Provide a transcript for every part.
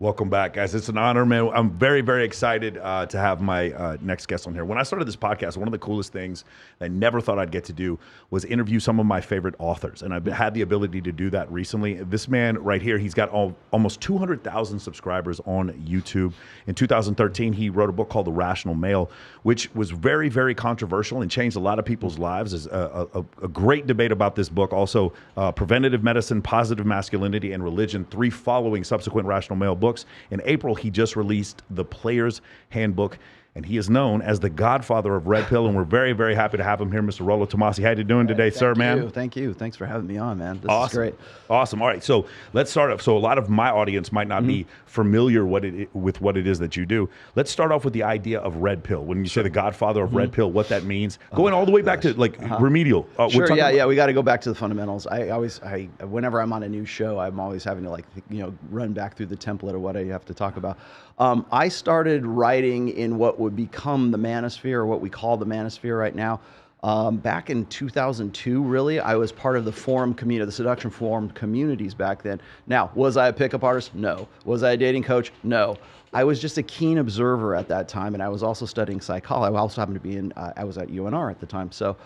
Welcome back, guys. It's an honor, man. I'm very, very excited to have my next guest on here. When I started this podcast, one of the coolest things I never thought I'd get to do was interview some of my favorite authors. And I've had the ability to do that recently. This man right here, he's got almost 200,000 subscribers on YouTube. In 2013, he wrote a book called The Rational Male, which was very, very controversial and changed a lot of people's lives. There's a great debate about this book. Also, Preventative Medicine, Positive Masculinity, and Religion, 3 following subsequent Rational Male books. In April, he just released The Player's Handbook, and he is known as the godfather of Red Pill, and we're very, very happy to have him here, Mr. Rollo Tomassi. How you doing today, sir, man? Thank you. Thanks for having me on, man. This Awesome. is great. Awesome. All right, so let's start off. So a lot of my audience might not be familiar with what it is that you do. Let's start off with the idea of Red Pill. When you say the godfather of Red Pill, what that means, going all the way back to like remedial. Sure, yeah, we got to go back to the fundamentals. I whenever I'm on a new show, I'm always having to run back through the template of what I have to talk about. I started writing in what would become the manosphere, or what we call the manosphere right now. Back in 2002, really, I was part of the forum community, the seduction forum communities back then. Now, was I a pickup artist? No. Was I a dating coach? No. I was just a keen observer at that time, and I was also studying psychology. I also happened to be I was at UNR at the time, so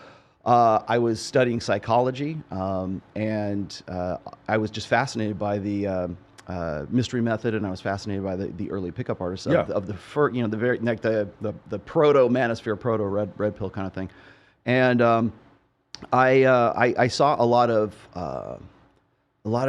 I was studying psychology, and I was just fascinated by the mystery method, and I was fascinated by the early pickup artists of the proto manosphere, proto red pill kind of thing. And I saw a lot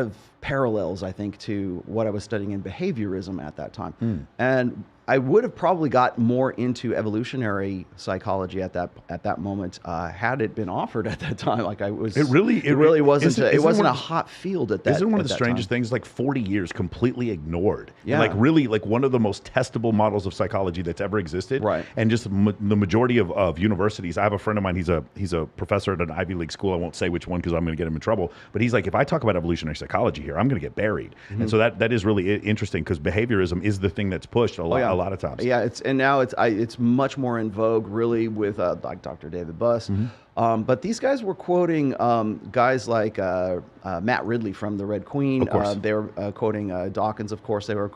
of parallels, I think, to what I was studying in behaviorism at that time. And I would have probably got more into evolutionary psychology at that moment had it been offered at that time. Like it really wasn't a hot field at that. Isn't one of the strangest things, like 40 years completely ignored? Yeah. Like really, like one of the most testable models of psychology that's ever existed. Right. And just the majority of universities. I have a friend of mine. He's a professor at an Ivy League school. I won't say which one because I'm going to get him in trouble. But he's like, if I talk about evolutionary psychology here, I'm going to get buried. And so that is really interesting because behaviorism is the thing that's pushed a lot of times. Yeah, now it's much more in vogue, really, with like Dr. David Buss. But these guys were quoting guys like Matt Ridley from the Red Queen. They were quoting Dawkins, of course. They were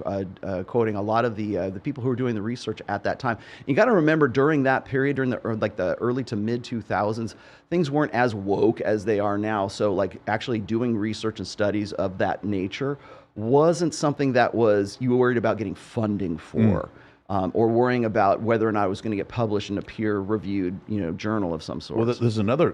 quoting a lot of the people who were doing the research at that time. You got to remember, during that period, during the early to mid 2000s, things weren't as woke as they are now. So like actually doing research and studies of that nature wasn't something that you were worried about getting funding for. Or worrying about whether or not it was going to get published in a peer-reviewed, journal of some sort. Well, there's another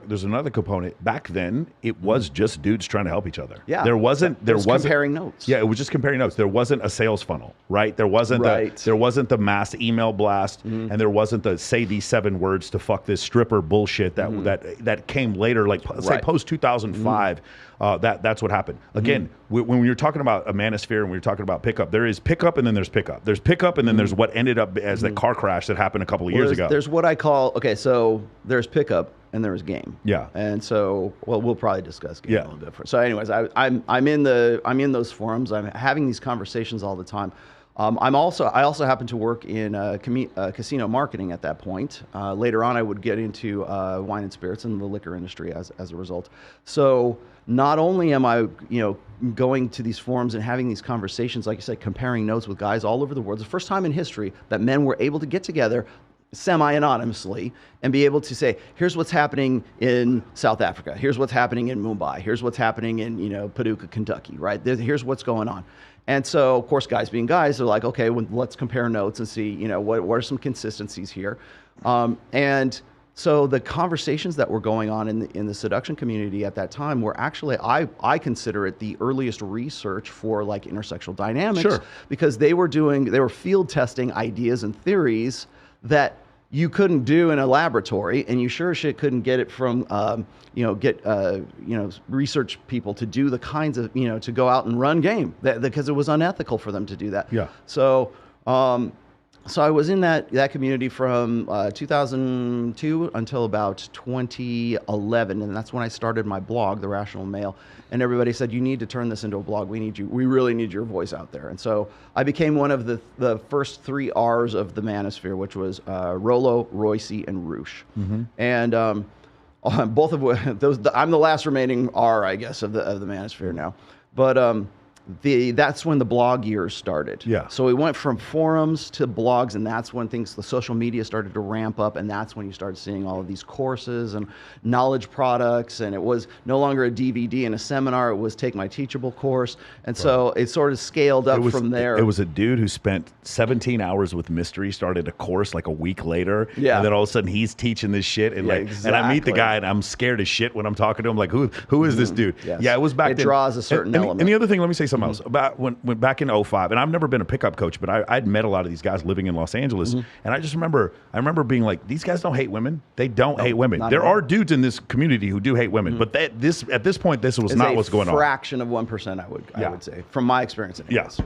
component. Back then, it was just dudes trying to help each other. Yeah, there wasn't comparing notes. Yeah, it was just comparing notes. There wasn't a sales funnel, right? There wasn't the mass email blast, and there wasn't the say these 7 words to fuck this stripper bullshit that came later, like say post 2005. That's what happened. Again, when you're talking about a manosphere and we're talking about pickup, there is pickup and then there's pickup. There's pickup and then there's what ended up as that car crash that happened a couple of years ago. There's what I call, so there's pickup and there's game. Yeah. And so, we'll probably discuss game a little bit. So anyways, I'm in those forums. I'm having these conversations all the time. I also happen to work in casino marketing at that point. Later on, I would get into wine and spirits and the liquor industry as a result. So not only am I, going to these forums and having these conversations, like I said, comparing notes with guys all over the world. It's the first time in history that men were able to get together semi-anonymously and be able to say, here's what's happening in South Africa. Here's what's happening in Mumbai. Here's what's happening in, Paducah, Kentucky, right? Here's what's going on. And so, of course, guys being guys, they're like, okay, let's compare notes and see, what are some consistencies here. And so the conversations that were going on in the seduction community at that time were actually, I consider it the earliest research for like intersexual dynamics, because they were field testing ideas and theories that you couldn't do in a laboratory, and you sure as shit couldn't get it from, research people to do the kinds of, to go out and run game, because it was unethical for them to do that. Yeah. So, so I was in that community from 2002 until about 2011, and that's when I started my blog, The Rational Male. And everybody said, you need to turn this into a blog. We really need your voice out there. And so I became one of the first 3 R's of the manosphere, which was Rollo, Royce, and Roosh. And both of those, I'm the last remaining R, I guess, of the manosphere now. But that's when the blog years started. Yeah. So we went from forums to blogs, and that's when the social media started to ramp up, and that's when you started seeing all of these courses and knowledge products, and it was no longer a DVD and a seminar, it was Take My Teachable course, and so it sort of scaled up from there. It was a dude who spent 17 hours with mystery, started a course like a week later, yeah. and then all of a sudden he's teaching this shit, and and I meet the guy, and I'm scared as shit when I'm talking to him, like, who is this dude? Yes. Yeah, it was back then. It draws a certain element. And the other thing, let me say something else. About when back in 05, and I've never been a pickup coach, but I'd met a lot of these guys living in Los Angeles, and I just remember being like, these guys don't hate women. They don't hate women. There are dudes in this community who do hate women, but at this point, this was not what's going on. A fraction of 1%, I would say, from my experience. Yes.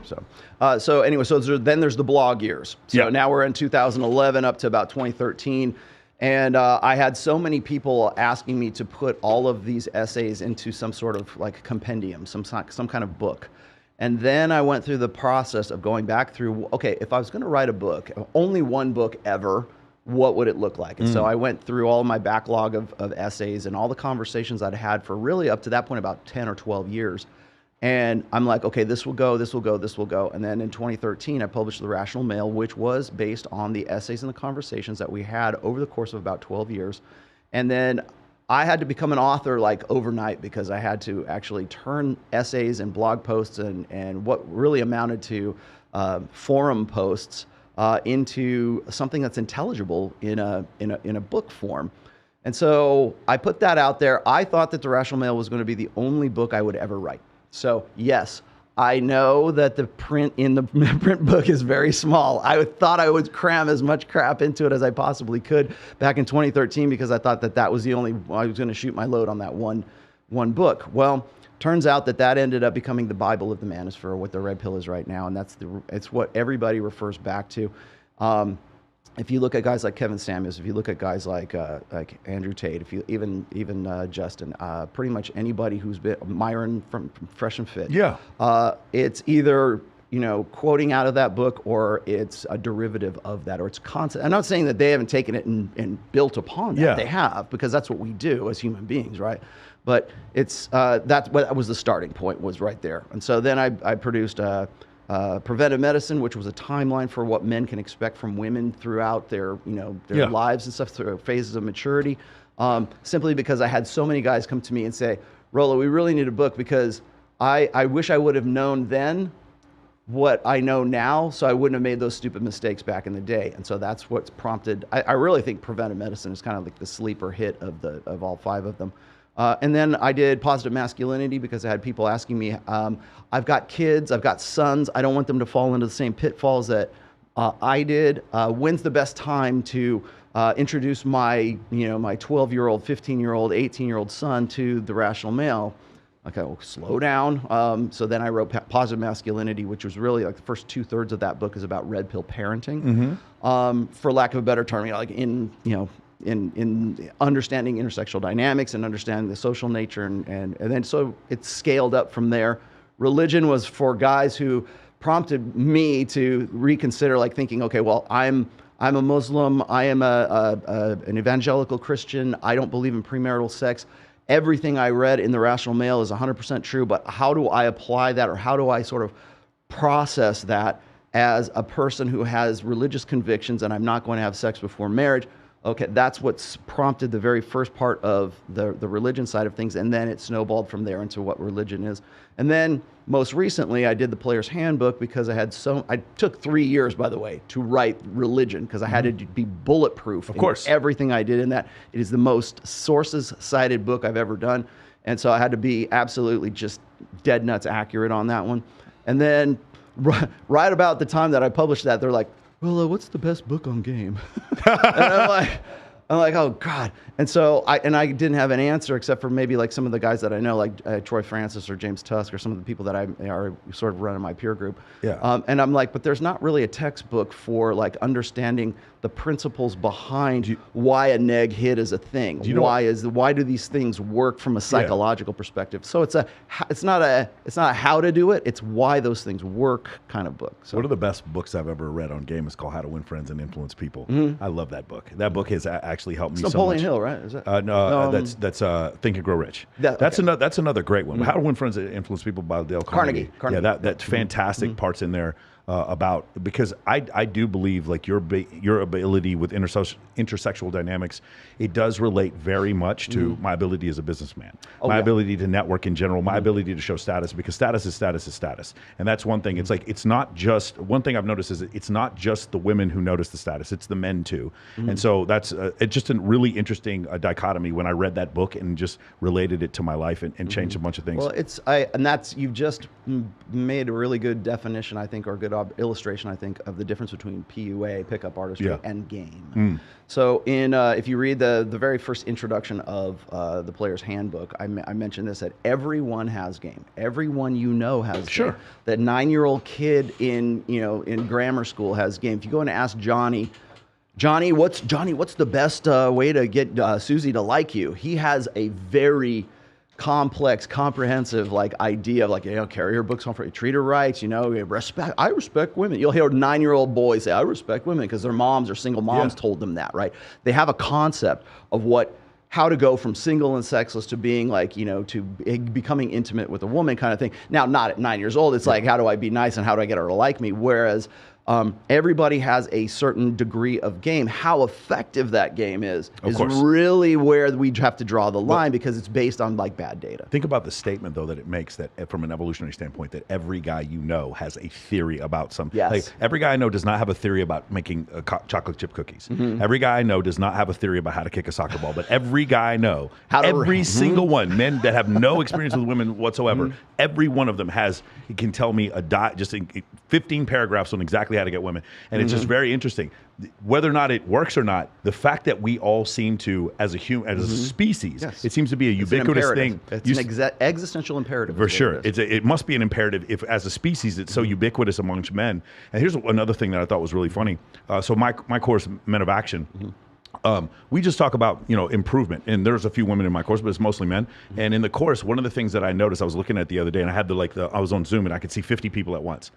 So anyway, then there's the blog years. So now we're in 2011 up to about 2013. And I had so many people asking me to put all of these essays into some sort of like compendium, some kind of book. And then I went through the process of going back through, okay, if I was going to write a book, only one book ever, what would it look like? And so I went through all my backlog of essays and all the conversations I'd had for really up to that point about 10 or 12 years. And I'm like, okay, this will go, this will go, this will go. And then in 2013, I published The Rational Male, which was based on the essays and the conversations that we had over the course of about 12 years. And then I had to become an author like overnight because I had to actually turn essays and blog posts and what really amounted to forum posts into something that's intelligible in a book form. And so I put that out there. I thought that The Rational Male was going to be the only book I would ever write. So yes, I know that the print in the print book is very small. I thought I would cram as much crap into it as I possibly could back in 2013 because I thought that was the only, I was going to shoot my load on that one book. Well, turns out that ended up becoming the Bible of the manosphere, what the red pill is right now, and it's what everybody refers back to. If you look at guys like Kevin Samuels, if you look at guys like Andrew Tate, if you even Justin, pretty much anybody who's been Myron from Fresh and Fit, it's either quoting out of that book or it's a derivative of that or it's concept. I'm not saying that they haven't taken it and built upon that. They have, because that's what we do as human beings, right? But it's that was the starting point, was right there. And so then I produced Preventive Medicine, which was a timeline for what men can expect from women throughout their lives and stuff, through phases of maturity. Simply because I had so many guys come to me and say, Rollo, we really need a book because I wish I would have known then what I know now, so I wouldn't have made those stupid mistakes back in the day. And so that's what's prompted. I really think Preventive Medicine is kind of like the sleeper hit of all 5 of them. And then I did Positive Masculinity because I had people asking me, I've got kids, I've got sons, I don't want them to fall into the same pitfalls that I did. When's the best time to introduce my 12-year-old, 15-year-old, 18-year-old son to The Rational Male? Okay, well, slow down. So then I wrote Positive Masculinity, which was really like the first 2/3 of that book is about red pill parenting. For lack of a better term, like in understanding intersexual dynamics and understanding the social nature, and then so it scaled up from there. Religion was for guys who prompted me to reconsider, like thinking, okay, well, I'm a Muslim, I am an evangelical Christian, I don't believe in premarital sex. Everything I read in The Rational Male is 100% true, but how do I apply that, or how do I sort of process that as a person who has religious convictions and I'm not going to have sex before marriage? Okay, that's what's prompted the very first part of the religion side of things, and then it snowballed from there into what religion is. And then most recently, I did the Player's Handbook because I took 3 years, by the way, to write religion because I had to be bulletproof. Of course, everything I did in that. It is the most sources cited book I've ever done, and so I had to be absolutely just dead nuts accurate on that one. And then right about the time that I published that, they're like, well, what's the best book on game? And I'm like, oh God. And so I didn't have an answer except for maybe like some of the guys that I know, like Troy Francis or James Tusk or some of the people that I are sort of running my peer group. And I'm like, but there's not really a textbook for like understanding the principles behind why a neg hit is a thing. Why do these things work from a psychological perspective? So it's not a how to do it. It's why those things work kind of book. So one of the best books I've ever read on game is called How to Win Friends and Influence People. I love that book. That book is actually actually helped me Napoleon so much. Hill, right? Is that? No, that's Think and Grow Rich. That's another great one. How to Win Friends and Influence People by Dale Carnegie. Yeah, that's fantastic parts in there. About, because I do believe like your ability with intersexual dynamics, it does relate very much to my ability as a businessman, my ability to network in general, my ability to show status, because status is status is status. And that's one thing. It's like, it's not just, one thing I've noticed is it's not just the women who notice the status, it's the men too. And so that's it's just a really interesting dichotomy when I read that book and just related it to my life and changed a bunch of things. Well, you've just made a really good definition, I think, or good illustration, I think, of the difference between PUA, pickup artistry, and game. So if you read the very first introduction of the Player's Handbook, I mentioned this, that everyone has game. Everyone has game. That 9-year-old kid in grammar school has game. If you go and ask Johnny, what's the best way to get Susie to like you? He has a very complex, comprehensive idea of carry her books home for you, treat her right, respect. I respect women. You'll hear 9-year-old boys say, I respect women, because their moms or single moms told them that, right? They have a concept of how to go from single and sexless to being to becoming intimate with a woman kind of thing. Now, not at 9 years old. It's like, how do I be nice and how do I get her to like me? Whereas everybody has a certain degree of game. How effective that game is really where we have to draw the line, because it's based on bad data. Think about the statement though that it makes, that from an evolutionary standpoint, that every guy has a theory about something. Yes. Every guy I know does not have a theory about making chocolate chip cookies. Every guy I know does not have a theory about how to kick a soccer ball. But every guy I know, every single one, men that have no experience with women whatsoever, every one of them can tell me just in 15 paragraphs on exactly how to get women. And it's just very interesting. Whether or not it works or not, the fact that we all seem to, as a species, it seems to be a ubiquitous thing. It's an existential imperative. For sure. It must be an imperative if, as a species, it's so ubiquitous amongst men. And here's another thing that I thought was really funny. So my course, Men of Action, we just talk about, improvement. And there's a few women in my course, but it's mostly men. And in the course, one of the things that I noticed, I was looking at the other day, and I had I was on Zoom, and I could see 50 people at once.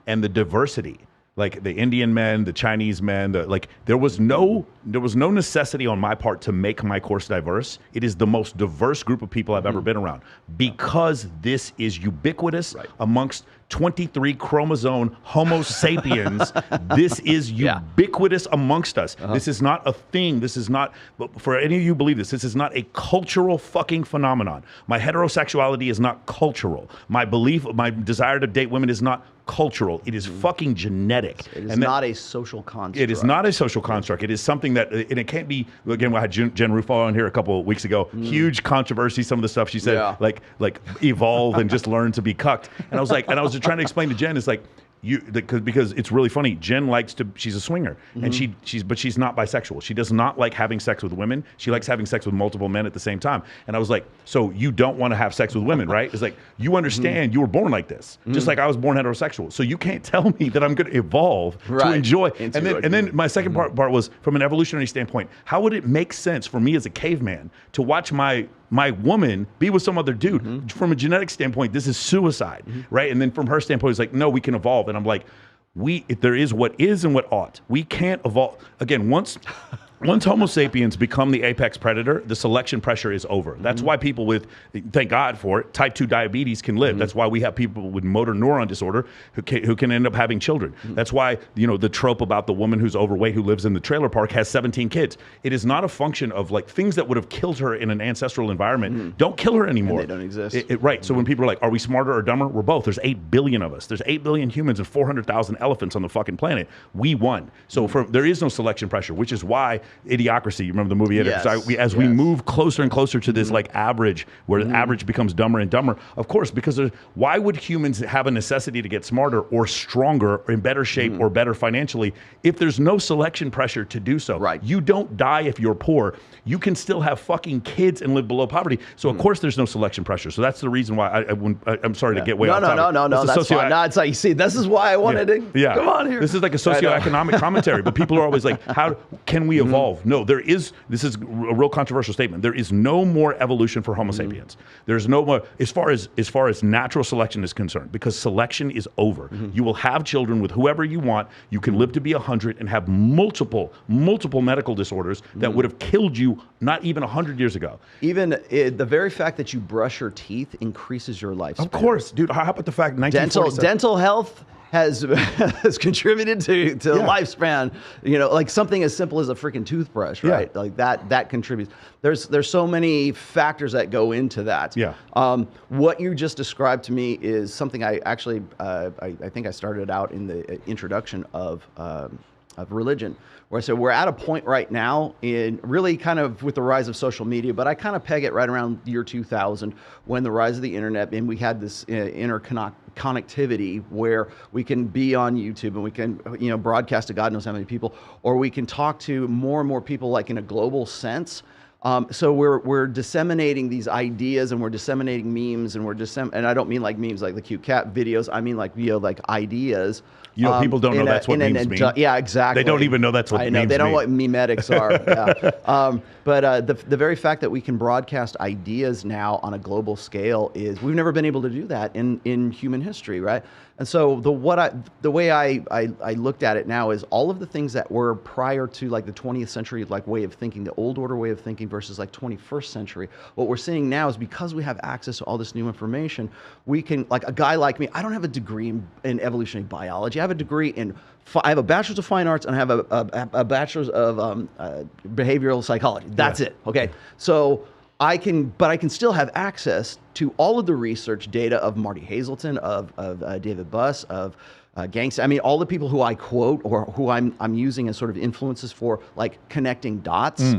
And the diversity, like the Indian men, the Chinese men, there was no necessity on my part to make my course diverse. It is the most diverse group of people I've ever been around, because this is ubiquitous amongst 23 chromosome Homo sapiens. This is ubiquitous amongst us. This is not a thing. This is not, for any of you who believe this is not a cultural fucking phenomenon. My heterosexuality is not cultural. My desire to date women is not cultural. It is fucking genetic. It is not a social construct. It is not a social construct. It is something that, and it can't be, again, I had Jen Ruffo on here a couple of weeks ago. Huge controversy, some of the stuff she said, like evolve and just learn to be cucked. And I was just trying to explain to Jen, it's like, because it's really funny. Jen she's a swinger, and but she's not bisexual. She does not like having sex with women. She likes having sex with multiple men at the same time. And I was like, so you don't want to have sex with women, right? It's like, you understand you were born like this, just like I was born heterosexual. So you can't tell me that I'm going to evolve to enjoy. And then my second part was, from an evolutionary standpoint, how would it make sense for me as a caveman to watch my woman be with some other dude? From a genetic standpoint, this is suicide, right? And then from her standpoint, it's like, no, we can evolve. And I'm like, there is what is and what ought. We can't evolve. Again, once Homo sapiens become the apex predator, the selection pressure is over. That's why people with, thank God for it, type 2 diabetes can live. That's why we have people with motor neuron disorder who can end up having children. That's why, the trope about the woman who's overweight who lives in the trailer park has 17 kids. It is not a function of things that would have killed her in an ancestral environment. Don't kill her anymore. And they don't exist. Right. So when people are like, are we smarter or dumber? We're both. There's 8 billion of us. There's 8 billion humans and 400,000 elephants on the fucking planet. We won. So there is no selection pressure, which is why Idiocracy, you remember the movie Idiocracy? Yes. We move closer and closer to this average, where the average becomes dumber and dumber. Of course, because why would humans have a necessity to get smarter or stronger or in better shape or better financially if there's no selection pressure to do so? Right. You don't die if you're poor. You can still have fucking kids and live below poverty. So of course there's no selection pressure. So that's the reason why I'm sorry to get way off topic. No, that's fine. No, it's like, you see, this is why I wanted to come on here. This is like a socioeconomic commentary, but people are always like, how can we evolve? evolve. No, this is a real controversial statement. There is no more evolution for Homo sapiens. There's no more, as far as natural selection is concerned, because selection is over. You will have children with whoever you want. You can live to be 100 and have multiple medical disorders that would have killed you not even 100 years ago. Even the very fact that you brush your teeth increases your lifespan. Of course, dude. How about the fact dental health has contributed to the lifespan, like something as simple as a freaking toothbrush, right? Like that contributes. There's so many factors that go into that. Yeah. What you just described to me is something I actually I think I started out in the introduction of religion, where I said we're at a point right now in really kind of with the rise of social media, but I kind of peg it right around year 2000 when the rise of the internet, and we had this interconnectivity where we can be on YouTube and we can broadcast to God knows how many people, or we can talk to more and more people like in a global sense. So we're disseminating these ideas, and we're disseminating memes, and and I don't mean like memes like the cute cat videos. I mean like like ideas. People don't know that's what memes mean. Yeah, exactly. They don't even know that's what memes mean. I know they don't know what memetics are. Yeah. But the very fact that we can broadcast ideas now on a global scale is we've never been able to do that in human history, right? And so the way I looked at it now is all of the things that were prior to like the 20th century like way of thinking, the old order way of thinking versus like 21st century. What we're seeing now is because we have access to all this new information, we can, like a guy like me, I don't have a degree in evolutionary biology. I have a degree I have a bachelor's of fine arts and I have a bachelor's of behavioral psychology. That's it. Okay. So I can still have access to all of the research data of Marty Hazelton, of David Buss, of Gangsta. I mean, all the people who I quote or who I'm using as sort of influences for like connecting dots.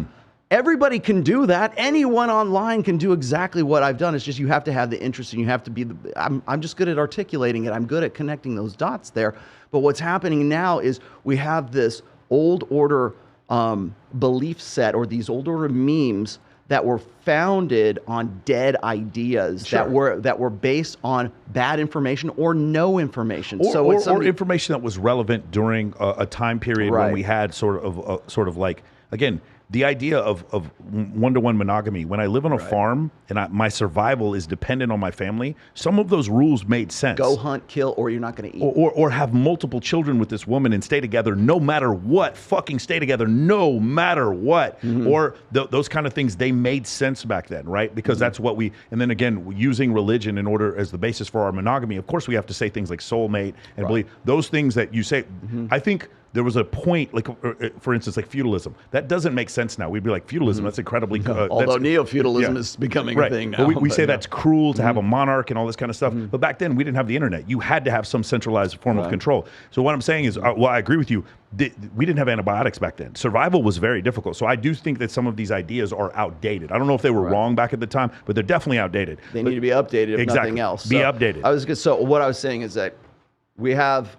Everybody can do that. Anyone online can do exactly what I've done. It's just you have to have the interest, and you have to be I'm just good at articulating it. I'm good at connecting those dots there. But what's happening now is we have this old order belief set, or these old order memes that were founded on dead ideas that were based on bad information or no information. Or information that was relevant during a time period when we had sort of like, again, the idea of one-to-one monogamy. When I live on a farm and my survival is dependent on my family, some of those rules made sense. Go hunt, kill, or you're not going to eat. Or have multiple children with this woman and stay together no matter what. Fucking stay together no matter what. Or those kind of things, they made sense back then, right? Because that's what and then again, using religion in order as the basis for our monogamy, of course we have to say things like soulmate and believe. Those things that you say, I think there was a point, like for instance, like feudalism. That doesn't make sense now. We'd be like, feudalism, that's incredibly... although neo-feudalism is becoming a thing now. But we say that's cruel to have a monarch and all this kind of stuff. But back then, we didn't have the internet. You had to have some centralized form of control. So what I'm saying is, well, I agree with you. We didn't have antibiotics back then. Survival was very difficult. So I do think that some of these ideas are outdated. I don't know if they were wrong back at the time, but they're definitely outdated. They need to be updated, if nothing else. Be updated. So what I was saying is that we have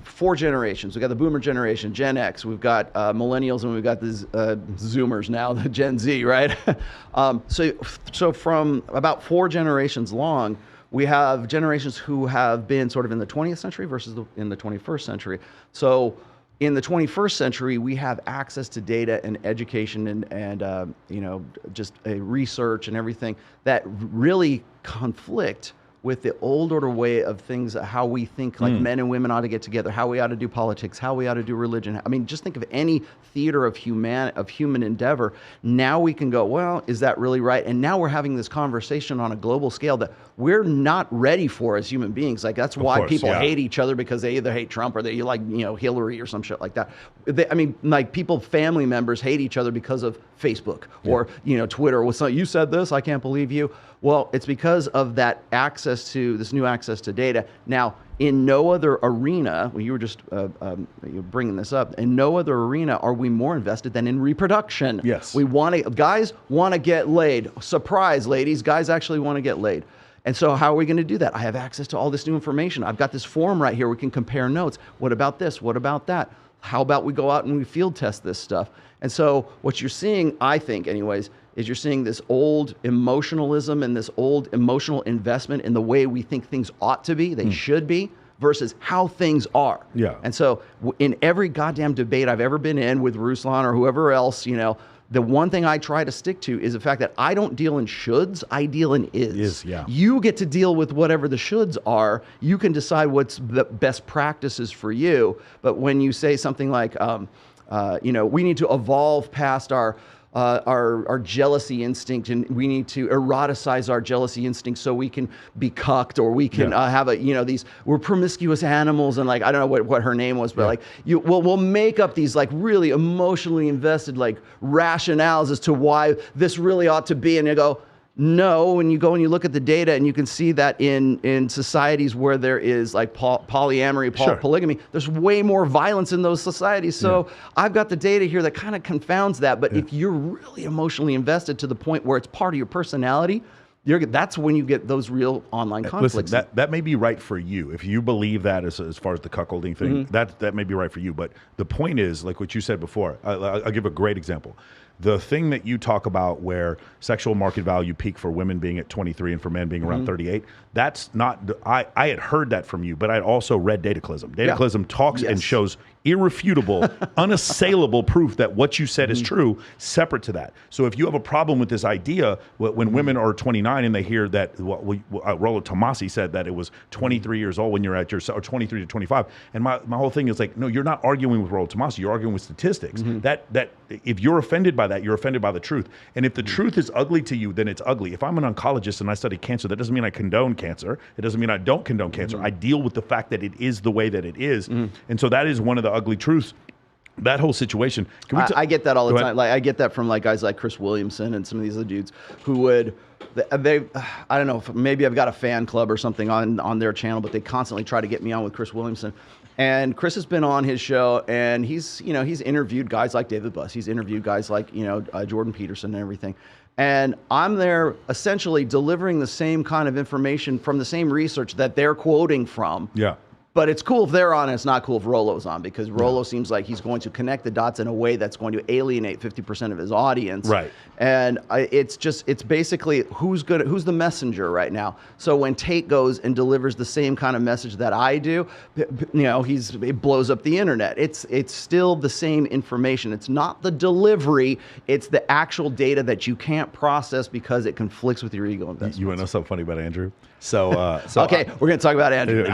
4 generations. We've got the boomer generation, Gen X. We've got millennials, and we've got the Zoomers now, the Gen Z, right? So from about 4 generations long, we have generations who have been sort of in the 20th century versus in the 21st century. So in the 21st century, we have access to data and education and just research and everything that really conflict with the old order way of things, how we think like men and women ought to get together, how we ought to do politics, how we ought to do religion. I mean, just think of any theater of human endeavor. Now we can go, well, is that really right? And now we're having this conversation on a global scale that we're not ready for as human beings. Like that's why people hate each other, because they either hate Trump or they like Hillary or some shit like that. Family members hate each other because of Facebook or Twitter. You said this, I can't believe you. Well, it's because of that this new access to data. Now, in no other arena, you were just bringing this up, in no other arena are we more invested than in reproduction. Yes. Guys want to get laid. Surprise, ladies, guys actually want to get laid. And so how are we going to do that? I have access to all this new information. I've got this forum right here. We can compare notes. What about this? What about that? How about we go out and we field test this stuff? And so what you're seeing, I think anyways, is you're seeing this old emotionalism and this old emotional investment in the way we think things ought to be, they should be, versus how things are. Yeah. And so in every goddamn debate I've ever been in with Ruslan or whoever else, you know, the one thing I try to stick to is the fact that I don't deal in shoulds, I deal in is. Yeah. You get to deal with whatever the shoulds are. You can decide what's the best practices for you. But when you say something like, you know, we need to evolve past our jealousy instinct, and we need to eroticize our jealousy instinct so we can be cucked, or we can have a, you know, we're promiscuous animals, and like, I don't know what her name was, but like, we'll make up these like really emotionally invested like rationales as to why this really ought to be, and you go, no, when you go and you look at the data, and you can see that in societies where there is like polyamory, polygamy, there's way more violence in those societies. So I've got the data here that kind of confounds that. But if you're really emotionally invested to the point where it's part of your personality, that's when you get those real online conflicts. Listen, that may be right for you. If you believe that as far as the cuckolding thing, that may be right for you. But the point is, like what you said before, I'll give a great example. The thing that you talk about where sexual market value peak for women being at 23 and for men being around 38, that's not, I had heard that from you, but I also read Dataclism. Dataclism talks and shows irrefutable, unassailable proof that what you said is true, separate to that. So if you have a problem with this idea, when women are 29 and they hear that, Rollo Tomassi said that it was 23 years old when you're at your, or 23 to 25. And my whole thing is like, no, you're not arguing with Rollo Tomassi, you're arguing with statistics. That if you're offended by that, you're offended by the truth. And if the truth is ugly to you, then it's ugly. If I'm an oncologist and I study cancer, that doesn't mean I condone cancer. It doesn't mean I don't condone cancer. I deal with the fact that it is the way that it is. And so that is one of the ugly truths. That whole situation. I get that all the time. Like I get that from like guys like Chris Williamson and some of these other dudes who would, I don't know, maybe I've got a fan club or something on their channel, but they constantly try to get me on with Chris Williamson. And Chris has been on his show, and he's interviewed guys like David Buss. He's interviewed guys like, Jordan Peterson and everything. And I'm there essentially delivering the same kind of information from the same research that they're quoting from. Yeah. But it's cool if they're on, and it's not cool if Rollo's on, because Rollo seems like he's going to connect the dots in a way that's going to alienate 50% of his audience. Right. And it's basically who's the messenger right now. So when Tate goes and delivers the same kind of message that I do, it blows up the internet. It's still the same information. It's not the delivery. It's the actual data that you can't process because it conflicts with your ego investments. You want to know something funny about Andrew? So okay, we're going to talk about Andrew.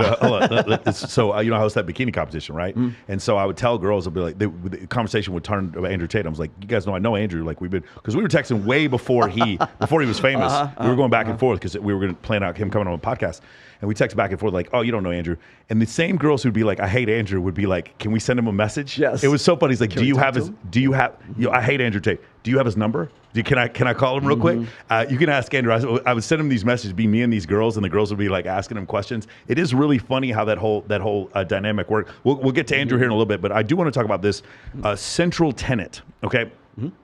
So I host that bikini competition, right? And so I would tell girls, I'd be like, the conversation would turn to Andrew Tate. I was like, you guys know I know Andrew. Like because we were texting way before he was famous. We were going back and forth because we were going to plan out him coming on a podcast. And we text back and forth like, oh, you don't know Andrew. And the same girls who'd be like, I hate Andrew would be like, can we send him a message? Yes. It was so funny. He's like, I hate Andrew Tate. Do you have his number? Can I call him real quick? You can ask Andrew. I would send him these messages, be me and these girls, and the girls would be like asking him questions. It is really funny how that whole dynamic works. We'll get to Andrew here in a little bit, but I do want to talk about this central tenet, okay?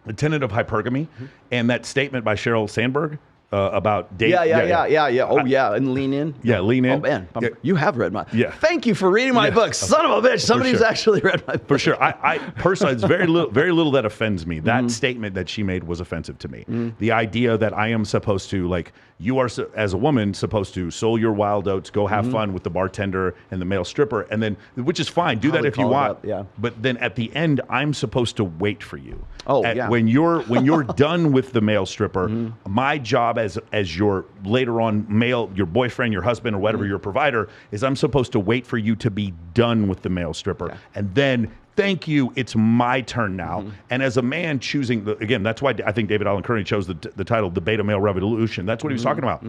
The tenet of hypergamy, and that statement by Sheryl Sandberg about dating. Yeah. Oh, and lean in. Yeah, lean in. Oh, man. You have read my. Yeah. Thank you for reading my book. Son of a bitch. Somebody's actually read my book. For sure. I personally, it's very little that offends me. That statement that she made was offensive to me. The idea that I am supposed to, like, you are, as a woman, supposed to sow your wild oats, go have fun with the bartender and the male stripper, and then, which is fine, do that if you want. But then at the end, I'm supposed to wait for you. When you're done with the male stripper, my job as your later on male, your boyfriend, your husband, or whatever your provider is, I'm supposed to wait for you to be done with the male stripper, and then thank you, it's my turn now. And as a man choosing, again, that's why I think David Allen Kearney chose the title, The Beta Male Revolution. That's what he was talking about.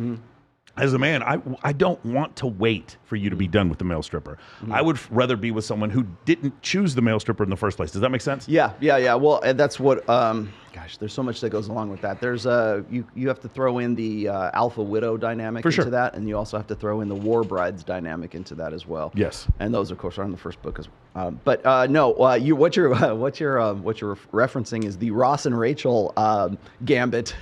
As a man, I don't want to wait for you to be done with the male stripper. I would rather be with someone who didn't choose the male stripper in the first place. Does that make sense? Yeah. Well, and that's what, gosh, there's so much that goes along with that. There's you have to throw in the alpha widow dynamic into that, and you also have to throw in the war brides dynamic into that as well. Yes. And those, of course, are in the first book as well. What you're referencing is the Ross and Rachel gambit.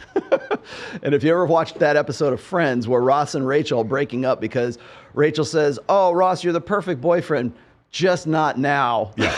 And if you ever watched that episode of Friends where Ross and Rachel are breaking up because Rachel says, "Oh, Ross, you're the perfect boyfriend, just not now." Yeah.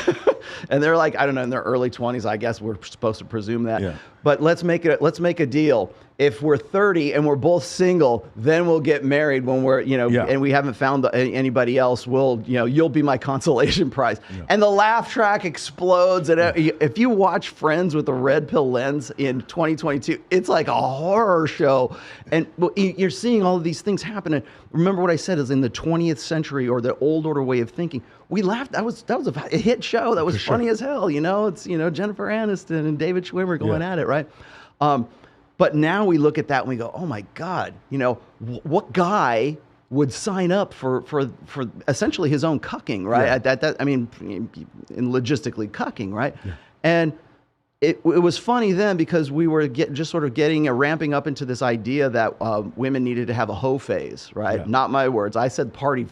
And they're like, I don't know, in their early 20s, I guess we're supposed to presume that. Yeah. But let's make a deal. if we're 30 and we're both single, then we'll get married when we're, and we haven't found anybody else. You'll be my consolation prize. Yeah. And the laugh track explodes. And if you watch Friends with the red pill lens in 2022, it's like a horror show. And you're seeing all of these things happen. And remember what I said is in the 20th century, or the old order way of thinking, we laughed. That was a hit show. That was funny as hell. It's, Jennifer Aniston and David Schwimmer going at it, right? But now we look at that and we go, oh my God, what guy would sign up for essentially his own cucking, right? In logistically cucking, right? Yeah. And it was funny then because we were just sort of ramping up into this idea that women needed to have a hoe phase, right? Yeah. Not my words. I said party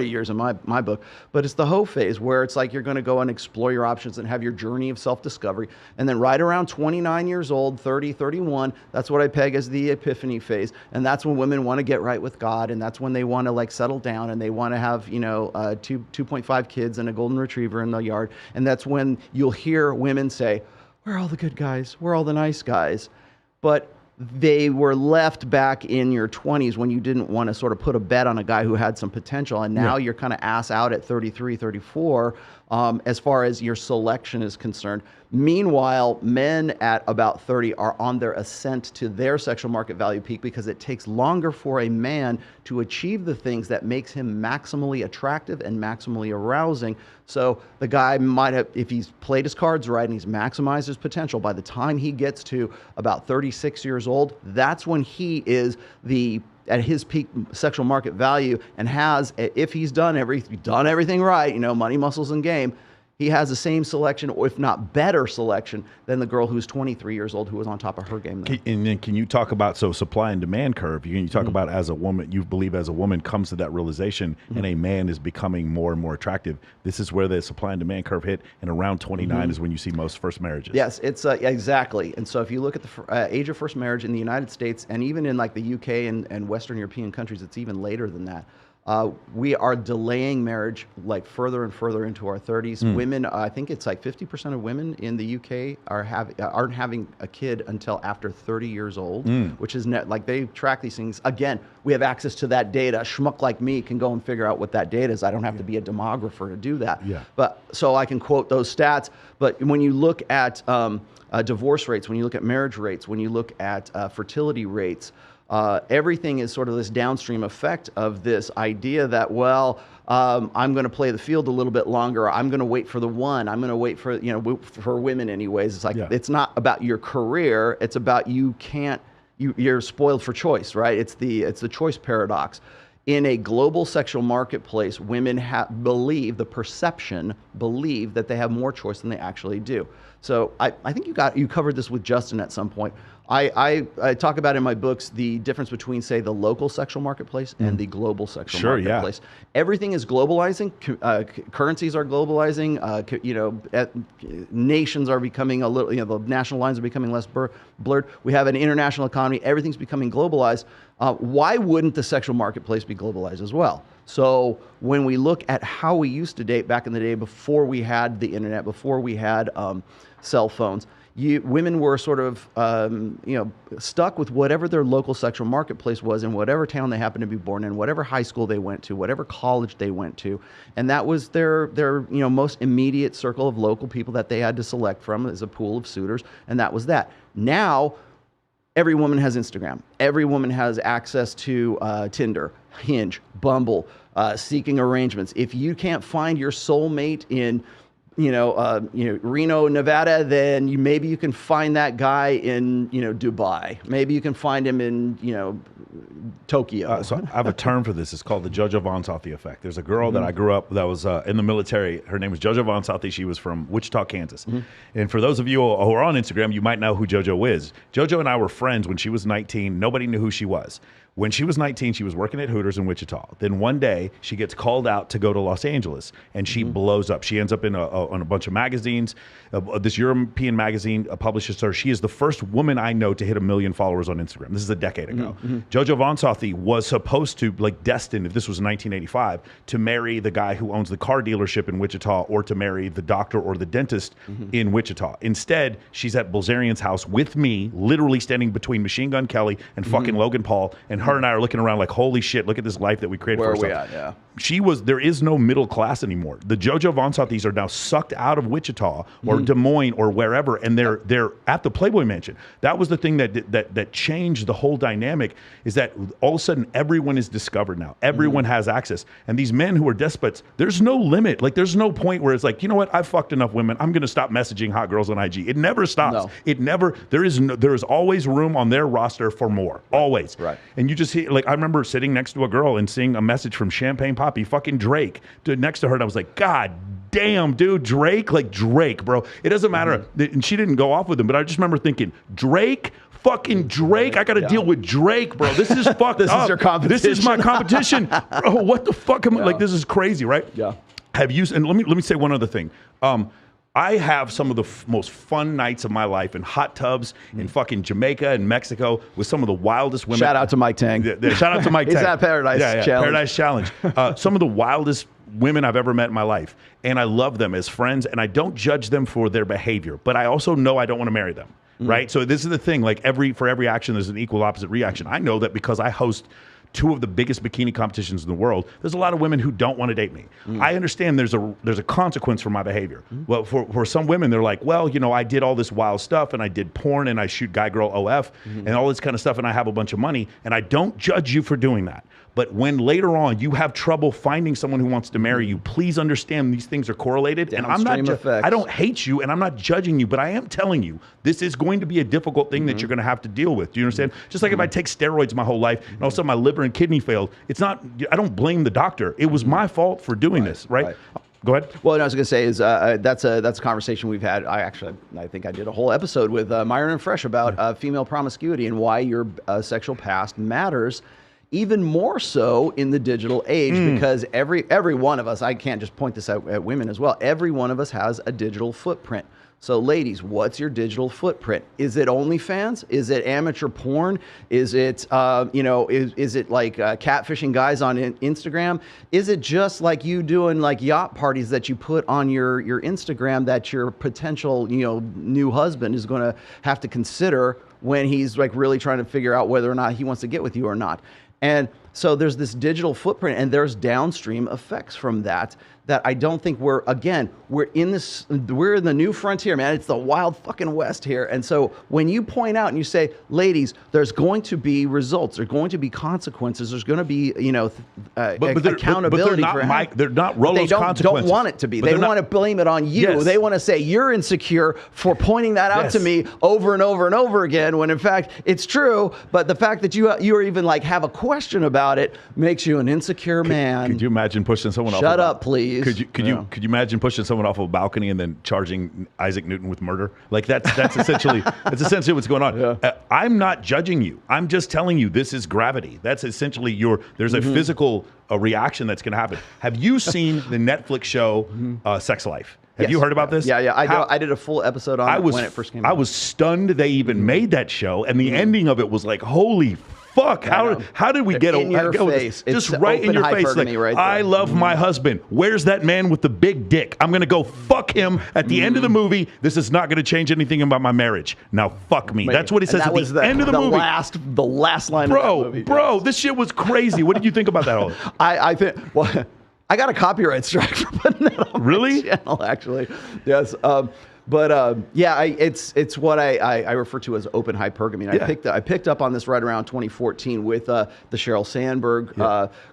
years in my book, but it's the hoe phase where it's like you're going to go and explore your options and have your journey of self-discovery. And then right around 29 years old, 30, 31, that's what I peg as the epiphany phase. And that's when women want to get right with God. And that's when they want to settle down and they want to have, 2.5 kids and a golden retriever in the yard. And that's when you'll hear women say, we're all the good guys. We're all the nice guys. But they were left back in your 20s when you didn't want to sort of put a bet on a guy who had some potential. And now you're kind of ass out at 33, 34, as far as your selection is concerned. Meanwhile, men at about 30 are on their ascent to their sexual market value peak because it takes longer for a man to achieve the things that makes him maximally attractive and maximally arousing. So the guy might have, if he's played his cards right and he's maximized his potential, by the time he gets to about 36 years old, that's when he is at his peak sexual market value and has, if he's done everything right, money, muscles, and game, he has the same selection, or if not better selection, than the girl who's 23 years old who was on top of her game. And then can you talk about, supply and demand curve, you talk about as a woman, you believe as a woman comes to that realization and a man is becoming more and more attractive. This is where the supply and demand curve hit, and around 29 is when you see most first marriages. Yes, it's exactly. And so if you look at the age of first marriage in the United States, and even in the UK and Western European countries, it's even later than that. We are delaying marriage further and further into our 30s. Women, I think it's 50% of women in the UK aren't having a kid until after 30 years old, which is they track these things. Again, we have access to that data. A schmuck like me can go and figure out what that data is. I don't have to be a demographer to do that. Yeah. But so I can quote those stats. But when you look at divorce rates, when you look at marriage rates, when you look at fertility rates, everything is sort of this downstream effect of this idea that, I'm going to play the field a little bit longer. I'm going to wait for the one. I'm going to wait for, for women anyways. It's it's not about your career. It's about you're spoiled for choice, right? It's the choice paradox. In a global sexual marketplace, women believe that they have more choice than they actually do. So I think you covered this with Justin at some point. I talk about in my books the difference between, say, the local sexual marketplace and the global sexual marketplace. Yeah. Everything is globalizing. Currencies are globalizing. Nations are becoming a little, the national lines are becoming less blurred. We have an international economy. Everything's becoming globalized. Why wouldn't the sexual marketplace be globalized as well? So when we look at how we used to date back in the day before we had the internet, before we had cell phones, women were sort of, stuck with whatever their local sexual marketplace was in whatever town they happened to be born in, whatever high school they went to, whatever college they went to, and that was their most immediate circle of local people that they had to select from as a pool of suitors, and that was that. Now, every woman has Instagram. Every woman has access to Tinder, Hinge, Bumble, seeking arrangements. If you can't find your soulmate in Reno, Nevada, then maybe you can find that guy in, Dubai. Maybe you can find him in, Tokyo. So I have a term for this. It's called the Jojo Von Southey effect. There's a girl that I grew up that was in the military. Her name was Jojo Von Southey. She was from Wichita, Kansas. And for those of you who are on Instagram, you might know who Jojo is. Jojo and I were friends when she was 19. Nobody knew who she was. When she was 19, she was working at Hooters in Wichita. Then one day, she gets called out to go to Los Angeles, and she blows up. She ends up in a bunch of magazines. This European magazine publishes her. She is the first woman I know to hit 1 million followers on Instagram. This is a decade ago. Jojo Von Von Sothi was supposed to, like, destined, if this was 1985, to marry the guy who owns the car dealership in Wichita, or to marry the doctor or the dentist in Wichita. Instead, she's at Bilzerian's house with me, literally standing between Machine Gun Kelly and fucking Logan Paul, and her and I are looking around like, holy shit, look at this life that we created for ourselves. Where are we at? Yeah. There is no middle class anymore. The JoJo Von Sothis are now sucked out of Wichita or Des Moines or wherever, and they're at the Playboy Mansion. That was the thing that changed the whole dynamic, is that all of a sudden everyone is discovered now. Everyone has access. And these men who are despots, there's no limit. Like, there's no point where it's like, you know what, I've fucked enough women, I'm going to stop messaging hot girls on IG. It never stops. No. It never, there is always room on their roster for more. Always. Right. And you just see, like, I remember sitting next to a girl and seeing a message from Champagne Poppy, fucking Drake, next to her, and I was like, God damn, dude, Drake, bro. It doesn't matter. And she didn't go off with him, but I just remember thinking, fucking Drake, I got to deal with Drake, bro. This is fucked This up. is your competition. This is my competition. Bro, what the fuck am I, like, this is crazy, right? Yeah. And let me say one other thing. I have some of the most fun nights of my life in hot tubs in fucking Jamaica and Mexico with some of the wildest women. Shout out to Mike Tang. Shout out to Mike Tang. He's at Paradise Challenge. Paradise Challenge. Some of the wildest women I've ever met in my life. And I love them as friends, and I don't judge them for their behavior, but I also know I don't want to marry them. Right? So this is the thing, like, for every action, there's an equal opposite reaction. I know that because I host two of the biggest bikini competitions in the world, there's a lot of women who don't want to date me. I understand there's a consequence for my behavior. Well, for some women, they're like, well, you know, I did all this wild stuff, and I did porn, and I shoot guy girl OF, and all this kind of stuff, and I have a bunch of money, and I don't judge you for doing that. But when later on you have trouble finding someone who wants to marry you, please understand these things are correlated. And I'm not, I don't hate you, and I'm not judging you, but I am telling you, this is going to be a difficult thing that you're going to have to deal with. Do you understand? Just like if I take steroids my whole life and all of a sudden my liver and kidney failed, it's not, I don't blame the doctor. It was my fault for doing this, right? Go ahead. Well, what I was going to say is that's a conversation we've had. I think I did a whole episode with Myron and Fresh about female promiscuity and why your sexual past matters. Even more so in the digital age, because every one of us, I can't just point this out at women as well, every one of us has a digital footprint. So ladies, what's your digital footprint? Is it OnlyFans? Is it amateur porn? Is it, is it like catfishing guys on Instagram? Is it just like you doing like yacht parties that you put on your Instagram that your potential, new husband is going to have to consider when he's like really trying to figure out whether or not he wants to get with you or not? And so there's this digital footprint, and there's downstream effects from that I don't think we're in the new frontier, man. It's the wild fucking West here. And so when you point out and you say, ladies, there's going to be results, there's going to be consequences, there's going to be, accountability for him. They're not Rollo's consequences. They don't want it to be. They want to blame it on you. Yes. They want to say you're insecure for pointing that out to me over and over and over again, when in fact it's true. But the fact that you are even like have a question about it makes you an insecure man. Could you imagine pushing someone off? Shut up, please. Could you imagine pushing someone off of a balcony and then charging Isaac Newton with murder? Like that's essentially what's going on. Yeah. I'm not judging you. I'm just telling you this is gravity. That's essentially there's a physical reaction that's going to happen. Have you seen the Netflix show Sex Life? Have you heard about this? Yeah. I did a full episode on it when it first came out. I was stunned they even made that show, and the ending of it was like, holy fuck, how did we get in your face? Just right in your face. Like, right, I love my husband. Where's that man with the big dick? I'm going to go fuck him at the end of the movie. This is not going to change anything about my marriage. Now fuck me. That's what he says at the end of the movie. The last line of that movie. Bro, this shit was crazy. What did you think about that all? I think, well, I got a copyright strike for putting that on my channel, actually. Yes. It's what I refer to as open hypergamy. And I picked up on this right around 2014 with the Sheryl Sandberg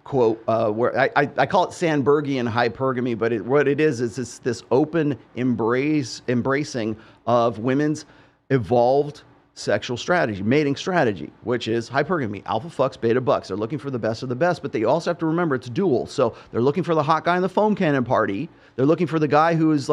quote, where I call it Sandbergian hypergamy, but what it is it's this open embracing of women's evolved sexual strategy, mating strategy, which is hypergamy. Alpha fucks, beta bucks. They're looking for the best of the best, but they also have to remember it's dual. So they're looking for the hot guy in the foam cannon party. They're looking for the guy who's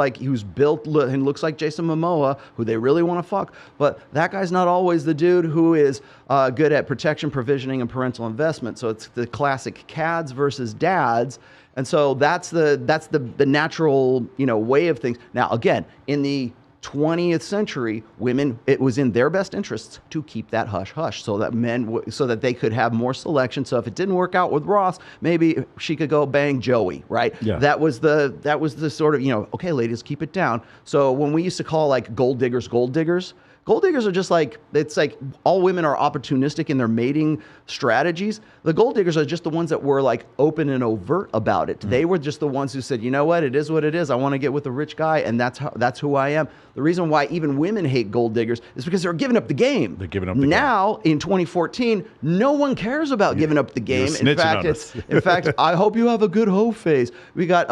built and looks like Jason Momoa, who they really want to fuck. But that guy's not always the dude who is good at protection, provisioning, and parental investment. So it's the classic cads versus dads. And so that's the natural, way of things. Now, again, in the 20th century, women, it was in their best interests to keep that hush hush so that so that they could have more selection. So if it didn't work out with Ross, maybe she could go bang Joey, right? Yeah. That was the sort of, okay, ladies, keep it down. So when we used to call like gold diggers, gold diggers are just like, it's like all women are opportunistic in their mating strategies. The gold diggers are just the ones that were like open and overt about it. They were just the ones who said, you know what, it is what it is. I want to get with a rich guy, and that's who I am. The reason why even women hate gold diggers is because they're giving up the game. They're giving up the game. Now, in 2014, no one cares about giving up the game. In fact, I hope you have a good hoe phase. We got,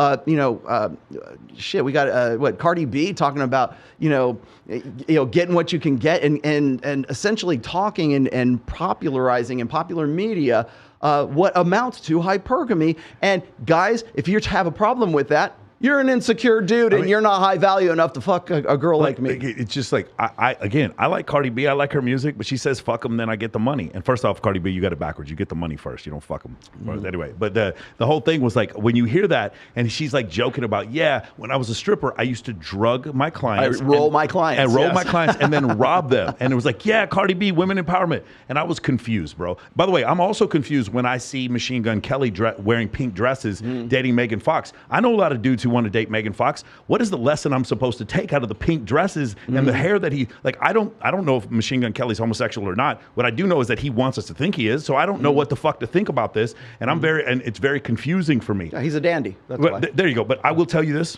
Cardi B talking about, getting what you can get and essentially talking and popularizing in popular media what amounts to hypergamy. And guys, if you have a problem with that, you're an insecure dude, and you're not high value enough to fuck a girl like me. It's just like, I like Cardi B. I like her music, but she says fuck them, then I get the money. And first off, Cardi B, you got it backwards. You get the money first. You don't fuck them. Anyway, but the whole thing was like, when you hear that, and she's like joking about, when I was a stripper, I used to drug my clients. Roll my clients. And then rob them. And it was like, Cardi B, women empowerment. And I was confused, bro. By the way, I'm also confused when I see Machine Gun Kelly wearing pink dresses, dating Megan Fox. I know a lot of dudes who want to date Megan Fox. What is the lesson I'm supposed to take out of the pink dresses and the hair that he like? I don't know if Machine Gun Kelly's homosexual or not. What I do know is that he wants us to think he is. So I don't know what the fuck to think about this. And it's very confusing for me. Yeah, he's a dandy. That's why. There you go. But I will tell you this.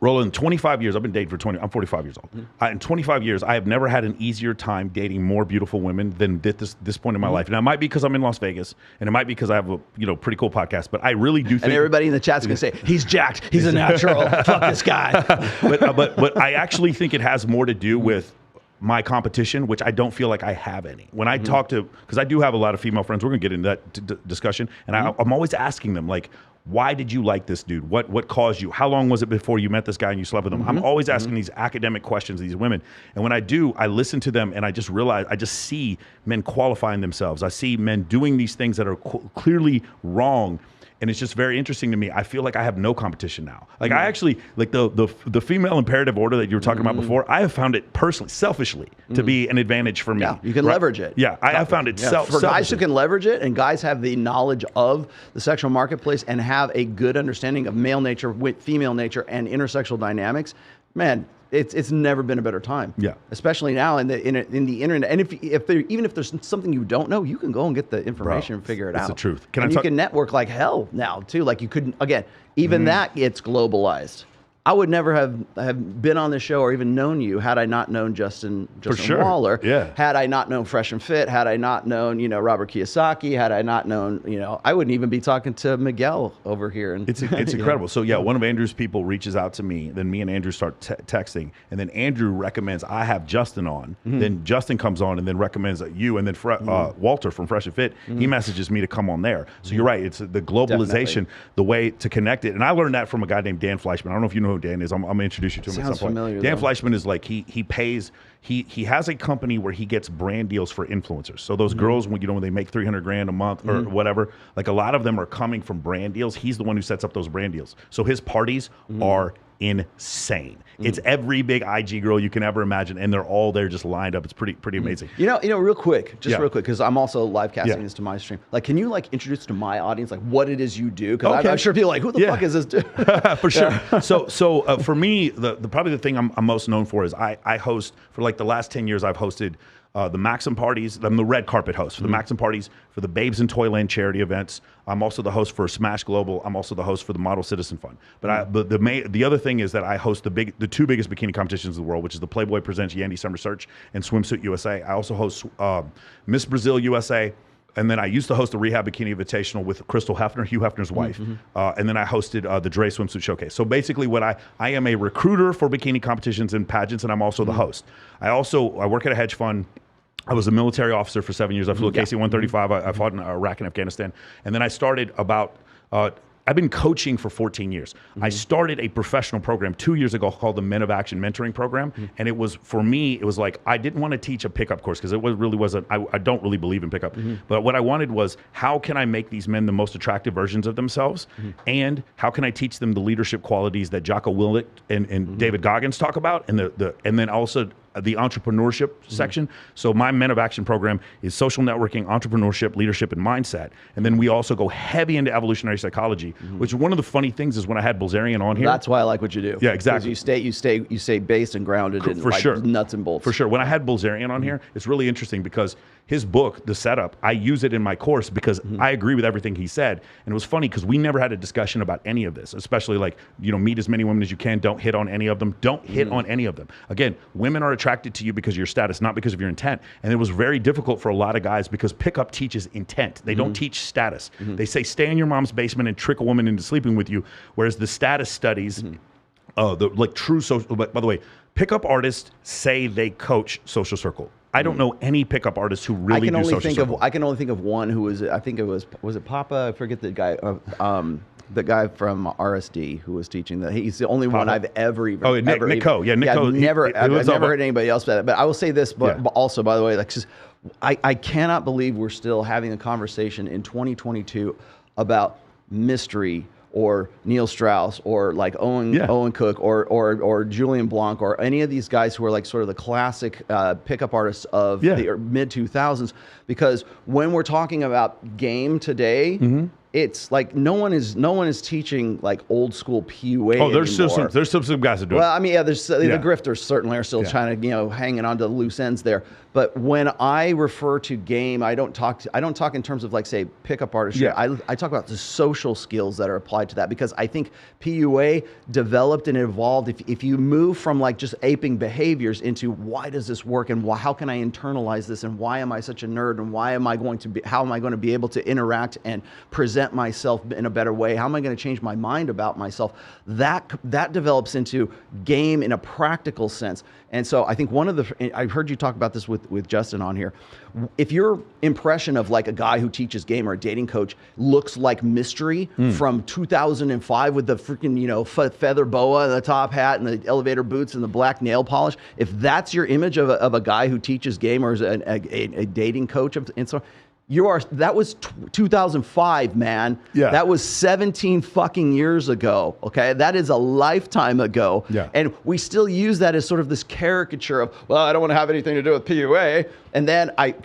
Rollo, in 25 years, I've been dating for I'm 45 years old. In 25 years, I have never had an easier time dating more beautiful women than this point in my life. And it might be because I'm in Las Vegas, and it might be because I have a pretty cool podcast, but I really do think... And everybody in the chat's going to say, he's jacked, he's a natural, fuck this guy. but I actually think it has more to do with my competition, which I don't feel like I have any. When I talk to, because I do have a lot of female friends, we're gonna get into that discussion, and I'm always asking them, like, why did you like this dude? What caused you? How long was it before you met this guy and you slept with him? I'm always asking these academic questions to these women. And when I do, I listen to them and I just realize, I just see men qualifying themselves. I see men doing these things that are clearly wrong. And it's just very interesting to me. I feel like I have no competition now. Like I actually, like the female imperative order that you were talking about before, I have found it personally, selfishly, to be an advantage for me. Yeah, you can leverage it. Yeah, I have found it for guys who can leverage it, and guys have the knowledge of the sexual marketplace and have a good understanding of male nature with female nature and intersexual dynamics, man, it's never been a better time. Yeah. Especially now in the internet. And even if there's something you don't know, you can go and get the information and figure it out. That's the truth. You can network like hell now too. Like you couldn't, again, even that gets globalized. I would never have been on the show or even known you had I not known Justin Waller. Yeah. Had I not known Fresh and Fit, had I not known, Robert Kiyosaki, had I not known, I wouldn't even be talking to Miguel over here. And it's incredible. So one of Andrew's people reaches out to me, then me and Andrew start texting, and then Andrew recommends I have Justin on. Then Justin comes on and then recommends you, and then Walter from Fresh and Fit, he messages me to come on there. So you're right. It's the globalization, the way to connect it. And I learned that from a guy named Dan Fleischman. I don't know if you know who Dan is. I'm gonna introduce you to him at some point. Familiar, Dan Fleischman is like he has a company where he gets brand deals for influencers. So those girls, when they make $300,000 a month or whatever, like a lot of them are coming from brand deals. He's the one who sets up those brand deals. So his parties are insane. It's every big IG girl you can ever imagine, and they're all there just lined up. It's pretty amazing. Real quick, because I'm also live casting this to my stream. Like, can you introduce to my audience what it is you do? Because I'm sure people are like, who the fuck is this dude? For sure. So for me, the probably the thing I'm most known for is I host for the last 10 years. I've hosted the Maxim parties. I'm the red carpet host for the Maxim parties, for the Babes in Toyland charity events. I'm also the host for Smash Global. I'm also the host for the Model Citizen Fund. But the other thing is that I host the two biggest bikini competitions in the world, which is the Playboy Presents Yandy Summer Search and Swimsuit USA. I also host Miss Brazil USA. And then I used to host the Rehab Bikini Invitational with Crystal Hefner, Hugh Hefner's wife. And then I hosted the Dre Swimsuit Showcase. So basically I am a recruiter for bikini competitions and pageants, and I'm also the host. I work at a hedge fund. I was a military officer for 7 years. I flew a KC-135. I fought in Iraq and Afghanistan. And then I started I've been coaching for 14 years. I started a professional program 2 years ago called the Men of Action Mentoring Program. And it was, for me, it was like, I didn't want to teach a pickup course because really wasn't, I don't really believe in pickup. But what I wanted was, how can I make these men the most attractive versions of themselves? And how can I teach them the leadership qualities that Jocko Willink and David Goggins talk about? And then also the entrepreneurship section. So my Men of Action program is social networking, entrepreneurship, leadership, and mindset. And then we also go heavy into evolutionary psychology, which one of the funny things is when I had Bilzerian on here. That's why I like what you do. Yeah, exactly. You stay based and grounded in for like sure. nuts and bolts. For sure. When I had Bilzerian on here, it's really interesting because his book, The Setup, I use it in my course because I agree with everything he said. And it was funny because we never had a discussion about any of this, especially like, meet as many women as you can. Don't hit on any of them. Don't hit on any of them. Again, women are attracted to you because of your status, not because of your intent. And it was very difficult for a lot of guys because pickup teaches intent. They don't teach status. They say, stay in your mom's basement and trick a woman into sleeping with you. Whereas the status studies, true social, but by the way, pickup artists say they coach social circle. I don't know any pickup artists who really do social circle. I can only think of one who was, I think it was it Papa? I forget the guy. The guy from RSD who was teaching that. He's the only one I've ever even. Oh, Nick Coe. Yeah, Nick Coe. I've never heard anybody else say that. But I will say this, but also, by the way, like, I cannot believe we're still having a conversation in 2022 about mystery or Neil Strauss or like Owen Cook or Julian Blanc or any of these guys who are like sort of the classic pickup artists of the mid 2000s. Because when we're talking about game today, it's like no one is teaching like old school PUA. Oh, there's still some guys that do it. Well, I mean, the grifters certainly are still trying to hanging on to the loose ends there. But when I refer to game, I don't talk in terms of like, say, pickup artistry. I talk about the social skills that are applied to that, because I think PUA developed and evolved. If you move from like just aping behaviors into why does this work and how can I internalize this and why am I such a nerd and how am I going to be able to interact and present myself in a better way? How am I going to change my mind about myself? That develops into game in a practical sense. And so I think I've heard you talk about this with Justin on here. If your impression of like a guy who teaches game or a dating coach looks like Mystery from 2005 with the freaking, feather boa and the top hat and the elevator boots and the black nail polish, if that's your image of a guy who teaches game or is a dating coach and so that was 2005, man. Yeah. That was 17 fucking years ago. Okay. That is a lifetime ago. Yeah. And we still use that as sort of this caricature of, well, I don't want to have anything to do with PUA. And then I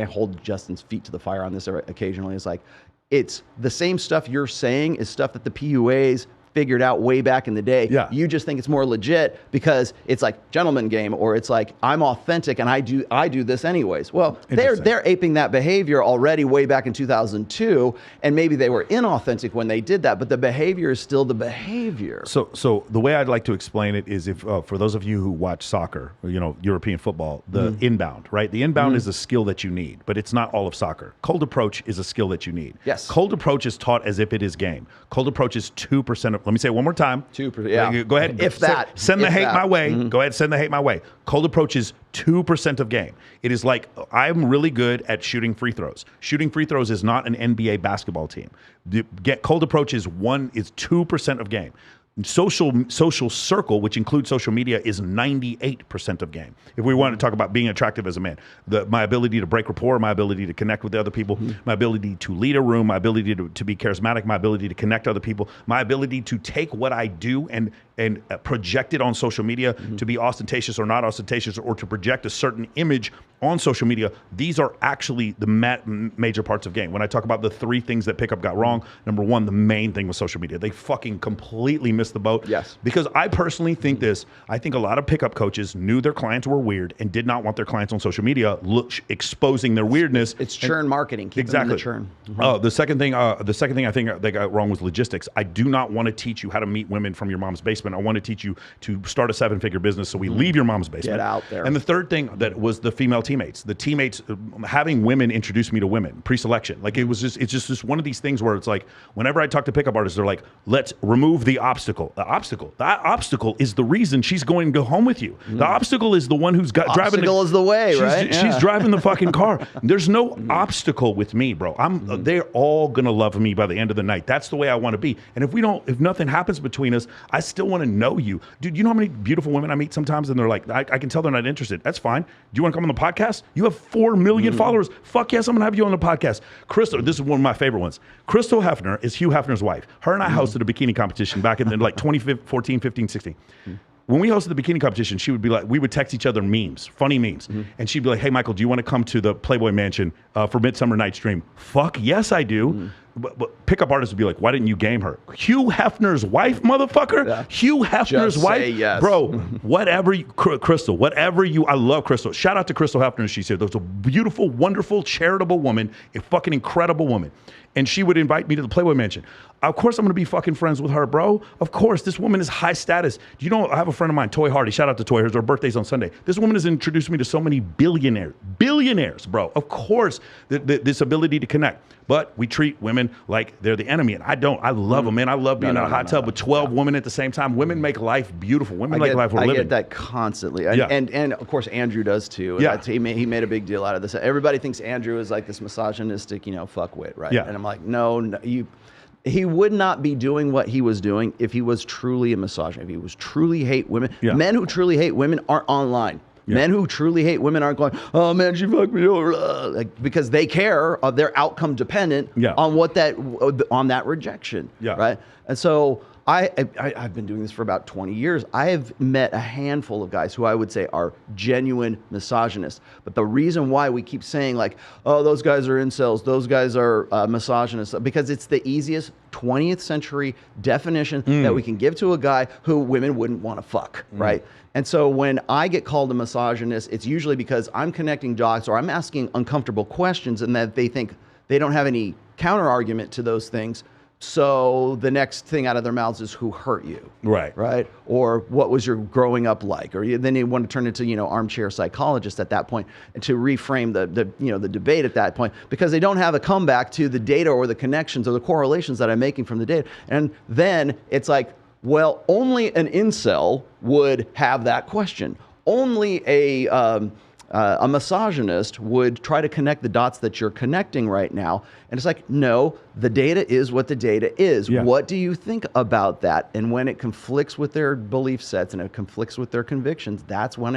hold Justin's feet to the fire on this occasionally. It's like, it's the same stuff you're saying is stuff that the PUAs figured out way back in the day. Yeah. You just think it's more legit because it's like gentleman game, or it's like I'm authentic and I do this anyways. Well, they're aping that behavior already way back in 2002, and maybe they were inauthentic when they did that, but the behavior is still the behavior. So the way I'd like to explain it is, if for those of you who watch soccer, European football, the inbound, right? The inbound is a skill that you need, but it's not all of soccer. Cold approach is a skill that you need. Yes. Cold approach is taught as if it is game. Cold approach is 2% of. Let me say it one more time. 2%. Yeah. Go ahead. Send the hate my way. Go ahead. Send the hate my way. Cold approach is 2% of game. It is like, I'm really good at shooting free throws. Shooting free throws is not an NBA basketball team. Cold approach is 2% of game. Social circle, which includes social media, is 98% of game. If we want to talk about being attractive as a man, my ability to break rapport, my ability to connect with the other people, my ability to lead a room, my ability to be charismatic, my ability to connect to other people, my ability to take what I do and project it on social media to be ostentatious or not ostentatious, or to project a certain image on social media. These are actually the major parts of game. When I talk about the 3 things that pickup got wrong, number 1, the main thing was social media. They fucking completely missed the boat. Yes. Because I personally think I think a lot of pickup coaches knew their clients were weird and did not want their clients on social media exposing their weirdness. It's churn marketing. Keep them in the churn. The second thing I think they got wrong was logistics. I do not want to teach you how to meet women from your mom's basement. I want to teach you to start a 7-figure business so we leave your mom's basement. Get out there. And the third thing that was the female teammates. The teammates, having women introduce me to women, pre-selection. Like it's just one of these things where it's like, whenever I talk to pickup artists, they're like, let's remove the obstacles. obstacle. That obstacle is the reason she's going to go home with you. The obstacle is the one who's driving. Obstacle is the way, right? She's driving the fucking car. There's no obstacle with me, bro. They're all gonna love me by the end of the night. That's the way I want to be. And if nothing happens between us, I still want to know you, dude. You know how many beautiful women I meet sometimes, and they're like, I can tell they're not interested. That's fine. Do you want to come on the podcast? You have 4 million followers. Fuck yes, I'm gonna have you on the podcast. Crystal, this is one of my favorite ones. Crystal Hefner is Hugh Hefner's wife. Her and I hosted a bikini competition back in like 2014, 15, 16. When we hosted the bikini competition, she would be like, we would text each other memes, funny memes. And she'd be like, hey, Michael, do you want to come to the Playboy Mansion for Midsummer Night's Dream? Fuck yes, I do. But pickup artists would be like, why didn't you game her? Hugh Hefner's wife, motherfucker? Yeah. Hugh Hefner's wife? Say yes. Bro, whatever, Crystal, I love Crystal. Shout out to Crystal Hefner. She said, there's a beautiful, wonderful, charitable woman, a fucking incredible woman. And she would invite me to the Playboy Mansion. Of course I'm going to be fucking friends with her, bro. Of course. This woman is high status. You know, I have a friend of mine, Toy Hardy. Shout out to Toy. Her birthday's on Sunday. This woman has introduced me to so many billionaires, bro. Of course, this ability to connect. But we treat women like they're the enemy. And I don't. I love them, man. I love being in a hot tub with 12 women at the same time. Women make life beautiful. Women make life worth living. I get that constantly. And of course, Andrew does too. Yeah. He made a big deal out of this. Everybody thinks Andrew is like this misogynistic, fuckwit, right? Yeah. And I'm like, no, he would not be doing what he was doing if he was truly a misogynist, if he was truly hate women. Yeah. Men who truly hate women aren't online. Yeah. Men who truly hate women aren't going, oh man, she fucked me over, because they care of their outcome dependent on that rejection, right? And so I've been doing this for about 20 years. I have met a handful of guys who I would say are genuine misogynists. But the reason why we keep saying like, oh, those guys are incels, those guys are misogynists, because it's the easiest 20th century definition that we can give to a guy who women wouldn't want to fuck, right? And so when I get called a misogynist, it's usually because I'm connecting dots or I'm asking uncomfortable questions and that they think they don't have any counter argument to those things. So the next thing out of their mouths is who hurt you, right? Or what was your growing up like? Or then you want to turn into armchair psychologist at that point and to reframe the debate at that point, because they don't have a comeback to the data or the connections or the correlations that I'm making from the data. And then it's like, well, only an incel would have that question. Only a misogynist would try to connect the dots that you're connecting right now. And it's like, no, the data is what the data is. Yeah. What do you think about that? And when it conflicts with their belief sets and it conflicts with their convictions, that's when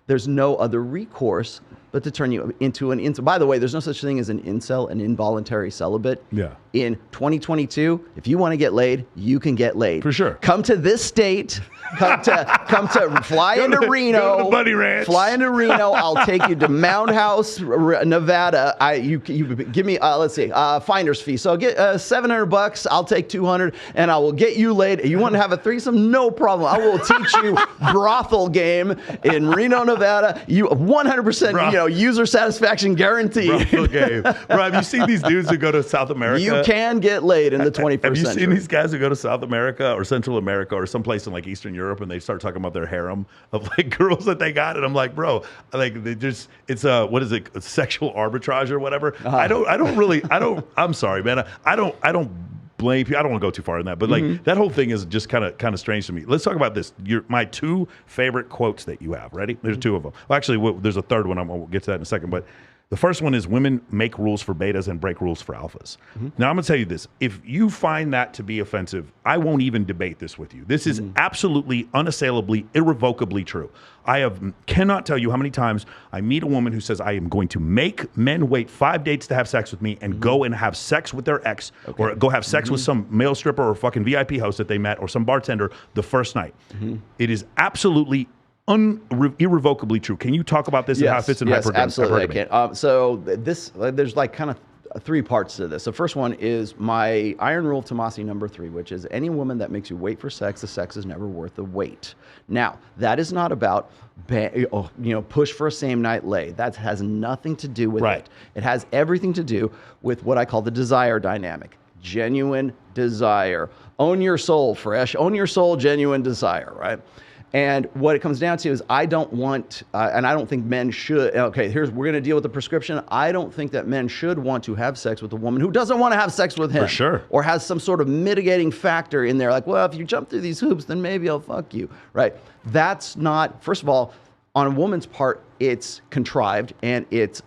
there's no other recourse but to turn you into an incel. By the way, there's no such thing as an incel, an involuntary celibate. Yeah. In 2022, if you want to get laid, you can get laid. For sure. Come to this state. Come to fly into Reno. Go to the Bunny Ranch. Fly into Reno. I'll take you to Mound House, Nevada. You give me let's see, finder's fee. So get $700. I'll take $200, and I will get you laid. You want to have a threesome? No problem. I will teach you brothel game in Reno, Nevada. You 100%. User satisfaction guaranteed. Brothel game. Bro, have you seen these dudes who go to South America? You can get laid in the 21st century. Have you seen these guys who go to South America or Central America or someplace in like Eastern Europe and they start talking about their harem of like girls that they got? And I'm like, bro, like it's what is it? Sexual arbitrage or whatever. I'm sorry, man. I don't blame people. I don't want to go too far in that, but like that whole thing is just kind of strange to me. Let's talk about this. My 2 favorite quotes that you have. Ready? There's 2 of them. Well, actually, there's a third one. We'll get to that in a second. But the first one is women make rules for betas and break rules for alphas. Now, I'm going to tell you this. If you find that to be offensive, I won't even debate this with you. This is absolutely, unassailably, irrevocably true. I cannot tell you how many times I meet a woman who says, I am going to make men wait 5 dates to have sex with me and go and have sex with their ex or go have sex with some male stripper or fucking VIP host that they met or some bartender the first night. It is absolutely irrevocably true. Can you talk about this and how it fits in hypergamy? Yes, absolutely, I can. So there's like kind of 3 parts to this. The first one is my iron rule of Tomassi number 3, which is any woman that makes you wait for sex, the sex is never worth the wait. Now, that is not about push for a same night lay. That has nothing to do with it. It has everything to do with what I call the desire dynamic. Genuine desire. Own your soul, fresh. Own your soul, genuine desire, right? And what it comes down to is I don't want, and I don't think men should, okay, we're going to deal with the prescription. I don't think that men should want to have sex with a woman who doesn't want to have sex with him. For sure. Or has some sort of mitigating factor in there. Like, well, if you jump through these hoops, then maybe I'll fuck you, right? That's not, first of all, on a woman's part, it's contrived and it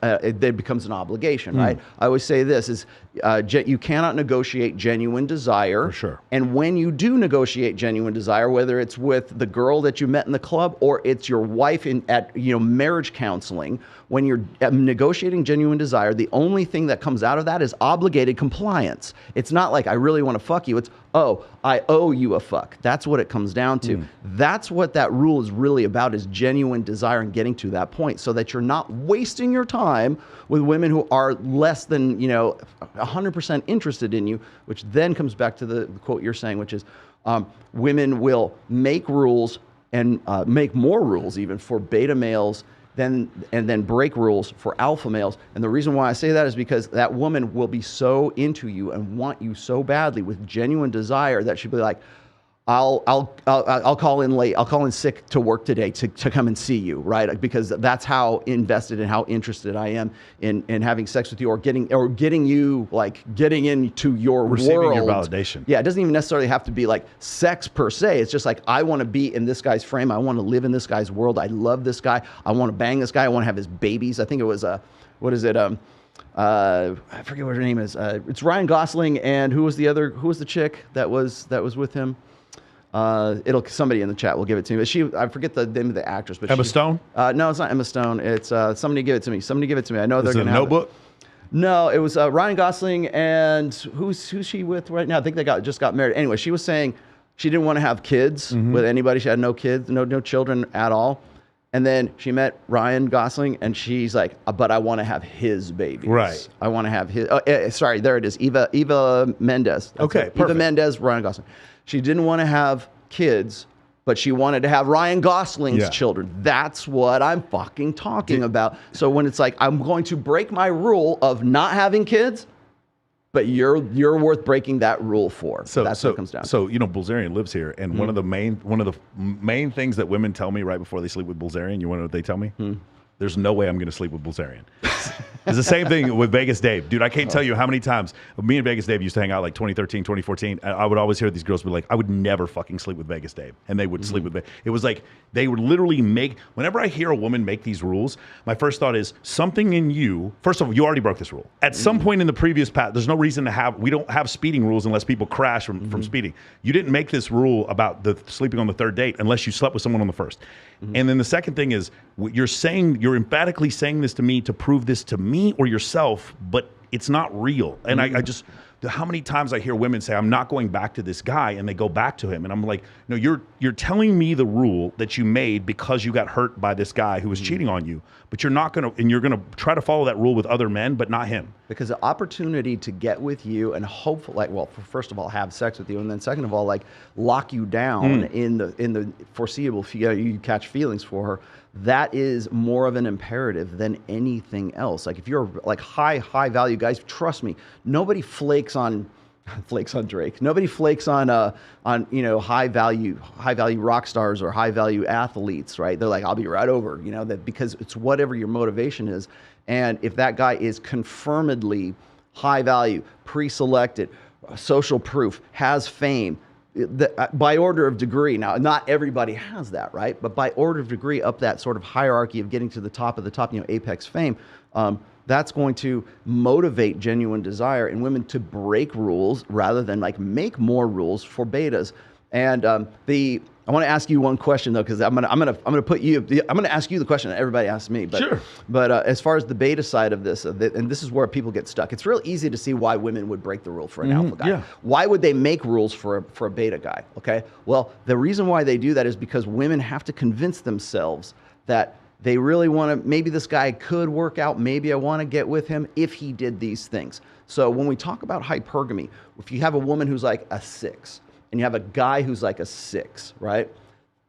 becomes an obligation, right? I always say this is you cannot negotiate genuine desire. For sure. And when you do negotiate genuine desire, whether it's with the girl that you met in the club or it's your wife at marriage counseling, when you're negotiating genuine desire, the only thing that comes out of that is obligated compliance. It's not like I really want to fuck you. It's, oh, I owe you a fuck. That's what it comes down to. That's what that rule is really about, is genuine desire and getting to that point, so that you're not wasting your time with women who are less than 100% interested in you, which then comes back to the quote you're saying, which is women will make rules and make more rules even for beta males and then break rules for alpha males. And the reason why I say that is because that woman will be so into you and want you so badly with genuine desire that she'll be like, I'll call in late. I'll call in sick to work today to come and see you, right? Because that's how invested and how interested I am in having sex with you, or getting you, like getting into your receiving world. Your validation. Yeah, it doesn't even necessarily have to be like sex per se. It's just like, I want to be in this guy's frame. I want to live in this guy's world. I love this guy. I want to bang this guy. I want to have his babies. I think it was what is it? I forget what her name is. It's Ryan Gosling, and who was the chick that was with him? Somebody in the chat will give it to me. But I forget the name of the actress. But Emma Stone? No, it's not Emma Stone. It's somebody give it to me. Somebody give it to me. I know they're Is it going a to have Notebook? it. No, it was Ryan Gosling, and who's she with right now? I think they just got married. Anyway, she was saying she didn't want to have kids with anybody. She had no kids, no children at all. And then she met Ryan Gosling, and she's like, but I want to have his babies. Right. I want to have his. Sorry, there it is. Eva Mendes. That's okay, it. Eva Mendes, Ryan Gosling. She didn't want to have kids, but she wanted to have Ryan Gosling's children. That's what I'm fucking talking about. So when it's like, I'm going to break my rule of not having kids, but you're worth breaking that rule for. So that's what it comes down to. So, Bulzarian lives here, and one of the main things that women tell me right before they sleep with Bulzarian, you want to know what they tell me? There's no way I'm going to sleep with Bulzarian. It's the same thing with Vegas Dave. Dude, I can't tell you how many times me and Vegas Dave used to hang out like 2013, 2014. And I would always hear these girls be like, I would never fucking sleep with Vegas Dave. And they would sleep with me. It was like they would literally whenever I hear a woman make these rules, my first thought is something in you. First of all, you already broke this rule. At some point in the previous path, there's no reason we don't have speeding rules unless people crash from speeding. You didn't make this rule about the sleeping on the third date unless you slept with someone on the first. And then the second thing is you're emphatically saying this to me to prove this to me or yourself, but it's not real. And I just, how many times I hear women say, I'm not going back to this guy, and they go back to him. And I'm like, no, you're telling me the rule that you made because you got hurt by this guy who was cheating on you, but you're not going to, and you're going to try to follow that rule with other men, but not him. Because the opportunity to get with you and hopefully, first of all, have sex with you, and then second of all, like lock you down in the foreseeable, you catch feelings for her. That is more of an imperative than anything else. Like if you're like high value guys, trust me, nobody flakes on Drake. Nobody flakes on high value rock stars or high value athletes, right? They're like, I'll be right over, that because it's whatever your motivation is. And if that guy is confirmedly high value, pre-selected, social proof, has fame, by order of degree. Now, not everybody has that, right? But by order of degree, up that sort of hierarchy of getting to the top of the top, apex fame, that's going to motivate genuine desire in women to break rules rather than like make more rules for betas. And I want to ask you one question though, because I'm gonna ask you the question that everybody asks me. But, sure. But as far as the beta side of this, and this is where people get stuck. It's real easy to see why women would break the rule for an alpha guy. Yeah. Why would they make rules for a beta guy? Okay. Well, the reason why they do that is because women have to convince themselves that they really want to. Maybe this guy could work out. Maybe I want to get with him if he did these things. So when we talk about hypergamy, if you have a woman who's like a 6. And you have a guy who's like a 6, right?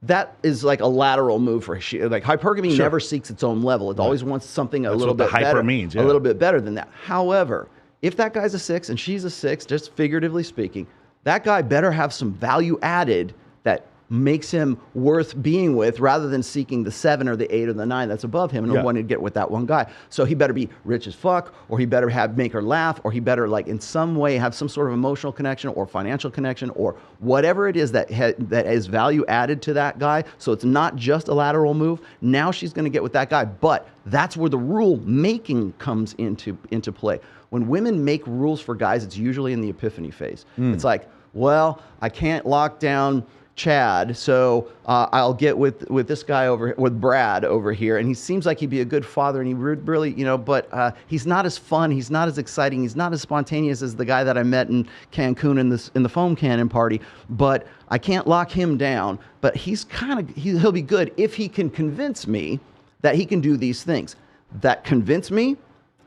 That is like a lateral move for like hypergamy never seeks its own level. It always wants something a little bit better. A little bit better than that. However, if that guy's a 6 and she's a 6, just figuratively speaking, that guy better have some value added that makes him worth being with, rather than seeking the 7 or the 8 or the 9 that's above him and wanting to get with that one guy. So he better be rich as fuck, or he better make her laugh, or he better like in some way have some sort of emotional connection or financial connection or whatever it is that is value added to that guy. So it's not just a lateral move. Now she's going to get with that guy, but that's where the rule making comes into play. When women make rules for guys, it's usually in the epiphany phase. It's like, well, I can't lock down Chad, so I'll get with this guy with Brad over here, and he seems like he'd be a good father, and he really, but he's not as fun, he's not as exciting, he's not as spontaneous as the guy that I met in Cancun in the foam cannon party, but I can't lock him down. But he'll be good if he can convince me that he can do these things. That convince me,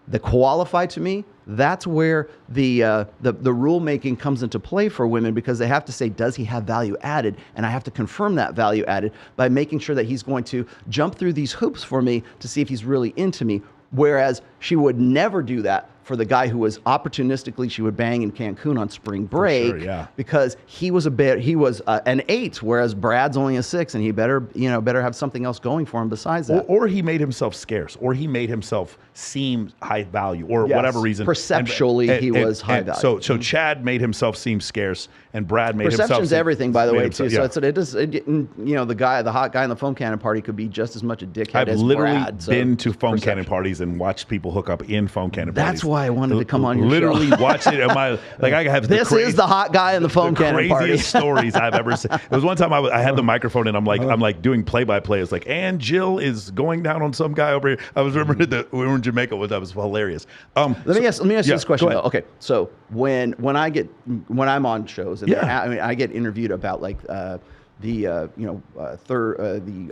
that qualify to me, that's where the rule making comes into play for women, because they have to say, does he have value added? And I have to confirm that value added by making sure that he's going to jump through these hoops for me to see if he's really into me. Whereas she would never do that for the guy who was opportunistically, she would bang in Cancun on spring break, because he was an 8, whereas Brad's only a 6, and he better have something else going for him besides that. Or he made himself scarce, or he made himself seem high value, or whatever reason. Perceptually, he was high value. So Chad made himself seem scarce, and Brad made himself. Perception's everything, by the way, too. So the hot guy in the foam cannon party could be just as much a dickhead as Brad. I've literally been to foam cannon parties and watched people hook up in foam cannon parties. That's why I wanted to come on your show. Literally watch it. I have this is the hot guy in the foam cannon party. Craziest stories I've ever seen. There was one time I had the microphone and I'm like doing play-by-play. It's like, and Jill is going down on some guy over here. I was remembering that we were in Jamaica one time. It was hilarious. Let me ask you this question though. Okay, so when I'm on shows and I get interviewed about like the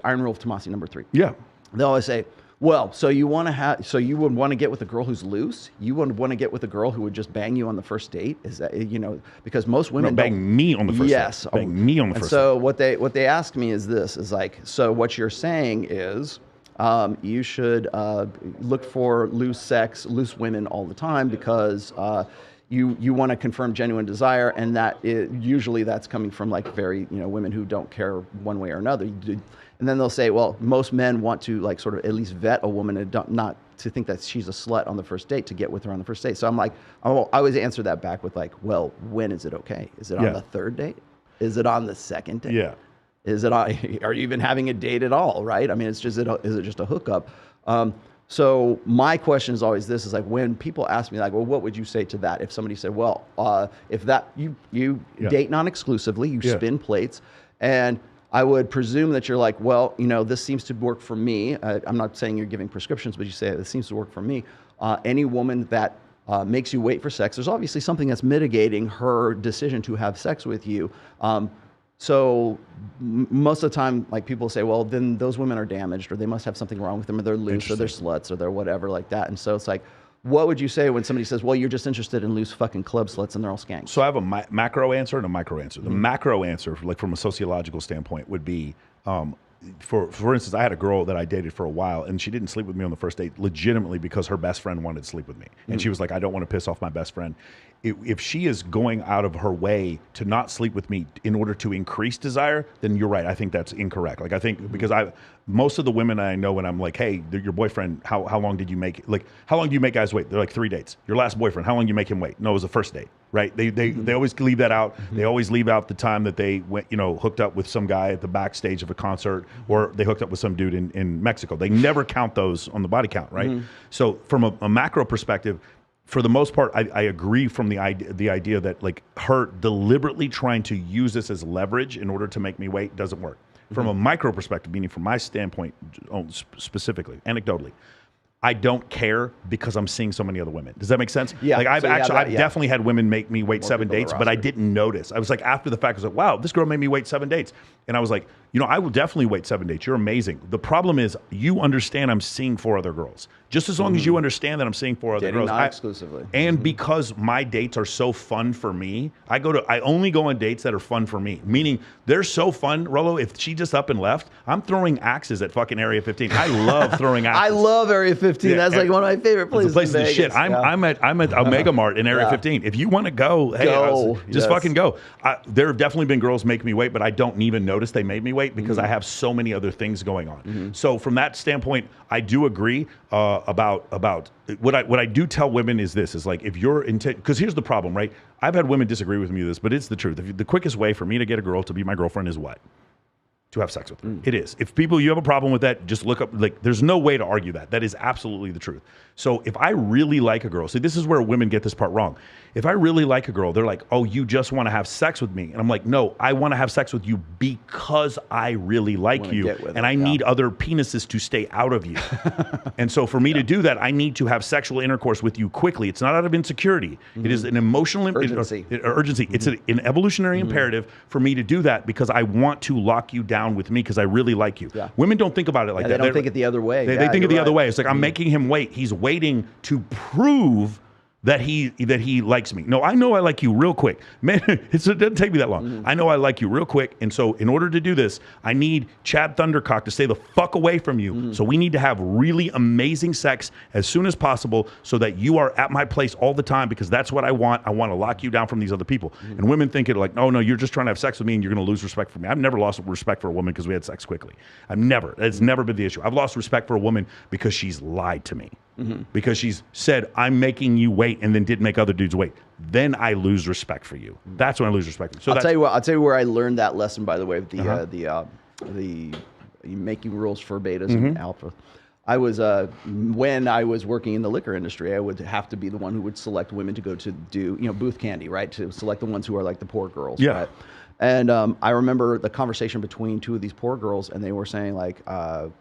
Iron Rollo Tomassi #3. Yeah, they'll always say, well, so you would want to get with a girl who's loose? You would want to get with a girl who would just bang you on the first date? Is that, because most women bang me on the first date. Bang me on the first date. So what they ask me is this, is like, so what you're saying is you should look for loose women all the time, because you want to confirm genuine desire, and usually that's coming from like very women who don't care one way or another. And then they'll say, well, most men want to like sort of at least vet a woman and not to think that she's a slut on the first date, to get with her on the first date. So I'm like, I always answer that back with like, well, when is it okay? Is it on the third date? Is it on the second date? Yeah. Are you even having a date at all? Right? I mean, is it just a hookup? So my question is always this, is like, when people ask me like, well, what would you say to that? If somebody said, well, if that you date non-exclusively, you spin plates, and I would presume that you're like, well, this seems to work for me. I'm not saying you're giving prescriptions, but you say this seems to work for me. Any woman that makes you wait for sex, there's obviously something that's mitigating her decision to have sex with you. So most of the time, like, people say, well, then those women are damaged, or they must have something wrong with them, or they're loose, or they're sluts, or they're whatever like that. And so it's like, what would you say when somebody says, well, you're just interested in loose fucking club sluts and they're all skanks? So I have a macro answer and a micro answer. The macro answer, like from a sociological standpoint, would be, for instance, I had a girl that I dated for a while, and she didn't sleep with me on the first date legitimately because her best friend wanted to sleep with me. And she was like, I don't want to piss off my best friend. If she is going out of her way to not sleep with me in order to increase desire, then you're right. I think that's incorrect. Like, I think because most of the women I know, when I'm like, hey, your boyfriend, how long did you make, like, how long do you make guys wait? They're like, 3 dates. Your last boyfriend, how long do you make him wait? No, it was the first date, right? They always leave that out. They always leave out the time that they went, hooked up with some guy at the backstage of a concert, or they hooked up with some dude in Mexico. They never count those on the body count, right? So from a macro perspective, for the most part, I agree from the idea that, like, her deliberately trying to use this as leverage in order to make me wait doesn't work. From a micro perspective, meaning from my standpoint, specifically, anecdotally, I don't care because I'm seeing so many other women. Does that make sense? Yeah. Like, I've definitely had women make me wait 7 dates, but I didn't notice. I was like, after the fact, I was like, wow, this girl made me wait 7 dates. And I was like, you know, I will definitely wait 7 dates. You're amazing. The problem is you understand I'm seeing 4 other girls. Just as long as you understand that I'm seeing 4 other girls. Not exclusively. And because my dates are so fun for me, I only go on dates that are fun for me. Meaning they're so fun, Rollo, if she just up and left, I'm throwing axes at fucking Area 15. I love throwing axes. I love Area 15. Yeah, that's like one of my favorite places. It's a place of shit. I'm at a Mega Mart in Area 15. If you want to go, hey, just fucking go. There have definitely been girls make me wait, but I don't even notice they made me wait because I have so many other things going on. So from that standpoint, I do agree about what I do tell women is this, is like, if you're intent, because here's the problem, right? I've had women disagree with me with this, but it's the truth. The quickest way for me to get a girl to be my girlfriend is what? To have sex with her. It is. If you have a problem with that, just look up, like, there's no way to argue that. That is absolutely the truth. So if I really like a girl, see, this is where women get this part wrong. If I really like a girl, they're like, oh, you just want to have sex with me. And I'm like, no, I want to have sex with you because I really like you. And I need other penises to stay out of you. And so for me to do that, I need to have sexual intercourse with you quickly. It's not out of insecurity. It is an emotional urgency. It's an evolutionary imperative for me to do that because I want to lock you down with me because I really like you. Women don't think about it like that. They don't think it the other way. They think it the other way. It's like, I'm making him wait. He's waiting to prove that he likes me. No, I know I like you real quick. Man, it doesn't take me that long. I know I like you real quick. And so in order to do this, I need Chad Thundercock to stay the fuck away from you. So we need to have really amazing sex as soon as possible so that you are at my place all the time because that's what I want. I want to lock you down from these other people. And women think it like, oh no, you're just trying to have sex with me and you're going to lose respect for me. I've never lost respect for a woman because we had sex quickly. It's never been the issue. I've lost respect for a woman because she's lied to me. Because she's said, I'm making you wait and then didn't make other dudes wait. Then I lose respect for you. That's when I lose respect for you. So I'll tell you where I learned that lesson, by the way, the making rules for betas and alpha. I was when I was working in the liquor industry, I would have to be the one who would select women to go to do, booth candy, right? To select the ones who are like the poor girls, right? And I remember the conversation between 2 of these poor girls, and they were saying like,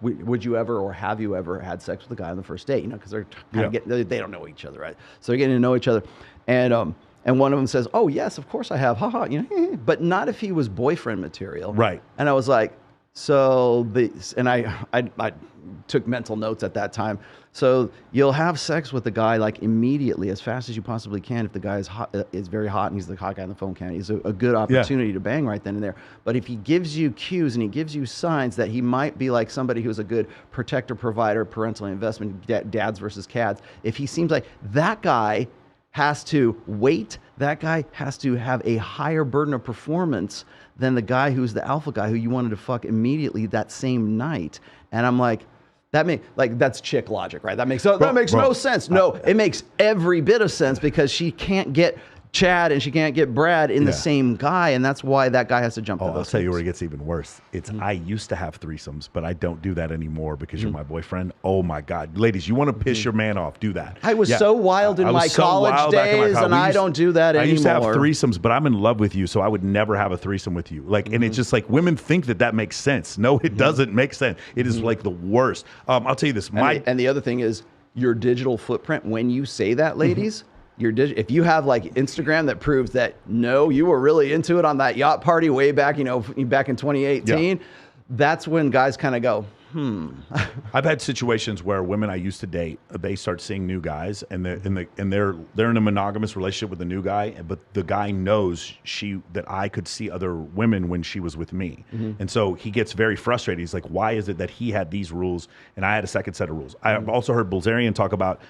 "Would you ever, or have you ever had sex with a guy on the first date?" Because they're kind of they don't know each other, right? So they're getting to know each other, and one of them says, "Oh yes, of course I have, haha," but not if he was boyfriend material, right? And I was like, so I took mental notes at that time. So you'll have sex with the guy like immediately, as fast as you possibly can. If the guy is very hot and he's the hot guy on the phone, he's a good opportunity to bang right then and there. But if he gives you cues and he gives you signs that he might be like somebody who's a good protector, provider, parental investment, dads versus cads, if he seems like that guy has to wait, that guy has to have a higher burden of performance than the guy who's the alpha guy who you wanted to fuck immediately that same night. And I'm like, that's chick logic, right? That makes no sense. No, it makes every bit of sense because she can't get Chad and she can't get Brad in the same guy, and that's why that guy has to jump to those I'll tell you where it gets even worse. It's I used to have threesomes, but I don't do that anymore because you're my boyfriend. Oh my God. Ladies, you want to piss your man off, do that. I was so wild in my college days, and I don't do that anymore. I used to have threesomes, but I'm in love with you, so I would never have a threesome with you. Like, and it's just like women think that makes sense. No, it doesn't make sense. It is like the worst. I'll tell you this. And the other thing is your digital footprint. When you say that, ladies, if you have like Instagram that proves that no, you were really into it on that yacht party way back, back in 2018, that's when guys kind of go, I've had situations where women I used to date, they start seeing new guys, and they're in a monogamous relationship with a new guy, but the guy knows that I could see other women when she was with me, and so he gets very frustrated. He's like, why is it that he had these rules and I had a second set of rules? I've also heard Bilzerian talk about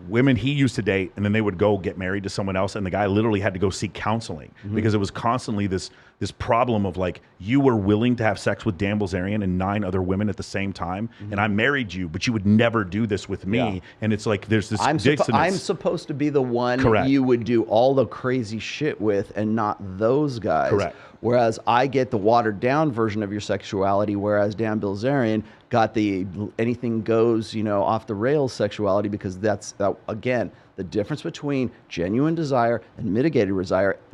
women he used to date, and then they would go get married to someone else, and the guy literally had to go seek counseling because it was constantly this problem of like, you were willing to have sex with Dan Bilzerian and 9 other women at the same time, and I married you, but you would never do this with me, and it's like there's this dissonance. I'm supposed to be the one you would do all the crazy shit with, and not those guys. Correct. Whereas I get the watered down version of your sexuality, whereas Dan Bilzerian got the anything goes, off the rails sexuality, because that's, again, the difference between genuine desire and mitigated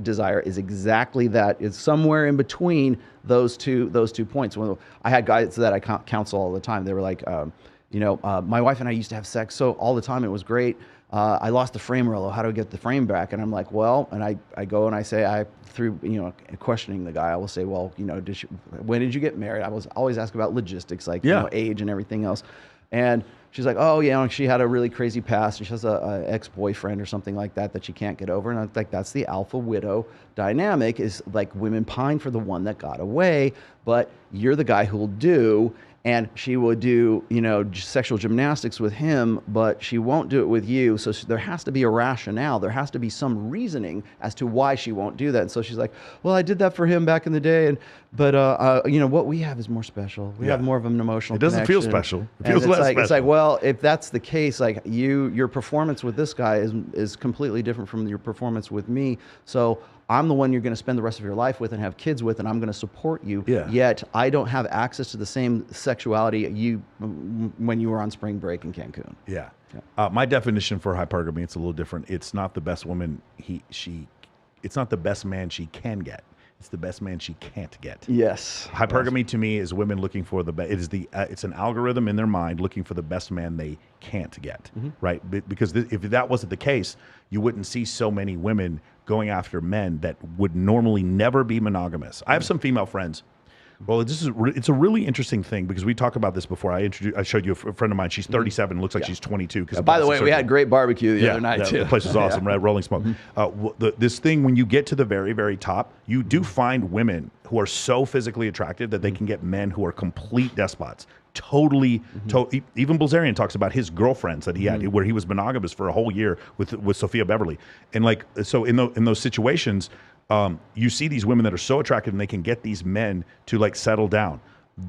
desire is exactly that. It's somewhere in between those two points. When I had guys that I counsel all the time, they were like, my wife and I used to have sex so all the time, it was great. I lost the frame, Rollo. How do I get the frame back? And I'm like, well, and I go and I say, through, questioning the guy, I will say, well, when did you get married? I was always asked about logistics, like, age and everything else. And she's like, oh, yeah, she had a really crazy past. She has a ex-boyfriend or something like that she can't get over. And I'm like, that's the alpha widow dynamic, is like women pine for the one that got away, but you're the guy who'll do. And she would do, sexual gymnastics with him, but she won't do it with you. So there has to be a rationale. There has to be some reasoning as to why she won't do that. And so she's like, well, I did that for him back in the day. But what we have is more special. We have more of an emotional connection. It doesn't feel special. It feels less special. It's like, well, if that's the case, like your performance with this guy is completely different from your performance with me. So I'm the one you're going to spend the rest of your life with and have kids with, and I'm going to support you. Yeah. Yet I don't have access to the same sexuality when you were on spring break in Cancun. Yeah. My definition for hypergamy, it's a little different. It's not the best woman it's not the best man she can get. It's the best man she can't get. Yes. Hypergamy to me is women looking for the best. It's an algorithm in their mind looking for the best man they can't get, right? Because if that wasn't the case, you wouldn't see so many women going after men that would normally never be monogamous. I have some female friends. Well, it's a really interesting thing because we talked about this before. I showed you a friend of mine. She's 37. Looks like she's 22. By the way, we had great barbecue the other night too. The place was awesome, right? Rolling smoke. This thing, when you get to the very, very top, you do find women who are so physically attractive that they can get men who are complete despots. Totally. Even Blazarian talks about his girlfriends that he had, where he was monogamous for a whole year with Sophia Beverly, and like so in those situations. You see these women that are so attractive and they can get these men to like settle down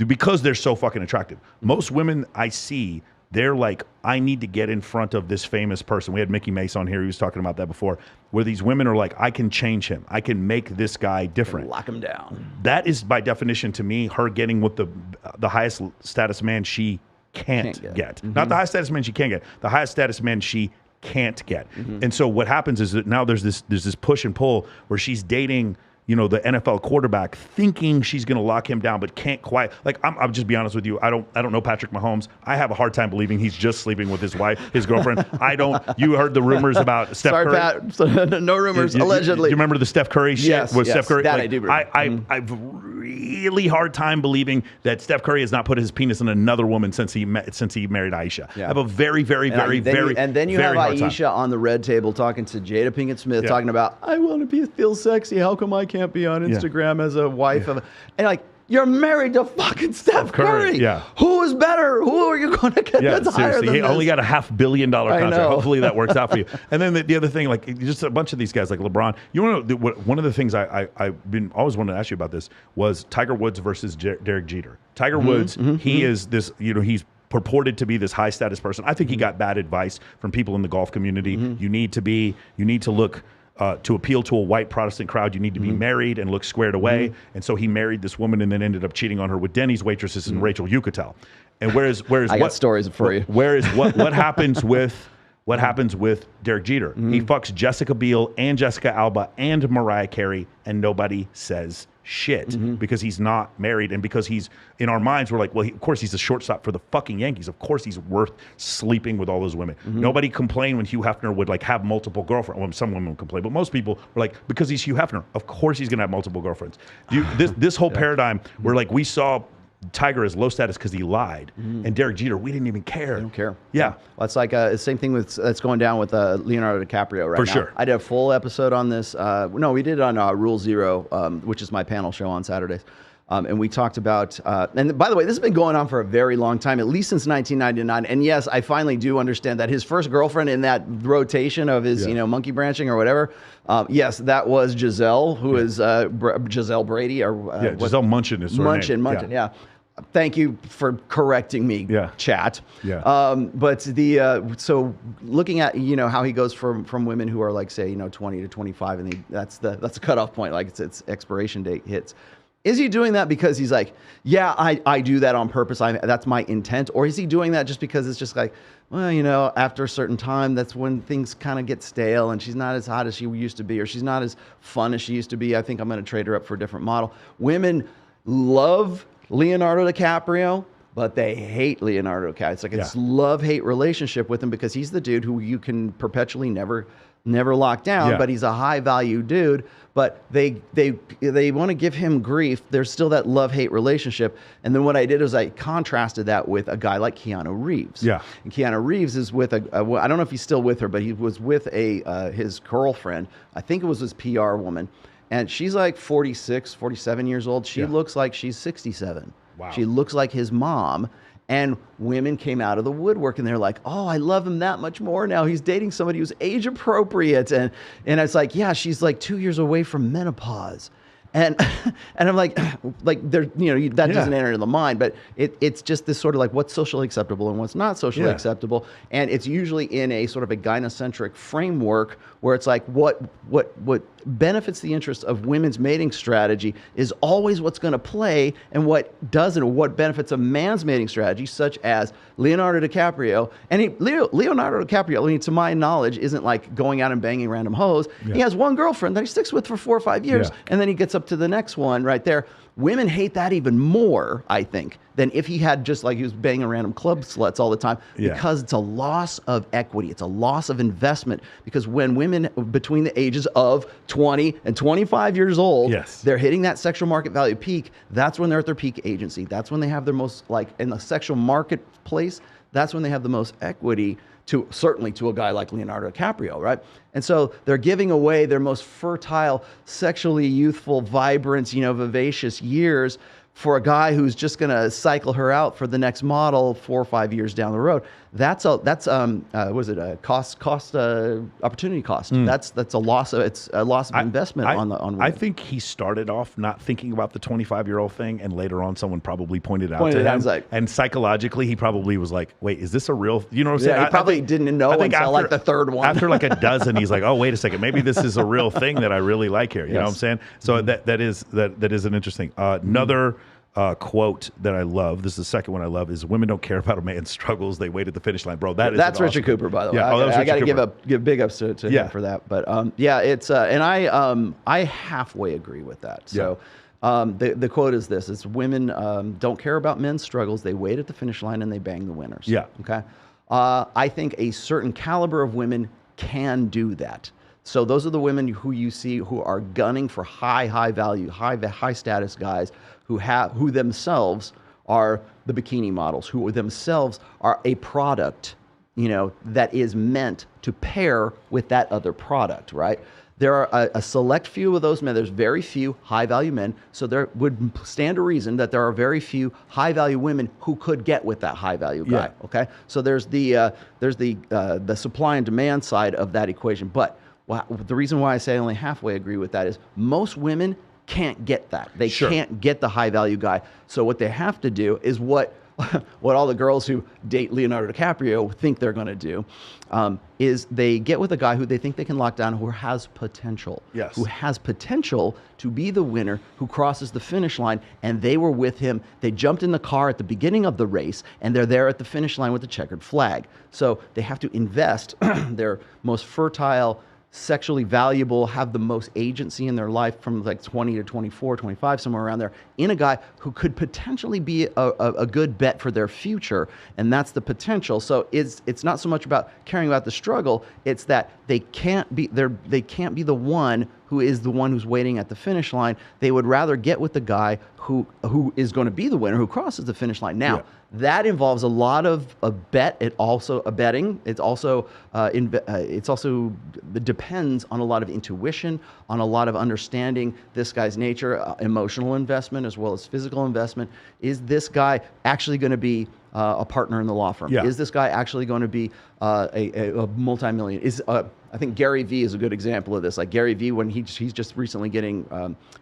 because they're so fucking attractive. Most women I see, they're like, I need to get in front of this famous person. We had Mickey Mace on here. He was talking about that before, where these women are like, I can change him. I can make this guy different. Lock him down. That is by definition to me, her getting with the highest status man she can't get. Not the highest status man she can get. The highest status man she can't get. And so what happens is that now there's this push and pull where she's dating, the NFL quarterback, thinking she's going to lock him down, but can't quite. Like, I'll just be honest with you. I don't know Patrick Mahomes. I have a hard time believing he's just sleeping with his wife, his girlfriend. You heard the rumors about Steph Curry. Pat. No rumors, allegedly. You remember the Steph Curry shit with Steph Curry? That I do remember. I've really hard time believing that Steph Curry has not put his penis in another woman since he married Aisha. Yeah. I have a very, very, and then you have Aisha on the red table talking to Jada Pinkett Smith, talking about, I want to feel sexy. How come I can't be on Instagram as a wife of, and like, you're married to fucking Steph Curry. Yeah. Who is better? Who are you going to get that's higher than he this? only got a $500 million contract. Hopefully that works out for you. And then the other thing, like just a bunch of these guys like LeBron. You want to one of the things I've always wanted to ask you about this was Tiger Woods versus Derek Jeter. Tiger Woods, he is this, he's purported to be this high status person. I think he got bad advice from people in the golf community. You need to look. To appeal to a white Protestant crowd, you need to be married and look squared away. And so he married this woman and then ended up cheating on her with Denny's waitresses and Rachel Yucatel. And whereas I got stories for you. Whereas what happens with Derek Jeter? He fucks Jessica Biel and Jessica Alba and Mariah Carey, and nobody says shit because he's not married, and because he's in our minds we're like, well, of course he's a shortstop for the fucking Yankees. Of course he's worth sleeping with all those women. Nobody complained when Hugh Hefner would like have multiple girlfriends. Well, some women would complain, but most people were like, because he's Hugh Hefner, of course he's gonna have multiple girlfriends. This whole paradigm where like we saw Tiger as low status because he lied, and Derek Jeter, we didn't even care. I don't care. Yeah. Well, it's like the same thing that's going down with Leonardo DiCaprio right now. For sure. I did a full episode on this. No, we did it on Rule Zero, which is my panel show on Saturdays. And we talked about, and by the way, this has been going on for a very long time, at least since 1999. And yes, I finally do understand that his first girlfriend in that rotation of his, monkey branching or whatever, yes, that was Giselle, who is Giselle Brady. Giselle Munchin is her name. Munchin, yeah. Thank you for correcting me, chat. Yeah. But so looking at how he goes from women who are like say 20 to 25, and that's a cutoff point, like its expiration date hits. Is he doing that because he's like, yeah, I do that on purpose, that's my intent, or is he doing that just because it's just like, well, after a certain time, that's when things kind of get stale, and she's not as hot as she used to be, or she's not as fun as she used to be. I think I'm going to trade her up for a different model. Women love Leonardo DiCaprio, but they hate Leonardo DiCaprio. It's like it's love-hate relationship with him because he's the dude who you can perpetually never lock down, but he's a high-value dude. But they want to give him grief. There's still that love-hate relationship. And then what I did is I contrasted that with a guy like Keanu Reeves. Yeah. And Keanu Reeves is with I don't know if he's still with her, but he was with his girlfriend. I think it was his PR woman. And she's like 46, 47 years old. She looks like she's 67. Wow. She looks like his mom. And women came out of the woodwork and they're like, oh, I love him that much more now. He's dating somebody who's age appropriate. And it's like, yeah, she's like 2 years away from menopause. And I'm like there, that doesn't enter into the mind, but it's just this sort of like what's socially acceptable and what's not socially acceptable. And it's usually in a sort of a gynocentric framework where it's like what benefits the interest of women's mating strategy is always what's going to play, and what doesn't, or what benefits a man's mating strategy, such as Leonardo DiCaprio. And Leonardo DiCaprio, I mean, to my knowledge, isn't like going out and banging random hoes. He has one girlfriend that he sticks with for 4 or 5 years, and then he gets up to the next one right there. Women hate that even more, I think, than if he had just like he was banging random club sluts all the time, because it's a loss of equity. It's a loss of investment, because when women between the ages of 20 and 25 years old, they're hitting that sexual market value peak, that's when they're at their peak agency. That's when they have their most, like in the sexual marketplace, that's when they have the most equity, certainly to a guy like Leonardo DiCaprio, right? And so they're giving away their most fertile, sexually youthful, vibrant, vivacious years for a guy who's just going to cycle her out for the next model 4 or 5 years down the road. That's opportunity cost. That's a loss of investment on women. I think he started off not thinking about the 25-year-old thing, and later on someone probably pointed out to him. And psychologically, he probably was like, "Wait, is this a real?" You know what I'm saying? He probably didn't know until like the third one. After like a dozen, he's like, "Oh, wait a second, maybe this is a real thing that I really like here." You know what I'm saying? So that is an interesting another. Quote that I love, this is the second one I love, is women don't care about a man's struggles, they wait at the finish line. Bro, that's Richard Cooper, by the way. I got to give big ups to him for that. But it's and I halfway agree with that. So the quote is this: it's women don't care about men's struggles, they wait at the finish line and they bang the winners. Okay. I think a certain caliber of women can do that. So those are the women who you see who are gunning for high value, high status guys who themselves are the bikini models, who themselves are a product, that is meant to pair with that other product, right? There are a select few of those men. There's very few high value men, so there would stand to reason that there are very few high value women who could get with that high value guy. Okay, so there's the supply and demand side of that equation, but. Well, the reason why I say I only halfway agree with that is most women can't get that. They can't get the high value guy. So what they have to do is what all the girls who date Leonardo DiCaprio think they're going to do, is they get with a guy who they think they can lock down, who has potential. Who has potential to be the winner, who crosses the finish line, and they were with him. They jumped in the car at the beginning of the race, and they're there at the finish line with the checkered flag. So they have to invest their most fertile, sexually valuable, have the most agency in their life from like 20 to 24, 25, somewhere around there, in a guy who could potentially be a good bet for their future. And that's the potential. So it's not so much about caring about the struggle, it's that they can't be the one who is the one who's waiting at the finish line. They would rather get with the guy who is going to be the winner, who crosses the finish line. Now, that involves a lot of betting. It also depends on a lot of intuition, on a lot of understanding this guy's nature, emotional investment as well as physical investment. Is this guy actually going to be a partner in the law firm? Is this guy actually going to be a multi-million? I think Gary Vee is a good example of this. Like Gary Vee, when he's just recently getting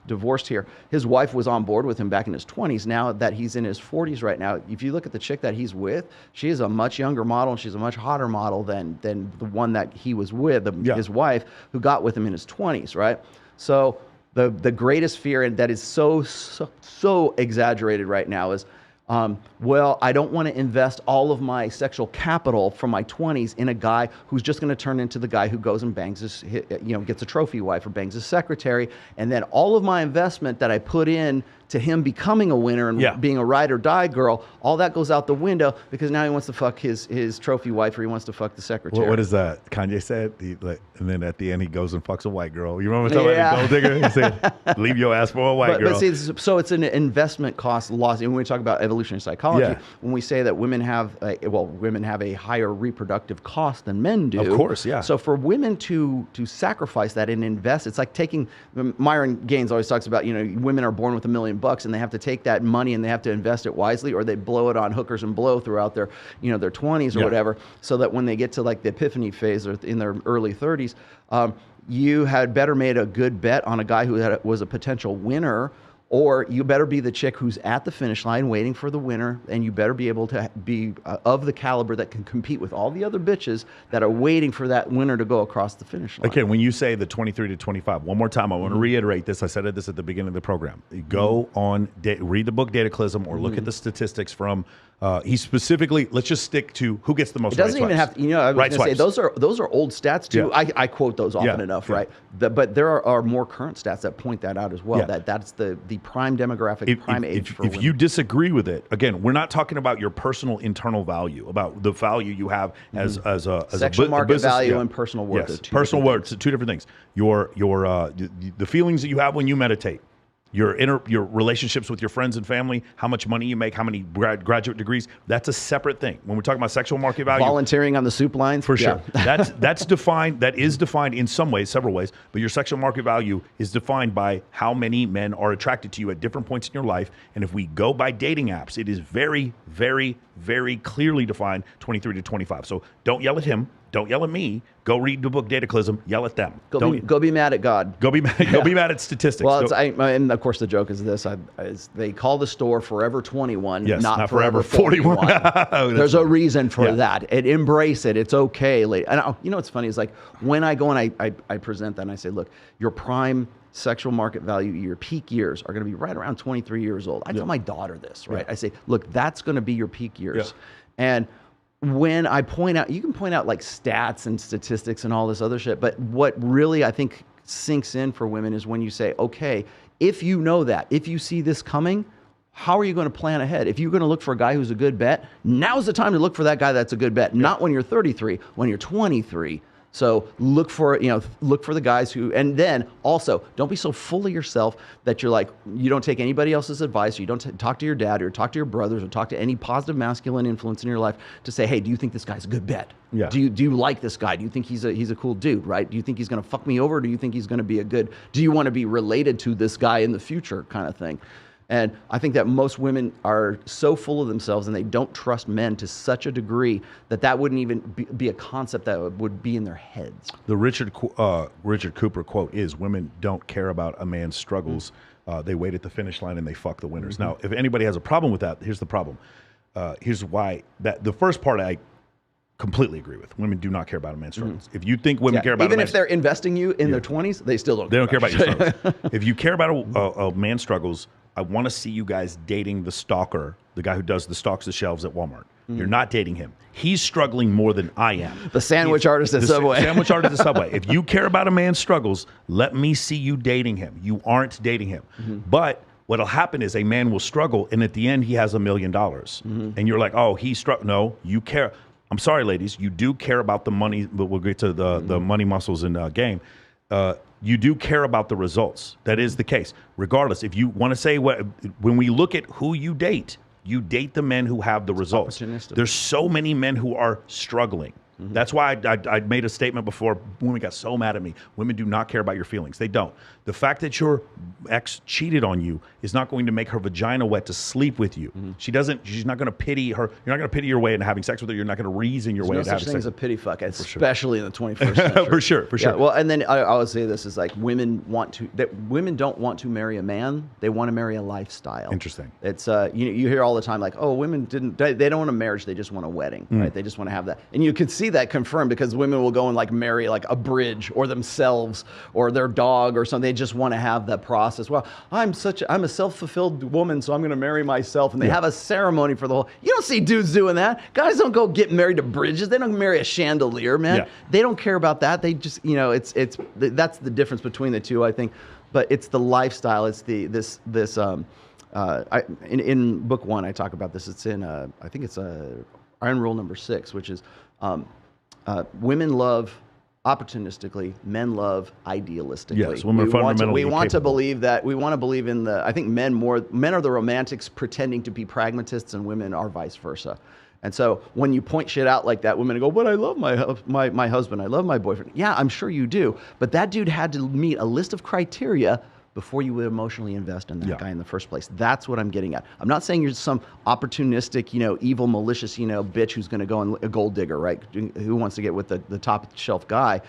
divorced here, his wife was on board with him back in his 20s. Now that he's in his 40s right now, if you look at the chick that he's with, she is a much younger model, and she's a much hotter model than the one that he was with, his wife, who got with him in his 20s, right? So the greatest fear, and that is so exaggerated right now, is well, I don't want to invest all of my sexual capital from my 20s in a guy who's just going to turn into the guy who goes and bangs gets a trophy wife or bangs his secretary, and then all of my investment that I put in to him becoming a winner and being a ride or die girl, all that goes out the window because now he wants to fuck his trophy wife or he wants to fuck the secretary. What is that? Kanye said, and then at the end he goes and fucks a white girl. You remember talking about the gold digger? He said, leave your ass for a white girl. But see, so it's an investment cost loss. And when we talk about evolutionary psychology, when we say that women have a higher reproductive cost than men do. Of course, yeah. So for women to sacrifice that and invest, it's like taking, Myron Gaines always talks about, women are born with $1 million and they have to take that money and they have to invest it wisely or they blow it on hookers and blow throughout their 20s or whatever, so that when they get to like the epiphany phase or in their early 30s, you had better made a good bet on a guy who was a potential winner, or you better be the chick who's at the finish line waiting for the winner, and you better be able to be of the caliber that can compete with all the other bitches that are waiting for that winner to go across the finish line. Okay, when you say the 23 to 25, one more time, I want to reiterate this. I said this at the beginning of the program. Go on, read the book Dataclysm or look at the statistics from, he specifically, let's just stick to who gets the most right swipes. It doesn't even have to, I was going to say, those are old stats too. Yeah. I quote those often enough, right? But there are more current stats that point that out as well, that's the prime demographic, prime age for women. If you disagree with it, again, we're not talking about your personal internal value, about the value you have as a sexual market business, value and personal worth. Yes, personal worth, two different things. The feelings that you have when you meditate, your relationships with your friends and family, how much money you make, how many graduate degrees, that's a separate thing. When we're talking about sexual market value. Volunteering on the soup lines. For sure. That's defined, that is defined in some ways, several ways, but your sexual market value is defined by how many men are attracted to you at different points in your life. And if we go by dating apps, it is very, very, very clearly defined 23 to 25. So don't yell at him. Don't yell at me. Go read the book Dataclysm. Yell at them. Go be mad at God. Go be mad at statistics. Well, and of course the joke is this: they call the store Forever 21, not Forever 41. There's a reason for that. And embrace it. It's okay. And what's funny is like when I go and I present that and I say, look, your prime sexual market value, your peak years are going to be right around 23 years old. I tell my daughter this, right? I say, look, that's going to be your peak years, and when I point out, you can point out like stats and statistics and all this other shit, but what really I think sinks in for women is when you say, okay, if you know that, if you see this coming, how are you going to plan ahead? If you're going to look for a guy who's a good bet, now's the time to look for that guy that's a good bet, not when you're 33, when you're 23. So look for the guys who, and then also don't be so full of yourself that you're like, you don't take anybody else's advice, or you don't talk to your dad or talk to your brothers or talk to any positive masculine influence in your life to say, hey, do you think this guy's a good bet? Yeah. Do you like this guy? Do you think he's a cool dude, right? Do you think he's going to fuck me over? Or do you think he's going to be do you want to be related to this guy in the future kind of thing? And I think that most women are so full of themselves and they don't trust men to such a degree that wouldn't even be a concept that would be in their heads. The Richard Cooper quote is, women don't care about a man's struggles. They wait at the finish line and they fuck the winners. Now, if anybody has a problem with that, here's the problem. Here's why. The first part I completely agree with. Women do not care about a man's struggles. If you think women care about even if they're investing you in their 20s, they still don't. They don't care about your struggles. If you care about a man's struggles, I want to see you guys dating the stalker, the guy who stocks the shelves at Walmart. You're not dating him. He's struggling more than I am. The sandwich artist at Subway. Sandwich artist at Subway. If you care about a man's struggles, let me see you dating him. You aren't dating him. But what'll happen is a man will struggle, and at the end, he has $1 million. And you're like, oh, he struck. No, you care. I'm sorry, ladies. You do care about the money, but we'll get to the money muscles in game. You do care about the results. That is the case. Regardless, if you want to say when we look at who you date the men who have the results. There's so many men who are struggling. That's why I made a statement before. Women got so mad at me. Women do not care about your feelings. They don't. The fact that your ex cheated on you is not going to make her vagina wet to sleep with you. She's not going to pity her. You're not going to pity your way into having sex with her. You're not going to reason your way into having sex. There's no such thing as a pity fuck, especially in the 21st century. For sure. Yeah, well, and then I would say this is like women don't want to marry a man. They want to marry a lifestyle. Interesting. It's you hear all the time like, oh, women they don't want a marriage. They just want a wedding, right? They just want to have that, and you can see that confirmed because women will go and like marry like a bridge or themselves or their dog or something. They just want to have that process. Well, I'm a self-fulfilled woman, so I'm going to marry myself, and they have a ceremony for the whole. You don't see dudes doing that. Guys don't go get married to bridges. They don't marry a chandelier, man. Yeah. They don't care about that. They just that's the difference between the two, I think. But it's the lifestyle. It's this in book 1, I talk about this. It's in, I think it's Iron Rule number 6, which is women love opportunistically, men love idealistically. Yes, women are fundamentally we want to capable. believe that. We want to believe in the. I think men are the romantics pretending to be pragmatists, and women are vice versa. And so when you point shit out like that, women go, "But I love my husband. I love my boyfriend." Yeah, I'm sure you do. But that dude had to meet a list of criteria before you would emotionally invest in that guy in the first place. That's what I'm getting at. I'm not saying you're some opportunistic, evil, malicious, bitch who's going to go and a gold digger, right? Who wants to get with the top shelf guy.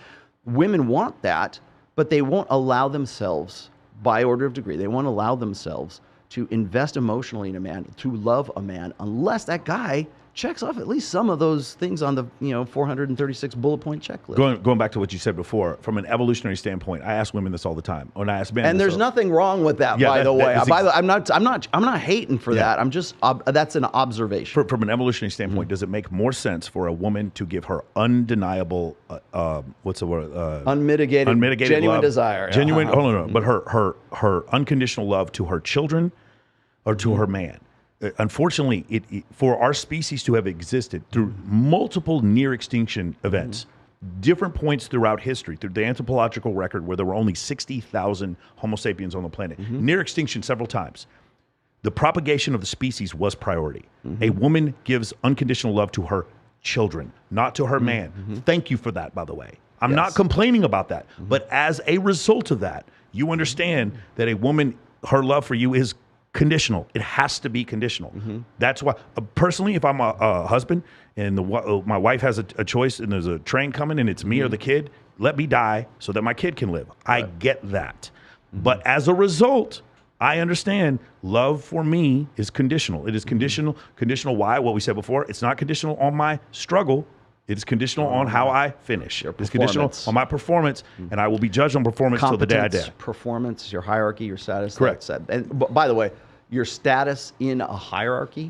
Women want that, but they won't allow themselves, by order of degree, they won't allow themselves to invest emotionally in a man, to love a man, unless that guy checks off at least some of those things on the 436 bullet point checklist. Going back to what you said before, from an evolutionary standpoint, I ask women this all the time, and I ask men. And there's nothing wrong with that, by the way. I'm not hating for that. I'm just that's an observation. From an evolutionary standpoint, does it make more sense for a woman to give her undeniable, what's the word? Unmitigated, genuine love, desire. Genuine. Hold on, but her unconditional love to her children, or to her man. Unfortunately, for our species to have existed through multiple near extinction events, different points throughout history, through the anthropological record where there were only 60,000 Homo sapiens on the planet, near extinction several times, the propagation of the species was priority. A woman gives unconditional love to her children, not to her man. Thank you for that, by the way. I'm not complaining about that. But as a result of that, you understand that a woman, her love for you is conditional. It has to be conditional. That's why, personally, if I'm a husband and my wife has a choice and there's a train coming and it's me or the kid, let me die so that my kid can live. I get that. But as a result, I understand love for me is conditional. It is conditional. Conditional why? What we said before. It's not conditional on my struggle. It is conditional on how I finish. It's conditional on my performance, and I will be judged on performance till the day I die. Performance, your hierarchy, your status. Correct. And by the way, your status in a hierarchy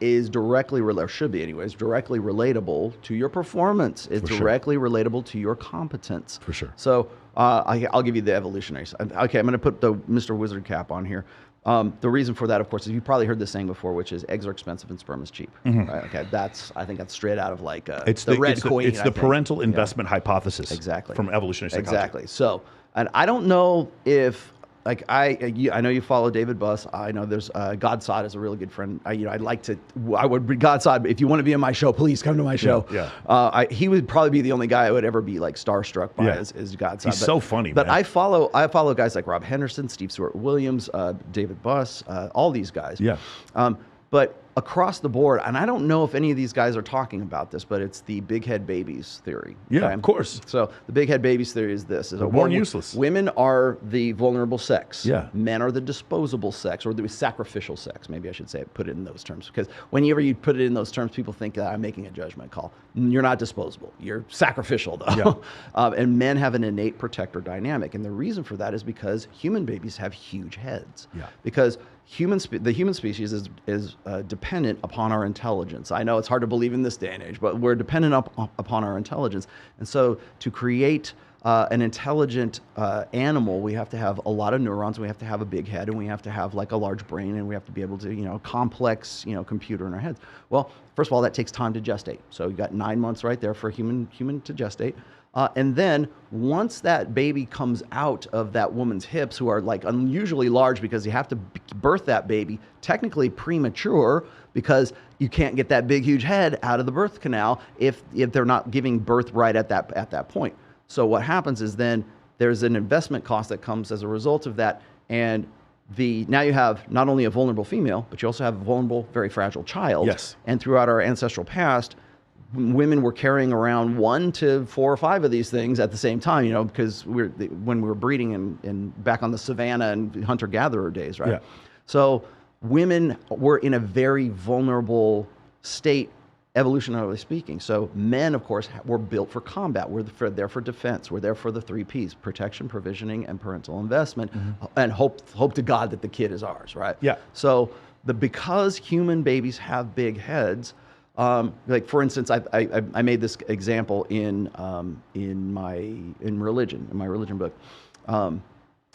is directly, or should be anyways, directly relatable to your performance. It's directly relatable to your competence. For sure. So I'll give you the evolutionary side. Okay, I'm going to put the Mr. Wizard cap on here. The reason for that, of course, is you've probably heard this saying before, which is eggs are expensive and sperm is cheap. Right? Okay, I think that's straight out of like the Red Queen. It's the parental investment hypothesis. Exactly. From evolutionary psychology. Exactly. So, and I don't know if, like, I know you follow David Buss. I know there's God Sod is a really good friend. I would be God Sod. If you want to be on my show, please come to my show. Yeah. He would probably be the only guy I would ever be like starstruck by is God Sod. He's so funny. But man. I follow guys like Rob Henderson, Steve Stewart Williams, David Buss, all these guys. Yeah. But across the board, and I don't know if any of these guys are talking about this, but it's the big head babies theory. Yeah, of course. So the big head babies theory is this: born useless. Women are the vulnerable sex. Yeah. Men are the disposable sex, or the sacrificial sex. Maybe I should say put it in those terms, because whenever you put it in those terms, people think that I'm making a judgment call. You're not disposable. You're sacrificial, though. Yeah. And men have an innate protector dynamic, and the reason for that is because human babies have huge heads. Yeah. Because the human species is dependent upon our intelligence. I know it's hard to believe in this day and age, but we're dependent upon our intelligence. And so to create an intelligent animal, we have to have a lot of neurons, we have to have a big head, and we have to have like a large brain, and we have to be able to, complex, computer in our heads. Well, first of all, that takes time to gestate. So you got 9 months right there for a human to gestate. And then once that baby comes out of that woman's hips, who are like unusually large because you have to birth that baby, technically premature, because you can't get that big, huge head out of the birth canal if they're not giving birth right at that point. So what happens is then there's an investment cost that comes as a result of that. And now you have not only a vulnerable female, but you also have a vulnerable, very fragile child. Yes. And throughout our ancestral past, women were carrying around 1 to 4 or 5 of these things at the same time, because when we were breeding and back on the savannah and hunter-gatherer days, right? Yeah. So women were in a very vulnerable state, evolutionarily speaking. So men, of course, were built for combat. We're there for defense. We're there for the 3 Ps: protection, provisioning, and parental investment, and hope to God that the kid is ours, right? Yeah. So because human babies have big heads, like for instance, I made this example in my religion book.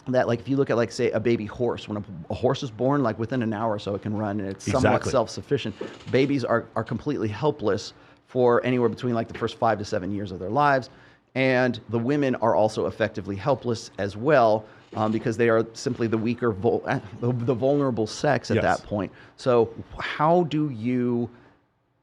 that, like, if you look at, like, say, a baby horse, when a horse is born, like, within an hour or so it can run, and it's somewhat self-sufficient. Babies are completely helpless for anywhere between, like, the first 5 to 7 years of their lives. And the women are also effectively helpless as well, because they are simply the weaker, the vulnerable sex at that point. So how do you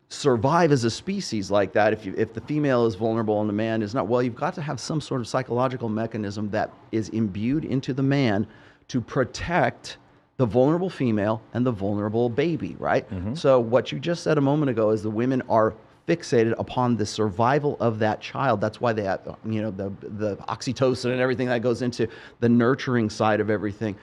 survive as a species like that if the female is vulnerable and the man is not? Well, you've got to have some sort of psychological mechanism that is imbued into the man to protect the vulnerable female and the vulnerable baby, right? So what you just said a moment ago is the women are fixated upon the survival of that child. That's why they have, the oxytocin and everything that goes into the nurturing side of everything.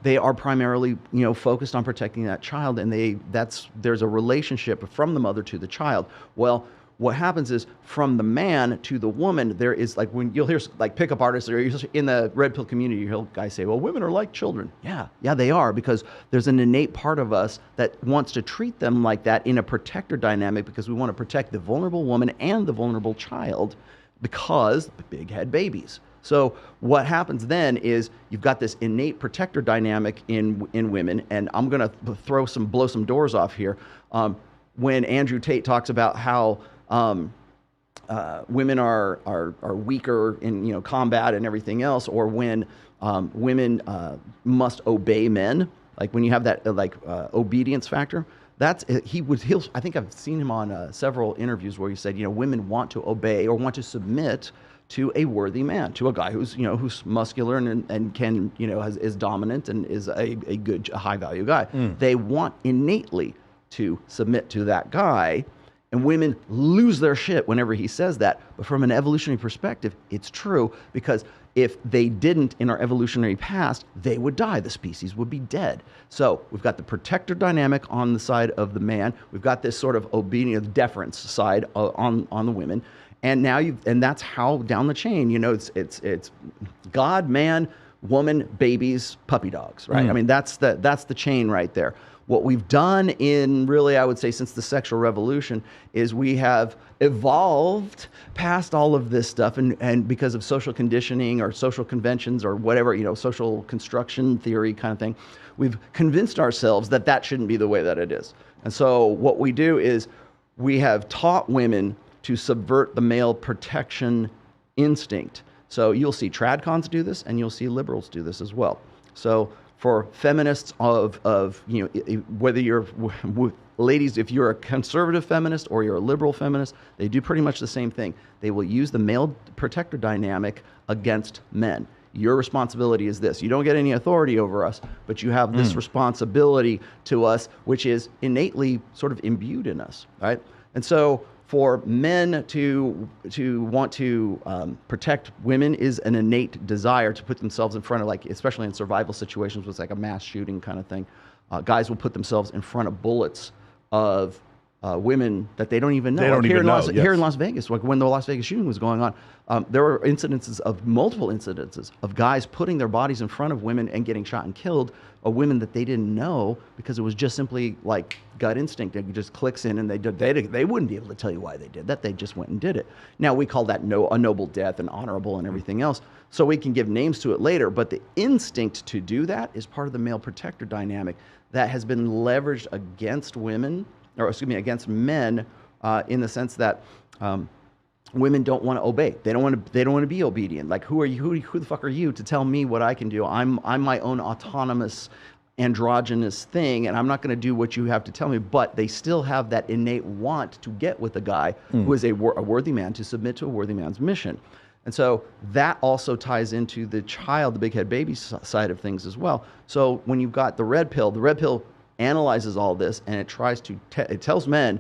They are primarily, focused on protecting that child, and there's a relationship from the mother to the child. Well, what happens is, from the man to the woman, there is, like, when you'll hear, like, pickup artists, or in the red pill community, you hear guys say, well, women are like children. Yeah, they are, because there's an innate part of us that wants to treat them like that in a protector dynamic, because we want to protect the vulnerable woman and the vulnerable child, because the big head babies. So what happens then is you've got this innate protector dynamic in women, and I'm going to blow some doors off here. When Andrew Tate talks about how women are weaker in combat and everything else, or when women must obey men, like when you have that obedience factor. I think I've seen him on several interviews where he said, women want to obey or want to submit to a worthy man, to a guy who's muscular and can is dominant and is a good, high value guy. They want innately to submit to that guy. And women lose their shit whenever he says that. But from an evolutionary perspective, it's true, because if they didn't in our evolutionary past, they would die. The species would be dead. So we've got the protector dynamic on the side of the man. We've got this sort of obedience, deference side on the women. And now and that's how down the chain, it's God, man, woman, babies, puppy dogs, right? I mean, that's the chain right there. What we've done I would say, since the sexual revolution, is we have evolved past all of this stuff, and because of social conditioning or social conventions or whatever, social construction theory kind of thing, we've convinced ourselves that shouldn't be the way that it is. And so what we do is we have taught women to subvert the male protection instinct. So you'll see tradcons do this, and you'll see liberals do this as well. So for feminists whether you're ladies, if you're a conservative feminist or you're a liberal feminist, they do pretty much the same thing. They will use the male protector dynamic against men. Your responsibility is this. You don't get any authority over us, but you have this responsibility to us, which is innately sort of imbued in us, right? And so for men to want to protect women is an innate desire to put themselves in front of, like, especially in survival situations with like a mass shooting kind of thing. Guys will put themselves in front of bullets of women that they don't even know. They don't even know. Here in Las Vegas, like when the Las Vegas shooting was going on, there were multiple incidences of guys putting their bodies in front of women and getting shot and killed, of women that they didn't know, because it was just simply like gut instinct. It just clicks in, and they wouldn't be able to tell you why they did that. They just went and did it. Now we call that a noble death and honorable and everything else. So we can give names to it later, but the instinct to do that is part of the male protector dynamic that has been leveraged against against men, in the sense that women don't want to obey. They don't want to be obedient. Like, who are you? Who the fuck are you to tell me what I can do? I'm my own autonomous, androgynous thing, and I'm not going to do what you have to tell me. But they still have that innate want to get with a guy who is a worthy man, to submit to a worthy man's mission. And so that also ties into the big head baby side of things as well. So when you've got the red pill analyzes all this, and it tells men,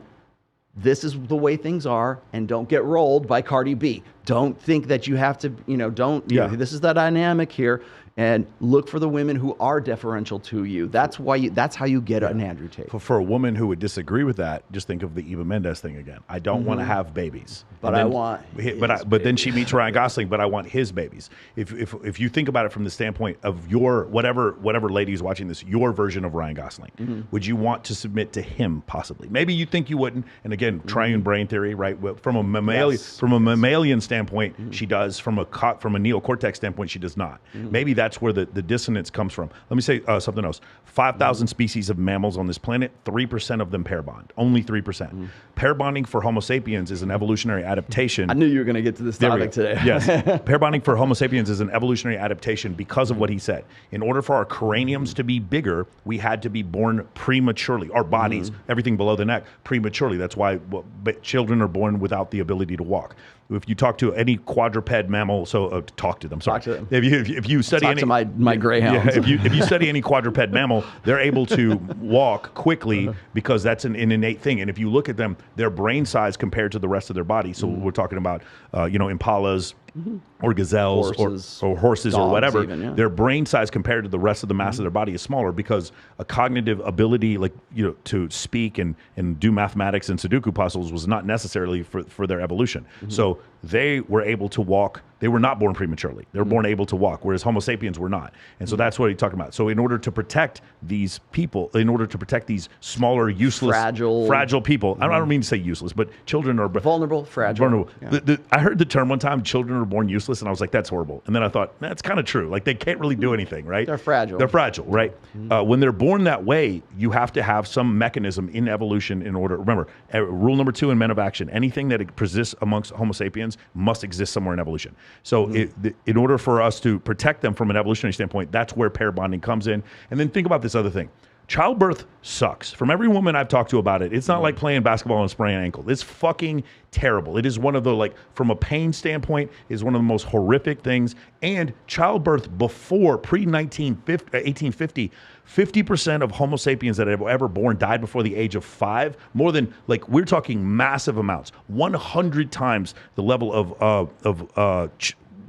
this is the way things are, and don't get rolled by Cardi B. Don't think that you have to, this is the dynamic here, and look for the women who are deferential to you. That's how you get an Andrew Tate. For a woman who would disagree with that, just think of the Eva Mendes thing again. I don't want to have babies, but then she meets Ryan Gosling, but I want his babies. If you think about it from the standpoint of your whatever lady is watching this, your version of Ryan Gosling, would you want to submit to him possibly? Maybe you think you wouldn't. And again, triune brain theory, right? From a mammalian standpoint, she does. From a neocortex standpoint, she does not. Maybe that's where the dissonance comes from. Let me say something else. 5,000 species of mammals on this planet, 3% of them pair bond. Only 3%. Pair bonding for Homo sapiens is an evolutionary adaptation. I knew you were going to get to this topic today. Yes. Pair bonding for Homo sapiens is an evolutionary adaptation because of what he said. In order for our craniums to be bigger, we had to be born prematurely. Our bodies, everything below the neck, prematurely. That's why children are born without the ability to walk. If you talk to any quadruped mammal, talk to them. Sorry. Talk to them. If you study to my greyhounds. Yeah, if you study any quadruped mammal, they're able to walk quickly because that's an innate thing. And if you look at them, their brain size compared to the rest of their body. So we're talking about impalas. Or gazelles, or horses, or whatever. Even, their brain size compared to the rest of the mass of their body is smaller because a cognitive ability, to speak and do mathematics and Sudoku puzzles, was not necessarily for their evolution. So they were able to walk. They were not born prematurely. They were born able to walk, whereas Homo sapiens were not. And so that's what he's talking about. So in order to protect these people, in order to protect these smaller, useless, fragile people, I don't mean to say useless, but children are vulnerable, fragile. Vulnerable. Yeah. I heard the term one time, children are born useless, and I was like, that's horrible. And then I thought, that's kind of true. Like, they can't really do anything, right? They're fragile. They're fragile, right? When they're born that way, you have to have some mechanism in evolution in order. Remember, rule number 2 in Men of Action, anything that exists amongst Homo sapiens must exist somewhere in evolution. So in order for us to protect them from an evolutionary standpoint, that's where pair bonding comes in. And then think about this other thing. Childbirth sucks. From every woman I've talked to about it, it's not like playing basketball and spraining an ankle. It's fucking terrible. It is one of the, from a pain standpoint, is one of the most horrific things. And childbirth pre-1850, 50% of Homo sapiens that have ever born died before the age of 5. More than, we're talking massive amounts. 100 times the level of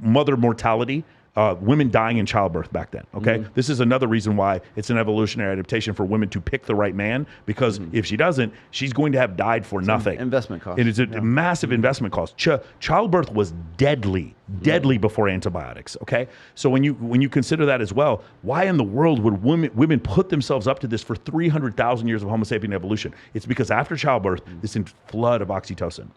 mother mortality. Women dying in childbirth back then, okay? This is another reason why it's an evolutionary adaptation for women to pick the right man, because if she doesn't, she's going to have died for nothing. Investment cost. It is a massive investment cost. Childbirth was deadly before antibiotics, okay? So when you consider that as well, why in the world would women put themselves up to this for 300,000 years of Homo sapien evolution? It's because after childbirth, this flood of oxytocin.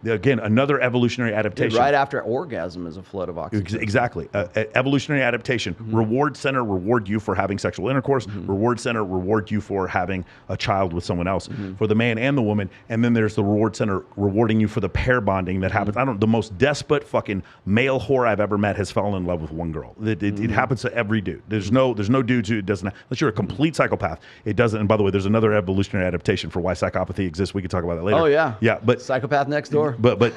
Again, another evolutionary adaptation. Right after orgasm is a flood of oxytocin. Exactly. Evolutionary adaptation. Reward center, reward you for having sexual intercourse. Reward center, reward you for having a child with someone else, for the man and the woman. And then there's the reward center rewarding you for the pair bonding that happens. The most despot fucking male whore I've ever met has fallen in love with one girl. It happens to every dude. There's no dude who doesn't, unless you're a complete psychopath. It doesn't. And by the way, there's another evolutionary adaptation for why psychopathy exists. We can talk about that later. Oh yeah. Yeah. But psychopath next door. But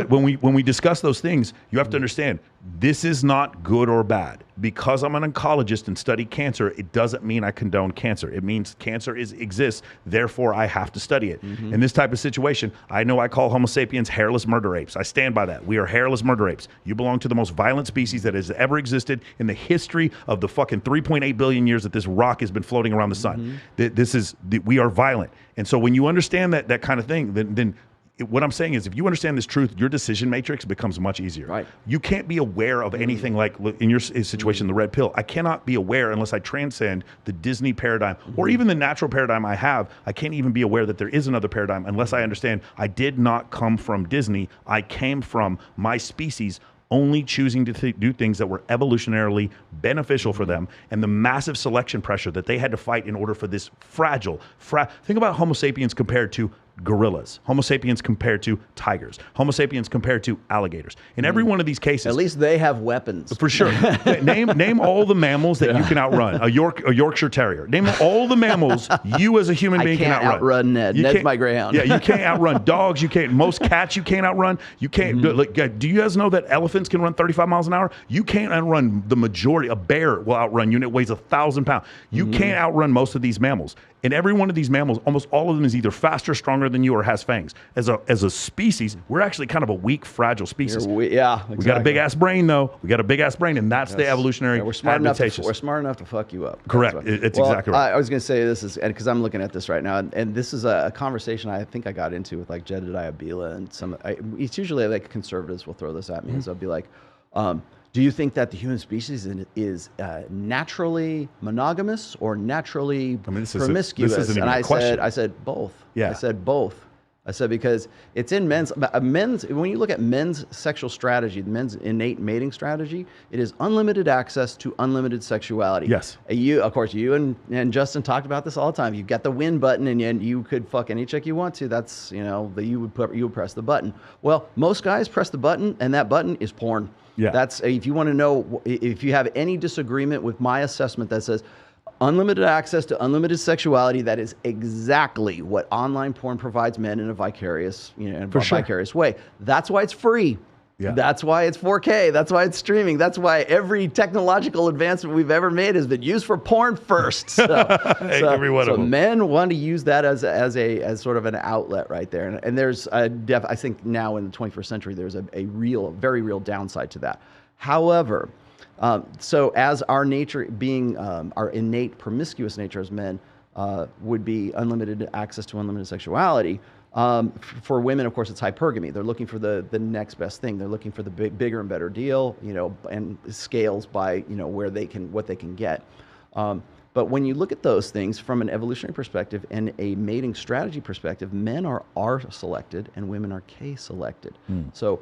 when we discuss those things, you have to understand this is not good or bad. Because I'm an oncologist and study cancer, it doesn't mean I condone cancer. It means cancer exists, therefore I have to study it. In this type of situation, I know I call Homo sapiens hairless murder apes. I stand by that. We are hairless murder apes. You belong to the most violent species that has ever existed in the history of the fucking 3.8 billion years that this rock has been floating around the sun. We are violent. And so when you understand that kind of thing, then what I'm saying is, if you understand this truth, your decision matrix becomes much easier. Right. You can't be aware of anything like, in your situation, the red pill. I cannot be aware unless I transcend the Disney paradigm or even the natural paradigm I have. I can't even be aware that there is another paradigm unless I understand I did not come from Disney. I came from my species only choosing to do things that were evolutionarily beneficial for them, and the massive selection pressure that they had to fight in order for this think about Homo sapiens compared to gorillas, Homo sapiens compared to tigers, Homo sapiens compared to alligators. In every one of these cases, at least they have weapons. For sure. Name all the mammals that you can outrun. A Yorkshire Terrier. Name all the mammals you as a human being can outrun. I can't outrun Ned. Ned's my greyhound. Yeah, you can't outrun dogs. You can't. Most cats you can't outrun. You can't. Do you guys know that elephants can run 35 miles an hour? You can't outrun the majority. A bear will outrun you, and it weighs 1,000 pounds. You can't outrun most of these mammals. And every one of these mammals, almost all of them, is either faster, stronger than you, or has fangs. As a species, we're actually kind of a weak, fragile species. Exactly. We got a big ass brain, though. We got a big ass brain, and that's the evolutionary adaptations. We're smart enough to fuck you up. Correct. It's exactly right. I was going to say this is, and because I'm looking at this right now, and this is a conversation I think I got into with Jedediah Bila and some. It's usually conservatives will throw this at me, and so I'll be like, do you think that the human species is naturally monogamous or naturally promiscuous? This isn't even a question. I said both. Yeah. I said both. I said because it's in men's. When you look at men's sexual strategy, men's innate mating strategy, it is unlimited access to unlimited sexuality. Yes. Of course, you and Justin talked about this all the time. You've got the win button, and you could fuck any chick you want to. That's you would press the button. Well, most guys press the button, and that button is porn. Yeah. That's if you want to know if you have any disagreement with my assessment that says unlimited access to unlimited sexuality, that is exactly what online porn provides men in a vicarious, vicarious way. That's why it's free. Yeah. That's why it's 4K. That's why it's streaming. That's why every technological advancement we've ever made has been used for porn first. So every one of them. Men want to use that as sort of an outlet right there. And there's I think now in the 21st century, there's a very real downside to that. However, so as our nature being our innate promiscuous nature as men would be unlimited access to unlimited sexuality. For women, of course, it's hypergamy. They're looking for the next best thing. They're looking for the bigger and better deal, and scales by what they can get. But when you look at those things from an evolutionary perspective and a mating strategy perspective, men are R-selected and women are K-selected. So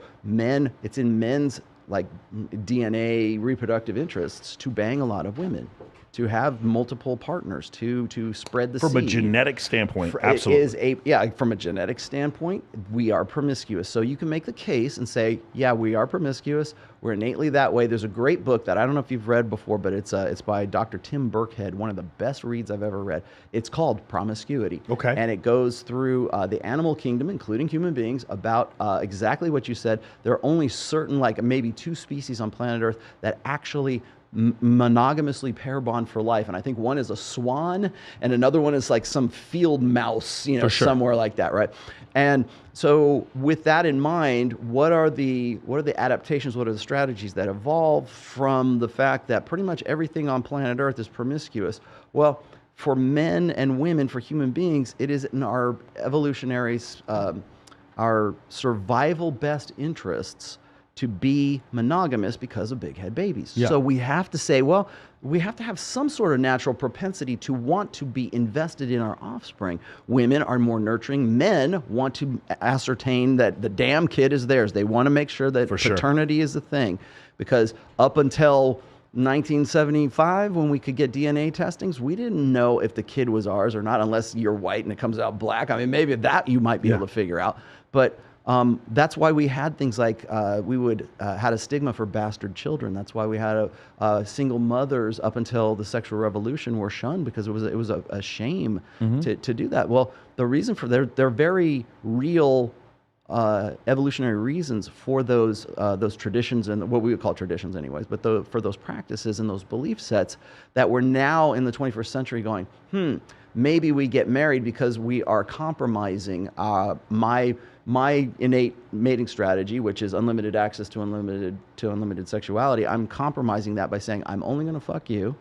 it's in men's DNA reproductive interests to bang a lot of women, to have multiple partners, to spread the seed. From a genetic standpoint, absolutely. From a genetic standpoint, we are promiscuous. So you can make the case and say, yeah, we are promiscuous. We're innately that way. There's a great book that I don't know if you've read before, but it's by Dr. Tim Burkhead, one of the best reads I've ever read. It's called Promiscuity. Okay. And it goes through the animal kingdom, including human beings, about exactly what you said. There are only certain, maybe 2 species on planet Earth that actually monogamously pair bond for life, and I think one is a swan and another one is some field mouse, somewhere like that, right? And so with that in mind, what are the adaptations, what are the strategies that evolve from the fact that pretty much everything on planet Earth is promiscuous? Well, for men and women, for human beings, it is in our evolutionary our survival best interests to be monogamous because of big head babies. Yeah. So we have to say, well, we have to have some sort of natural propensity to want to be invested in our offspring. Women are more nurturing. Men want to ascertain that the damn kid is theirs. They want to make sure that paternity is the thing. Because up until 1975, when we could get DNA testings, we didn't know if the kid was ours or not, unless you're white and it comes out black. I mean, maybe that you might be able to figure out. But that's why we had things like we had a stigma for bastard children. That's why we had single mothers up until the sexual revolution were shunned, because it was a shame to do that. Well, the reason for they're very real evolutionary reasons for those traditions, and what we would call traditions anyways, but for those practices and those belief sets that we're now in the 21st century going, maybe we get married because we are compromising my innate mating strategy, which is unlimited access to unlimited sexuality. I'm compromising that by saying, I'm only going to fuck you.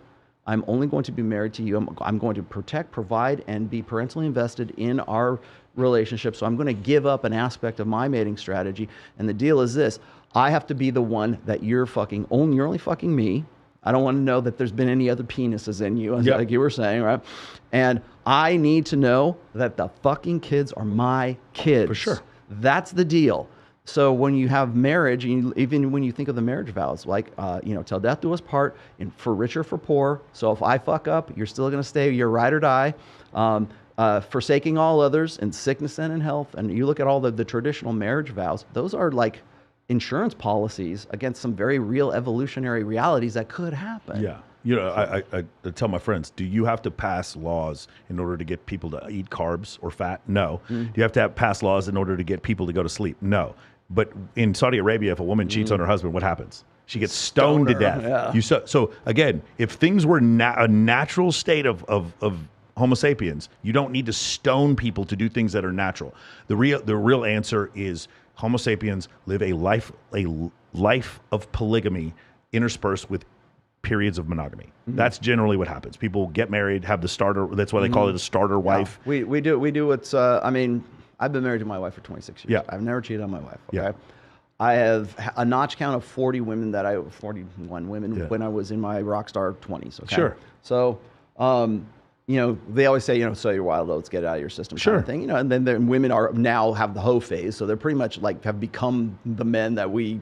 I'm only going to be married to you. I'm going to protect, provide, and be parentally invested in our relationship. So I'm going to give up an aspect of my mating strategy. And the deal is this: I have to be the one that you're fucking. You're only fucking me. I don't want to know that there's been any other penises in you, like you were saying, right? And I need to know that the fucking kids are my kids. For sure. That's the deal. So when you have marriage, even when you think of the marriage vows, till death do us part, for richer, for poor. So if I fuck up, you're still going to stay. You're ride or die. Forsaking all others in sickness and in health. And you look at all the traditional marriage vows, those are like insurance policies against some very real evolutionary realities that could happen. Yeah. I tell my friends, do you have to pass laws in order to get people to eat carbs or fat? No. Do you have to pass laws in order to get people to go to sleep? No. But in Saudi Arabia, if a woman cheats on her husband, what happens? She gets stoned to death. Yeah. So again, if things were a natural state of Homo sapiens, you don't need to stone people to do things that are natural. The real answer is Homo sapiens live a life of polygamy interspersed with periods of monogamy. That's generally what happens. People get married, have the starter. That's why they call it a starter wife. We do what's. I mean, I've been married to my wife for 26 years. Yeah. I've never cheated on my wife. Okay. Yeah. I have a notch count of 41 women when I was in my rock star 20s. Okay. Sure. So, they always say, sow your wild oats, get it out of your system, Sure. kind of thing, and then women now have the hoe phase, so they're pretty much like have become the men that we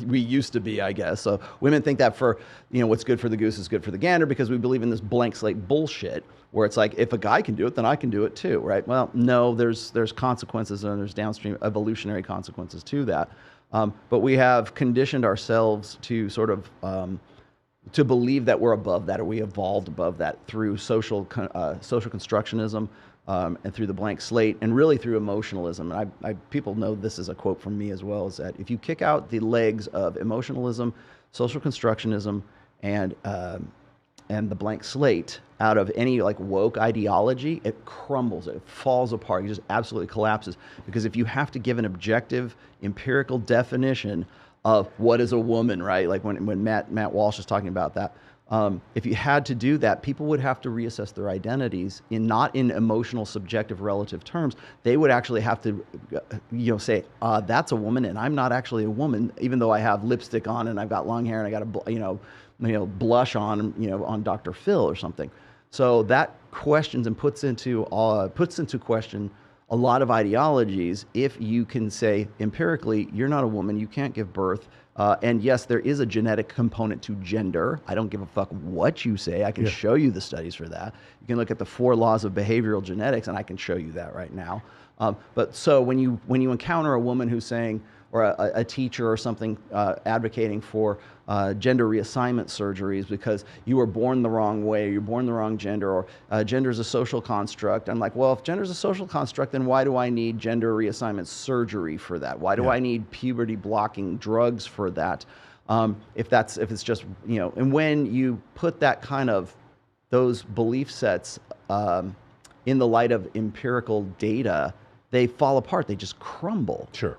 used to be, I guess. So women think that for, what's good for the goose is good for the gander, because we believe in this blank slate bullshit where it's like, if a guy can do it, then I can do it too, right? Well, no, there's consequences and there's downstream evolutionary consequences to that, but we have conditioned ourselves to sort of to believe that we're above that, or we evolved above that through social constructionism, and through the blank slate, and really through emotionalism. And people know this is a quote from me as well, is that if you kick out the legs of emotionalism, social constructionism, and the blank slate out of any like woke ideology, it crumbles, it falls apart, it just absolutely collapses. Because if you have to give an objective, empirical definition of what is a woman, right? Like when Matt Walsh is talking about that, if you had to do that, people would have to reassess their identities not in emotional, subjective, relative terms. They would actually have to, say, that's a woman, and I'm not actually a woman, even though I have lipstick on and I've got long hair and I got a blush on Dr. Phil or something. So that questions and puts into question a lot of ideologies. If you can say empirically, you're not a woman, you can't give birth, and yes, there is a genetic component to gender. I don't give a fuck what you say. I can show you the studies for that. You can look at the 4 laws of behavioral genetics, and I can show you that right now. But so when you encounter a woman who's saying, or a teacher or something advocating for gender reassignment surgeries because you were born the wrong way, you're born the wrong gender, or gender is a social construct. I'm like, well, if gender is a social construct, then why do I need gender reassignment surgery for that? Why do I need puberty blocking drugs for that? If it's just, and when you put that kind of, those belief sets in the light of empirical data, they fall apart, they just crumble. Sure.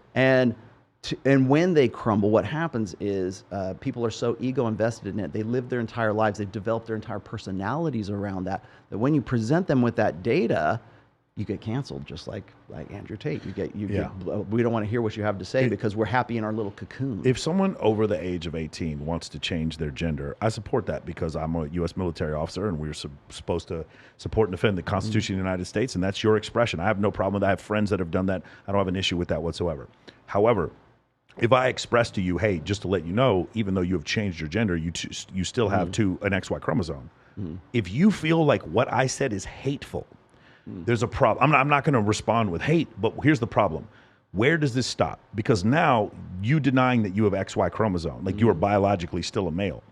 And when they crumble, what happens is people are so ego invested in it. They live their entire lives. They've developed their entire personalities around that. That when you present them with that data, you get canceled, just like Andrew Tate. We don't want to hear what you have to say because we're happy in our little cocoon. If someone over the age of 18 wants to change their gender, I support that because I'm a U.S. military officer and we're supposed to support and defend the Constitution of the United States, and that's your expression. I have no problem with that. I have friends that have done that. I don't have an issue with that whatsoever. However, if I express to you, hey, just to let you know, even though you have changed your gender, you still have an XY chromosome. If you feel like what I said is hateful, there's a problem. I'm not going to respond with hate, but here's the problem. Where does this stop? Because now you denying that you have XY chromosome, like you are biologically still a male.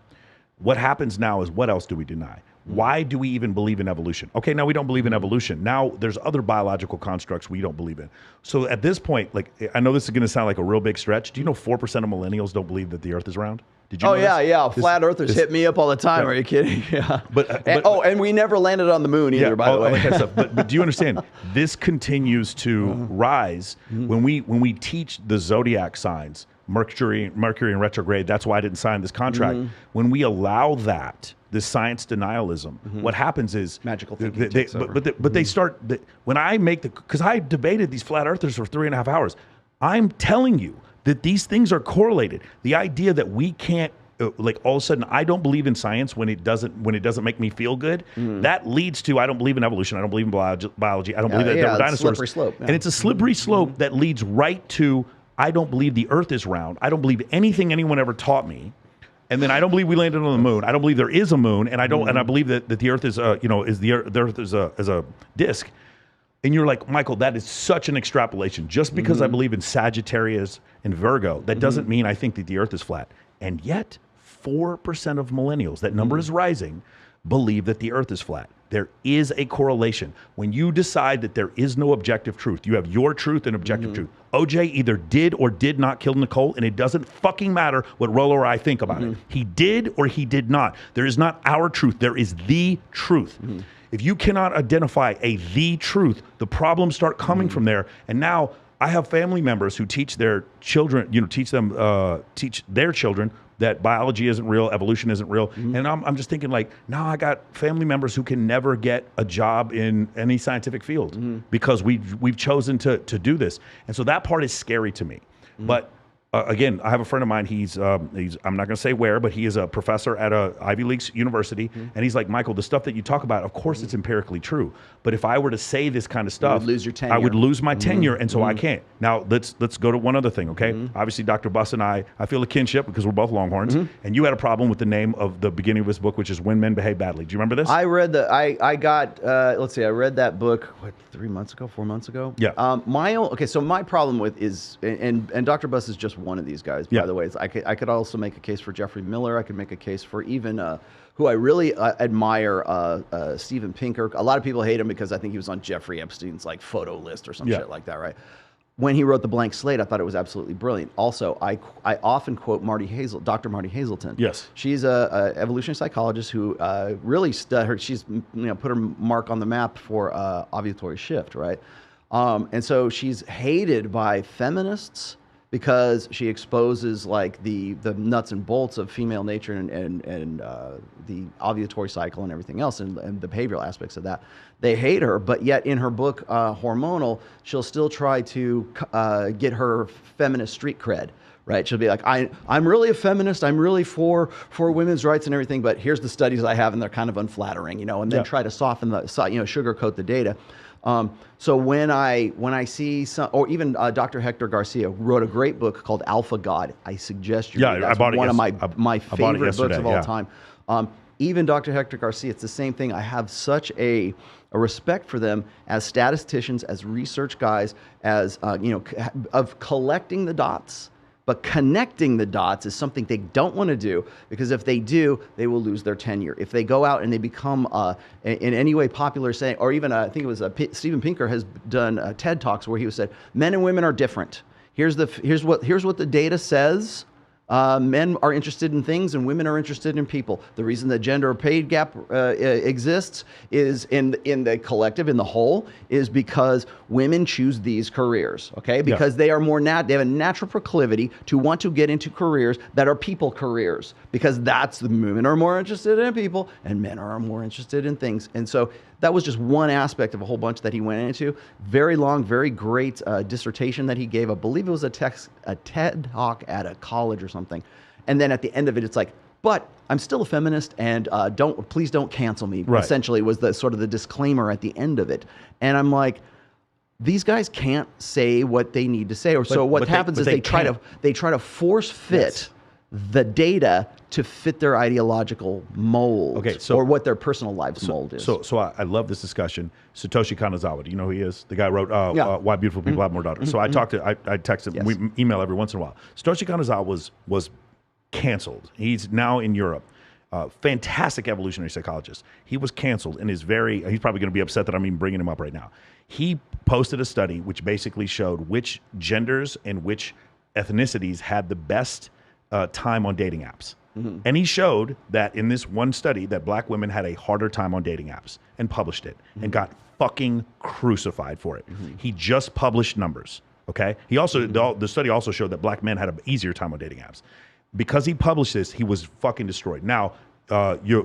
What happens now is, what else do we deny? Why do we even believe in evolution? Okay, now we don't believe in evolution. Now there's other biological constructs we don't believe in. So at this point, like, I know this is going to sound like a real big stretch. Do you know 4% of millennials don't believe that the earth is round? Did you know yeah. Flat earthers hit me up all the time. Are you kidding? Yeah. And we never landed on the moon either, by the way. Kind of stuff. But do you understand? This continues to rise when we teach the zodiac signs, Mercury in retrograde. That's why I didn't sign this contract. When we allow that, this science denialism, what happens is magical thinking. They start when I make because I debated these flat earthers for 3.5 hours. I'm telling you that these things are correlated. The idea that we can't, like, all of a sudden, I don't believe in science when it doesn't make me feel good. That leads to, I don't believe in evolution. I don't believe in biology. I don't believe that there were dinosaurs. Slippery slope. Yeah. And it's a slippery slope that leads right to, I don't believe the earth is round. I don't believe anything anyone ever taught me. And then I don't believe we landed on the moon. I don't believe there is a moon, and I believe that the Earth is the Earth is a disc. And you're like, Michael, that is such an extrapolation. Just because I believe in Sagittarius and Virgo, that doesn't mean I think that the Earth is flat. And yet, 4% of millennials, that number is rising, believe that the Earth is flat. There is a correlation. When you decide that there is no objective truth, you have your truth and objective truth. OJ either did or did not kill Nicole, and it doesn't fucking matter what Rollo or I think about it. He did or he did not. There is not our truth. There is the truth. If you cannot identify the truth, the problems start coming from there. And now I have family members who teach their children, teach their children that biology isn't real, evolution isn't real. And I'm just thinking, like, now I got family members who can never get a job in any scientific field because we've chosen to do this. And so that part is scary to me. But Again, I have a friend of mine. He's I'm not going to say where, but he is a professor at a Ivy League university, and he's like, Michael, the stuff that you talk about, of course, it's empirically true. But if I were to say this kind of stuff, you would lose your tenure. I would lose my tenure, and so I can't. Now let's go to one other thing, okay? Obviously, Dr. Buss and I feel a kinship because we're both Longhorns, and you had a problem with the name of the beginning of his book, which is "When Men Behave Badly." Do you remember this? I read I got let's see, I read that book 4 months ago. Yeah. So my problem with is and Dr. Buss is just one of these guys. By the way, I could also make a case for Jeffrey Miller. I could make a case for even who I really admire, Steven Pinker. A lot of people hate him because I think he was on Jeffrey Epstein's like photo list or some shit like that, right? When he wrote The Blank Slate, I thought it was absolutely brilliant. Also, I often quote Dr. Marty Hazelton. Yes. She's a evolutionary psychologist who really she's put her mark on the map for ovulatory shift, right? And so she's hated by feminists because she exposes like the nuts and bolts of female nature and the ovulatory cycle and everything else and the behavioral aspects of that. They hate her, but yet in her book Hormonal, she'll still try to get her feminist street cred. Right? She'll be like, I'm really a feminist. I'm really for women's rights and everything. But here's the studies I have, and they're kind of unflattering, and then try to soften sugarcoat the data. So when I see some, or even Dr. Hector Garcia wrote a great book called Alpha God. I suggest you read. That's one of my favorite books of all time. Even Dr. Hector Garcia, it's the same thing. I have such a respect for them as statisticians, as research guys, as of collecting the dots. But connecting the dots is something they don't want to do, because if they do, they will lose their tenure. If they go out and they become in any way popular, saying, or even I think it was Steven Pinker has done TED Talks where he said, men and women are different. Here's what the data says. Men are interested in things and women are interested in people. The reason the gender pay gap exists is in the collective, in the whole, is because women choose these careers, okay? Because they are they have a natural proclivity to want to get into careers that are people careers, because the women are more interested in people and men are more interested in things. And so that was just one aspect of a whole bunch that he went into. Very long, very great dissertation that he gave. I believe it was a TED Talk at a college or something. And then at the end of it, it's like, but I'm still a feminist, and please don't cancel me. Right. Essentially, was the sort of the disclaimer at the end of it. And I'm like, these guys can't say what they need to say, what happens is they try to force fit the data to fit their ideological mold, or what their personal lives mold is. So I love this discussion. Satoshi Kanazawa, do you know who he is? The guy who wrote Why Beautiful People Have More Daughters. So I text him, we email every once in a while. Satoshi Kanazawa was canceled. He's now in Europe. Fantastic evolutionary psychologist. He was canceled and he's probably going to be upset that I'm even bringing him up right now. He posted a study which basically showed which genders and which ethnicities had the best time on dating apps. And he showed that in this one study that black women had a harder time on dating apps, and published it and got fucking crucified for it. He just published numbers, okay? He also, the study also showed that black men had an easier time on dating apps. Because he published this, he was fucking destroyed. Now, Dr.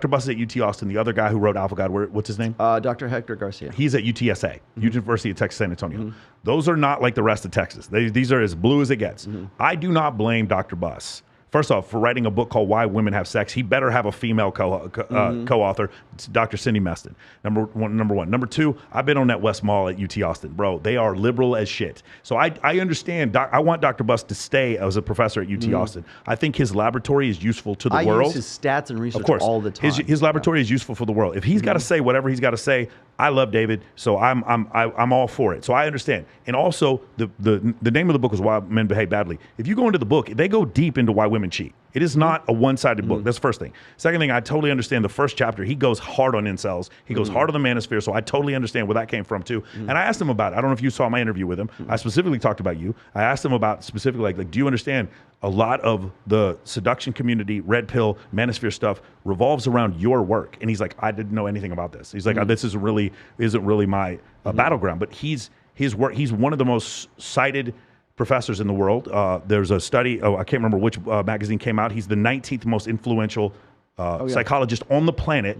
Buss is at UT Austin. The other guy who wrote Alpha God, what's his name? Dr. Hector Garcia. He's at UTSA, University of Texas San Antonio. Those are not like the rest of Texas. These are as blue as it gets. I do not blame Dr. Buss. First off, for writing a book called Why Women Have Sex, he better have a female co-author, Dr. Cindy Meston. Number one. Number two, I've been on that West Mall at UT Austin. Bro, they are liberal as shit. So I understand. I want Dr. Buss to stay as a professor at UT Austin. I think his laberatory is useful to the world. I use his stats and research all the time. His laboratory is useful for the world. If he's got to say whatever he's got to say, I love David, so I'm all for it. So I understand. And also, the name of the book is Why Men Behave Badly. If you go into the book, they go deep into why women cheat. It is not a one-sided book. That's the first thing. Second thing, I totally understand the first chapter. He goes hard on incels. He goes hard on the manosphere, so I totally understand where that came from, too. And I asked him about it. I don't know if you saw my interview with him. I specifically talked about you. I asked him about specifically, like do you understand a lot of the seduction community, red pill, manosphere stuff revolves around your work? And he's like, I didn't know anything about this. He's like, this isn't really my battleground. But his work, he's one of the most cited professors in the world. There's a study, I can't remember which magazine came out. He's the 19th most influential psychologist on the planet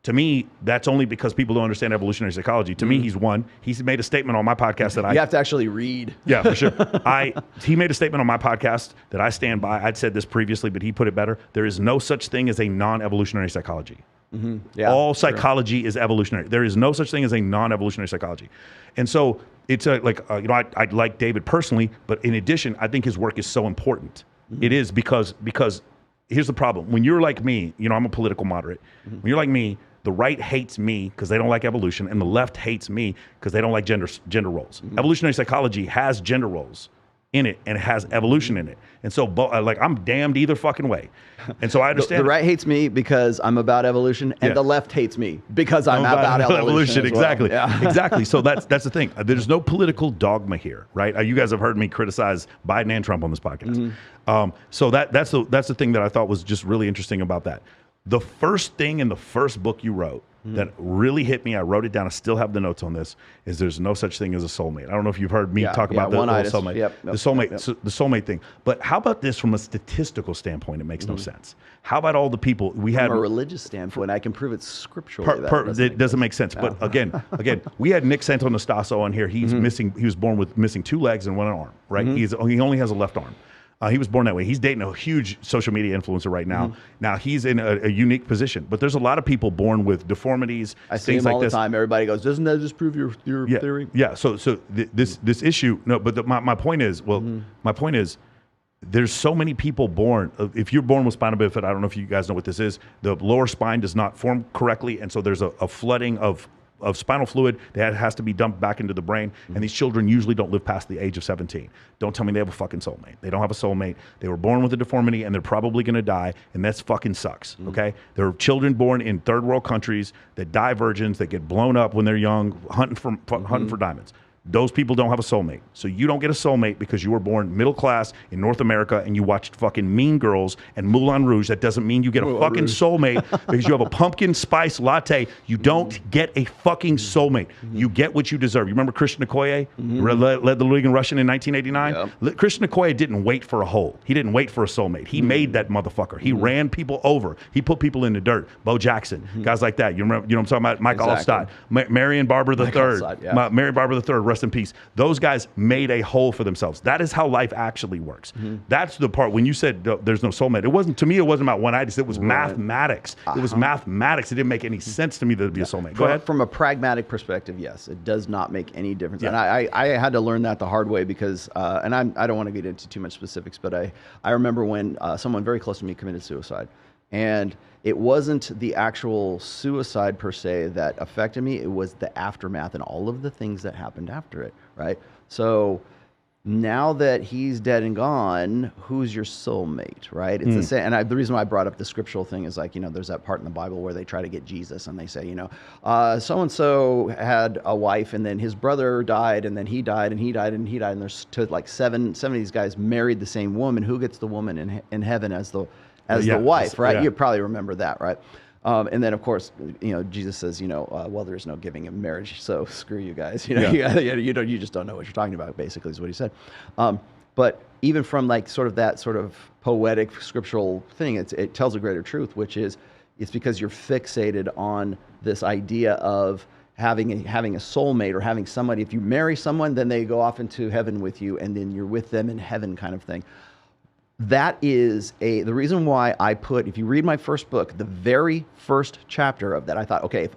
To me, that's only because people don't understand evolutionary psychology. To me, he's won. He's made a statement on my podcast that You have to actually read. Yeah, for sure. He made a statement on my podcast that I stand by. I'd said this previously, but he put it better. There is no such thing as a non-evolutionary psychology. Yeah, all psychology is evolutionary. There is no such thing as a non-evolutionary psychology. And so it's I like David personally, but in addition, I think his work is so important. It is because here's the problem. When you're like me, I'm a political moderate. When you're like me, the right hates me because they don't like evolution, and the left hates me because they don't like gender roles. Evolutionary psychology has gender roles in it, and it has evolution in it. And so, I'm damned either fucking way. And so I understand. The right hates me because I'm about evolution, and the left hates me because I'm about evolution. Exactly. Well. Yeah. Exactly. So that's the thing. There's no political dogma here, right? You guys have heard me criticize Biden and Trump on this podcast. So that's the thing that I thought was just really interesting about that. The first thing in the first book you wrote that really hit me, I wrote it down, I still have the notes on this, is there's no such thing as a soulmate. I don't know if you've heard me talk about the soulmate. The soulmate thing. But how about this from a statistical standpoint? It makes no sense. How about all the people we had? From a religious standpoint, I can prove it scripturally. It doesn't make sense. But again, we had Nick Santonastasso on here. He's missing. He was born with missing 2 legs and 1 arm. Right. He only has a left arm. He was born that way. He's dating a huge social media influencer right now. Now he's in a unique position, but there's a lot of people born with deformities. I see him all the time. Everybody goes, "Doesn't that disprove your theory?" Yeah. So this issue. No, but my point is, my point is, there's so many people born. If you're born with spinal bifida, I don't know if you guys know what this is. The lower spine does not form correctly, and so there's a flooding of spinal fluid that has to be dumped back into the brain. And these children usually don't live past the age of 17. Don't tell me they have a fucking soulmate. They don't have a soulmate. They were born with a deformity and they're probably going to die. And that's fucking sucks. Okay. There are children born in third world countries that die virgins, that get blown up when they're young, hunting for diamonds. Those people don't have a soulmate. So you don't get a soulmate because you were born middle class in North America and you watched fucking Mean Girls and Moulin Rouge. That doesn't mean you get a fucking soulmate because you have a pumpkin spice latte. You don't get a fucking soulmate. You get what you deserve. You remember Christian Okoye led the league in rushing in 1989? Yep. Christian Okoye didn't wait for a hole. He didn't wait for a soulmate. He made that motherfucker. He ran people over. He put people in the dirt. Bo Jackson, guys like that. You remember? You know what I'm talking about? Mike Allstott, Marion Barber III. Marion Barber III. Rest in peace. Those guys made a hole for themselves. That is how life actually works. That's the part when you said there's no soulmate. It wasn't, to me, it wasn't about one-itis. It was mathematics. It was mathematics. It didn't make any sense to me that it'd be a soulmate. Go ahead. From a pragmatic perspective, yes, it does not make any difference. And I had to learn that the hard way because, and I don't want to get into too much specifics, but I remember when someone very close to me committed suicide. And it wasn't the actual suicide per se that affected me. It was the aftermath and all of the things that happened after it, right? So now that he's dead and gone, who's your soulmate, right? It's the same. And the reason why I brought up the scriptural thing is there's that part in the Bible where they try to get Jesus and they say, so-and-so had a wife and then his brother died and then he died and he died and he died. And there's seven of these guys married the same woman. Who gets the woman in heaven as the wife, right? You probably remember that, right? And then, of course, Jesus says, well, there's no giving in marriage, so screw you guys. You just don't know what you're talking about, basically, is what he said. But even from that sort of poetic scriptural thing, it tells a greater truth, which is it's because you're fixated on this idea of having a soulmate or having somebody. If you marry someone, then they go off into heaven with you, and then you're with them in heaven, kind of thing. That is the reason why I if you read my first book, the very first chapter of that, I thought, okay,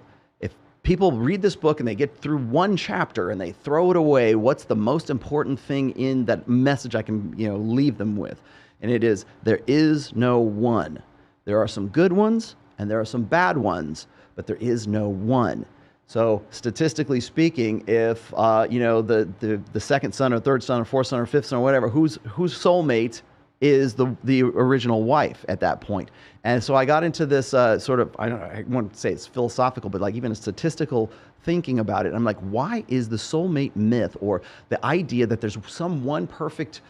if people read this book and they get through one chapter and they throw it away, what's the most important thing in that message I can, leave them with? And it is, there is no one. There are some good ones and there are some bad ones, but there is no one. So statistically speaking, if, the second son or third son or fourth son or fifth son or whatever, whose soulmate is the original wife at that point. And so I got into this sort of, I won't say it's philosophical, but even a statistical thinking about it. I'm like, why is the soulmate myth or the idea that there's some one perfect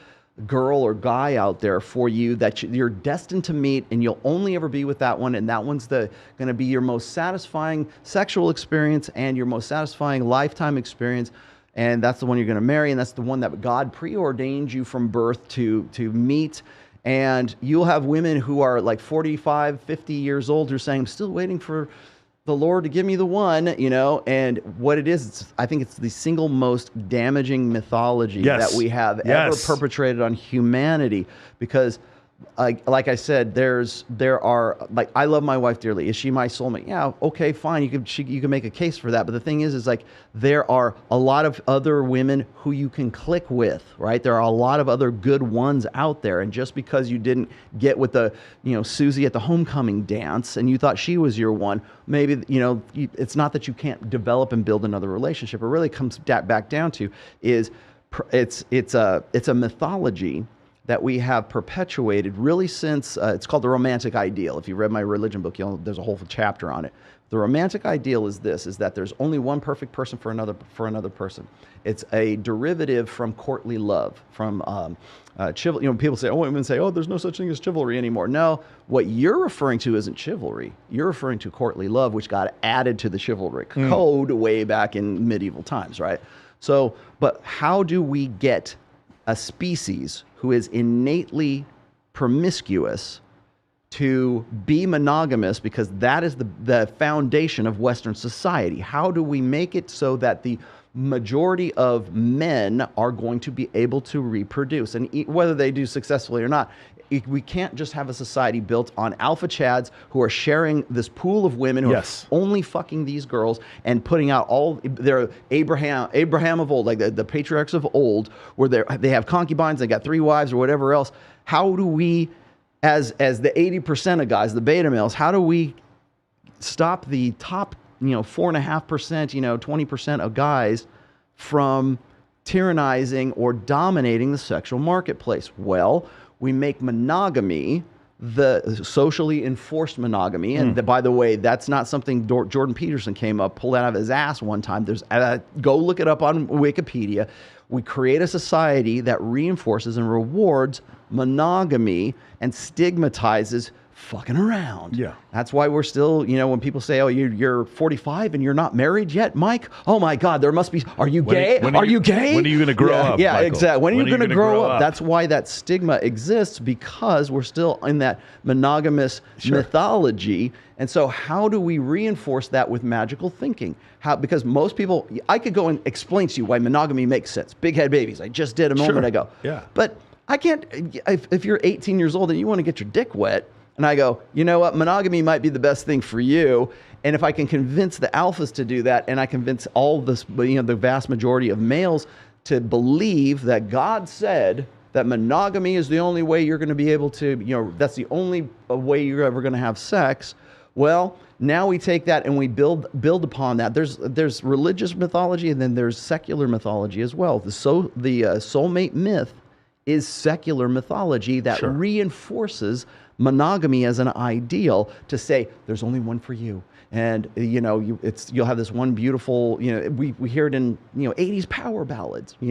girl or guy out there for you that you're destined to meet and you'll only ever be with that one, and that one's going to be your most satisfying sexual experience and your most satisfying lifetime experience, and that's the one you're going to marry, and that's the one that God preordained you from birth to meet. And you'll have women who are 45, 50 years old who are saying, I'm still waiting for the Lord to give me the one, you know, and what it is, I think it's the single most damaging mythology that we have ever perpetrated on humanity, because like I said, there are, like, I love my wife dearly. Is she my soulmate? Yeah, okay, fine. You can make a case for that. But the thing is like, there are a lot of other women who you can click with, right? There are a lot of other good ones out there. And just because you didn't get with the, you know, Susie at the homecoming dance and you thought she was your one, maybe, you know, it's not that you can't develop and build another relationship. It really comes back down to is it's a mythology that we have perpetuated really since, it's called the romantic ideal. If you read my religion book, there's a whole chapter on it. The romantic ideal is that there's only one perfect person for another person. It's a derivative from courtly love, from chivalry. You know, people say, women say, there's no such thing as chivalry anymore. No, what you're referring to isn't chivalry. You're referring to courtly love, which got added to the chivalric code way back in medieval times, right? So, but how do we get a species who is innately promiscuous to be monogamous, because that is the foundation of Western society? How do we make it so that the majority of men are going to be able to reproduce, and whether they do successfully or not? We can't just have a society built on alpha chads who are sharing this pool of women who are only fucking these girls and putting out all their Abraham of old, like the patriarchs of old, where they have concubines, they got 3 wives or whatever else. How do we, as the 80% of guys, the beta males, how do we stop the top, 4.5%, 20% of guys from tyrannizing or dominating the sexual marketplace? Well, we make monogamy the socially enforced monogamy. And by the way, that's not something Jordan Peterson pulled out of his ass one time. Go look it up on Wikipedia. We create a society that reinforces and rewards monogamy and stigmatizes fucking around. Yeah. That's why we're still, when people say, you're 45 and you're not married yet, Mike? Oh my God, there must be, are you gay? Are you gay? When are you going to grow up? Yeah, Michael? Exactly. When are you going to grow up? That's why that stigma exists, because we're still in that monogamous mythology. And so how do we reinforce that with magical thinking? Because most people, I could go and explain to you why monogamy makes sense. Big head babies. I just did a moment ago. Yeah. But I can't, if you're 18 years old and you want to get your dick wet, and I go, you know what, monogamy might be the best thing for you. And if I can convince the alphas to do that, and I convince all this, the vast majority of males to believe that God said that monogamy is the only way you're going to be able to, that's the only way you're ever going to have sex. Well, now we take that and we build upon that. There's religious mythology, and then there's secular mythology as well. The soulmate myth is secular mythology that reinforces monogamy as an ideal, to say there's only one for you. And you'll have this one beautiful, we hear it in 80s power ballads, we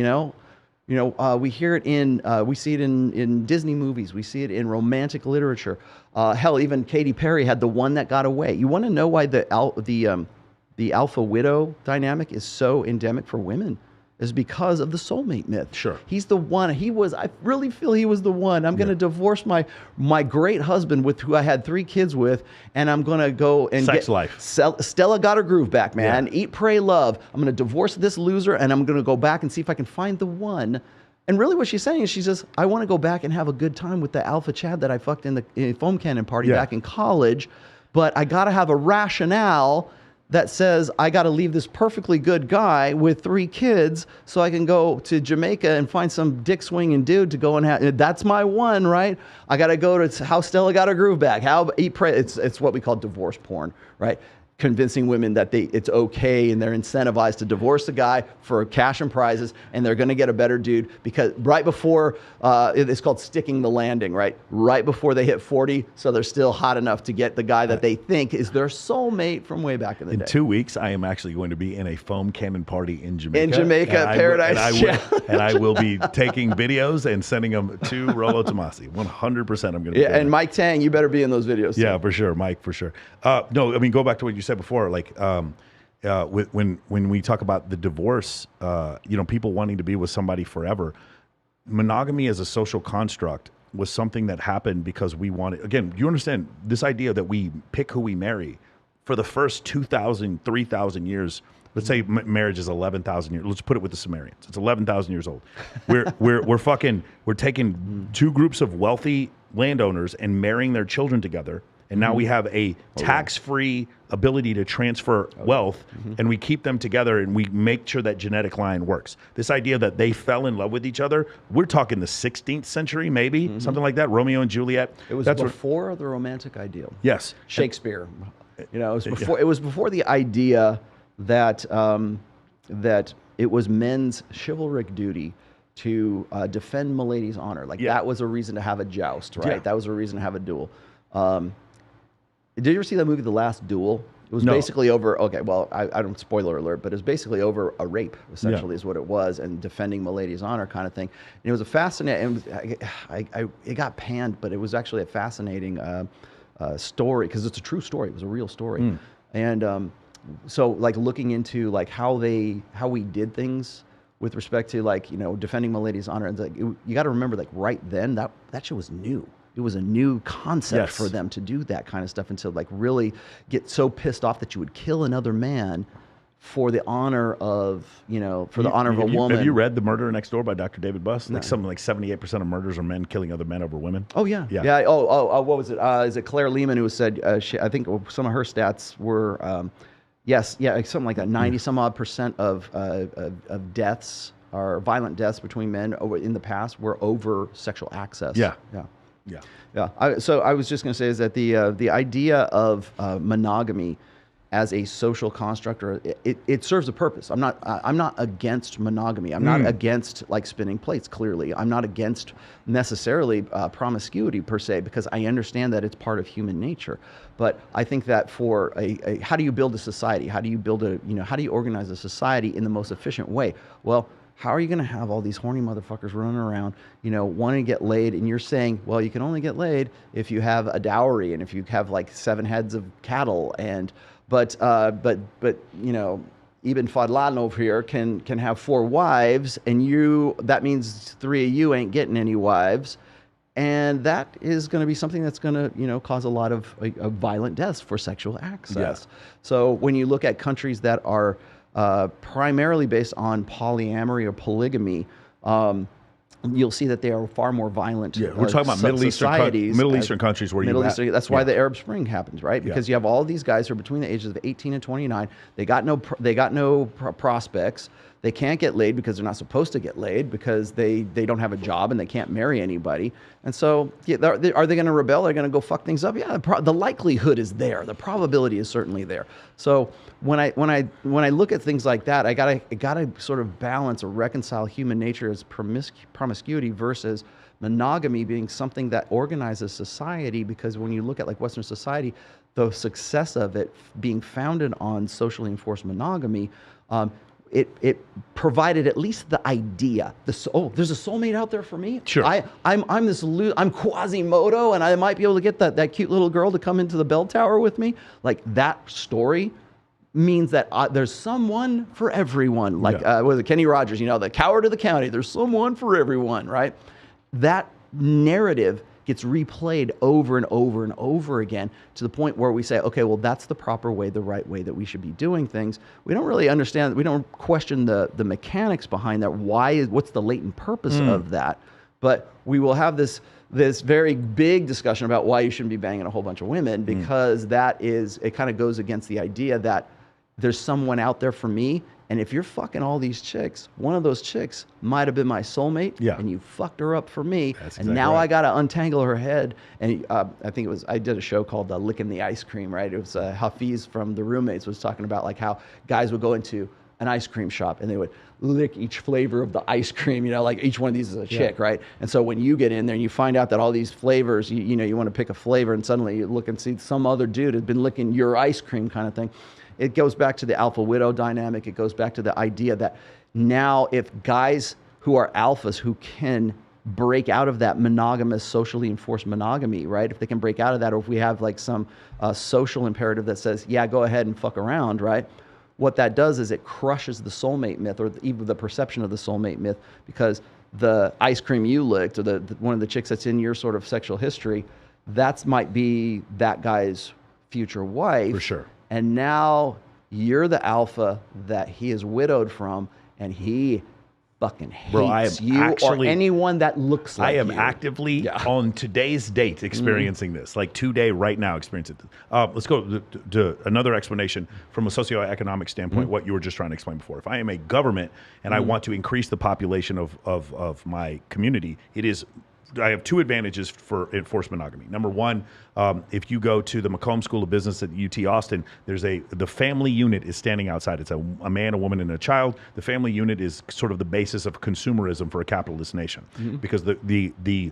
hear it we see it in Disney movies, we see it in romantic literature. Hell, even Katy Perry had The One That Got Away. You want to know why the alpha widow dynamic is so endemic for women? Is because of the soulmate myth. Sure. He's the one. I really feel he was the one. I'm going to divorce my great husband who I had 3 kids with, and I'm going to go and Sex life. Stella got her groove back, man. Yeah. Eat, pray, love. I'm going to divorce this loser, and I'm going to go back and see if I can find the one. And really what she's saying is, she says, I want to go back and have a good time with the alpha chad that I fucked in the foam cannon party back in college, but I got to have a rationale that says I got to leave this perfectly good guy with 3 kids so I can go to Jamaica and find some dick swinging dude to go and have. That's my one, right? I got to go to how Stella got her groove back. It's what we call divorce porn, right? Convincing women that it's okay, and they're incentivized to divorce the guy for cash and prizes, and they're going to get a better dude, because right before, it's called sticking the landing, right? Right before they hit 40, so they're still hot enough to get the guy that they think is their soulmate from way back in the day. In 2 weeks, I am actually going to be in a foam cannon party in Jamaica. In Jamaica, Paradise. And I will be taking videos and sending them to Rollo Tomassi. 100% I'm going to be doing and Mike Tang, you better be in those videos too. Yeah, for sure, Mike, for sure. No, I mean, go back to what you said before, like when we talk about the divorce, people wanting to be with somebody forever, monogamy as a social construct was something that happened because we wanted, again, you understand this idea that we pick who we marry for the first 2,000, 3,000 years, let's say marriage is 11,000 years. Let's put it with the Sumerians. It's 11,000 years old. We're taking two groups of wealthy landowners and marrying their children together. And now we have a tax-free ability to transfer wealth, and we keep them together, and we make sure that genetic line works. This idea that they fell in love with each other, we're talking the 16th century, maybe, something like that, Romeo and Juliet. It was before the romantic ideal. Yes. Shakespeare. It was before. It was before the idea that that it was men's chivalric duty to defend milady's honor. Like that was a reason to have a joust, right? Yeah. That was a reason to have a duel. Did you ever see that movie, The Last Duel? It was basically over, okay, well, I don't, spoiler alert, but it was basically over a rape, essentially, is what it was, and defending milady's honor kind of thing. And it was a fascinating, it got panned, but it was actually a fascinating story, because it's a true story. It was a real story. And so, like, looking into, like, how we did things with respect to, like, you know, defending milady's honor, and like, you got to remember, like, right then, that shit was new. It was a new concept for them to do that kind of stuff, and to like really get so pissed off that you would kill another man for the honor of, you know, for the honor of a woman. Have you read The Murderer Next Door by Dr. David Buss? No. Like something like 78% of murders are men killing other men over women. Oh yeah, yeah. Oh, what was it? Is it Claire Lehman who said? I think some of her stats were, something like that. 90 some odd % of deaths, or violent deaths between men in the past, were over sexual access. Yeah. So I was just going to say is that the idea of monogamy as a social construct, or it serves a purpose. I'm not against monogamy. I'm not against like spinning plates. Clearly, I'm not against necessarily promiscuity per se, because I understand that it's part of human nature. But I think that for how do you build a society? How do you build how do you organize a society in the most efficient way? Well, how are you going to have all these horny motherfuckers running around, you know, wanting to get laid? And you're saying, well, you can only get laid if you have a dowry and if you have like 7 heads of cattle. But you know, Ibn Fadlan over here can have 4 wives, and that means 3 of you ain't getting any wives. And that is going to be something that's going to, you know, cause a lot of violent deaths for sexual access. Yeah. So when you look at countries that are primarily based on polyamory or polygamy, you'll see that they are far more violent. Yeah, we're talking about Middle Eastern countries where that's why the Arab Spring happens, right? Because you have all these guys who are between the ages of 18 and 29. They got no prospects. They can't get laid because they're not supposed to get laid, because they don't have a job and they can't marry anybody. And so, are they going to rebel? Are they going to go fuck things up? Yeah, the likelihood is there. The probability is certainly there. So when I look at things like that, I gotta sort of balance or reconcile human nature as promiscuity versus monogamy being something that organizes society. Because when you look at like Western society, the success of it being founded on socially enforced monogamy, it provided at least the idea. There's a soulmate out there for me. Sure. I'm Quasimodo, and I might be able to get that cute little girl to come into the bell tower with me. Like, that story means that there's someone for everyone. Like was it Kenny Rogers? You know, the coward of the county. There's someone for everyone, right? That narrative gets replayed over and over and over again, to the point where we say, okay, well, that's the proper way, the right way that we should be doing things. We don't really understand, we don't question the mechanics behind that. What's the latent purpose of that? But we will have this very big discussion about why you shouldn't be banging a whole bunch of women, because it kind of goes against the idea that there's someone out there for me. And if you're fucking all these chicks, one of those chicks might have been my soulmate, and you fucked her up for me. That's and now I got to untangle her head. And I think I did a show called Licking the Ice Cream, right? It was Hafiz from the Roommates was talking about like how guys would go into an ice cream shop and they would lick each flavor of the ice cream, you know, like each one of these is a chick, right? And so when you get in there and you find out that all these flavors, you know, you want to pick a flavor, and suddenly you look and see some other dude has been licking your ice cream kind of thing. It goes back to the alpha widow dynamic. It goes back to the idea that now if guys who are alphas who can break out of that monogamous, socially enforced monogamy, right? If they can break out of that, or if we have like some social imperative that says, yeah, go ahead and fuck around, right? What that does is it crushes the soulmate myth, or even the perception of the soulmate myth, because the ice cream you licked, or one of the chicks that's in your sort of sexual history, that might be that guy's future wife. For sure. And now you're the alpha that he is widowed from, and he fucking hates you or anyone that looks like you. I am actively on today's date experiencing this, like today, right now, experiencing this. Let's go to another explanation from a socioeconomic standpoint, what you were just trying to explain before. If I am a government and I want to increase the population of my community, I have two advantages for enforced monogamy. Number one, if you go to the Macomb School of Business at UT Austin, the family unit is standing outside. It's a man, a woman, and a child. The family unit is sort of the basis of consumerism for a capitalist nation, because the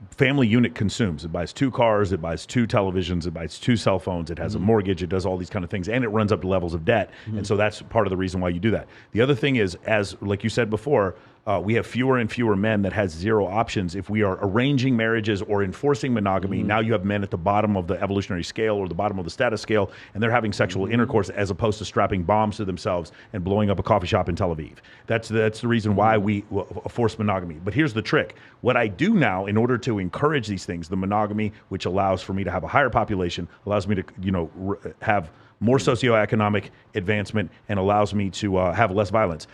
family unit consumes. It buys 2 cars, it buys 2 televisions, it buys 2 cell phones, it has a mortgage, it does all these kind of things, and it runs up to levels of debt. And so that's part of the reason why you do that. The other thing is, as like you said before, we have fewer and fewer men that has 0 options. If we are arranging marriages or enforcing monogamy, now you have men at the bottom of the evolutionary scale or the bottom of the status scale, and they're having sexual intercourse as opposed to strapping bombs to themselves and blowing up a coffee shop in Tel Aviv. That's the reason why we force monogamy. But here's the trick. What I do now in order to encourage these things, the monogamy, which allows for me to have a higher population, allows me to have more socioeconomic advancement, and allows me to have less violence.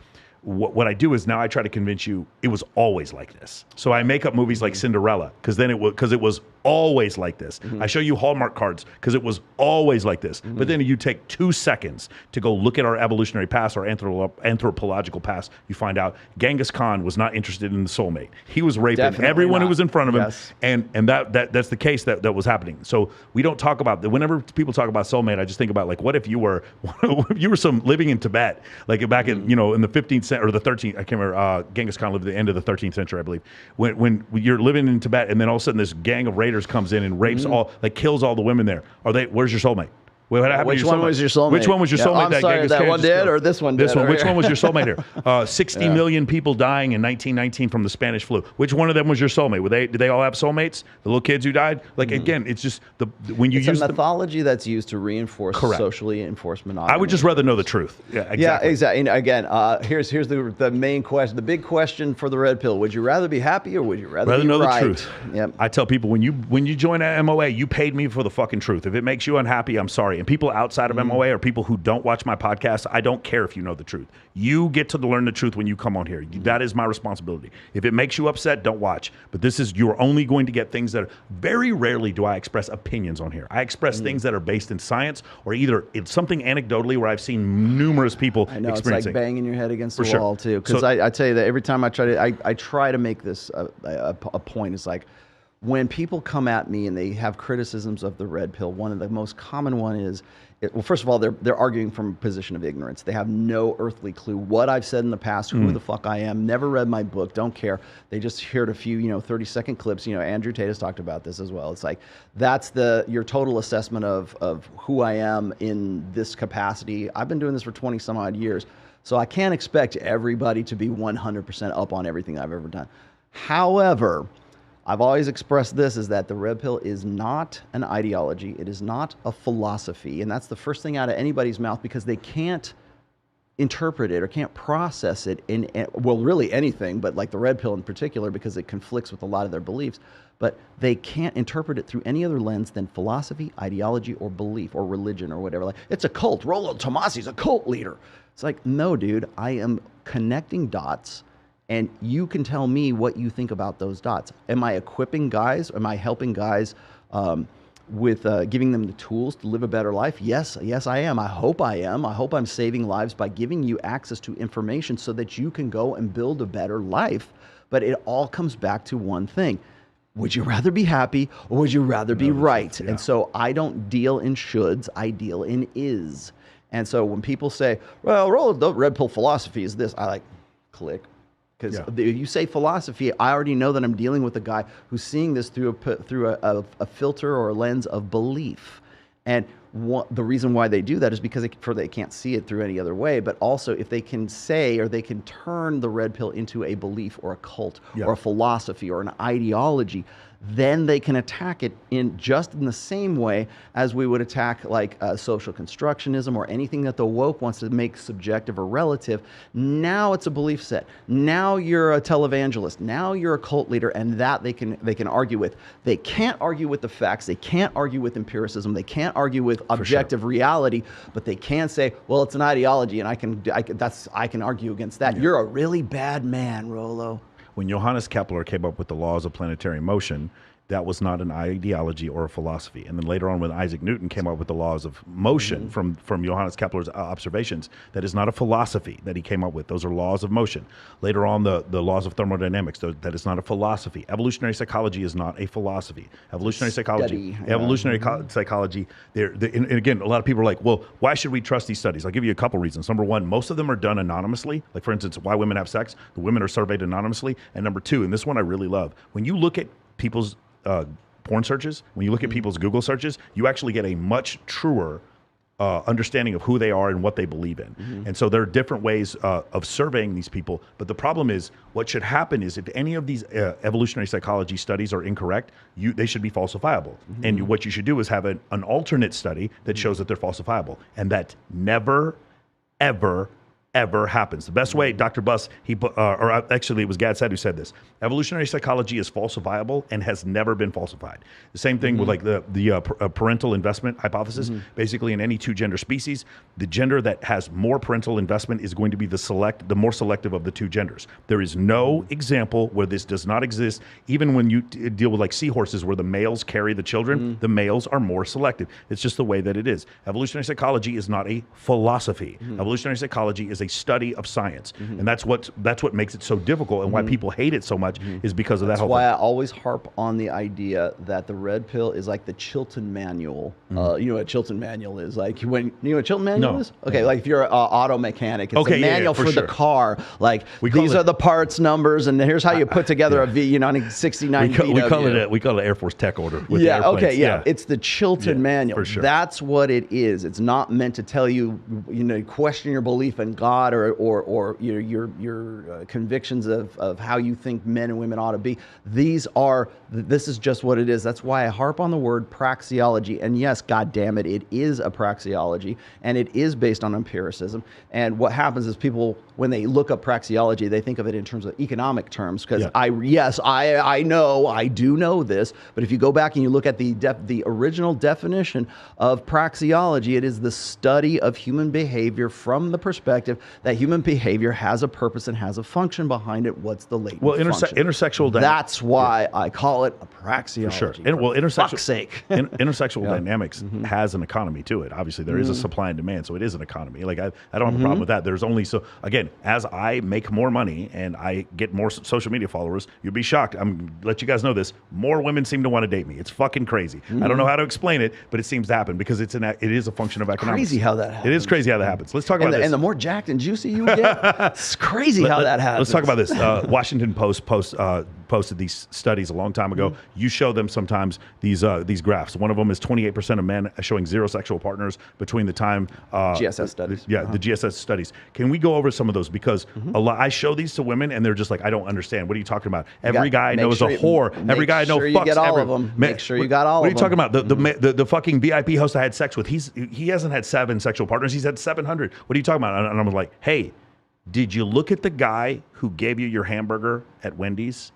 What I do is now I try to convince you it was always like this. So I make up movies like Cinderella because it was always like this. I show you Hallmark cards because it was always like this. But then you take 2 seconds to go look at our evolutionary past, our anthropological past. You find out Genghis Khan was not interested in the soulmate. He was raping everyone who was in front of him, and that's the case that was happening. So we don't talk about that. Whenever people talk about soulmate, I just think about, like, what if you were some living in Tibet, like back in in the 15th century or the 13th. I can't remember. Genghis Khan lived at the end of the 13th century, I believe. When you're living in Tibet, and then all of a sudden this gang of raiders comes in and rapes kills all the women there. Where's your soulmate? Which one was your soulmate? Which one was your soulmate? I'm sorry, that one did, or this one did? This one. Which one was your soulmate here? 60 million people dying in 1919 from the Spanish flu. Which one of them was your soulmate? Did they all have soulmates? The little kids who died? Like, again, it's just when you use a mythology that's used to reinforce socially enforced monogamy. I would just rather know the truth. Yeah, exactly. Yeah, exactly. And again, here's the main question, the big question for the red pill. Would you rather be happy or would you rather be know right? The truth? Yep. I tell people, when you join a MOA, you paid me for the fucking truth. If it makes you unhappy, I'm sorry. And people outside of MOA or people who don't watch my podcast, I don't care if you know the truth. You get to learn the truth when you come on here. That is my responsibility. If it makes you upset, don't watch. But you're only going to get things that very rarely do I express opinions on here. I express things that are based in science, or either it's something anecdotally where I've seen numerous people experiencing. It's like banging your head against the wall too. Because I tell you that every time I try to make this a point. It's like, when people come at me and they have criticisms of the red pill, one of the most common one is, well, first of all, they're arguing from a position of ignorance. They have no earthly clue what I've said in the past, who the fuck I am, never read my book, don't care. They just heard a few, 30-second clips. Andrew Tate has talked about this as well. It's like, that's your total assessment of who I am in this capacity. I've been doing this for 20 some odd years. So I can't expect everybody to be 100% up on everything I've ever done. However, I've always expressed this, is that the red pill is not an ideology. It is not a philosophy. And that's the first thing out of anybody's mouth, because they can't interpret it or can't process it in, well, really anything, but like the red pill in particular, because it conflicts with a lot of their beliefs. But they can't interpret it through any other lens than philosophy, ideology, or belief, or religion, or whatever. Like, it's a cult. Rollo Tomassi's a cult leader. It's like, no, dude, I am connecting dots. And you can tell me what you think about those dots. Am I equipping guys? Am I helping guys with giving them the tools to live a better life? Yes, I am. I hope I am. I hope I'm saving lives by giving you access to information so that you can go and build a better life. But it all comes back to one thing. Would you rather be happy or would you rather be right? Yeah. And so I don't deal in shoulds. I deal in is. And so when people say, well, the red pill philosophy is this, I like, click. Because if you say philosophy, I already know that I'm dealing with a guy who's seeing this through a filter or a lens of belief. And the reason why they do that is because they can't see it through any other way. But also, if they can say, or they can turn the red pill into a belief or a cult or a philosophy or an ideology, then they can attack it in the same way as we would attack like social constructionism or anything that the woke wants to make subjective or relative. Now it's a belief set. Now you're a televangelist. Now you're a cult leader, and that they can argue with. They can't argue with the facts. They can't argue with empiricism. They can't argue with objective reality, but they can say, well, it's an ideology, and I can argue against that. Yeah. You're a really bad man, Rollo. When Johannes Kepler came up with the laws of planetary motion, that was not an ideology or a philosophy. And then later on, when Isaac Newton came up with the laws of motion from Johannes Kepler's observations, that is not a philosophy that he came up with. Those are laws of motion. Later on, the laws of thermodynamics, that is not a philosophy. Evolutionary psychology is not a philosophy. Evolutionary psychology, psychology. And again, a lot of people are like, well, why should we trust these studies? I'll give you a couple reasons. Number one, most of them are done anonymously. Like, for instance, why women have sex, the women are surveyed anonymously. And number two, and this one I really love, when you look at people's porn searches, when you look at people's Google searches, you actually get a much truer understanding of who they are and what they believe in. And so there are different ways of surveying these people. But the problem is, what should happen is, if any of these evolutionary psychology studies are incorrect, they should be falsifiable. And what you should do is have an alternate study that shows that they're falsifiable. And that never, ever happens. The best way, Dr. Buss, or actually it was Gad Saad who said this, evolutionary psychology is falsifiable and has never been falsified. The same thing with like the parental investment hypothesis. Basically, in any two gender species, the gender that has more parental investment is going to be the more selective of the two genders. There is no example where this does not exist. Even when you deal with like seahorses where the males carry the children, the males are more selective. It's just the way that it is. Evolutionary psychology is not a philosophy. Evolutionary psychology is a study of science, and that's what makes it so difficult, and why people hate it so much is because of that whole thing. That's why I always harp on the idea that the red pill is like the Chilton manual. You know what Chilton manual is? Like, when you know what Chilton manual is? Okay, like if you're an auto mechanic, it's a manual for the car. Like, these are the parts numbers, and here's how you put together a V. 69 VW. We call it Air Force Tech Order. With It's the Chilton manual. For sure. That's what it is. It's not meant to tell you, question your belief in God or your convictions of how you think men and women ought to be. This is just what it is. That's why I harp on the word praxeology. And yes, God damn it, it is a praxeology, and it is based on empiricism. And what happens is people, when they look up praxeology, they think of it in terms of economic terms. Because I do know this, but if you go back and you look at the original definition of praxeology, it is the study of human behavior from the perspective that human behavior has a purpose and has a function behind it. What's the latent function? Intersexual dynamics. That's why I call it a praxeology. For sure. Intersexual dynamics has an economy to it. Obviously, there is a supply and demand, so it is an economy. Like, I don't have a problem with that. There's only again, as I make more money and I get more social media followers, you'll be shocked. I'm let you guys know this. More women seem to want to date me. It's fucking crazy. I don't know how to explain it, but it seems to happen because it is a function of economics. Crazy how that happens. It is crazy how that happens. Let's talk about this. And the more jacked and juicy you get, it's crazy how that happens. Let's talk about this. Washington Post posted these studies a long time ago. You show them sometimes these graphs. One of them is 28% of men showing zero sexual partners between the time GSS studies. The GSS studies. Can we go over some of those? Because I show these to women and they're just like, I don't understand. What are you talking about? Every guy knows a whore. Every guy knows fucks. You get all of them. Make sure you got all of them. What are you talking about? The fucking VIP host I had sex with, he hasn't had 7 sexual partners. He's had 700. What are you talking about? And I'm like, hey, did you look at the guy who gave you your hamburger at Wendy's?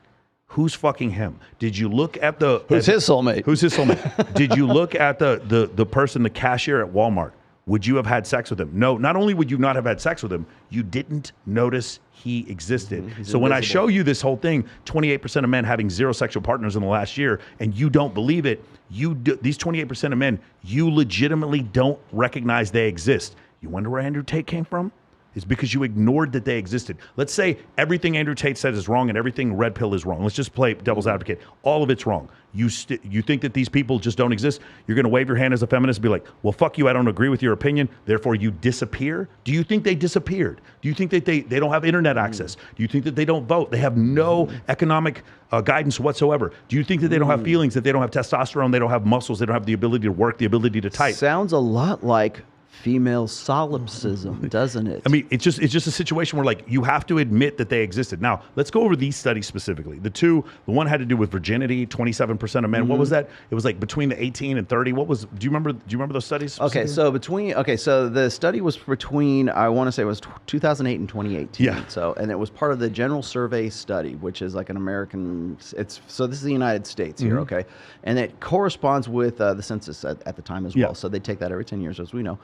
Who's fucking him? Did you look at Who's his soulmate? Who's his soulmate? Did you look at the person, the cashier at Walmart? Would you have had sex with him? No, not only would you not have had sex with him, you didn't notice he existed. So when I show you this whole thing, 28% of men having 0 sexual partners in the last year, and you don't believe it, these 28% of men, you legitimately don't recognize they exist. You wonder where Andrew Tate came from? It's because you ignored that they existed. Let's say everything Andrew Tate says is wrong and everything red pill is wrong. Let's just play devil's advocate. All of it's wrong. You think that these people just don't exist? You're going to wave your hand as a feminist and be like, well, fuck you, I don't agree with your opinion, therefore you disappear? Do you think they disappeared? Do you think that they don't have internet access? Do you think that they don't vote? They have no economic guidance whatsoever. Do you think that they don't have feelings, that they don't have testosterone, they don't have muscles, they don't have the ability to work, the ability to type? Sounds a lot like female solipsism, doesn't it? I mean, it's just a situation where like you have to admit that they existed. Now, let's go over these studies specifically. The one had to do with virginity, 27% of men. What was that? It was like between the 18 and 30. What was? Do you remember those studies? Okay, so the study was between, I want to say it was 2008 and 2018. Yeah. So, and it was part of the General Survey study, which is like an American. So this is the United States here, okay, and it corresponds with the census at the time as well. So they take that every 10 years, as we know.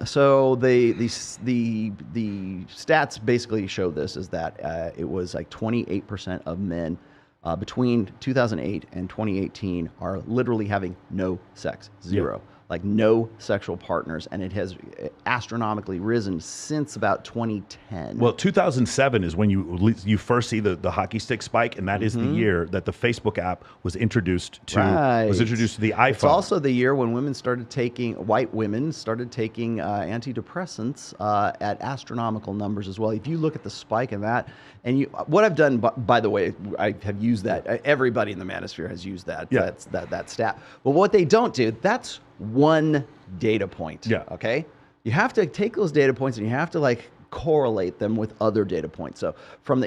So the stats basically show this is that it was like 28% of men between 2008 and 2018 are literally having no sex, zero. Like no sexual partners, and it has astronomically risen since about 2010. Well, 2007 is when you first see the hockey stick spike, and that is the year that the Facebook app was introduced to the iPhone. It's also the year when white women started taking antidepressants at astronomical numbers as well. If you look at the spike in that, and what I've done, by the way, I have used that. Everybody in the manosphere has used that. Yeah. That stat. But what they don't do, that's one data point. Yeah. Okay. You have to take those data points and you have to like correlate them with other data points. So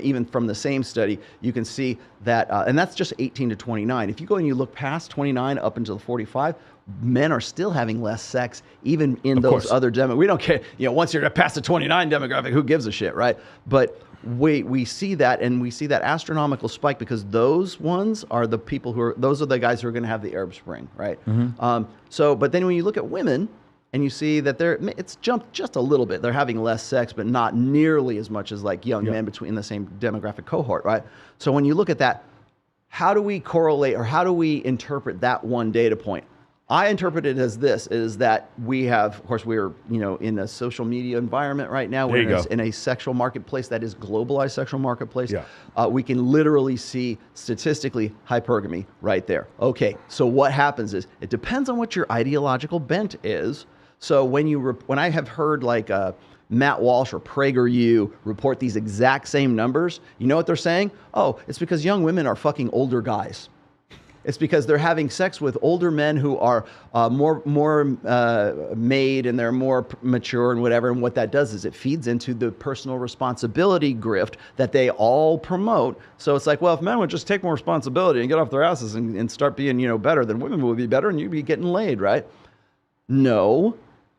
even from the same study, you can see that, and that's just 18 to 29. If you go and you look past 29 up until 45, men are still having less sex, even in those other demographics. We don't care. Once you're past the 29 demographic, who gives a shit, right? But we see that, and we see that astronomical spike because those ones are the people those are the guys who are going to have the Arab Spring, right? But then when you look at women, and you see that it's jumped just a little bit. They're having less sex, but not nearly as much as like young men in the same demographic cohort, right? So when you look at that, how do we correlate or how do we interpret that one data point? I interpret it as this, is that we have, of course, we're in a social media environment right now. We're in a sexual marketplace that is globalized sexual marketplace. Yeah. We can literally see statistically hypergamy right there. Okay, so what happens is it depends on what your ideological bent is. So when I have heard like Matt Walsh or PragerU report these exact same numbers, you know what they're saying? Oh, it's because young women are fucking older guys. It's because they're having sex with older men who are more made and they're more mature and whatever. And what that does is it feeds into the personal responsibility grift that they all promote. So it's like, well, if men would just take more responsibility and get off their asses and start being better, then women would be better and you'd be getting laid, right? No.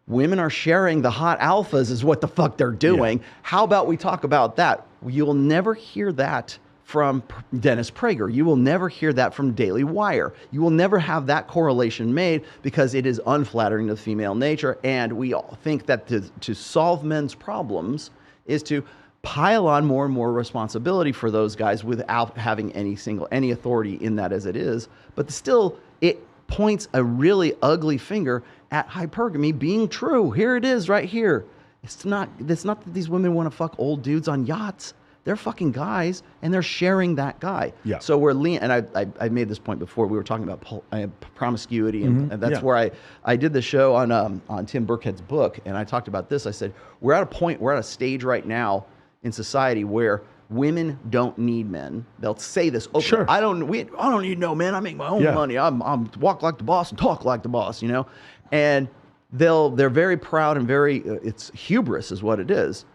Women are sharing the hot alphas is what the fuck they're doing. Yeah. How about we talk about that? You'll never hear that from Dennis Prager. You will never hear that from Daily Wire. You will never have that correlation made because it is unflattering to female nature. And we all think that to solve men's problems is to pile on more and more responsibility for those guys without having any authority in that as it is. But still, it points a really ugly finger at hypergamy being true. Here it is right here. It's not that these women want to fuck old dudes on yachts. They're fucking guys, and they're sharing that guy. Yeah. So we're and I made this point before. We were talking about promiscuity, and that's where I did the show on Tim Burkhead's book, and I talked about this. I said we're at a stage right now in society where women don't need men. They'll say this. Okay, sure. I don't need no man. I make my own money. I'm walk like the boss and talk like the boss. And they're very proud and very it's hubris is what it is.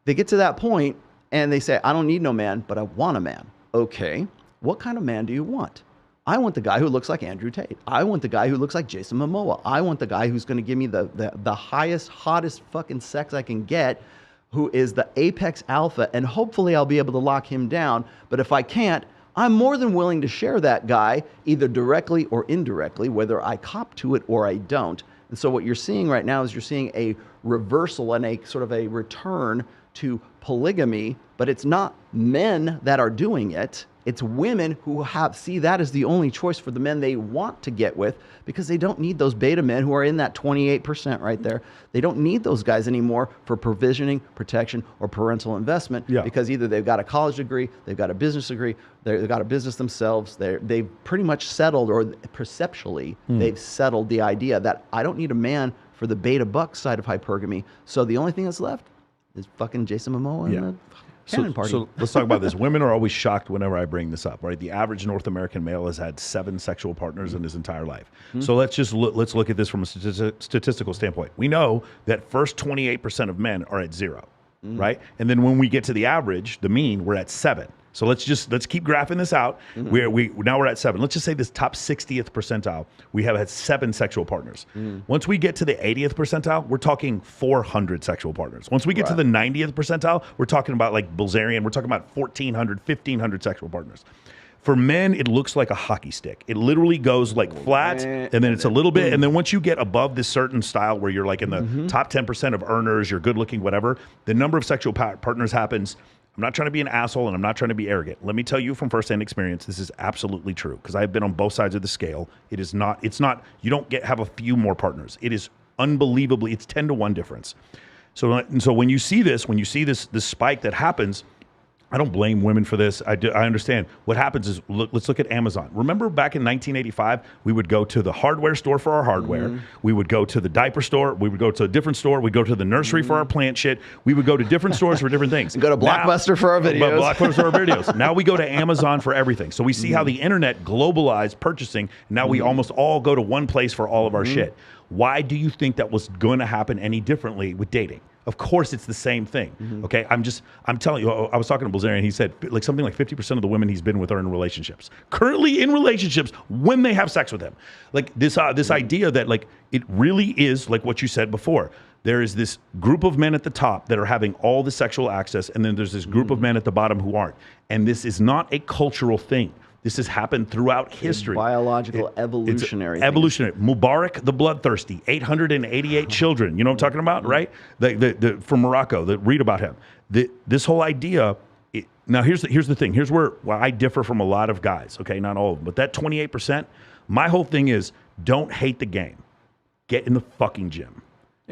They get to that point. And they say, I don't need no man, but I want a man. Okay, what kind of man do you want? I want the guy who looks like Andrew Tate. I want the guy who looks like Jason Momoa. I want the guy who's going to give me the highest, hottest fucking sex I can get, who is the apex alpha, and hopefully I'll be able to lock him down. But if I can't, I'm more than willing to share that guy, either directly or indirectly, whether I cop to it or I don't. And so what you're seeing right now is you're seeing a reversal and a sort of a return to polygamy, but it's not men that are doing it. It's women who see that as the only choice for the men they want to get with because they don't need those beta men who are in that 28% right there. They don't need those guys anymore for provisioning, protection, or parental investment because either they've got a college degree, they've got a business degree, they've got a business themselves. They've pretty much settled, or perceptually, they've settled the idea that I don't need a man for the beta buck side of hypergamy. So the only thing that's left is fucking Jason Momoa. Cannon party. So let's talk about this. Women are always shocked whenever I bring this up, right? The average North American male has had 7 sexual partners in his entire life. So let's just let's look at this from a statistical standpoint. We know that first 28% of men are at 0, right? And then when we get to the average, the mean, we're at 7. So let's keep graphing this out. Now we're at 7. Let's just say this top 60th percentile, we have had 7 sexual partners. Once we get to the 80th percentile, we're talking 400 sexual partners. Once we get to the 90th percentile, we're talking about like Bilzerian, we're talking about 1,400, 1,500 sexual partners. For men, it looks like a hockey stick. It literally goes like flat, and then it's a little bit, and then once you get above this certain style where you're like in the top 10% of earners, you're good looking, whatever, the number of sexual partners happens. I'm not trying to be an asshole, and I'm not trying to be arrogant. Let me tell you from firsthand experience, this is absolutely true, because I've been on both sides of the scale. It's not, you don't have a few more partners. It is unbelievably, it's 10 to 1 difference. So when you see this spike that happens, I don't blame women for this. I understand. What happens is, let's look at Amazon. Remember back in 1985, we would go to the hardware store for our hardware. We would go to the diaper store. We would go to a different store. We'd go to the nursery for our plant shit. We would go to different stores for different things. And go to Blockbuster for our videos. Blockbuster for our videos. Now we go to Amazon for everything. So we see how the internet globalized purchasing. Now we almost all go to one place for all of our shit. Why do you think that was going to happen any differently with dating? Of course, it's the same thing. Okay, I'm telling you. I was talking to Bilzerian. He said like something like 50% of the women he's been with are in relationships. Currently in relationships when they have sex with him. Like this idea that like it really is like what you said before. There is this group of men at the top that are having all the sexual access, and then there's this group of men at the bottom who aren't. And this is not a cultural thing. This has happened throughout history. Biological, evolutionary. Evolutionary. Mubarak the Bloodthirsty, 888 children. You know what I'm talking about, right? From Morocco, read about him. This whole idea. Now, here's the thing. Here's where I differ from a lot of guys. Okay, not all of them, but that 28%. My whole thing is don't hate the game. Get in the fucking gym.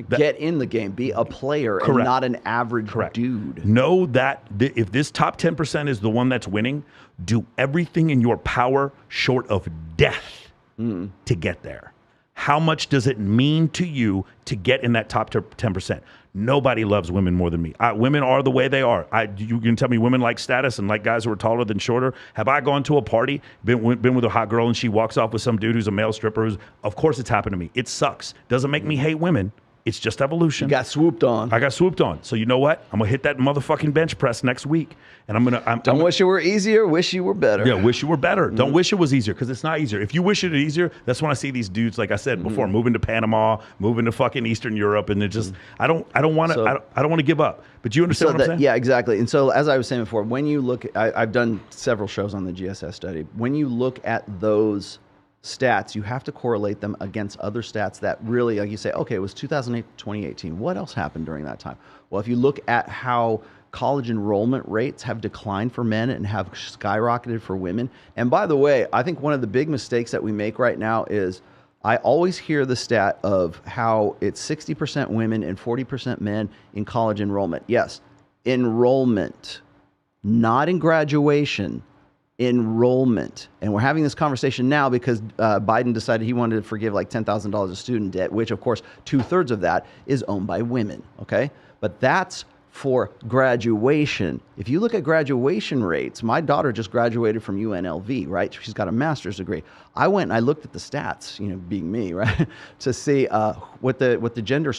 Get in the game. Be a player and not an average dude. Know that if this top 10% is the one that's winning, do everything in your power short of death to get there. How much does it mean to you to get in that top 10%? Nobody loves women more than me. Women are the way they are. You can tell me women like status and like guys who are taller than shorter. Have I gone to a party, been with a hot girl, and she walks off with some dude who's a male stripper? Of course it's happened to me. It sucks. Doesn't make me hate women. It's just evolution. You got swooped on. I got swooped on. So you know what? I'm going to hit that motherfucking bench press next week. And Don't wish it were easier, wish you were better. Yeah, wish you were better. Don't wish it was easier, because it's not easier. If you wish it was easier, that's when I see these dudes, like I said before, moving to Panama, moving to fucking Eastern Europe, and they're just, I don't want to give up. But you understand what I'm saying? Yeah, exactly. And so as I was saying before, when you look, I've done several shows on the GSS study. When you look at those stats, you have to correlate them against other stats that really, like you say, okay, it was 2008 to 2018. What else happened during that time? Well, if you look at how college enrollment rates have declined for men and have skyrocketed for women. And by the way, I think one of the big mistakes that we make right now is I always hear the stat of how it's 60% women and 40% men in college enrollment. Yes, enrollment, not in graduation. Enrollment. And we're having this conversation now because Biden decided he wanted to forgive like $10,000 of student debt, which of course 2/3 of that is owned by women. Okay. But that's for graduation. If you look at graduation rates, my daughter just graduated from UNLV, right? She's got a master's degree. I went and I looked at the stats, being me, right, to see what the gender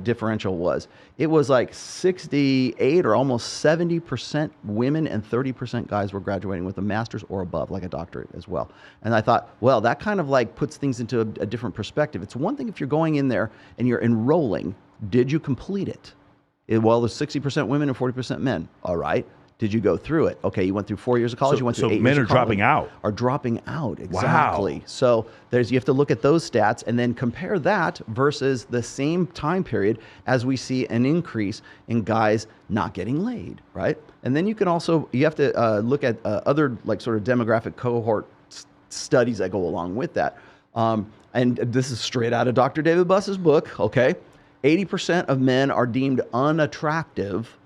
differential was. It was like 68 or almost 70% women and 30% guys were graduating with a master's or above, like a doctorate as well. And I thought, well, that kind of like puts things into a different perspective. It's one thing if you're going in there and you're enrolling, did you complete it? Well, there's 60% women and 40% men. All right. Did you go through it? Okay, you went through 4 years of college. You went through 8 years of college. So men are dropping out. Are dropping out, exactly. Wow. So you have to look at those stats and then compare that versus the same time period as we see an increase in guys not getting laid, right? And then you have to look at other like sort of demographic cohort studies that go along with that. And this is straight out of Dr. David Buss's book, okay? 80% of men are deemed unattractive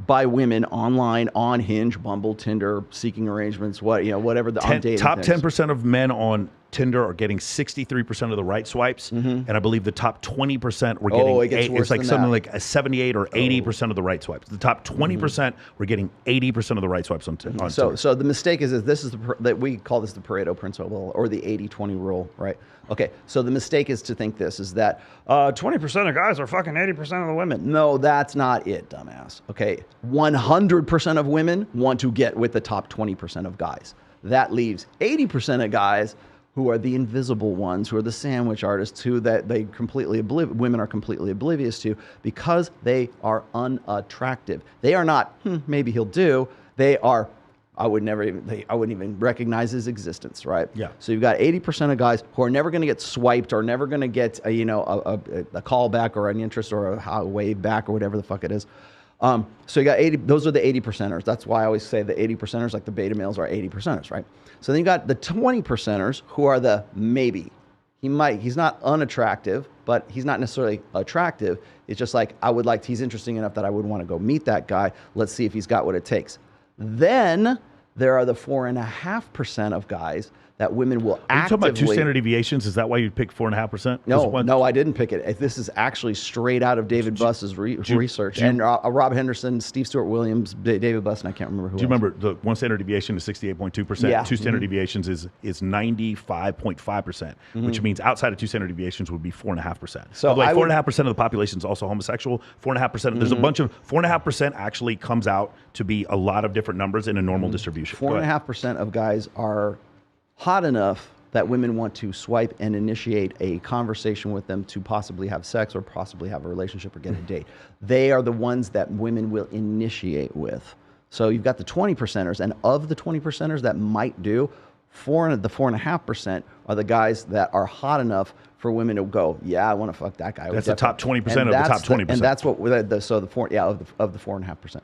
by women online, on Hinge, Bumble, Tinder, seeking arrangements, whatever on dating top things. 10% of men on Tinder are getting 63% of the right swipes, and I believe the top 20% were getting it's like something like a 78 or 80% of the right swipes. The top 20% were getting 80% of the right swipes on Tinder. So the mistake is this is that we call this the Pareto principle or the 80-20 rule, right? Okay, so the mistake is to think this is that 20% of guys are fucking 80% of the women. No, that's not it, dumbass. Okay, 100% of women want to get with the top 20% of guys. That leaves 80% of guys who are the invisible ones, who are the sandwich artists, who that they women are completely oblivious to because they are unattractive. They are not, maybe he'll do. They are, I wouldn't even recognize his existence, right? Yeah. So you've got 80% of guys who are never going to get swiped or never going to get a call back or an interest or a wave back or whatever the fuck it is. So you got 80, those are the 80%ers. That's why I always say the 80%ers, like the beta males, are 80%ers, right? So then you got the 20%ers who are the maybe. He's not unattractive, but he's not necessarily attractive. It's just like, he's interesting enough that I would want to go meet that guy. Let's see if he's got what it takes. Then there are the 4.5% of guys that women will actively... Are you talking about 2 standard deviations? Is that why you picked 4.5%? No, I didn't pick it. This is actually straight out of David Buss's research. And Rob Henderson, Steve Stewart Williams, David Buss, and I can't remember who else. Do you remember the 1 standard deviation is 68.2%? Yeah. 2 standard deviations is 95.5%, which means outside of 2 standard deviations would be 4.5%. So 4.5% of the population is also homosexual. 4.5%, there's a bunch of... 4.5% actually comes out to be a lot of different numbers in a normal distribution. 4.5% of guys are hot enough that women want to swipe and initiate a conversation with them to possibly have sex or possibly have a relationship or get a date. They are the ones that women will initiate with. So you've got the 20%ers, and of the 20%ers that might do, the 4.5% are the guys that are hot enough for women to go, yeah, I want to fuck that guy. That's the top 20% of the top 20%. And that's what of the 4.5%.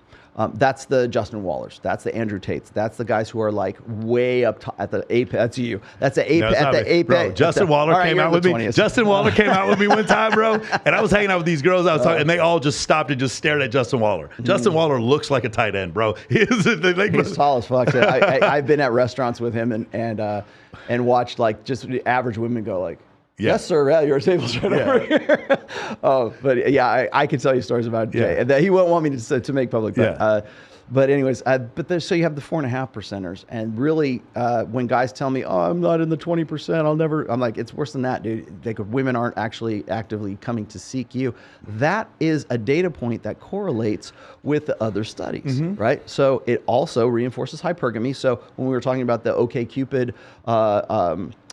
That's the Justin Wallers. That's the Andrew Tates. That's the guys who are like way up top at the apex. That's you. That's the apex. At the apex. Bro, Justin Waller came out with me. Justin Waller came out with me one time, bro. And I was hanging out with these girls. I was talking, and they all just stopped and just stared at Justin Waller. Justin Waller looks like a tight end, bro. He's tall as fuck. I've been at restaurants with him and watched like just the average women go like, yes, sir. Yeah, your table's right over here. But yeah, I could tell you stories about Jay, and that he wouldn't want me to make public. But anyways, so you have the 4.5%ers, and really, when guys tell me, "Oh, I'm not in the 20%," I'm like, it's worse than that, dude. Women aren't actually actively coming to seek you. That is a data point that correlates with the other studies, right? So it also reinforces hypergamy. So when we were talking about the OkCupid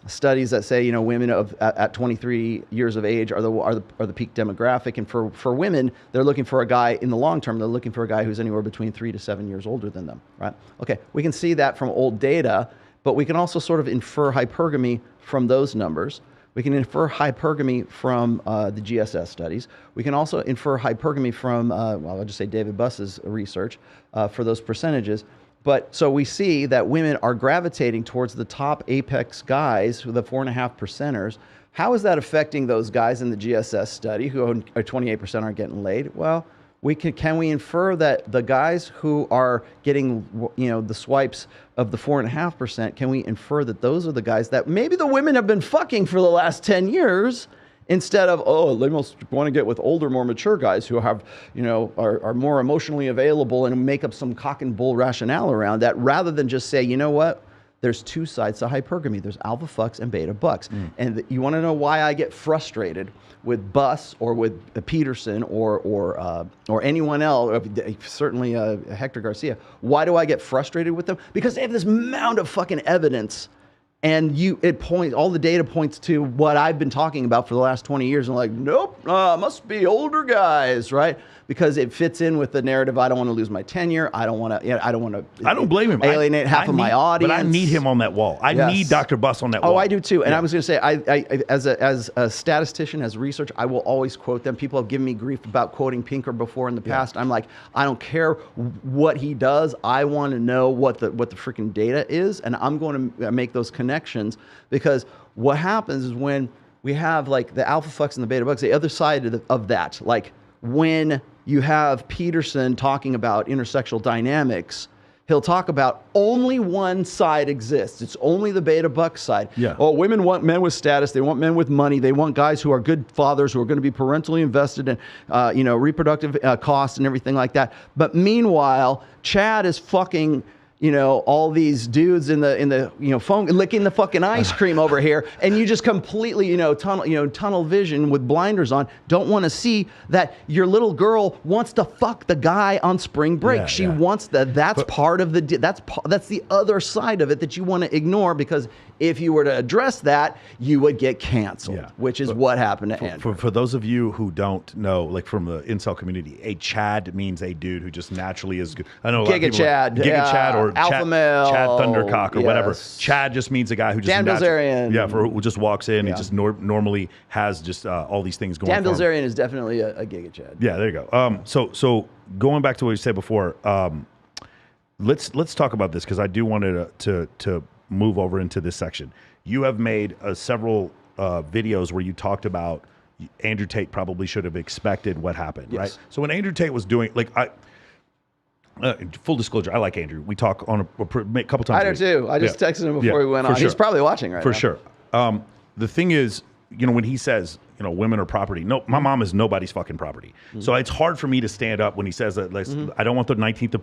studies that say, women at 23 years of age are the peak demographic, and for women, they're looking for a guy in the long term. They're looking for a guy who's anywhere between 3 to 7 years older than them, right? Okay, we can see that from old data, but we can also sort of infer hypergamy from those numbers. We can infer hypergamy from the GSS studies. We can also infer hypergamy from, I'll just say David Buss's research for those percentages. But so we see that women are gravitating towards the top apex guys, the 4.5%ers. How is that affecting those guys in the GSS study who are 28% aren't getting laid? Well, can we infer that the guys who are getting the swipes of the 4.5%, can we infer that those are the guys that maybe the women have been fucking for the last 10 years? Instead of, they must want to get with older, more mature guys who have, are more emotionally available and make up some cock and bull rationale around that, rather than just say, you know what? There's 2 sides to hypergamy. There's alpha fucks and beta bucks. And you want to know why I get frustrated with Buss or with Peterson or anyone else, certainly Hector Garcia. Why do I get frustrated with them? Because they have this mound of fucking evidence. And all the data points to what I've been talking about for the last 20 years. And like, nope, must be older guys, right? Because it fits in with the narrative. I don't want to lose my tenure. I don't want to. I don't blame him. Alienate half of my audience. But I need him on that wall. I need Dr. Buss on that wall. Oh, I do too. And I was going to say, as a statistician, as research, I will always quote them. People have given me grief about quoting Pinker before in the past. I'm like, I don't care what he does. I want to know what the freaking data is, and I'm going to make those connections, because what happens is when we have like the alpha fucks and the beta bucks, the other side of that, like when you have Peterson talking about intersexual dynamics, he'll talk about only one side exists. It's only the beta buck side. Yeah. Oh, women want men with status. They want men with money. They want guys who are good fathers, who are going to be parentally invested in, reproductive costs and everything like that. But meanwhile, Chad is fucking, all these dudes in the phone, licking the fucking ice cream over here, and you just completely, tunnel vision with blinders on, don't want to see that your little girl wants to fuck the guy on spring break. Yeah, she wants that. That's part of that's the other side of it that you want to ignore, because if you were to address that, you would get canceled, which is what happened to Andrew. For those of you who don't know, like from the incel community, a Chad means a dude who just naturally is good. I know a lot of people Chad, Chad or Alpha male, Chad Thundercock or whatever. Chad just means a guy who just Dan Bilzerian. who just walks in and just normally has just all these things going. Dan Bilzerian is definitely a Giga Chad. Yeah, there you go. So going back to what you said before, let's talk about this, because I do want to move over into this section. You have made several videos where you talked about Andrew Tate probably should have expected what happened, right? So when Andrew Tate was doing, full disclosure, I like Andrew. We talk on a couple times. I do too. I just texted him before we went on. Sure. He's probably watching right now. For sure. The thing is, when he says, women are property. No, my mom is nobody's fucking property. So it's hard for me to stand up when he says that. I don't want the 19th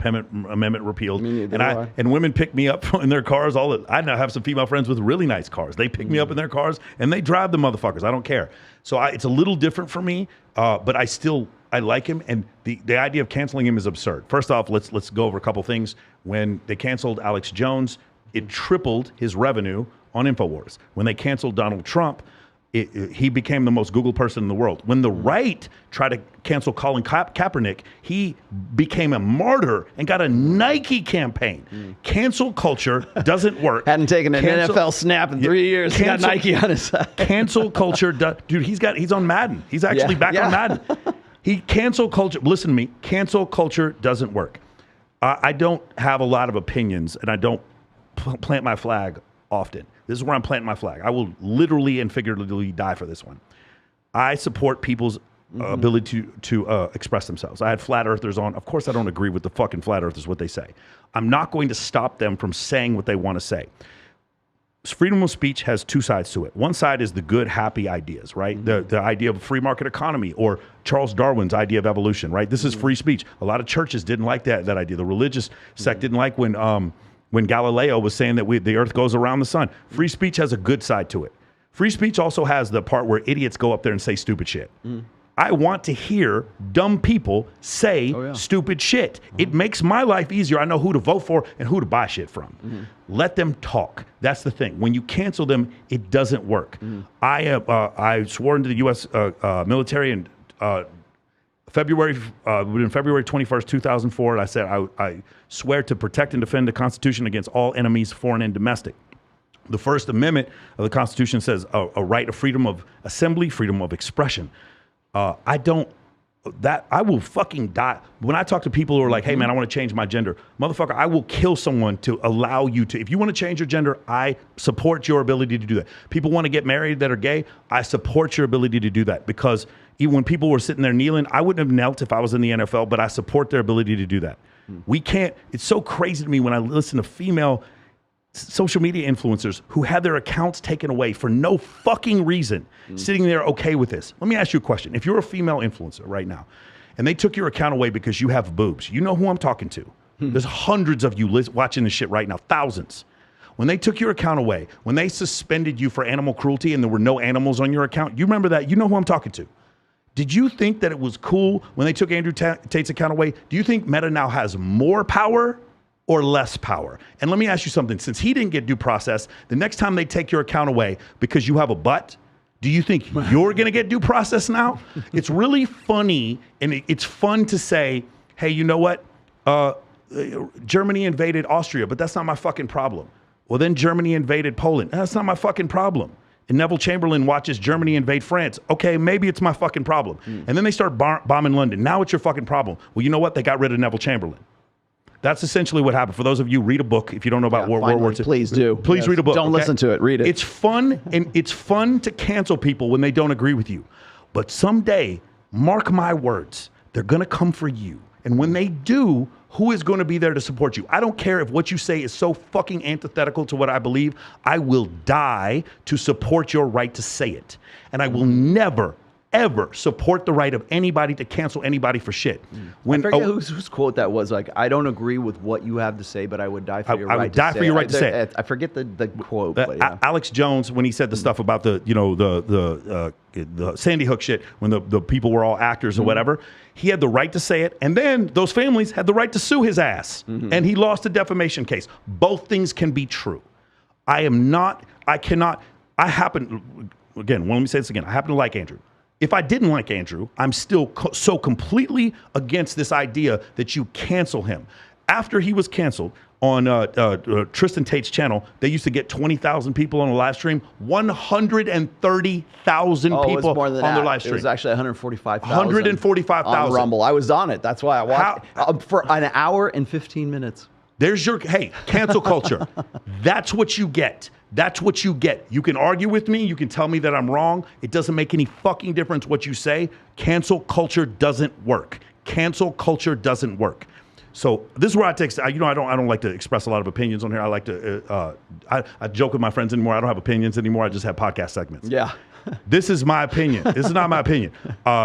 Amendment repealed. And women pick me up in their cars. I now have some female friends with really nice cars. They pick me up in their cars and they drive the motherfuckers. I don't care. So it's a little different for me, but I like him, and the idea of canceling him is absurd. First off, let's go over a couple things. When they canceled Alex Jones, it tripled his revenue on InfoWars. When they canceled Donald Trump, he became the most Googled person in the world. When the right tried to cancel Colin Kaepernick, he became a martyr and got a Nike campaign. Cancel culture doesn't work. Hadn't taken an NFL snap in 3 years. He got Nike on his side. Cancel culture, dude. He's on Madden. He's actually back on Madden. Cancel culture. Listen to me. Cancel culture doesn't work. I don't have a lot of opinions, and I don't plant my flag often. This is where I'm planting my flag. I will literally and figuratively die for this one. I support people's ability to express themselves. I had flat earthers on. Of course, I don't agree with the fucking flat earthers, what they say. I'm not going to stop them from saying what they want to say. Freedom of speech has two sides to it. One side is the good, happy ideas, right? The idea of a free market economy, or Charles Darwin's idea of evolution, right? This is free speech. A lot of churches didn't like that idea. The religious sect didn't like when Galileo was saying that the earth goes around the sun. Free speech has a good side to it. Free speech also has the part where idiots go up there and say stupid shit. I want to hear dumb people say stupid shit. It makes my life easier. I know who to vote for and who to buy shit from. Let them talk. That's the thing. When you cancel them, it doesn't work. I swore into the U.S. Military in February 21st, 2004, and I said I swear to protect and defend the Constitution against all enemies, foreign and domestic. The First Amendment of the Constitution says a right of freedom of assembly, freedom of expression. I will fucking die. When I talk to people who are like, hey man, I want to change my gender. Motherfucker, I will kill someone to allow you to. If you want to change your gender, I support your ability to do that. People want to get married that are gay. I support your ability to do that, because even when people were sitting there kneeling, I wouldn't have knelt if I was in the NFL, but I support their ability to do that. We can't, it's so crazy to me when I listen to female social media influencers who had their accounts taken away for no fucking reason, sitting there okay with this. Let me ask you a question. If you're a female influencer right now and they took your account away because you have boobs, you know who I'm talking to. There's hundreds of you watching this shit right now, thousands. When they took your account away, when they suspended you for animal cruelty and there were no animals on your account, you remember that? You know who I'm talking to. Did you think that it was cool when they took Andrew Tate's account away? Do you think Meta now has more power or less power? And let me ask you something. Since he didn't get due process, the next time they take your account away because you have a butt, do you think you're going to get due process now? It's really funny, and it's fun to say, hey, you know what? Germany invaded Austria, but that's not my fucking problem. Well, then Germany invaded Poland. That's not my fucking problem. And Neville Chamberlain watches Germany invade France. Okay, maybe it's my fucking problem. And then they start bombing London. Now it's your fucking problem. Well, you know what? They got rid of Neville Chamberlain. That's essentially what happened. For those of you, read a book if you don't know about World War II. Please do. Please read a book. Don't listen to it. Read it. It's fun, and it's fun to cancel people when they don't agree with you. But someday, mark my words, they're going to come for you. And when they do, who is going to be there to support you? I don't care if what you say is so fucking antithetical to what I believe. I will die to support your right to say it. And I will never, ever support the right of anybody to cancel anybody for shit. I forget whose quote that was. Like, I don't agree with what you have to say, but I would die for your right to say it. I would die for your right to say it. I forget the quote. But yeah. Alex Jones, when he said the stuff about the Sandy Hook shit, when the people were all actors or whatever, he had the right to say it, and then those families had the right to sue his ass, and he lost a defamation case. Both things can be true. I happen to like Andrew. If I didn't like Andrew, I'm still so completely against this idea that you cancel him. After he was canceled on Tristan Tate's channel, they used to get 20,000 people on a live stream, 130,000 people on their live stream. It was actually 145,000. 145,000. On Rumble. I was on it. That's why I watched for an hour and 15 minutes. There's your, cancel culture. That's what you get. That's what you get. You can argue with me. You can tell me that I'm wrong. It doesn't make any fucking difference what you say. Cancel culture doesn't work. Cancel culture doesn't work. So this is where I take, I don't like to express a lot of opinions on here. I like to, I joke with my friends anymore. I don't have opinions anymore. I just have podcast segments. Yeah. This is my opinion. This is not my opinion.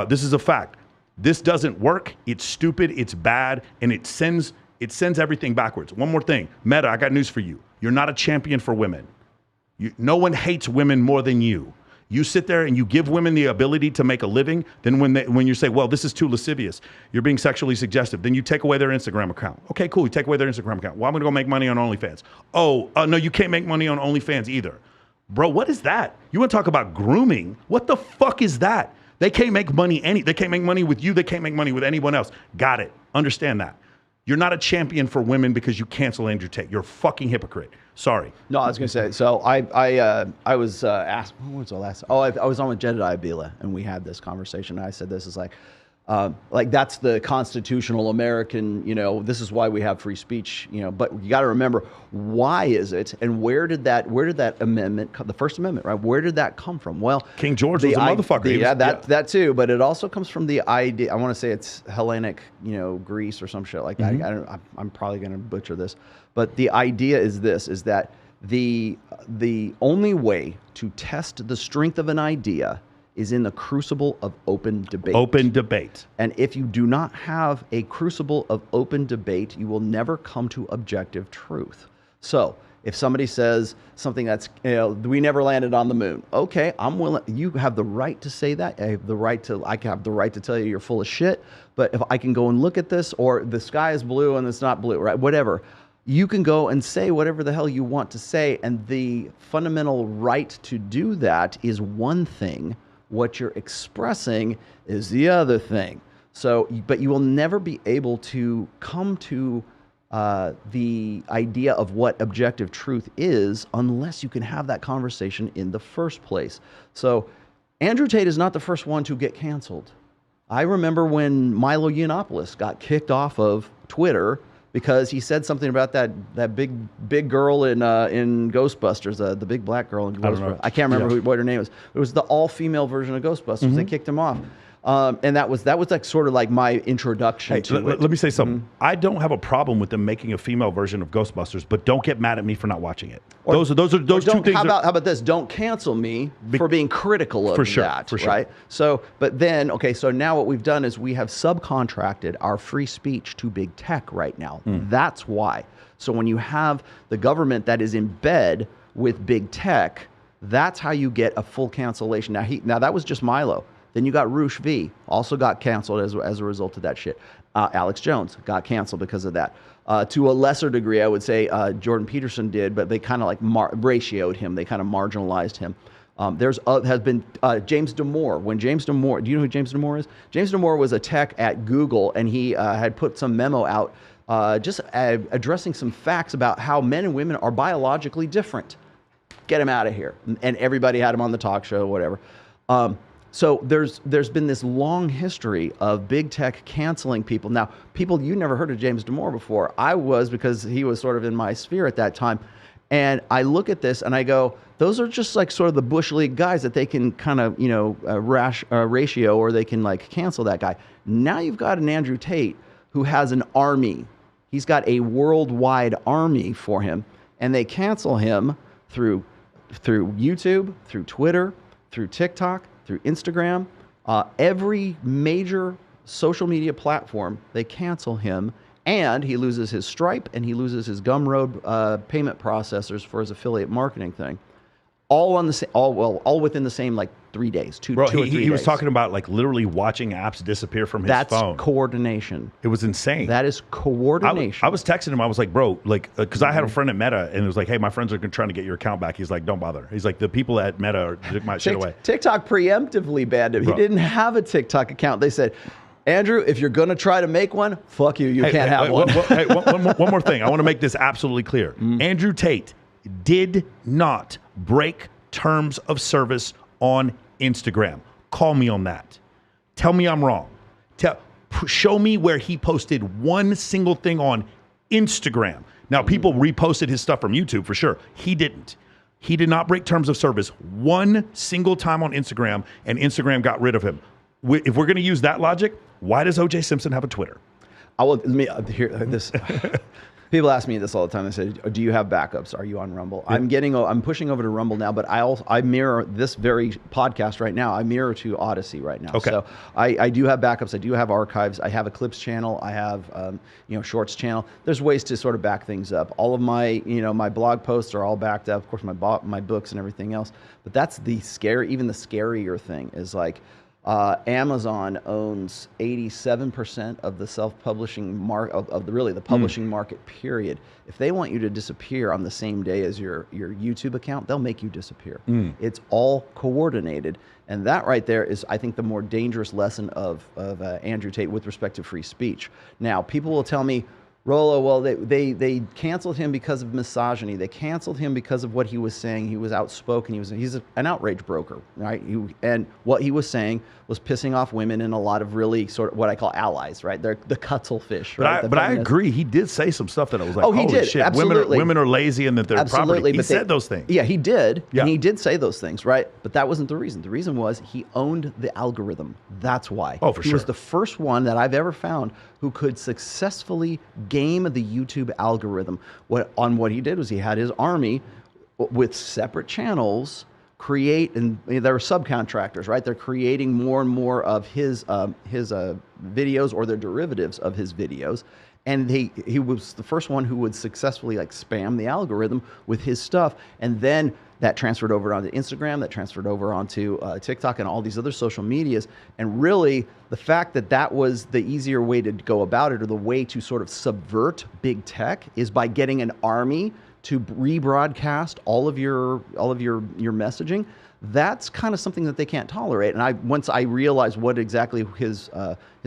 This is a fact. This doesn't work. It's stupid. It's bad. And it sends everything backwards. One more thing. Meta, I got news for you. You're not a champion for women. No one hates women more than you. You sit there and you give women the ability to make a living. Then when you say, well, this is too lascivious, you're being sexually suggestive, then you take away their Instagram account. Okay, cool. You take away their Instagram account. Well, I'm going to go make money on OnlyFans. Oh, no, you can't make money on OnlyFans either. Bro, what is that? You want to talk about grooming? What the fuck is that? They can't make money. They can't make money with you. They can't make money with anyone else. Got it. Understand that. You're not a champion for women because you cancel Andrew Tate. You're a fucking hypocrite. Sorry. No, I was going to say, so I was asked, when was the last? Oh, I was on with Jedediah Bila, and we had this conversation. And I said, this is like that's the constitutional American, this is why we have free speech, but you got to remember, why is it, and where did that amendment, the First Amendment, right? Where did that come from? Well, King George was a motherfucker. That too, but it also comes from the idea, I want to say it's Hellenic, Greece or some shit like that. I'm probably going to butcher this, but the idea is this, is that the only way to test the strength of an idea is in the crucible of open debate. Open debate. And if you do not have a crucible of open debate, you will never come to objective truth. So if somebody says something that's, we never landed on the moon. Okay, I'm willing. You have the right to say that. I have the right to tell you you're full of shit. But if I can go and look at this, or the sky is blue and it's not blue, right? Whatever. You can go and say whatever the hell you want to say. And the fundamental right to do that is one thing. What you're expressing is the other thing. So, but you will never be able to come to the idea of what objective truth is unless you can have that conversation in the first place. So Andrew Tate is not the first one to get canceled. I remember when Milo Yiannopoulos got kicked off of Twitter because he said something about that big girl in Ghostbusters, the big black girl in Ghostbusters. I can't remember what her name was. It was the all-female version of Ghostbusters. They kicked him off. And that was like sort of like my introduction to it. Let me say something. I don't have a problem with them making a female version of Ghostbusters, but don't get mad at me for not watching it. Those two things. How about this? Don't cancel me for being critical of that. For sure. Right? So, but then, so now what we've done is we have subcontracted our free speech to big tech right now. That's why. So when you have the government that is in bed with big tech, that's how you get a full cancellation. Now that was just Milo. Then you got Roosh V, also got canceled as a result of that shit. Alex Jones got canceled because of that. To a lesser degree, I would say Jordan Peterson did, but they kind of like ratioed him. They kind of marginalized him. Has been James Damore. When James Damore, do you know who James Damore is? James Damore was a tech at Google, and he had put some memo out just addressing some facts about how men and women are biologically different. Get him out of here. And everybody had him on the talk show, whatever. So there's been this long history of big tech canceling people. Now, you never heard of James Damore before. I was, because he was sort of in my sphere at that time. And I look at this and I go, those are just like sort of the Bush League guys that they can kind of, ratio, or they can like cancel that guy. Now you've got an Andrew Tate who has an army. He's got a worldwide army for him, and they cancel him through YouTube, through Twitter, through TikTok, through Instagram, every major social media platform. They cancel him, and he loses his Stripe and he loses his Gumroad payment processors for his affiliate marketing thing. All on the same, all within the same like 3 days, two or 3 days. He was talking about like literally watching apps disappear from his phone. That's coordination. It was insane. That is coordination. I was texting him. I was like, bro, like, because I had a friend at Meta, and it was like, hey, my friends are trying to get your account back. He's like, don't bother. He's like, the people at Meta took my shit away. TikTok preemptively banned him. He didn't have a TikTok account. They said, Andrew, if you're going to try to make one, fuck you. You can't have one. One more thing. I want to make this absolutely clear. Andrew Tate did not break terms of service on Instagram. Call me on that. Tell me I'm wrong. Show me where he posted one single thing on Instagram. Now, people reposted his stuff from YouTube for sure. He didn't. He did not break terms of service one single time on Instagram, and Instagram got rid of him. If we're going to use that logic, why does O.J. Simpson have a Twitter? Let me hear this. People ask me this all the time. They say, "Do you have backups? Are you on Rumble?" Yeah. I'm pushing over to Rumble now, but I mirror this very podcast right now. I mirror to Odyssey right now. Okay. So I do have backups. I do have archives. I have a clips channel. I have shorts channel. There's ways to sort of back things up. All of my my blog posts are all backed up. Of course, my books and everything else. But that's the even the scarier thing is like. Amazon owns 87% of the self-publishing market of the publishing market. Period. If they want you to disappear on the same day as your YouTube account, they'll make you disappear. It's all coordinated, and that right there is, I think, the more dangerous lesson of Andrew Tate with respect to free speech. Now, people will tell me, Rollo, well, they canceled him because of misogyny. They canceled him because of what he was saying. He was outspoken. He's an outrage broker, right? And what he was saying was pissing off women and a lot of really sort of what I call allies, right? They're the cuttlefish. Right? But I agree. He did say some stuff that I was like, he holy did. shit, Absolutely. Women are lazy and that they're property. He said those things. Yeah, he did. Yeah. And he did say those things, right? But that wasn't the reason. The reason was he owned the algorithm. That's why. Oh, for sure. He was the first one that I've ever found who could successfully game the YouTube algorithm. What he did was he had his army with separate channels create, and there were subcontractors, right? They're creating more and more of his videos or their derivatives of his videos. And he was the first one who would successfully like spam the algorithm with his stuff. And then that transferred over onto Instagram, that transferred over onto TikTok and all these other social medias. And really the fact that that was the easier way to go about it, or the way to sort of subvert big tech, is by getting an army to rebroadcast all of your messaging. That's kind of something that they can't tolerate. And once I realized what exactly his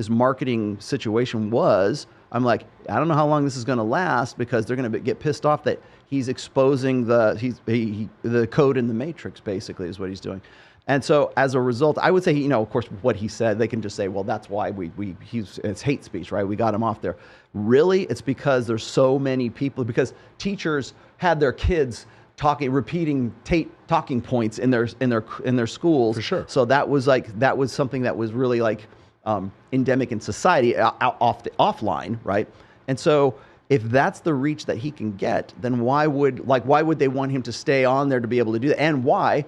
marketing situation was, I'm like, I don't know how long this is going to last, because they're going to get pissed off that he's exposing the code in the matrix, basically, is what he's doing. And so as a result, I would say, of course, what he said, they can just say, well, that's why it's hate speech, right? We got him off there. Really, it's because there's so many people, because teachers had their kids repeating talking points in their schools. For sure. So that was something that was really like endemic in society, offline, right? And so if that's the reach that he can get, then why would they want him to stay on there to be able to do that? And why?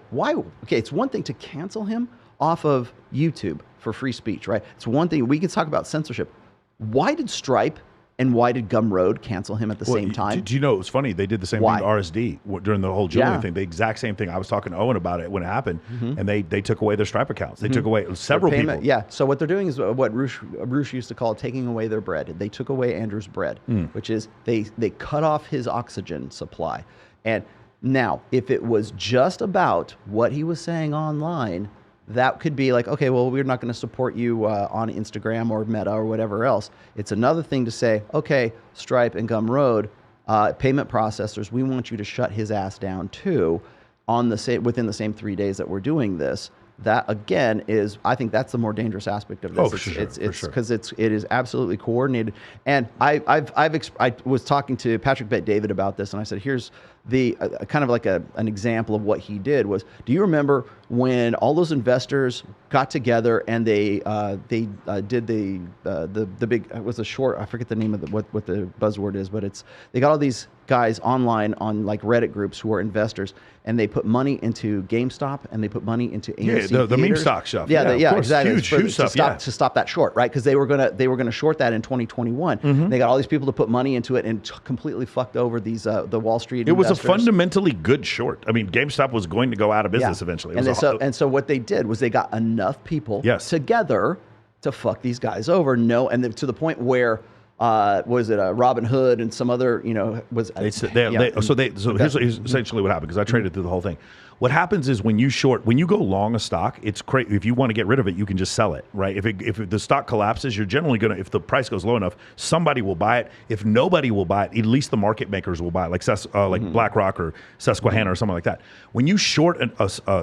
Okay, it's one thing to cancel him off of YouTube for free speech, right? It's one thing. We could talk about censorship. Why did Stripe and why did Gumroad cancel him at the same time? Do you know, it was funny, they did the same thing to RSD during the whole Julian thing, the exact same thing. I was talking to Owen about it when it happened, and they took away their Stripe accounts. They took away several people. Yeah, so what they're doing is what Roosh used to call taking away their bread. They took away Andrew's bread, which is they cut off his oxygen supply. And now, if it was just about what he was saying online, that could be like, okay, well, we're not going to support you on Instagram or Meta or whatever else. It's another thing to say, okay, Stripe and Gumroad, payment processors, we want you to shut his ass down too within the same 3 days that we're doing this. That again I think that's the more dangerous aspect of this. Oh, for sure. It's because it is absolutely coordinated. And I was talking to Patrick Bet David about this, and I said, here's the kind of like an example of what he did was, do you remember when all those investors got together and they did the big, it was a short, I forget the name of what the buzzword is, but they got all these guys online on like Reddit groups who are investors, and they put money into GameStop and they put money into AMC. Yeah, the meme stock stuff. Yeah, exactly. Huge stuff. To stop that short, right? Because they were gonna short that in 2021. Mm-hmm. They got all these people to put money into it and completely fucked over these the Wall Street. It was investors. a fundamentally good short. I mean, GameStop was going to go out of business eventually. And so what they did was they got enough people together to fuck these guys over. To the point where. Was it Robin Hood and some other, was here's essentially what happened, because I traded through the whole thing. What happens is when you go long a stock, it's crazy. If you want to get rid of it, you can just sell it, right? If the stock collapses, you're generally if the price goes low enough, somebody will buy it. If nobody will buy it, at least the market makers will buy it, like BlackRock or Susquehanna or something like that. When you short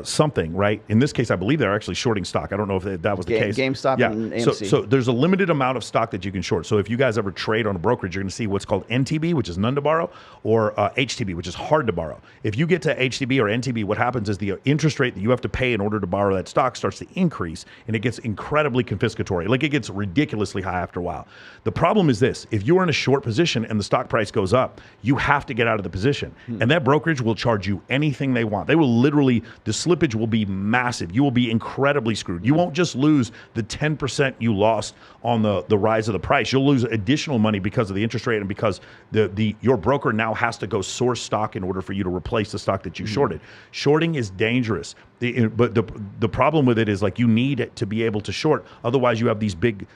something, right? In this case, I believe they're actually shorting stock. I don't know if that was the case. GameStop and AMC. So there's a limited amount of stock that you can short. So if you guys ever trade on a brokerage, you're going to see what's called NTB, which is none to borrow, or HTB, which is hard to borrow. If you get to HTB or NTB, what happens is the interest rate that you have to pay in order to borrow that stock starts to increase, and it gets incredibly confiscatory. Like, it gets ridiculously high after a while. The problem is this: if you're in a short position and the stock price goes up, you have to get out of the position. And that brokerage will charge you anything they want. They will literally, the slippage will be massive. You will be incredibly screwed. You won't just lose the 10% you lost on the rise of the price. You'll lose additional money because of the interest rate, and because your broker now has to go source stock in order for you to replace the stock that you shorted. Shorting is dangerous. But the problem with it is, like, you need it to be able to short. Otherwise, you have these big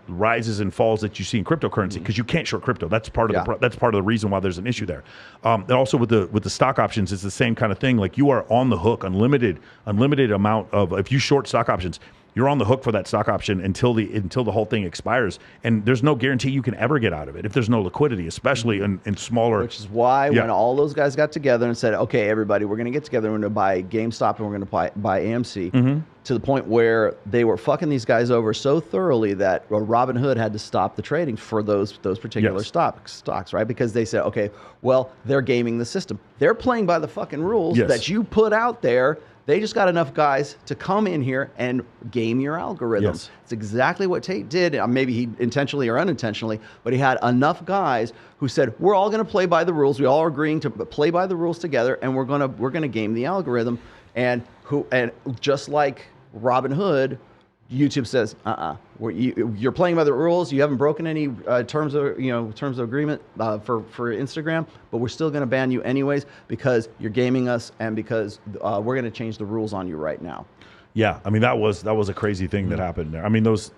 rises and falls that you see in cryptocurrency, because you can't short crypto. That's part of that's part of the reason why there's an issue there. And also with the stock options, it's the same kind of thing. Like, you are on the hook, unlimited amount of, if you short stock options, you're on the hook for that stock option until the whole thing expires, and there's no guarantee you can ever get out of it if there's no liquidity, especially in smaller. Which is why when all those guys got together and said, "Okay, everybody, we're going to get together, we're going to buy GameStop and we're going to buy AMC," to the point where they were fucking these guys over so thoroughly that Robin Hood had to stop the trading for those particular stocks, right? Because they said, "Okay, well, they're gaming the system. They're playing by the fucking rules that you put out there." They just got enough guys to come in here and game your algorithm. Yes. It's exactly what Tate did. Maybe he intentionally or unintentionally, but he had enough guys who said, "We're all going to play by the rules. We all are agreeing to play by the rules together, and we're going to game the algorithm." And just like Robin Hood, YouTube says, you're playing by the rules. You haven't broken any terms of agreement for Instagram, but we're still going to ban you anyways because you're gaming us, and because we're going to change the rules on you right now. Yeah, I mean, that was a crazy thing that happened there. I mean, those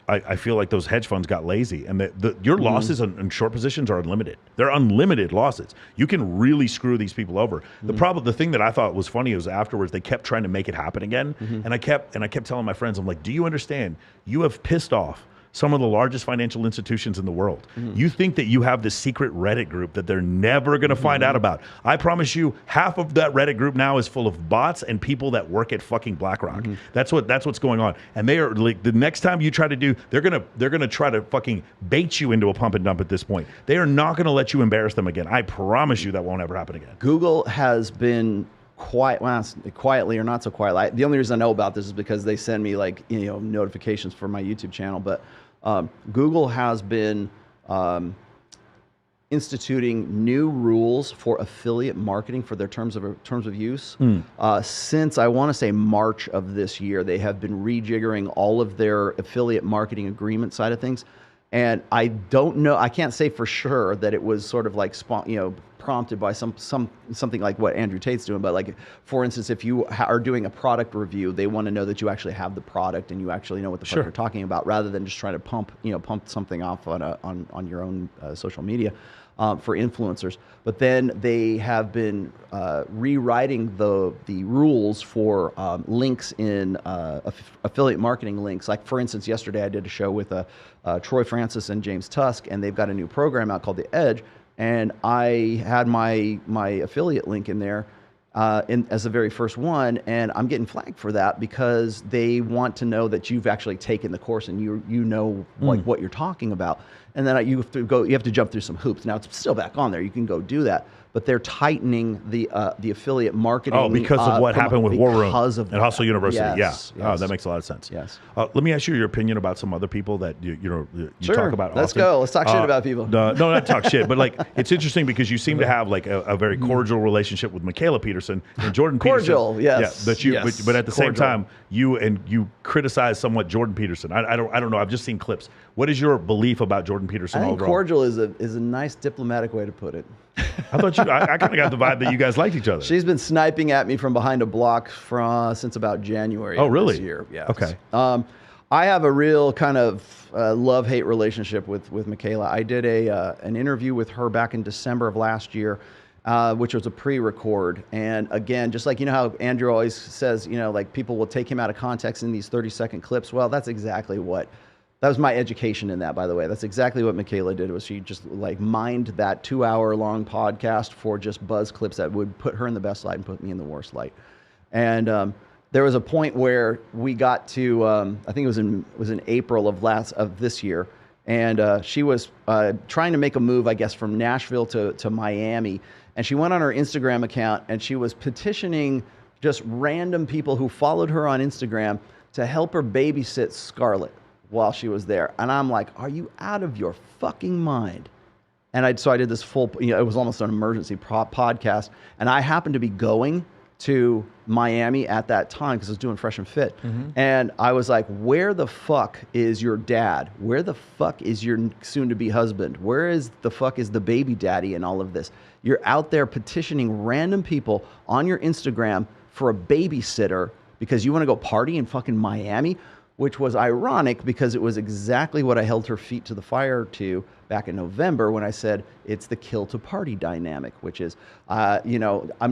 I feel like those hedge funds got lazy, and your losses in short positions are unlimited. They're unlimited losses. You can really screw these people over. The thing that I thought was funny was afterwards they kept trying to make it happen again, and I kept telling my friends, I'm like, do you understand? You have pissed off some of the largest financial institutions in the world. You think that you have this secret Reddit group that they're never going to find out about. I promise you, half of that Reddit group now is full of bots and people that work at fucking BlackRock. That's what's going on. And they are like, the next time you try to do, they're gonna try to fucking bait you into a pump and dump at this point. They are not going to let you embarrass them again. I promise you that won't ever happen again. Google has been quietly or not so quietly. The only reason I know about this is because they send me notifications for my YouTube channel. But Google has been instituting new rules for affiliate marketing for their terms of use since, I want to say, March of this year. They have been rejiggering all of their affiliate marketing agreement side of things. And I don't know, I can't say for sure that it was sort of like prompted by something like what Andrew Tate's doing, but like, for instance, if you are doing a product review, they want to know that you actually have the product and you actually know what the fuck you're talking about, rather than just trying to pump something off on your own social media for influencers. But then they have been rewriting the rules for links in affiliate marketing links. Like, for instance, yesterday I did a show with Troy Francis and James Tusk, and they've got a new program out called The Edge. And I had my affiliate link in there as the very first one, and I'm getting flagged for that because they want to know that you've actually taken the course and you know like what you're talking about. And then you have to jump through some hoops. Now it's still back on there. You can go do that, but they're tightening the affiliate marketing. Oh, because of what happened with War Room and that. Hustle University. Yes, yeah. yes. Oh, that makes a lot of sense. Yes. Let me ask you your opinion about some other people that you Sure. talk about. Let's often. go. Let's talk shit about people. No, not talk shit, but like it's interesting because you seem to have like a very cordial relationship with Michaela Peterson and Jordan Peterson. Cordial, yes. Yeah, but at the same Cordial. time, you criticize somewhat Jordan Peterson. I don't know. I've just seen clips. What is your belief about Jordan Peterson I think overall? cordial is a nice diplomatic way to put it. I thought I kind of got the vibe that you guys liked each other. She's been sniping at me from behind a block since about January. Oh, really? This year. Yeah. Okay. I have a real kind of love-hate relationship with Michaela. I did an interview with her back in December of last year, which was a pre-record. And again, just like, you know how Andrew always says, you know, like people will take him out of context in these 30-second clips. Well, that's exactly that was my education in that, by the way. That's exactly what Michaela did, was she just like mined that 2-hour-long podcast for just buzz clips that would put her in the best light and put me in the worst light. And there was a point where we got to, I think it was in April of this year, and she was trying to make a move, I guess, from Nashville to Miami, and she went on her Instagram account and she was petitioning just random people who followed her on Instagram to help her babysit Scarlett while she was there. And I'm like, are you out of your fucking mind? And so I did this full, it was almost an emergency podcast, and I happened to be going to Miami at that time because I was doing Fresh and Fit. Mm-hmm. And I was like, where the fuck is your dad? Where the fuck is your soon-to-be husband? Where is the fuck is the baby daddy in all of this? You're out there petitioning random people on your Instagram for a babysitter because you want to go party in fucking Miami, which was ironic because it was exactly what I held her feet to the fire to back in November when I said it's the kill to party dynamic, which is, I'm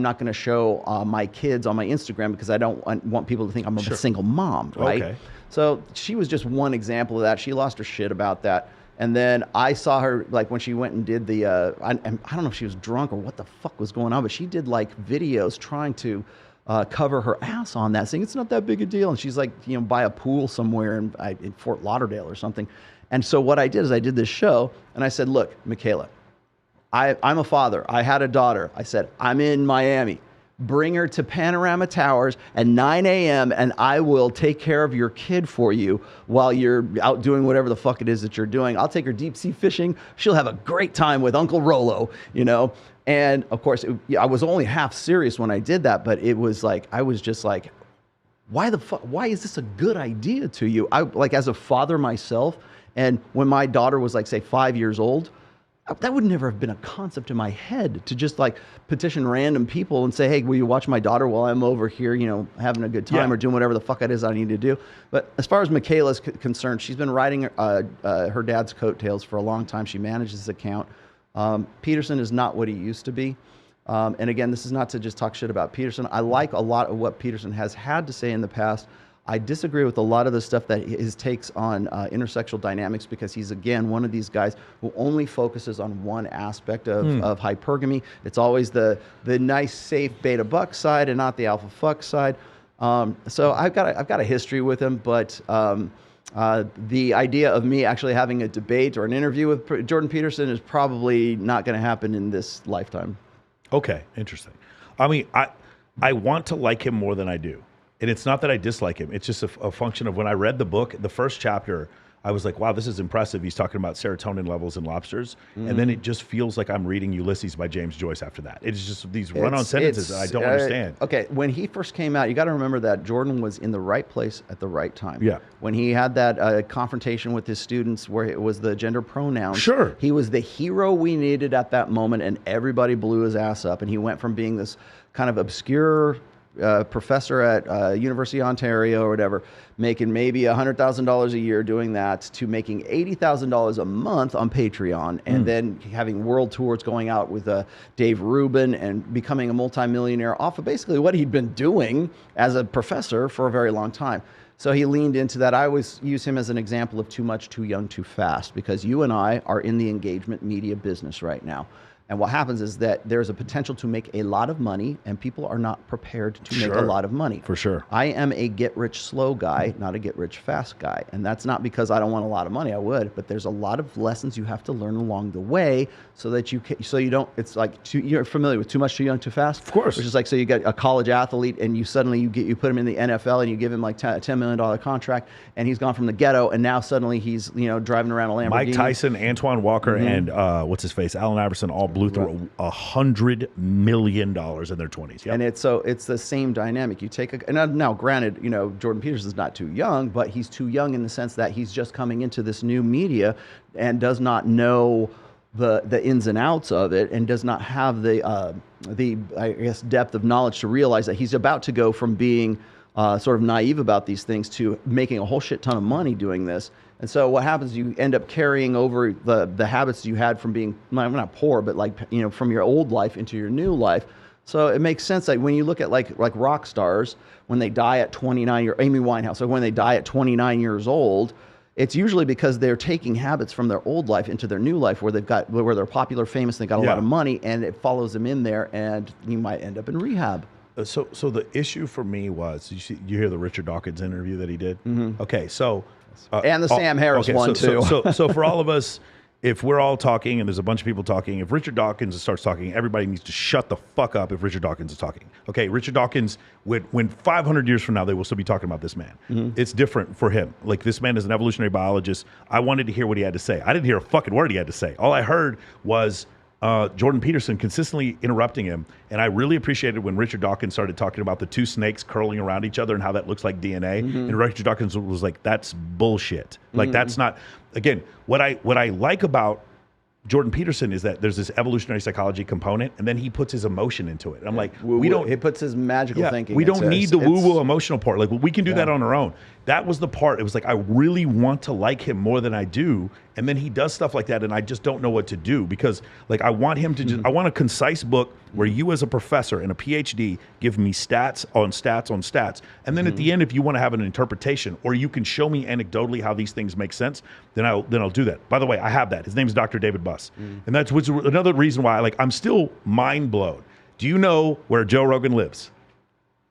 not going to show my kids on my Instagram because I don't want people to think I'm a single mom, right? Okay. So she was just one example of that. She lost her shit about that. And then I saw her, like, when she went and did the, I don't know if she was drunk or what the fuck was going on, but she did, like, videos trying to cover her ass on that, saying it's not that big a deal. And she's like, by a pool somewhere in Fort Lauderdale or something. And so what I did is I did this show, and I said, look, Michaela, I'm a father. I had a daughter. I said, I'm in Miami. Bring her to Panorama Towers at 9 a.m. and I will take care of your kid for you while you're out doing whatever the fuck it is that you're doing. I'll take her deep sea fishing. She'll have a great time with Uncle Rollo, And of course, I was only half serious when I did that, but it was like, I was just like, why the fuck? Why is this a good idea to you? As a father myself, and when my daughter was like, say, 5 years old, that would never have been a concept in my head to just like petition random people and say, hey, will you watch my daughter while I'm over here, having a good time or doing whatever the fuck it is I need to do. But as far as Michaela's concerned, she's been riding her dad's coattails for a long time. She manages his account. Peterson is not what he used to be. And again, this is not to just talk shit about Peterson. I like a lot of what Peterson has had to say in the past. I disagree with a lot of the stuff that his takes on intersexual dynamics because he's, again, one of these guys who only focuses on one aspect of hypergamy. It's always the nice, safe beta buck side and not the alpha fuck side. So I've got a history with him, but the idea of me actually having a debate or an interview with Jordan Peterson is probably not going to happen in this lifetime. Okay, interesting. I mean, I want to like him more than I do. And it's not that I dislike him. It's just a function of when I read the book, the first chapter, I was like, wow, this is impressive. He's talking about serotonin levels in lobsters. Mm. And then it just feels like I'm reading Ulysses by James Joyce after that. It's just these run-on sentences that I don't understand. Okay, when he first came out, you got to remember that Jordan was in the right place at the right time. Yeah. When he had that confrontation with his students where it was the gender pronouns. Sure. He was the hero we needed at that moment, and everybody blew his ass up. And he went from being this kind of obscure professor at University of Ontario or whatever, making maybe $100,000 a year doing that, to making $80,000 a month on Patreon, and then having world tours going out with Dave Rubin and becoming a multimillionaire off of basically what he'd been doing as a professor for a very long time. So he leaned into that. I always use him as an example of too much, too young, too fast, because you and I are in the engagement media business right now. And what happens is that there's a potential to make a lot of money, and people are not prepared to make a lot of money. For sure. I am a get-rich-slow guy, not a get-rich-fast guy. And that's not because I don't want a lot of money. I would. But there's a lot of lessons you have to learn along the way so that you don't, it's like, you're familiar with Too Much, Too Young, Too Fast? Of course. Which is like, so you get a college athlete, and you put him in the NFL, and you give him like a $10 million contract, and he's gone from the ghetto, and now suddenly he's, driving around a Lamborghini. Mike Tyson, Antoine Walker, and what's his face? Allen Iverson all blew through $100 million in their 20s. Yep. And it's the same dynamic. You take and now granted, Jordan Peterson's not too young, but he's too young in the sense that he's just coming into this new media and does not know the ins and outs of it, and does not have the I guess depth of knowledge to realize that he's about to go from being sort of naive about these things to making a whole shit ton of money doing this. And so what happens, you end up carrying over the habits you had from being, not poor, but from your old life into your new life. So it makes sense that when you look at like rock stars, when they die at 29, or Amy Winehouse, so when they die at 29 years old, it's usually because they're taking habits from their old life into their new life, where they're popular, famous, they got a lot of money, and it follows them in there, and you might end up in rehab. So the issue for me was, you hear the Richard Dawkins interview that he did? Mm-hmm. Okay, so... and the Sam Harris one, too. So for all of us, if we're all talking and there's a bunch of people talking, if Richard Dawkins starts talking, everybody needs to shut the fuck up if Richard Dawkins is talking. Okay, Richard Dawkins, when 500 years from now, they will still be talking about this man. Mm-hmm. It's different for him. Like, this man is an evolutionary biologist. I wanted to hear what he had to say. I didn't hear a fucking word he had to say. All I heard was... Jordan Peterson consistently interrupting him. And I really appreciated when Richard Dawkins started talking about the two snakes curling around each other and how that looks like DNA. Mm-hmm. And Richard Dawkins was like, that's bullshit. Like, that's not, again, what I like about Jordan Peterson is that there's this evolutionary psychology component, and then he puts his emotion into it. And I'm like, he puts his magical thinking. We don't need the woo-woo emotional part. Like, we can do that on our own. That was the part. It was like, I really want to like him more than I do. And then he does stuff like that, and I just don't know what to do, because like, I want him to I want a concise book where you as a professor and a PhD give me stats on stats on stats. And then at the end, if you want to have an interpretation, or you can show me anecdotally how these things make sense, then I'll do that. By the way, I have that. His name is Dr. David Buss. And that's another reason why I'm still mind blown. Do you know where Joe Rogan lives?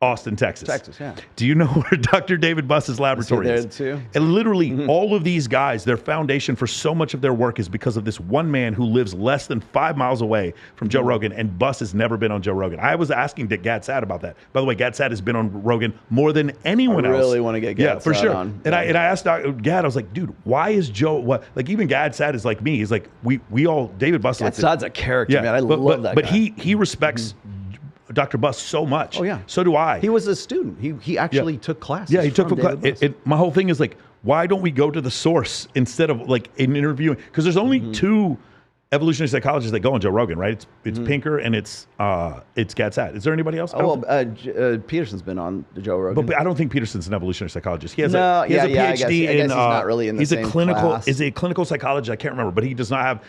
Austin, Texas. Texas, yeah. Do you know where Dr. David Buss's laboratory is? Too? And literally all of these guys, their foundation for so much of their work is because of this one man who lives less than 5 miles away from Joe Rogan, and Buss has never been on Joe Rogan. I was asking Gad Saad about that. By the way, Gad Saad has been on Rogan more than anyone else. I really want to get Gad for Saad sure. on. And I asked Gad, I was like, dude, why is Joe, like, even Gad Saad is like me. He's like, we all, David Buss. Gad Saad's a character, man. I love that guy. But he respects Dr. Buss so much. Oh, yeah. So do I. He was a student. He actually took classes. Yeah, he took classes. My whole thing is like, why don't we go to the source instead of like in interviewing? Because there's only two evolutionary psychologists that go on Joe Rogan, right? It's Pinker and it's Gad Saad. Is there anybody else? Peterson's been on the Joe Rogan. But I don't think Peterson's an evolutionary psychologist. He has a PhD I guess he's not really in the same class. Is a clinical psychologist. I can't remember, but he does not.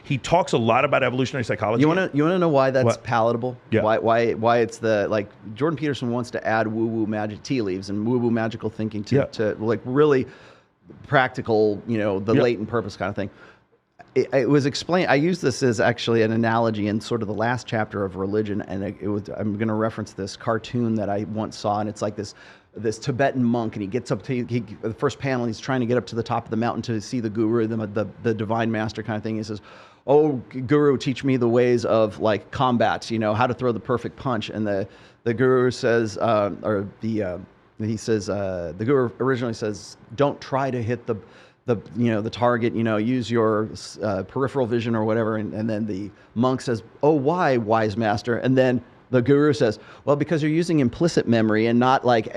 He talks a lot about evolutionary psychology. You want to know why that's palatable? Yeah. Why it's like Jordan Peterson wants to add woo-woo magic tea leaves and woo-woo magical thinking to like really practical, the latent purpose kind of thing. It was explained. I use this as actually an analogy in sort of the last chapter of Religion, and I'm going to reference this cartoon that I once saw, and it's like this Tibetan monk, and he gets up to the first panel. He's trying to get up to the top of the mountain to see the guru, the divine master kind of thing. He says, "Oh, guru, teach me the ways of like combat. How to throw the perfect punch." And the guru says, the guru originally says, "Don't try to hit the target, use your peripheral vision or whatever." And then the monk says, "Oh, why, wise master?" And then the guru says, "Well, because you're using implicit memory and not like,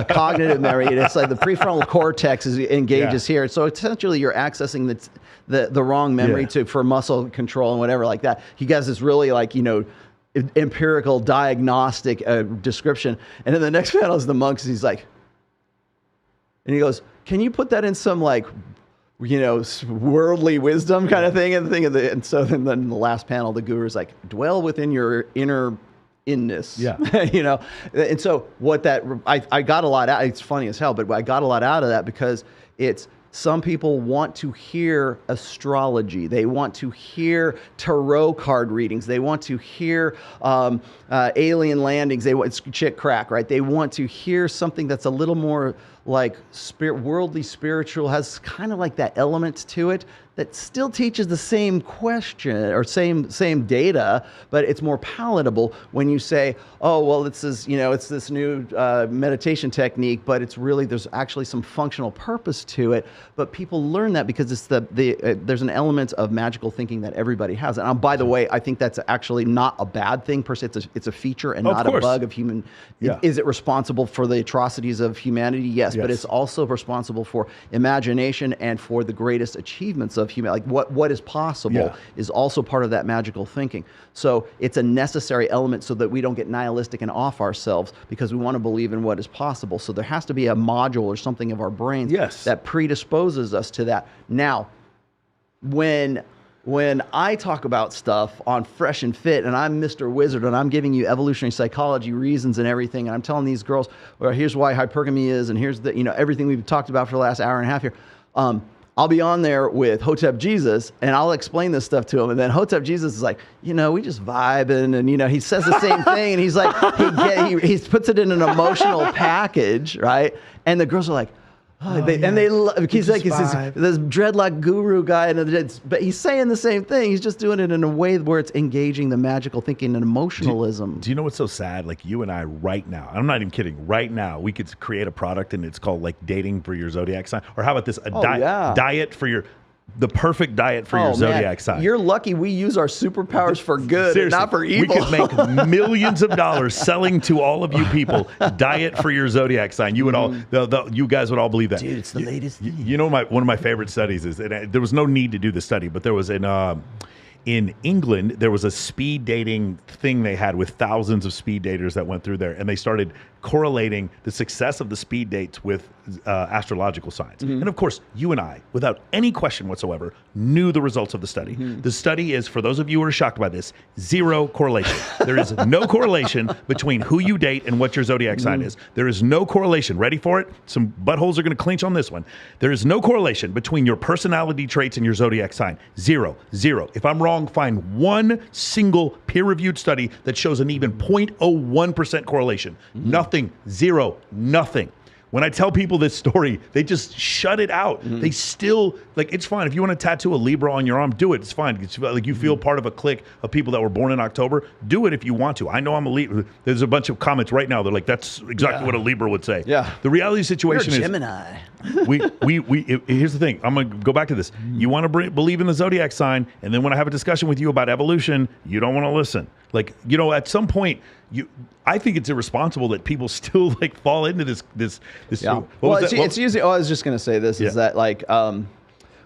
cognitive memory. And it's like the prefrontal cortex engages here. So essentially you're accessing the wrong memory for muscle control and whatever like that." He gives this really empirical diagnostic description. And then the next panel is the monks. He's like, and he goes, "Can you put that in some worldly wisdom kind of thing?" And so then in the last panel, the guru is like, "Dwell within your inner inness." Yeah. And so I got a lot out. It's funny as hell, but I got a lot out of that because it's Some people want to hear astrology. They want to hear tarot card readings. They want to hear alien landings. It's chick crack, right? They want to hear something that's a little more like worldly spiritual, has kind of like that element to it that still teaches the same question or same data, but it's more palatable when you say, oh, well, it's this new meditation technique, but it's really, there's actually some functional purpose to it. But people learn that because it's there's an element of magical thinking that everybody has. And by the way, I think that's actually not a bad thing per se. It's a feature and not a bug of human. Yeah. Is it responsible for the atrocities of humanity? Yes, but it's also responsible for imagination and for the greatest achievements of humanity. Like what is possible is also part of that magical thinking. So it's a necessary element so that we don't get nihilistic and off ourselves because we want to believe in what is possible. So there has to be a module or something of our brains that predisposes us to that. Now, when I talk about stuff on Fresh and Fit and I'm Mr. Wizard and I'm giving you evolutionary psychology reasons and everything, and I'm telling these girls, well, here's why hypergamy is, and here's the, everything we've talked about for the last hour and a half here. I'll be on there with Hotep Jesus and I'll explain this stuff to him. And then Hotep Jesus is like, we just vibing. And, he says the same thing. And he's like, he puts it in an emotional package, right? And the girls are like, he's like, this dreadlock guru guy, but he's saying the same thing. He's just doing it in a way where it's engaging the magical thinking and emotionalism. Do you know what's so sad? Like you and I right now, I'm not even kidding, right now, we could create a product and it's called like dating for your zodiac sign. Or how about this, diet for the perfect diet for your zodiac sign. You're lucky we use our superpowers for good, and not for evil. We could make millions of dollars selling to all of you people diet for your zodiac sign. You would all, you guys would all believe that. Dude, it's the latest thing. One of my favorite studies is, and there was no need to do the study, but there was in England, there was a speed dating thing they had with thousands of speed daters that went through there, and they started correlating the success of the speed dates with astrological signs. And of course, you and I, without any question whatsoever, knew the results of the study. The study is, for those of you who are shocked by this, zero correlation. There is no correlation between who you date and what your zodiac sign is. There is no correlation. Ready for it? Some buttholes are going to clinch on this one. There is no correlation between your personality traits and your zodiac sign. Zero. If I'm wrong, find one single peer-reviewed study that shows an even 0.01% correlation. Nothing. Zero. Nothing. When I tell people this story, they just shut it out. They still, like, it's fine. If you want to tattoo a Libra on your arm, do it. It's fine. It's like you feel part of a clique of people that were born in October. Do it if you want to. I know I'm a Libra. There's a bunch of comments right now. They're like, that's exactly what a Libra would say. Yeah. The reality situation is Gemini. Here's the thing. I'm going to go back to this. You want to believe in the zodiac sign, and then when I have a discussion with you about evolution, you don't want to listen. Like, at some point, I think it's irresponsible that people still like fall into this. Yeah. It's usually. Oh, I was just going to say this is that like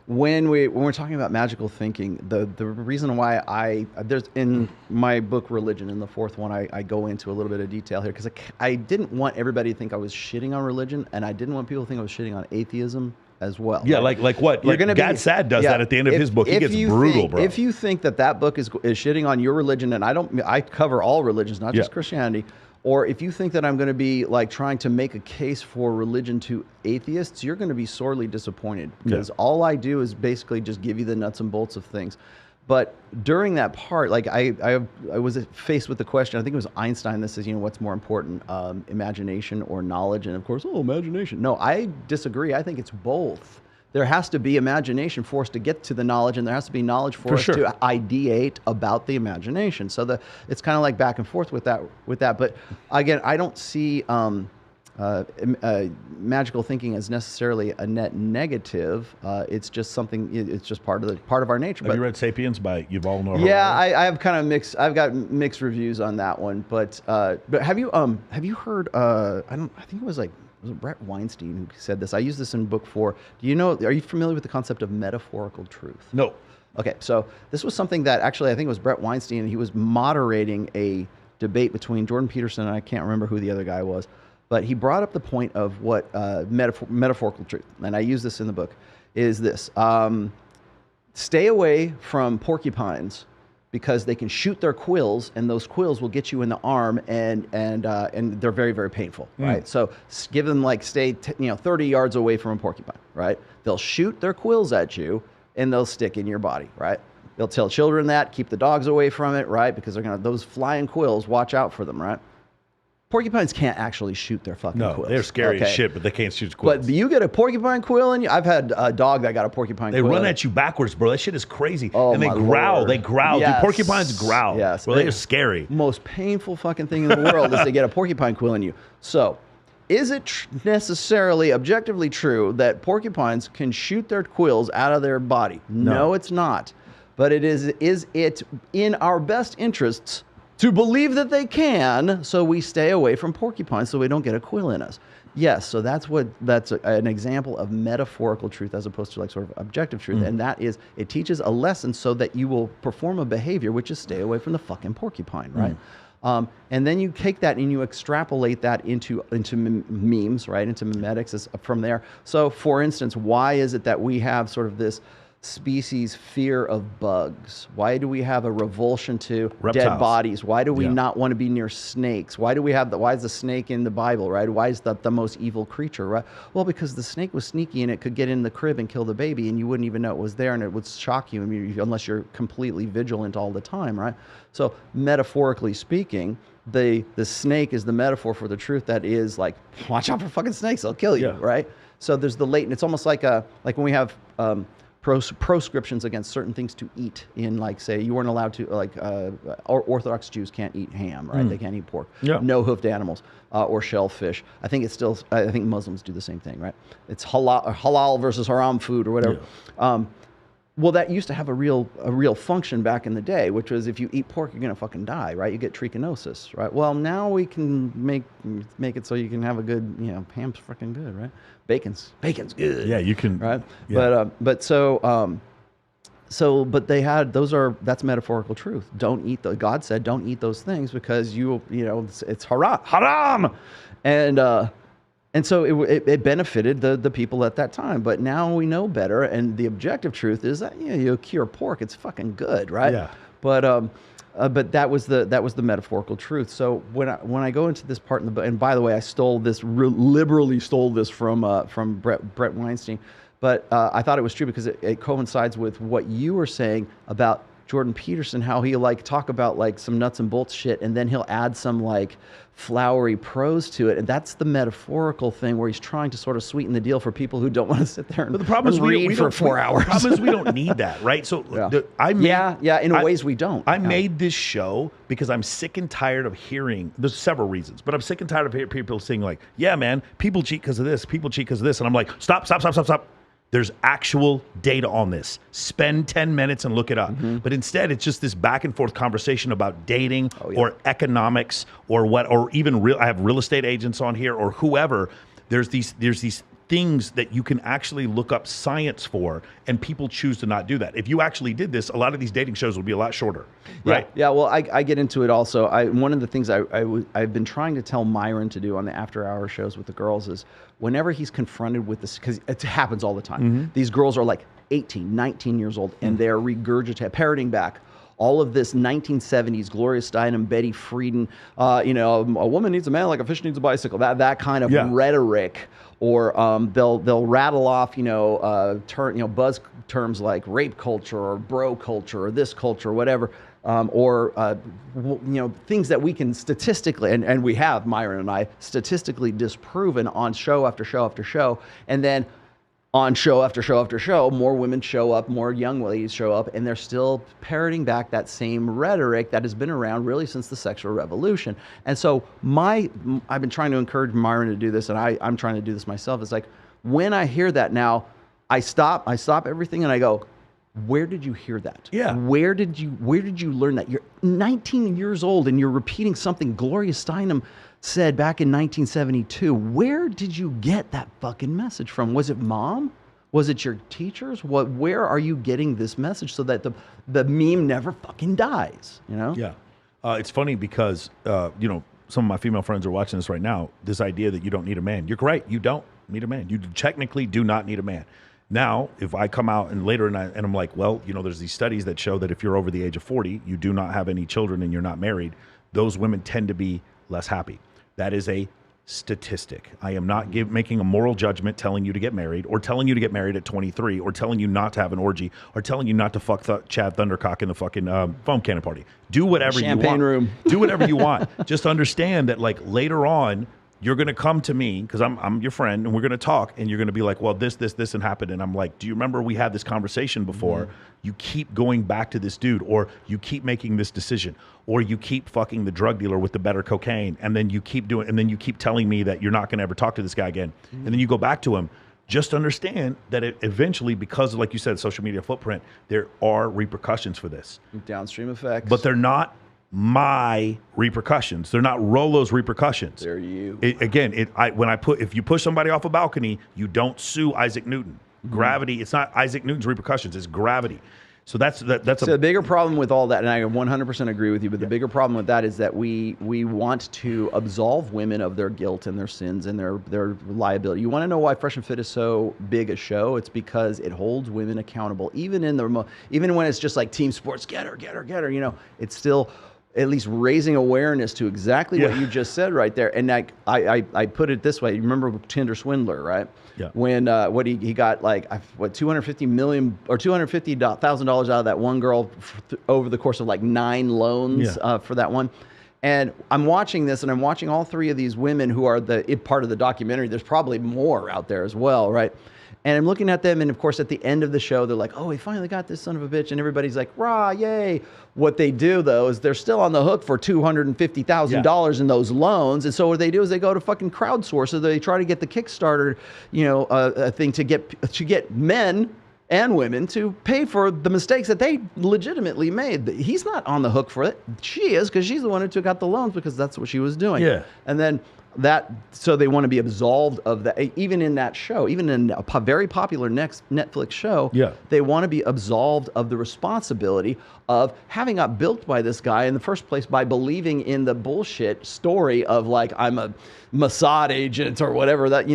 when we're talking about magical thinking, the reason why there's in my book Religion, in the fourth one, I go into a little bit of detail here because I didn't want everybody to think I was shitting on religion, and I didn't want people to think I was shitting on atheism as well. Yeah, like what? Gad Sad does that at the end of his book. He gets brutal, bro. If you think that book is shitting on your religion, and I cover all religions, not just Christianity, or if you think that I'm going to be like trying to make a case for religion to atheists, you're going to be sorely disappointed because all I do is basically just give you the nuts and bolts of things. But during that part, like I was faced with the question, I think it was Einstein that says, what's more important, imagination or knowledge? And of course, imagination. No, I disagree. I think it's both. There has to be imagination for us to get to the knowledge, and there has to be knowledge for us to ideate about the imagination. So it's kind of like back and forth with that. But again, I don't see magical thinking as necessarily a net negative. It's just something. It's just part of our nature. Have you read *Sapiens* by Yuval Noah Harari? Yeah, I have kind of mixed. I've got mixed reviews on that one. But have you heard? I think it was Brett Weinstein who said this. I use this in book 4. Are you familiar with the concept of metaphorical truth? No. Okay, so this was something that actually I think it was Brett Weinstein, and he was moderating a debate between Jordan Peterson and I can't remember who the other guy was, but he brought up the point of what metaphorical truth, and I use this in the book, is this. Stay away from porcupines because they can shoot their quills, and those quills will get you in the arm, and they're very, very painful, right? So give them like stay 30 yards away from a porcupine, right? They'll shoot their quills at you, and they'll stick in your body, right? They'll tell children that, keep the dogs away from it, right? Because they're gonna, those flying quills, watch out for them, right? Porcupines can't actually shoot their fucking quills. No, they're scary as shit, but they can't shoot quills. But you get a porcupine quill, and I've had a dog that got a porcupine quill. They run at you backwards, bro. That shit is crazy. Oh, and they my growl. Lord. They growl. Yes. Dude, porcupines growl. Yes. Well, they're scary. Most painful fucking thing in the world is to get a porcupine quill in you. So, is it necessarily objectively true that porcupines can shoot their quills out of their body? No, it's not. But it is it in our best interests to believe that they can, so we stay away from porcupines so we don't get a quill in us? Yes, so that's an example of metaphorical truth as opposed to like sort of objective truth. And that is, it teaches a lesson so that you will perform a behavior, which is stay away from the fucking porcupine, right? And then you take that and you extrapolate that into memes, right? Into memetics from there. So for instance, why is it that we have sort of this species fear of bugs? Why do we have a revulsion to reptiles. Dead bodies? Why do we not want to be near snakes? Why do we have why is the snake in the Bible, right? Why is that the most evil creature, right? Well, because the snake was sneaky and it could get in the crib and kill the baby, and you wouldn't even know it was there, and it would shock you unless you're completely vigilant all the time, right? So metaphorically speaking, the snake is the metaphor for the truth that is like, watch out for fucking snakes, they'll kill you, right? So there's the latent, it's almost like when we have proscriptions against certain things to eat in, like, say, you weren't allowed to, like, Orthodox Jews can't eat ham, right? They can't eat pork. No hoofed animals or shellfish. I think Muslims do the same thing, right? It's halal versus haram food or whatever. Well, that used to have a real function back in the day, which was if you eat pork, you're gonna fucking die, right? You get trichinosis, right? Well, now we can make it so you can have a good, ham's fucking good, right? Bacon's good. Yeah, you can. Right. Yeah. But they had that's metaphorical truth. Don't eat God said don't eat those things because it's haram, and so it benefited the people at that time. But now we know better, and the objective truth is that you cure pork, it's fucking good, right? Yeah. But that was the metaphorical truth. So when I go into this part in the book, and by the way, I liberally stole this from Brett Weinstein, but I thought it was true because it coincides with what you were saying about Jordan Peterson, how he'll like talk about like some nuts and bolts shit, and then he'll add some like flowery prose to it, and that's the metaphorical thing where he's trying to sort of sweeten the deal for people who don't want to sit there and, but the problem is read for 4 hours. The problem is we don't need that, right? So in ways we don't. I made this show because I'm sick and tired of hearing. There's several reasons, but I'm sick and tired of hearing people saying like, "Yeah, man, people cheat because of this. People cheat because of this," and I'm like, "Stop." There's actual data on this. Spend 10 minutes and look it up. But instead, it's just this back and forth conversation about dating or economics or even I have real estate agents on here or whoever. There's these things that you can actually look up science for, and people choose to not do that. If you actually did this, a lot of these dating shows would be a lot shorter, right? Yeah, well, I get into it also. One of the things I've been trying to tell Myron to do on the after-hour shows with the girls is whenever he's confronted with this, because it happens all the time. These girls are like 18, 19 years old, and they're parroting back all of this 1970s Gloria Steinem, Betty Friedan, a woman needs a man like a fish needs a bicycle. That kind of rhetoric, or they'll rattle off buzz terms like rape culture or bro culture or this culture or whatever, things that we can statistically and we have, Myron and I, statistically disproven on show after show after show, and then on show after show after show, more women show up, more young ladies show up, and they're still parroting back that same rhetoric that has been around really since the sexual revolution. And so I've been trying to encourage Myron to do this, and I'm trying to do this myself. It's like when I hear that now, I stop everything and I go, where did you hear that? Yeah. Where did you learn that? You're 19 years old and you're repeating something Gloria Steinem said back in 1972. Where did you get that fucking message from? Was it mom? Was it your teachers? Where are you getting this message so that the meme never fucking dies? Yeah. It's funny because some of my female friends are watching this right now. This idea that you don't need a man. You're right. You don't need a man. You technically do not need a man. Now, if I come out and later and I'm like, well, you know, there's these studies that show that if you're over the age of 40, you do not have any children and you're not married, those women tend to be less happy. That is a statistic. I am not making a moral judgment telling you to get married or telling you to get married at 23 or telling you not to have an orgy or telling you not to fuck Chad Thundercock in the fucking foam cannon party. Do whatever you want. Champagne room. Do whatever you want. Just understand that like later on, you're going to come to me because I'm your friend and we're going to talk and you're going to be like, well, this and happened. And I'm like, do you remember we had this conversation before? You keep going back to this dude, or you keep making this decision, or you keep fucking the drug dealer with the better cocaine. And then you keep doing, and then you keep telling me that you're not going to ever talk to this guy again. And then you go back to him. Just understand that it eventually, because of, like you said, social media footprint, there are repercussions for this. Downstream effects. But they're not my repercussions. They're not Rollo's repercussions. They're you. If you push somebody off a balcony, you don't sue Isaac Newton. Gravity, it's not Isaac Newton's repercussions, it's gravity. So that's so the bigger problem with all that, and I 100% agree with you, but the bigger problem with that is that we want to absolve women of their guilt and their sins and their liability. You want to know why Fresh and Fit is so big a show? It's because it holds women accountable, even when it's just like team sports, get her, you know, it's still at least raising awareness to exactly what you just said right there. And I put it this way. You remember Tinder Swindler, right? Yeah. When he got like $250 million or $250,000 out of that one girl over the course of like 9 loans for that one. And I'm watching this, and I'm watching all 3 of these women who are part of the documentary. There's probably more out there as well, right? And I'm looking at them, and of course, at the end of the show, they're like, oh, we finally got this son of a bitch. And everybody's like, rah, yay. What they do, though, is they're still on the hook for $250,000 in those loans. And so what they do is they go to fucking crowdsource. So they try to get the Kickstarter, thing to get men and women to pay for the mistakes that they legitimately made. He's not on the hook for it. She is, because she's the one who took out the loans because that's what she was doing. Yeah. And then so they want to be absolved of that. Even in that show, even in a very popular Netflix show, they want to be absolved of the responsibility of having got built by this guy in the first place by believing in the bullshit story of like, I'm a Mossad agent or whatever, that,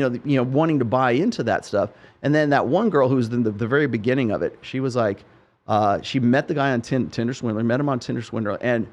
wanting to buy into that stuff. And then that one girl who was in the very beginning of it, she was like, she met the guy on Tinder Swindler, met him on Tinder Swindler, and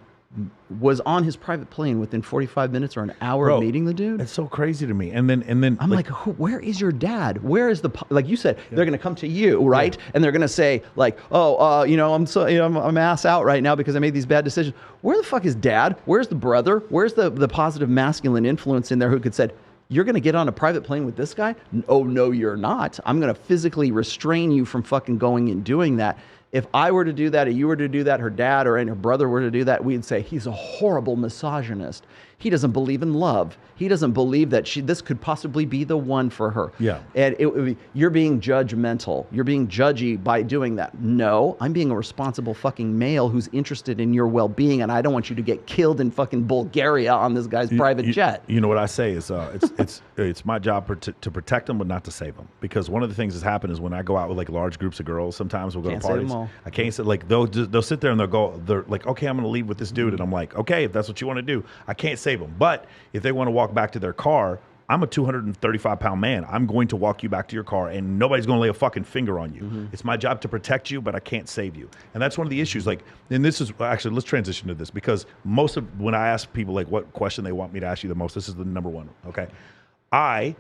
was on his private plane within 45 minutes or an hour of meeting the dude. It's so crazy to me. And then I'm like, where is your dad? Where is like you said, they're going to come to you, right? Yeah. And they're going to say like, I'm ass out right now because I made these bad decisions. Where the fuck is dad? Where's the brother? Where's the positive masculine influence in there who could said, you're going to get on a private plane with this guy? Oh, no, you're not. I'm going to physically restrain you from fucking going and doing that. If I were to do that, or you were to do that, her dad or her brother were to do that, we'd say he's a horrible misogynist. He doesn't believe in love. He doesn't believe that this could possibly be the one for her. Yeah. And you're being judgmental. You're being judgy by doing that. No, I'm being a responsible fucking male who's interested in your well-being, and I don't want you to get killed in fucking Bulgaria on this guy's private jet. You know what I say is it's my job to protect them, but not to save them. Because one of the things that's happened is when I go out with like large groups of girls, sometimes we'll go to parties. I can't say like they'll sit there and they're like, okay, I'm going to leave with this dude, and I'm like, okay, if that's what you want to do, I can't save them. But if they want to walk back to their car, I'm a 235-pound man. I'm going to walk you back to your car, and nobody's going to lay a fucking finger on you. Mm-hmm. It's my job to protect you, but I can't save you. And that's one of the issues. Like, and this is actually, let's transition to this, because when I ask people like what question they want me to ask you the most, this is the number one. Okay, I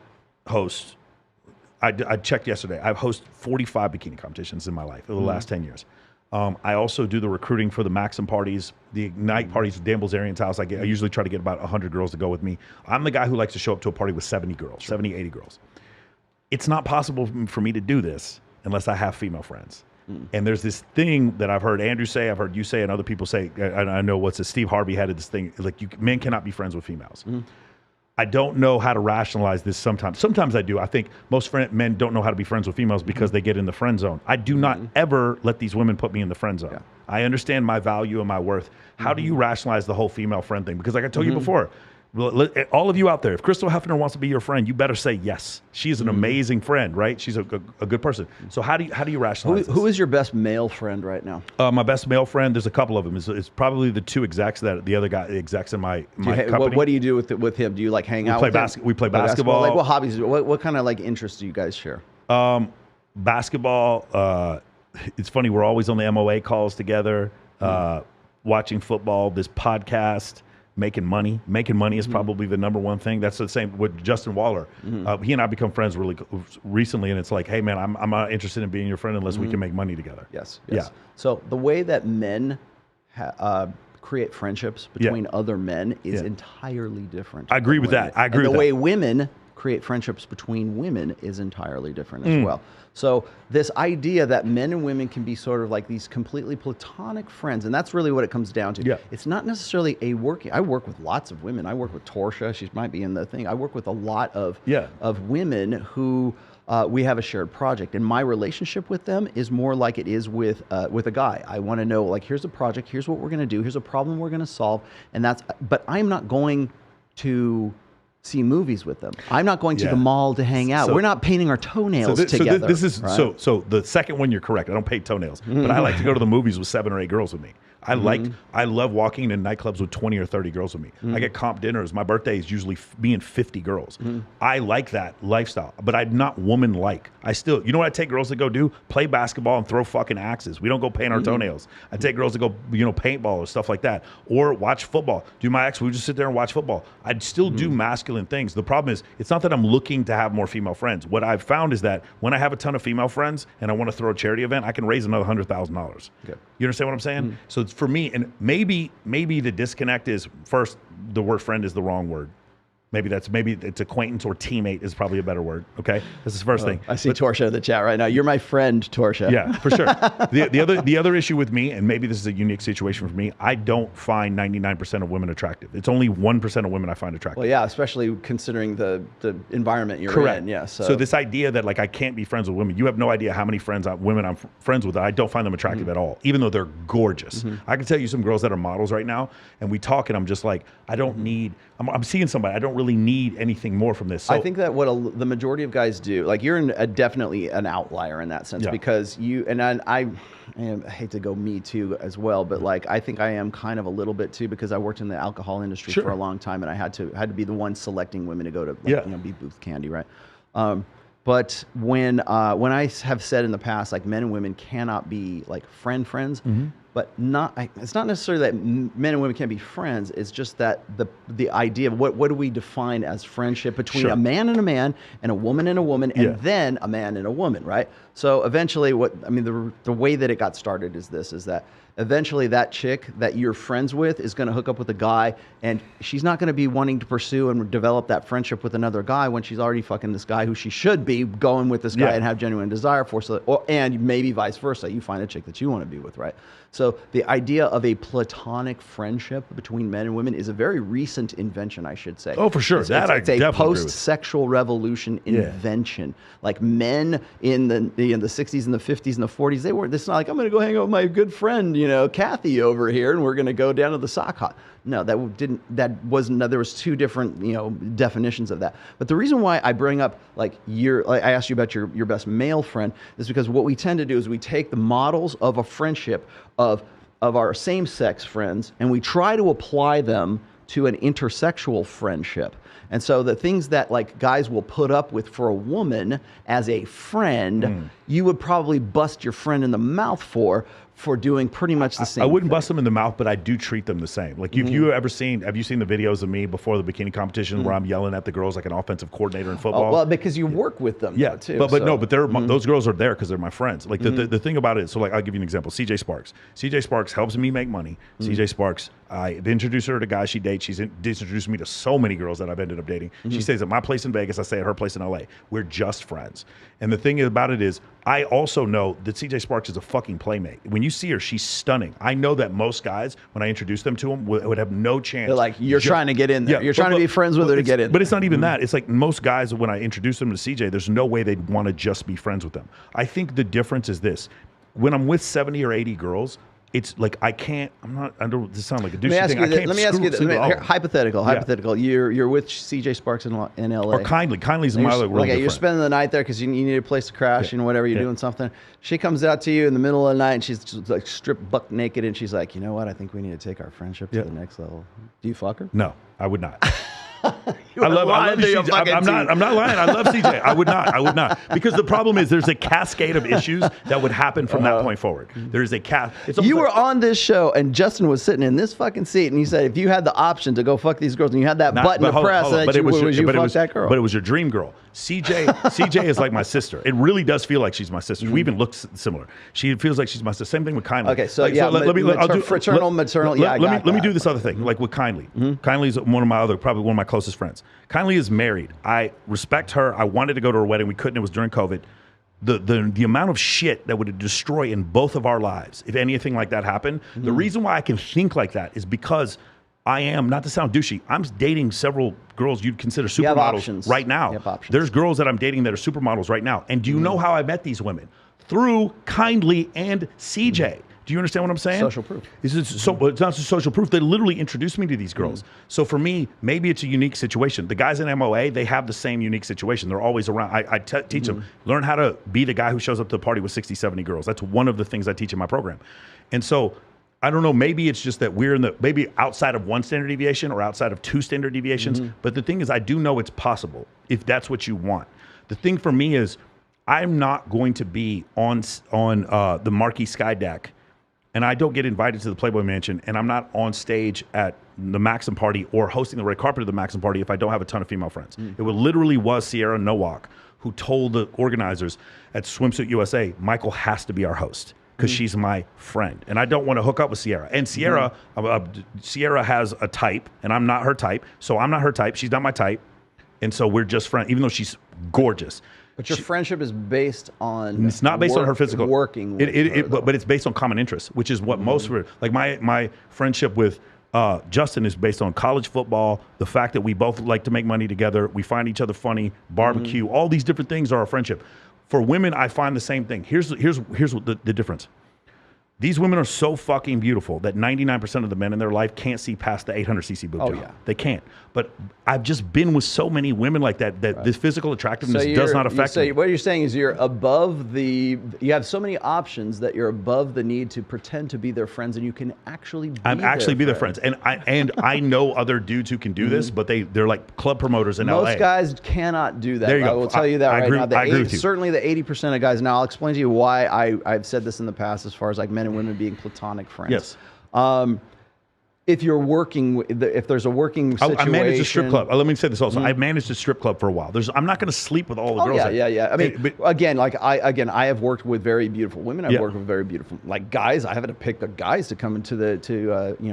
checked yesterday. I've hosted 45 bikini competitions in my life over the last 10 years. I also do the recruiting for the Maxim parties, the Ignite parties, Dan Bilzerian's house. I usually try to get about 100 girls to go with me. I'm the guy who likes to show up to a party with 70 girls, 70, 80 girls. It's not possible for me to do this unless I have female friends. And there's this thing that I've heard Andrew say, I've heard you say, and other people say, and I know Steve Harvey had this thing, like men cannot be friends with females. I don't know how to rationalize this sometimes. Sometimes I do. I think most men don't know how to be friends with females because they get in the friend zone. I do not ever let these women put me in the friend zone. Yeah. I understand my value and my worth. How do you rationalize the whole female friend thing? Because like I told you before, all of you out there, if Crystal Hefner wants to be your friend, you better say yes. She's an amazing friend, right? She's a good person. So how do you rationalize this? Who is your best male friend right now? My best male friend, there's a couple of them. It's probably the 2 execs that the other guy execs in my company. What do you do with him? Do you like hang out with him? We play basketball. Like what hobbies? What kind of like interests do you guys share? basketball. It's funny. We're always on the MOA calls together, watching football. This podcast. Making money is probably the number one thing. That's the same with Justin Waller. He and I become friends really recently, and it's like, hey man, I'm not interested in being your friend unless we can make money together. Yes. Yeah. So the way that men create friendships between other men is entirely different. I agree with that. I agree with that. The way women create friendships between women is entirely different as well. So this idea that men and women can be sort of like these completely platonic friends, and that's really what it comes down to. Yeah. It's not necessarily a working. I work with lots of women. I work with Torsia. She might be in the thing. I work with a lot of women who we have a shared project, and my relationship with them is more like it is with a guy. I want to know, like, here's a project, here's what we're going to do, here's a problem we're going to solve, and that's. But I'm not going to see movies with them. I'm not going to the mall to hang out. We're not painting our toenails together. This is right? so the second one, you're correct. I don't paint toenails, but I like to go to the movies with 7 or 8 girls with me. I love walking in nightclubs with 20 or 30 girls with me. I get comp dinners. My birthday is usually me and 50 girls. I like that lifestyle, but I'm not woman-like. I still, you know what I take girls to go do? Play basketball and throw fucking axes. We don't go paint our toenails. I take girls to go, paintball or stuff like that, or watch football. Do my ex, we just sit there and watch football. I'd still do masculine things. The problem is, it's not that I'm looking to have more female friends. What I've found is that when I have a ton of female friends and I want to throw a charity event, I can raise another $100,000. Okay. You understand what I'm saying? So it's for me, and maybe the disconnect is, first, the word friend is the wrong word. Maybe it's acquaintance or teammate is probably a better word. Okay, this is the first thing. I see Torsia in the chat right now. You're my friend, Torsia. Yeah, for sure. The other issue with me, and maybe this is a unique situation for me, I don't find 99% of women attractive. It's only 1% of women I find attractive. Well, yeah, especially considering the environment you're in. Yeah. So this idea that like I can't be friends with women, you have no idea how many women I'm friends with that I don't find them attractive at all, even though they're gorgeous. I can tell you some girls that are models right now, and we talk, and I'm just like, I don't need. I'm seeing somebody. I don't really need anything more from this. So, I think that what the majority of guys do, like you're definitely an outlier in that sense, because you, and I hate to go me too as well, but like I think I am kind of a little bit too, because I worked in the alcohol industry for a long time, and I had to be the one selecting women to go to, like, be booth candy, right? But when I have said in the past, like, men and women cannot be like friends, but it's not necessarily that men and women can't be friends. It's just that the idea of what do we define as friendship between a man and a woman and a woman, and then a man and a woman, right? So eventually, the way that it got started is that eventually that chick that you're friends with is going to hook up with a guy, and she's not going to be wanting to pursue and develop that friendship with another guy when she's already fucking this guy who she should be going with this guy and have genuine desire for. And maybe vice versa. You find a chick that you want to be with, right? So the idea of a platonic friendship between men and women is a very recent invention, I should say. Oh, for sure. It's a post-sexual revolution invention. Like men in the 60s and the 50s and the 40s, they weren't. It's not like, I'm going to go hang out with my good friend, Kathy over here, and we're going to go down to the sock hop. No, there was two different, definitions of that. But the reason why I bring up, I asked you about your best male friend, is because what we tend to do is we take the models of a friendship of our same-sex friends, and we try to apply them to an intersexual friendship. And so the things that like guys will put up with for a woman as a friend, you would probably bust your friend in the mouth for doing pretty much the same. I wouldn't bust them in the mouth, but I do treat them the same. Like, have you seen the videos of me before the bikini competition where I'm yelling at the girls like an offensive coordinator in football? Oh, well, because you work with them, too. But those girls are there because they're my friends. Like the thing about it, so like I'll give you an example. CJ Sparks. CJ Sparks helps me make money. CJ Sparks, I've introduced her to guys she dates. She's introduced me to so many girls that I've ended up dating. She stays at my place in Vegas. I stay at her place in LA. We're just friends. And the thing about it is, I also know that CJ Sparks is a fucking playmate. When you see her, she's stunning. I know that most guys, when I introduce them to them, would have no chance. They're like, you're trying to get in there. You're trying to be friends with her to get in. But it's not even that. It's like most guys, when I introduce them to CJ, there's no way they'd want to just be friends with them. I think the difference is this. When I'm with 70 or 80 girls, it's like I don't this sound like a douchey thing. Let me ask you this. Hypothetical. You're with CJ Sparks in LA. Or Kindly's in my other world. Okay, you're spending the night there because you need a place to crash and whatever, you're doing something. She comes out to you in the middle of the night and she's just like stripped buck naked, and she's like, you know what? I think we need to take our friendship to the next level. Do you fuck her? No, I would not. I love CJ. I'm not lying. I love CJ. I would not. Because the problem is there's a cascade of issues that would happen from that point forward. There's a You were on this show and Justin was sitting in this fucking seat and you said if you had the option to go fuck these girls and you had that button to press, would you fuck that girl? But it was your dream girl. CJ is like my sister. It really does feel like she's my sister. We even look similar. She feels like she's my sister. Same thing with Kindly. Okay, so fraternal, maternal. Let me do this other thing. Like with Kindly. Kindly is probably one of my closest friends. Kindly is married. I respect her. I wanted to go to her wedding. We couldn't. It was during COVID. The amount of shit that would destroy in both of our lives if anything like that happened. The reason why I can think like that is because I am, not to sound douchey, I'm dating several girls you'd consider supermodels right now. There's girls that I'm dating that are supermodels right now. And do you know how I met these women? Through Kindly and CJ. Do you understand what I'm saying? Social proof. It's not just social proof. They literally introduced me to these girls. So for me, maybe it's a unique situation. The guys in MOA, they have the same unique situation. They're always around. I teach them, learn how to be the guy who shows up to the party with 60, 70 girls. That's one of the things I teach in my program. And so I don't know, maybe it's just that we're maybe outside of one standard deviation or outside of two standard deviations. But the thing is, I do know it's possible if that's what you want. The thing for me is I'm not going to be on the Marquee Sky Deck and I don't get invited to the Playboy Mansion, and I'm not on stage at the Maxim party or hosting the red carpet of the Maxim party if I don't have a ton of female friends. It literally was Sierra Nowak who told the organizers at Swimsuit USA, Michael has to be our host because she's my friend, and I don't want to hook up with Sierra. And Sierra, Sierra has a type, and I'm not her type, so I'm not her type. She's not my type, and so we're just friends, even though she's gorgeous. But your friendship is based on... It's not based on her physical... Working with her, but it's based on common interests, which is what most... Like my friendship with Justin is based on college football, the fact that we both like to make money together, we find each other funny, barbecue, all these different things are our friendship. For women, I find the same thing. Here's what the difference. These women are so fucking beautiful that 99% of the men in their life can't see past the 800cc boob job. Yeah. They can't. But I've just been with so many women like that this physical attractiveness does not affect me. What you're saying is you have so many options that you're above the need to pretend to be their friends, and you can actually be their friends. And I know other dudes who can do this, but they're like club promoters in LA. Most guys cannot do that. There you go. I will tell you that right now. I agree with you. Certainly the 80% of guys. Now I'll explain to you why I've said this in the past as far as like men and women being platonic friends. Yes. If you're working, if there's a working situation. I managed a strip club. Let me say this also. I managed a strip club for a while. I'm not going to sleep with all the girls. Yeah. I mean, I have worked with very beautiful women. I've worked with very beautiful, like guys. I have to pick the guys to come into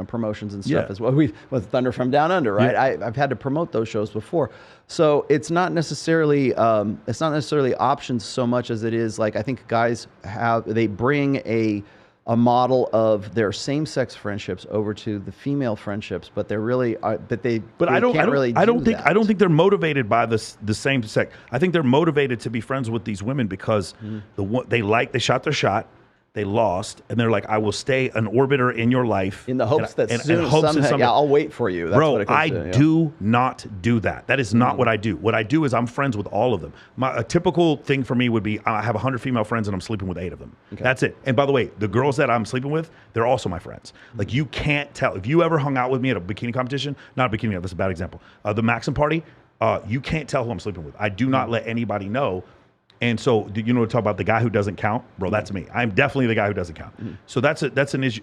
promotions and stuff as well. With Thunder from Down Under, right? Yeah. I've had to promote those shows before. So it's not necessarily options so much as it is like I think guys they bring a model of their same-sex friendships over to the female friendships, but they're really I don't think they're motivated by the same sex. I think they're motivated to be friends with these women because they shot their shot, they lost, and they're like, I will stay an orbiter in your life in the hopes that someday I'll wait for you. That's what it comes to, do not do that. That is not what I do. What I do is I'm friends with all of them. A typical thing for me would be I have 100 female friends and I'm sleeping with 8 of them. Okay. That's it. And by the way, the girls that I'm sleeping with, they're also my friends. Like you can't tell. If you ever hung out with me at a bikini competition, not a bikini, that's a bad example. The Maxim party, you can't tell who I'm sleeping with. I do not let anybody know. And so, you know, talk about the guy who doesn't count, bro. That's me. I'm definitely the guy who doesn't count. So that's an issue,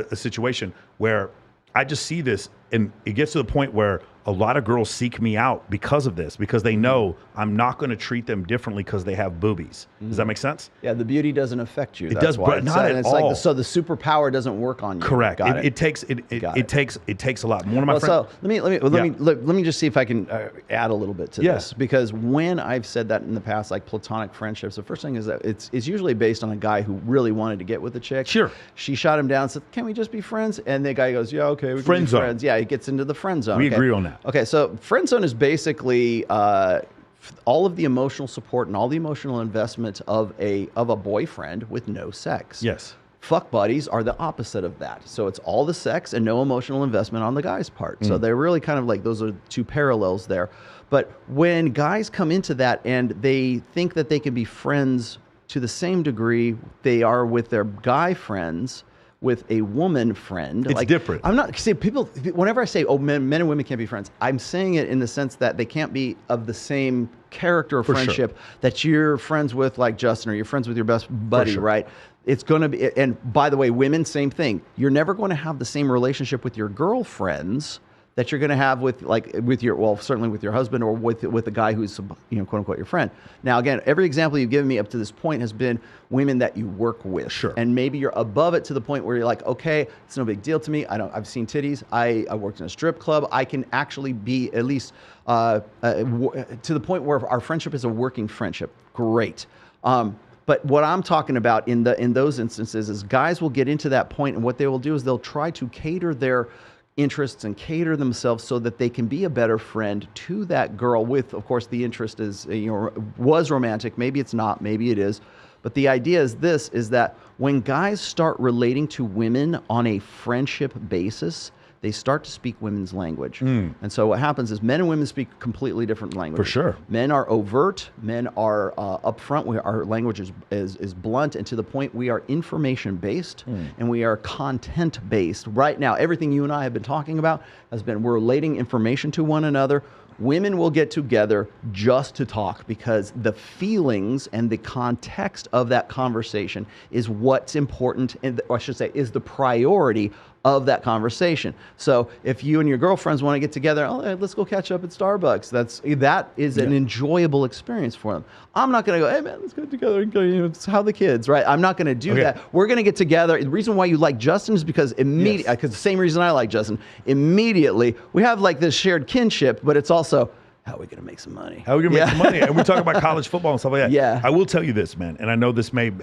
a situation where I just see this, and it gets to the point where a lot of girls seek me out because of this, because they know I'm not going to treat them differently because they have boobies. Does that make sense? Yeah, the beauty doesn't affect you. It does, but not at all. Like so the superpower doesn't work on you. Correct. It takes a lot. One of my friends. So let me just see if I can add a little bit to this, because when I've said that in the past, like platonic friendships, the first thing is that it's usually based on a guy who really wanted to get with a chick. Sure. She shot him down and said, "Can we just be friends?" And the guy goes, "Yeah, okay, we can be friends." Yeah, he gets into the friend zone. We agree on that. Okay, so friend zone is basically all of the emotional support and all the emotional investment of a boyfriend with no sex. Yes. Fuck buddies are the opposite of that. So it's all the sex and no emotional investment on the guy's part. So they're really kind of like those are two parallels there. But when guys come into that and they think that they can be friends to the same degree they are with their guy friends, with a woman friend. It's different. I'm not, see, people, whenever I say, oh, men and women can't be friends, I'm saying it in the sense that they can't be of the same character of friendship that you're friends with, like Justin, or you're friends with your best buddy, right? It's going to be, and by the way, women, same thing. You're never going to have the same relationship with your girlfriends that you're going to have with, like, with your, well, certainly with your husband, or with the guy who's, you know, quote unquote, your friend. Now, again, every example you've given me up to this point has been women that you work with. Sure. And maybe you're above it to the point where you're like, okay, it's no big deal to me. I've seen titties. I worked in a strip club. I can actually be at least to the point where our friendship is a working friendship. Great. But what I'm talking about in those instances is guys will get into that point, and what they will do is they'll try to cater their interests and cater themselves so that they can be a better friend to that girl, with, of course, the interest is, you know, was romantic. Maybe it's not, maybe it is. But the idea is this, is that when guys start relating to women on a friendship basis, they start to speak women's language. And so what happens is men and women speak completely different languages. For sure. Men are overt, men are upfront, our language is blunt, and to the point we are information-based and we are content-based. Right now, everything you and I have been talking about has been, we're relating information to one another. Women will get together just to talk because the feelings and the context of that conversation is what's important, or I should say, is the priority of that conversation. So if you and your girlfriends want to get together, oh, hey, let's go catch up at Starbucks. That is an enjoyable experience for them. I'm not going to go, hey man, let's get together and go, you know, it's how the kids, right? I'm not going to do that. We're going to get together. The reason why you like Justin is because immediately, because the same reason I like Justin, immediately we have like this shared kinship, but it's also, how are we going to make some money? How are we going to make some money? And we talk about college football and stuff like that. Yeah. I will tell you this, man, and I know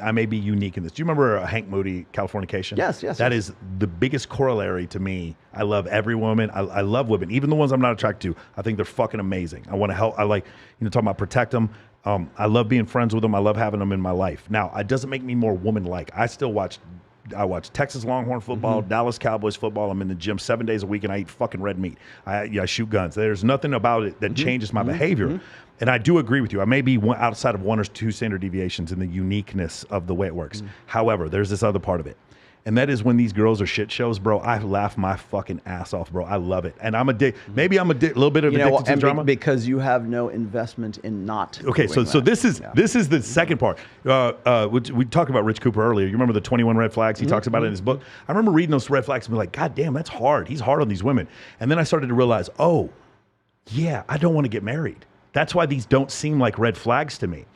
I may be unique in this. Do you remember Hank Moody, Californication? Yes. That is the biggest corollary to me. I love every woman. I love women, even the ones I'm not attracted to. I think they're fucking amazing. I want to help. I like, you know, talking about protect them. I love being friends with them. I love having them in my life. Now, it doesn't make me more woman-like. I watch Texas Longhorn football, Dallas Cowboys football. I'm in the gym 7 days a week, and I eat fucking red meat. I shoot guns. There's nothing about it that changes my behavior. And I do agree with you. I may be outside of one or two standard deviations in the uniqueness of the way it works. However, there's this other part of it. And that is when these girls are shit shows, bro. I laugh my fucking ass off, bro. I love it. And I'm maybe I'm a little bit of addicted to drama. Because you have no investment in not. Okay, so this is the second part. We talked about Rich Cooper earlier. You remember the 21 red flags? He talks about it in his book. I remember reading those red flags and be like, God damn, that's hard. He's hard on these women. And then I started to realize, oh, yeah, I don't want to get married. That's why these don't seem like red flags to me.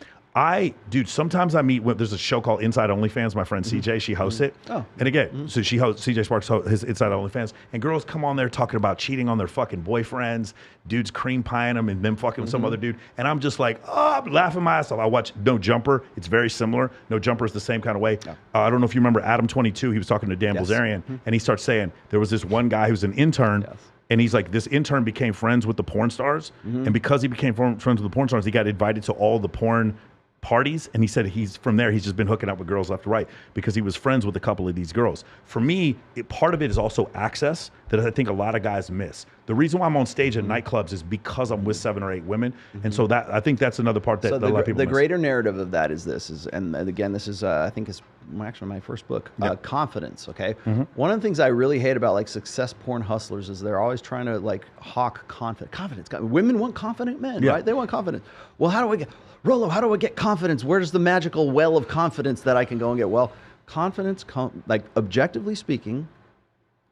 Dude, sometimes I meet, there's a show called Inside OnlyFans. My friend CJ, she hosts it. Oh. And again, so she hosts, CJ Sparks hosts his Inside OnlyFans. And girls come on there talking about cheating on their fucking boyfriends, dudes cream pieing them and them fucking with some other dude. And I'm just like, I'm laughing my ass off. I watch No Jumper. It's very similar. No Jumper is the same kind of way. Yeah. I don't know if you remember Adam 22. He was talking to Dan Bilzerian. And he starts saying, there was this one guy who's an intern. Yes. And he's like, this intern became friends with the porn stars. And because he became friends with the porn stars, he got invited to all the porn parties, and he said he's just been hooking up with girls left to right because he was friends with a couple of these girls. For me, part of it is also access that I think a lot of guys miss. The reason why I'm on stage at nightclubs is because I'm with 7 or 8 women, and so that I think that's another part that a lot of people miss. The greater narrative of that is this, and again, this is I think it's actually my first book, confidence. Okay, one of the things I really hate about like success porn hustlers is they're always trying to like hawk confidence. Women want confident men, right? They want confidence. Well, how do I get? Rollo, how do I get confidence? Where's the magical well of confidence that I can go and get? Well, confidence, like objectively speaking,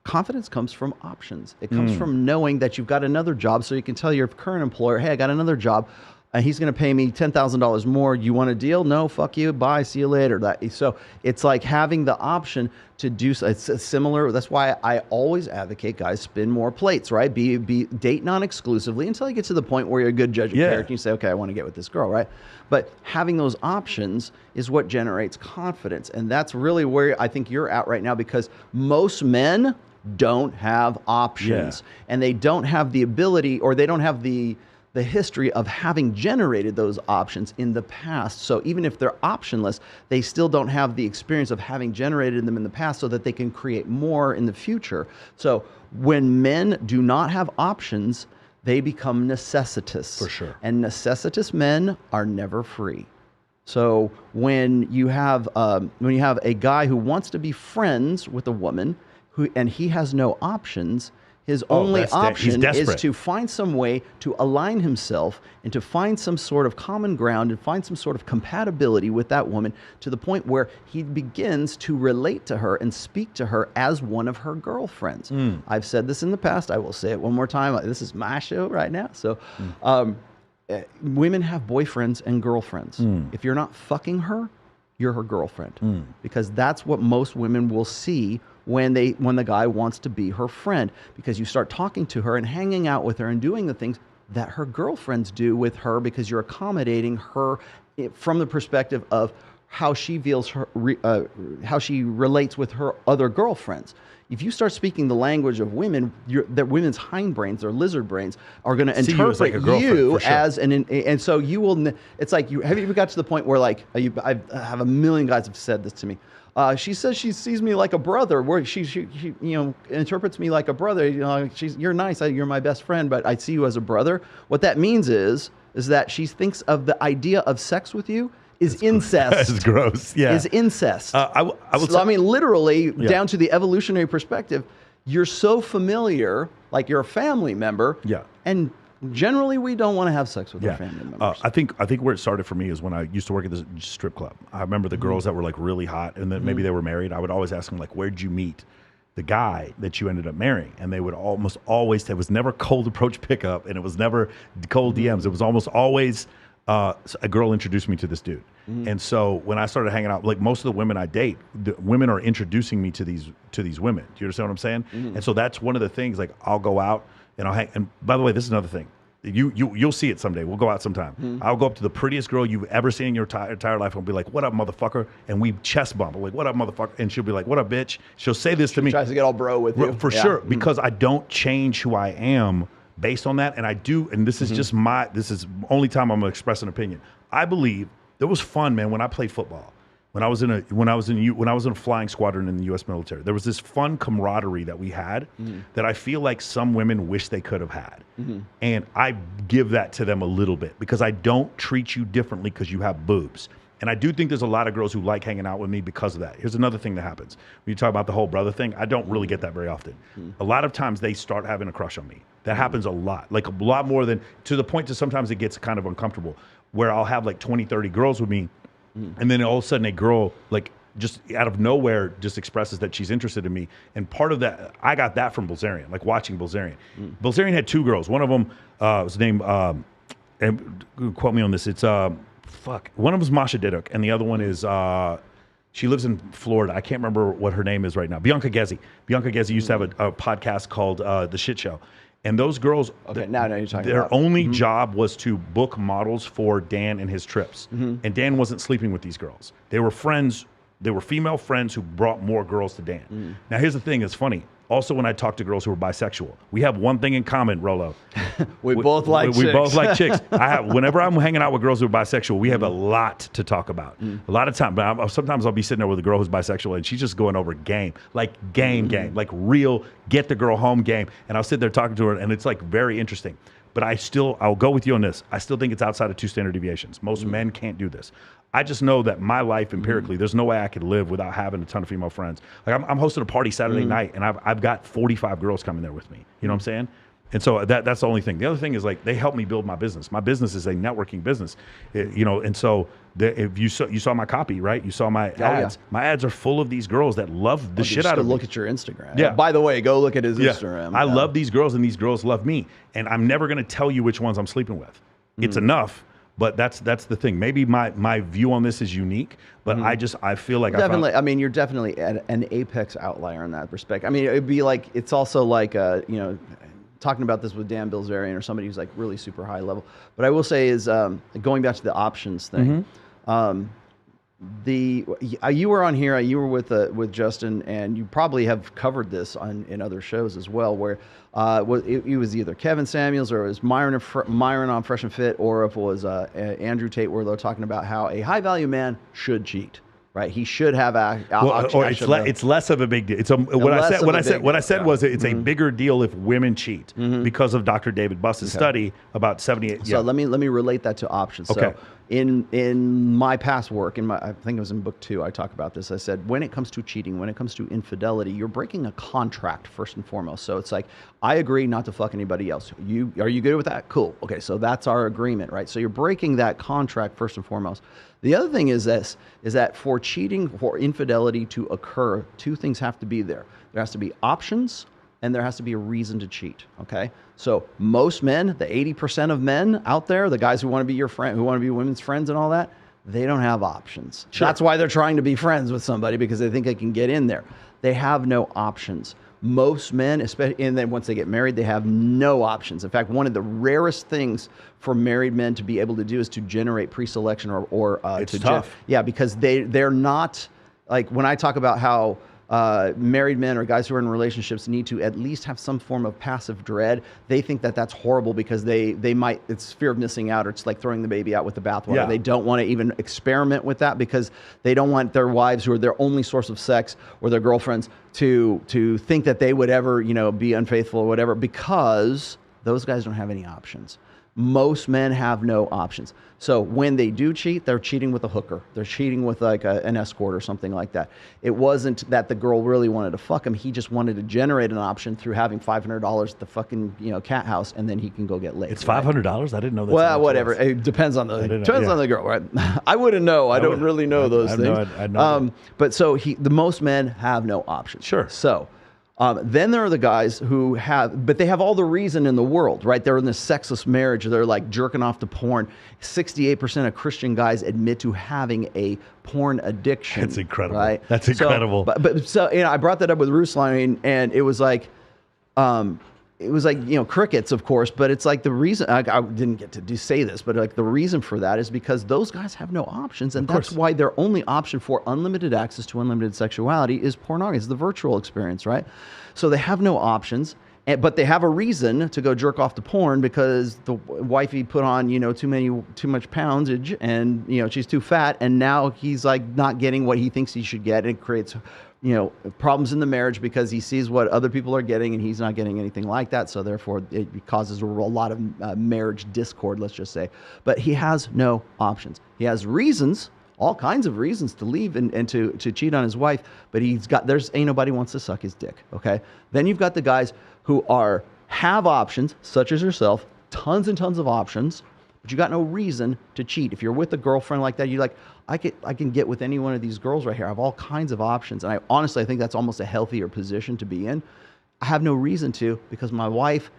confidence comes from options. It comes from knowing that you've got another job, so you can tell your current employer, hey, I got another job. And he's going to pay me $10,000 more. You want a deal? No, fuck you. Bye. See you later. So it's like having the option to do. It's similar. That's why I always advocate guys spin more plates, right? Date non-exclusively until you get to the point where you're a good judge of character. And you say, okay, I want to get with this girl, right? But having those options is what generates confidence, and that's really where I think you're at right now, because most men don't have options, and they don't have the ability, or they don't have the history of having generated those options in the past. So even if they're optionless, they still don't have the experience of having generated them in the past so that they can create more in the future. So when men do not have options, they become necessitous. For sure. And necessitous men are never free. So when you have a guy who wants to be friends with a woman and he has no options, his only option is to find some way to align himself and to find some sort of common ground and find some sort of compatibility with that woman to the point where he begins to relate to her and speak to her as one of her girlfriends. I've said this in the past. I will say it one more time. This is my show right now. So women have boyfriends and girlfriends. If you're not fucking her, you're her girlfriend. Because that's what most women will see when the guy wants to be her friend, because you start talking to her and hanging out with her and doing the things that her girlfriends do with her, because you're accommodating her from the perspective of how she feels how she relates with her other girlfriends. If you start speaking the language of women, that women's hindbrains, their lizard brains, are going to interpret you as and so you will. It's like have you ever got to the point where like I have a million guys have said this to me. She says she sees me like a brother. Where she interprets me like a brother. You're nice. You're my best friend, but I see you as a brother. What that means is that she thinks of the idea of sex with you is incest. That's gross. Yeah, is incest. I mean, literally down to the evolutionary perspective. You're so familiar, like you're a family member. Yeah, and generally, we don't want to have sex with our family members. I think where it started for me is when I used to work at this strip club. I remember the girls that were like really hot, and then maybe they were married. I would always ask them like, "Where'd you meet the guy that you ended up marrying?" And they would almost always. It was never cold approach pickup, and it was never cold DMs. It was almost always a girl introduced me to this dude. And so when I started hanging out, like most of the women I date, the women are introducing me to these women. Do you understand what I'm saying? And so that's one of the things. Like I'll go out and I'll hang. And by the way, this is another thing. You'll see it someday. We'll go out sometime. I'll go up to the prettiest girl you've ever seen in your entire life and be like, "What up, motherfucker?" And we chest bump. I'm like, "What up, motherfucker?" And she'll be like, "What up, bitch?" She'll say this to me. Tries to get all bro with you. For sure, because I don't change who I am based on that. And I do, and this is just this is the only time I'm gonna express an opinion. I believe it was fun, man, when I played football. When I was in a flying squadron in the U.S. military, there was this fun camaraderie that we had that I feel like some women wish they could have had, and I give that to them a little bit because I don't treat you differently because you have boobs, and I do think there's a lot of girls who like hanging out with me because of that. Here's another thing that happens when you talk about the whole brother thing. I don't really get that very often. A lot of times they start having a crush on me. That happens a lot, like a lot more than to the point that sometimes it gets kind of uncomfortable, where I'll have like 20, 30 girls with me. And then all of a sudden a girl like just out of nowhere just expresses that she's interested in me. And part of that, I got that from Bilzerian, like watching Bilzerian. Bilzerian had two girls. One of them was named, and quote me on this, it's, one of them is Masha Diduk, and the other one is, she lives in Florida. I can't remember what her name is right now. Bianca Gezi. Bianca Gezi used to have a podcast called The Shit Show. And those girls, now you're talking their about. only job was to book models for Dan and his trips. And Dan wasn't sleeping with these girls. They were friends. They were female friends who brought more girls to Dan. Now, here's the thing. It's funny. Also, when I talk to girls who are bisexual, we have one thing in common, Rollo. we both like chicks. We both like chicks. Whenever I'm hanging out with girls who are bisexual, we have a lot to talk about. A lot of time. But sometimes I'll be sitting there with a girl who's bisexual, and she's just going over game. Like game, like real get the girl home game. And I'll sit there talking to her, and it's like very interesting. But I'll go with you on this. I still think it's outside of 2 standard deviations. Most men can't do this. I just know that my life empirically, there's no way I could live without having a ton of female friends. Like I'm hosting a party Saturday night, and I've got 45 girls coming there with me. You know what I'm saying? And so that's the only thing. The other thing is like they help me build my business. My business is a networking business, and so if you saw my copy, right? You saw my ads. Yeah. My ads are full of these girls that love the shit out of me. Look at your Instagram. Yeah. By the way, go look at his Instagram. I love these girls, and these girls love me. And I'm never going to tell you which ones I'm sleeping with. It's enough. But that's the thing. Maybe my view on this is unique, but I feel like definitely. I mean, you're definitely an apex outlier in that respect. I mean, it'd be like it's also like talking about this with Dan Bilzerian or somebody who's like really super high level. But I will say is going back to the options thing. You were on here. You were with Justin, and you probably have covered this in other shows as well, where it was either Kevin Samuels or it was Myron on Fresh and Fit, or if it was Andrew Tate, where they're talking about how a high value man should cheat. Right, he should have it's less of a big deal. What I said was it's a bigger deal if women cheat because of Dr. David Buss's study about 78. So let me relate that to options. Okay. So in my past work, I think it was in book 2, I talk about this. I said, when it comes to cheating, when it comes to infidelity, you're breaking a contract first and foremost. So it's like, I agree not to fuck anybody else. Are you good with that? Cool. Okay, so that's our agreement, right? So you're breaking that contract first and foremost. The other thing is that for cheating, for infidelity to occur, 2 things have to be there. There has to be options, and there has to be a reason to cheat, okay? So most men, the 80% of men out there, the guys who want to be your friend, who want to be women's friends and all that, they don't have options. Sure. That's why they're trying to be friends with somebody, because they think they can get in there. They have no options. Most men, especially, and then once they get married, they have no options. In fact, one of the rarest things for married men to be able to do is to generate pre-selection or it's tough. Yeah, because they're not, like, when I talk about how married men or guys who are in relationships need to at least have some form of passive dread, they think that that's horrible because they might, it's fear of missing out, or it's like throwing the baby out with the bathwater. Yeah. They don't want to even experiment with that because they don't want their wives, who are their only source of sex, or their girlfriends to think that they would ever, be unfaithful or whatever, because those guys don't have any options. Most men have no options. So when they do cheat, they're cheating with a hooker. They're cheating with like an escort or something like that. It wasn't that the girl really wanted to fuck him. He just wanted to generate an option through having $500 at the fucking cat house, and then he can go get laid. It's $500? I didn't know that. Well, whatever. It depends on the on the girl, right? I wouldn't know. I don't really know those things. I know but so the most men have no options. Sure. So. Then there are the guys who but they have all the reason in the world, right? They're in this sexless marriage. They're like jerking off to porn. 68% of Christian guys admit to having a porn addiction. That's incredible. Right? That's incredible. So I brought that up with Ruslan, and it was like, crickets, of course, but it's like the reason, I didn't get to say this, but like the reason for that is because those guys have no options, and that's why their only option for unlimited access to unlimited sexuality is pornography. It's the virtual experience, right? So they have no options, but they have a reason to go jerk off to porn because the wifey put on, too much poundage, and, she's too fat, and now he's like not getting what he thinks he should get, and it creates problems in the marriage because he sees what other people are getting and he's not getting anything like that. So therefore it causes a lot of marriage discord, let's just say. But he has no options. He has reasons, all kinds of reasons to leave and to cheat on his wife, but ain't nobody wants to suck his dick. Okay. Then you've got the guys who have options, such as yourself, tons and tons of options, but you got no reason to cheat. If you're with a girlfriend like that, you're like, I can get with any one of these girls right here. I have all kinds of options. And I think that's almost a healthier position to be in. I have no reason to, because my wife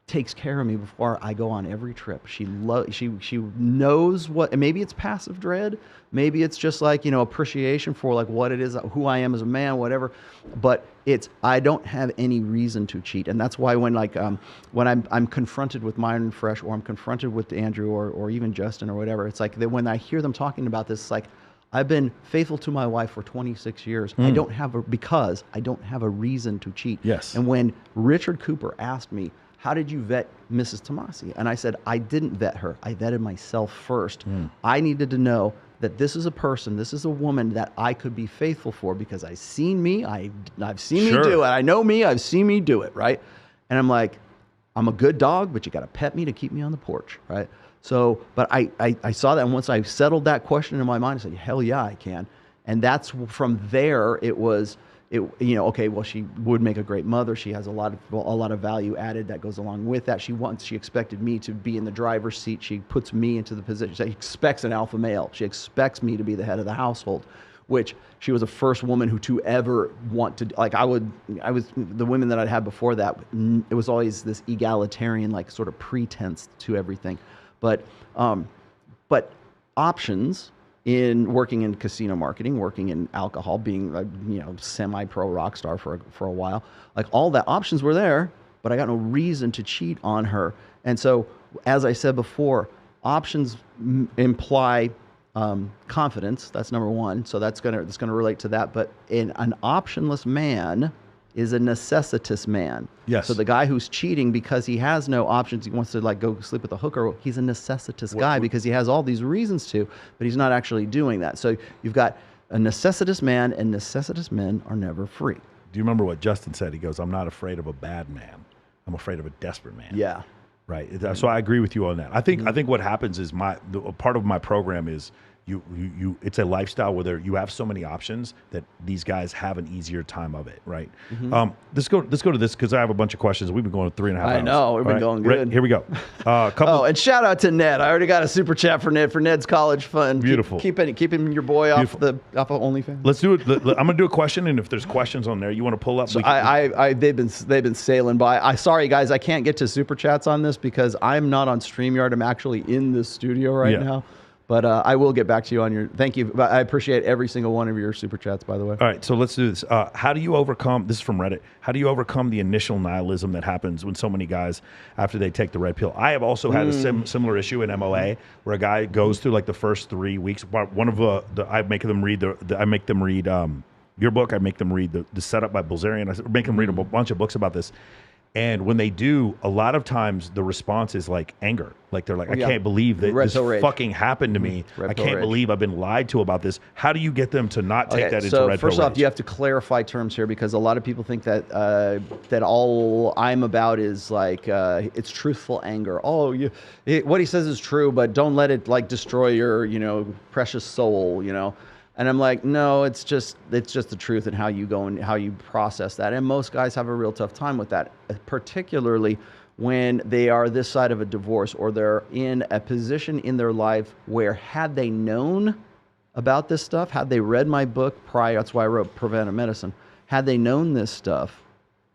takes care of me before I go on every trip. She knows what, and maybe it's passive dread. Maybe it's just like, appreciation for like what it is, who I am as a man, whatever. But I don't have any reason to cheat. And that's why when I'm confronted with Myron Fresh, or I'm confronted with Andrew or even Justin or whatever, it's like when I hear them talking about this, it's like, I've been faithful to my wife for 26 years. Because I don't have a reason to cheat. Yes. And when Richard Cooper asked me, how did you vet Mrs. Tomassi? And I said, I didn't vet her. I vetted myself first. I needed to know that this is a person, this is a woman that I could be faithful for, because I've seen me, I've seen me do it. I know me, I've seen me do it, right? And I'm like, I'm a good dog, but you got to pet me to keep me on the porch, right? So, but I saw that, and once I settled that question in my mind, I said, hell yeah, I can. And that's from there, okay, well, she would make a great mother. She has a lot of value added that goes along with that. She expected me to be in the driver's seat. She puts me into the position. She expects an alpha male. She expects me to be the head of the household, which she was the first woman to ever want to, like I was, the women that I'd had before that, it was always this egalitarian, like sort of pretense to everything. But options in working in casino marketing, working in alcohol, being a semi-pro rock star for a while, like all the options were there, but I got no reason to cheat on her. And so, as I said before, options imply confidence. That's number one. So that's gonna relate to that. But an optionless man is a necessitous man. Yes. So the guy who's cheating because he has no options, he wants to like go sleep with a hooker, he's a necessitous guy because he has all these reasons to, but he's not actually doing that. So you've got a necessitous man, and necessitous men are never free. Do you remember what Justin said? He goes, I'm not afraid of a bad man. I'm afraid of a desperate man. Yeah. Right. So I agree with you on that. I think what happens is part of my program is you it's a lifestyle where you have so many options that these guys have an easier time of it, right? Let's go to this because I have a bunch of questions. We've been going 3.5 hours. I know, we've been going good. Here we go. And shout out to Ned. I already got a super chat for Ned's college fund. Beautiful. Keeping your boy off of OnlyFans. Let's do it. I'm gonna do a question, and if there's questions on there you want to pull up. So they've been sailing by. Sorry guys, I can't get to super chats on this because I'm not on StreamYard. I'm actually in the studio right now. But I will get back to you on your. Thank you. I appreciate every single one of your super chats, by the way. All right, so let's do this. How do you overcome? This is from Reddit. How do you overcome the initial nihilism that happens when so many guys, after they take the red pill? I have also had a similar issue in MOA where a guy goes through like the first 3 weeks. One of I make them read your book. I make them read the Setup by Bilzerian. I make them read a bunch of books about this. And when they do, a lot of times the response is like anger. Like they're like, I can't believe that this fucking happened to me. I can't believe I've been lied to about this. How do you get them to not take that into red pill rage? First off, you have to clarify terms here because a lot of people think that that all I'm about is like it's truthful anger. Oh, what he says is true, but don't let it like destroy your precious soul. And I'm like, no, it's just the truth and how you go and how you process that. And most guys have a real tough time with that, particularly when they are this side of a divorce or they're in a position in their life where had they known about this stuff, had they read my book prior, that's why I wrote Preventive Medicine, had they known this stuff,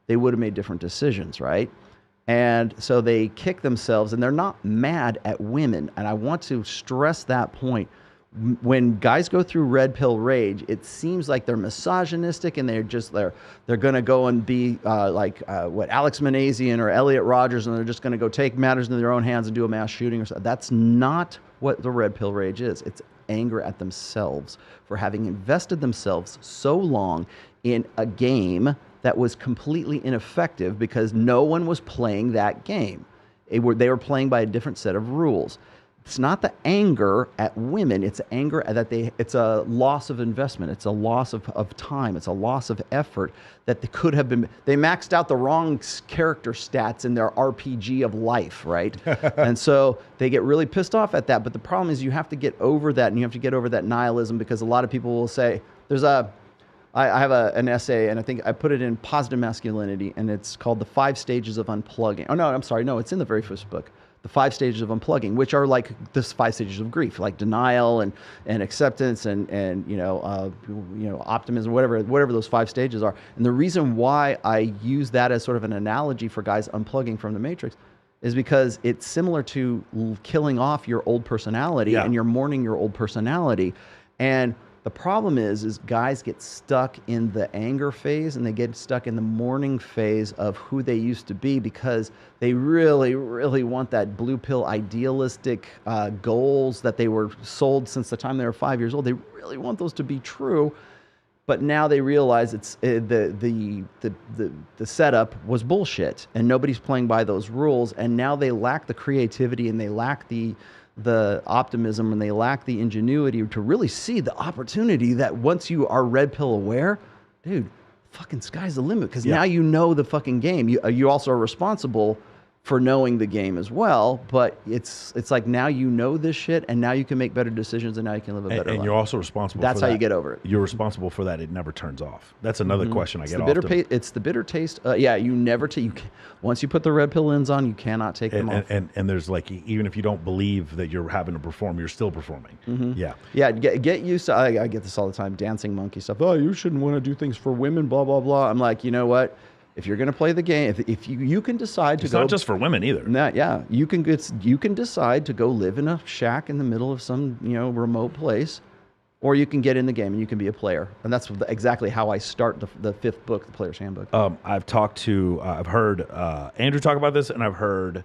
they would have made different decisions, right? And so they kick themselves and they're not mad at women. And I want to stress that point. When guys go through red pill rage, it seems like they're misogynistic and they're going to go and be like Alex Manazian or Elliot Rodgers, and they're just going to go take matters into their own hands and do a mass shooting or something. That's not what the red pill rage is. It's anger at themselves for having invested themselves so long in a game that was completely ineffective because no one was playing that game. They were playing by a different set of rules. It's not the anger at women. It's anger that it's a loss of investment. It's a loss of time. It's a loss of effort that they could have been. They maxed out the wrong character stats in their RPG of life, right? And so they get really pissed off at that. But the problem is you have to get over that, and you have to get over that nihilism because a lot of people will say, I have an essay, and I think I put it in Positive Masculinity, and it's called The 5 Stages of Unplugging. Oh, no, I'm sorry. No, it's in the very first book. The 5 stages of unplugging, which are like this 5 stages of grief, like denial and acceptance and optimism, whatever those 5 stages are. And the reason why I use that as sort of an analogy for guys unplugging from the matrix is because it's similar to killing off your old personality and you're mourning your old personality. And the problem is guys get stuck in the anger phase and they get stuck in the mourning phase of who they used to be because they really, really want that blue pill idealistic goals that they were sold since the time they were 5 years old. They really want those to be true, but now they realize it's the setup was bullshit and nobody's playing by those rules, and now they lack the creativity and they lack the optimism and they lack the ingenuity to really see the opportunity that once you are red pill aware, dude, fucking sky's the limit because now you know the fucking game. You also are responsible for knowing the game as well, but it's like now you know this shit and now you can make better decisions and now you can live a better life. And you're also responsible for that. That's how you get over it. You're responsible for that. It never turns off. That's another question I get often. It's the bitter taste. You never once you put the red pill ends on, you cannot take them off. And there's like, even if you don't believe that you're having to perform, you're still performing. Yeah, get used to, I get this all the time, dancing monkey stuff. Oh, you shouldn't want to do things for women, blah, blah, blah. I'm like, you know what? If you're going to play the game, if you can decide to go... It's not just for women either. You can decide to go live in a shack in the middle of some remote place, or you can get in the game and you can be a player. And that's exactly how I start the 5th book, The Player's Handbook. I've heard Andrew talk about this, and I've heard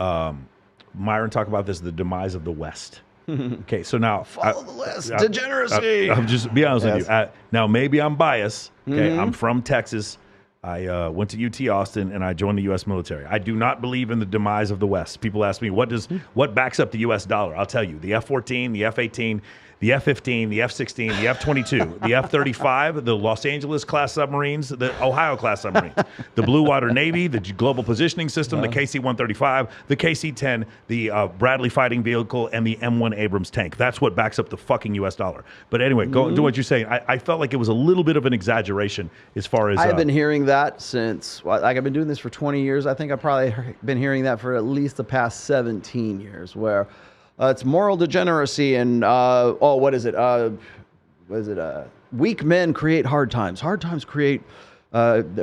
Myron talk about this, the demise of the West. Okay, so now... Follow the list. Degeneracy! I'll just be honest with you. Now, maybe I'm biased. Okay, I'm from Texas. I went to UT Austin and I joined the U.S. military. I do not believe in the demise of the West. People ask me, what backs up the U.S. dollar? I'll tell you, the F-14, the F-18, the F-15, the F-16, the F-22, the F-35, the Los Angeles class submarines, the Ohio class submarines, the Blue Water Navy, the Global Positioning System, the KC-135, the KC-10, the Bradley Fighting Vehicle, and the M1 Abrams tank. That's what backs up the fucking U.S. dollar. But anyway, go do what you're saying. I felt like it was a little bit of an exaggeration as far as... I've been hearing that since, like I've been doing this for 20 years. I think I've probably been hearing that for at least the past 17 years, where it's moral degeneracy and, what is it? Weak men create hard times. Hard times create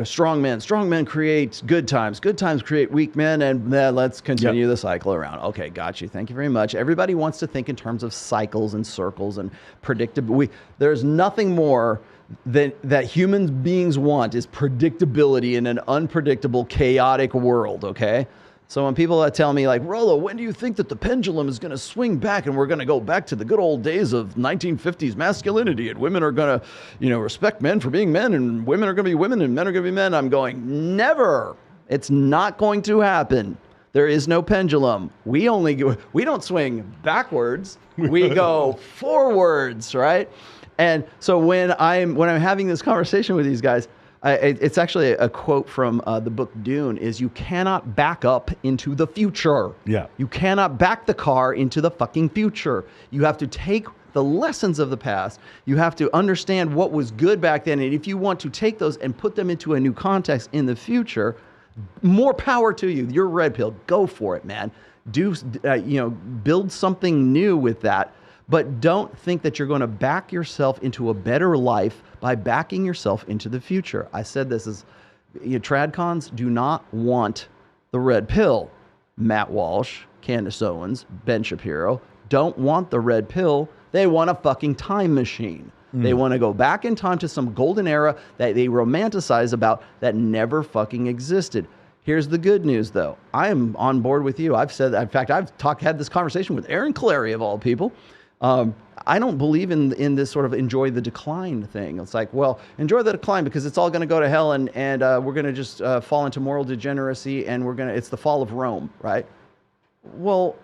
strong men. Strong men create good times. Good times create weak men. And let's continue the cycle around. Okay, got you. Thank you very much. Everybody wants to think in terms of cycles and circles and predictability. There's nothing more that human beings want is predictability in an unpredictable, chaotic world, okay? So when people tell me, like, Rollo, when do you think that the pendulum is going to swing back and we're going to go back to the good old days of 1950s masculinity and women are going to, respect men for being men and women are going to be women and men are going to be men? I'm going, never. It's not going to happen. There is no pendulum. We don't swing backwards. We go forwards, right? And so when I'm having this conversation with these guys, it's actually a quote from the book Dune, is you cannot back up into the future. Yeah. You cannot back the car into the fucking future. You have to take the lessons of the past. You have to understand what was good back then. And if you want to take those and put them into a new context in the future, more power to you. You're red pill. Go for it, man. Build something new with that. But don't think that you're going to back yourself into a better life by backing yourself into the future. I said this is, tradcons do not want the red pill. Matt Walsh, Candace Owens, Ben Shapiro don't want the red pill. They want a fucking time machine. They want to go back in time to some golden era that they romanticize about that never fucking existed. Here's the good news, though. I am on board with you. I've said that. In fact, I've had this conversation with Aaron Clary, of all people. I don't believe in this sort of enjoy the decline thing. It's like, well, enjoy the decline because it's all going to go to hell and we're going to just fall into moral degeneracy and it's the fall of Rome, right? Well,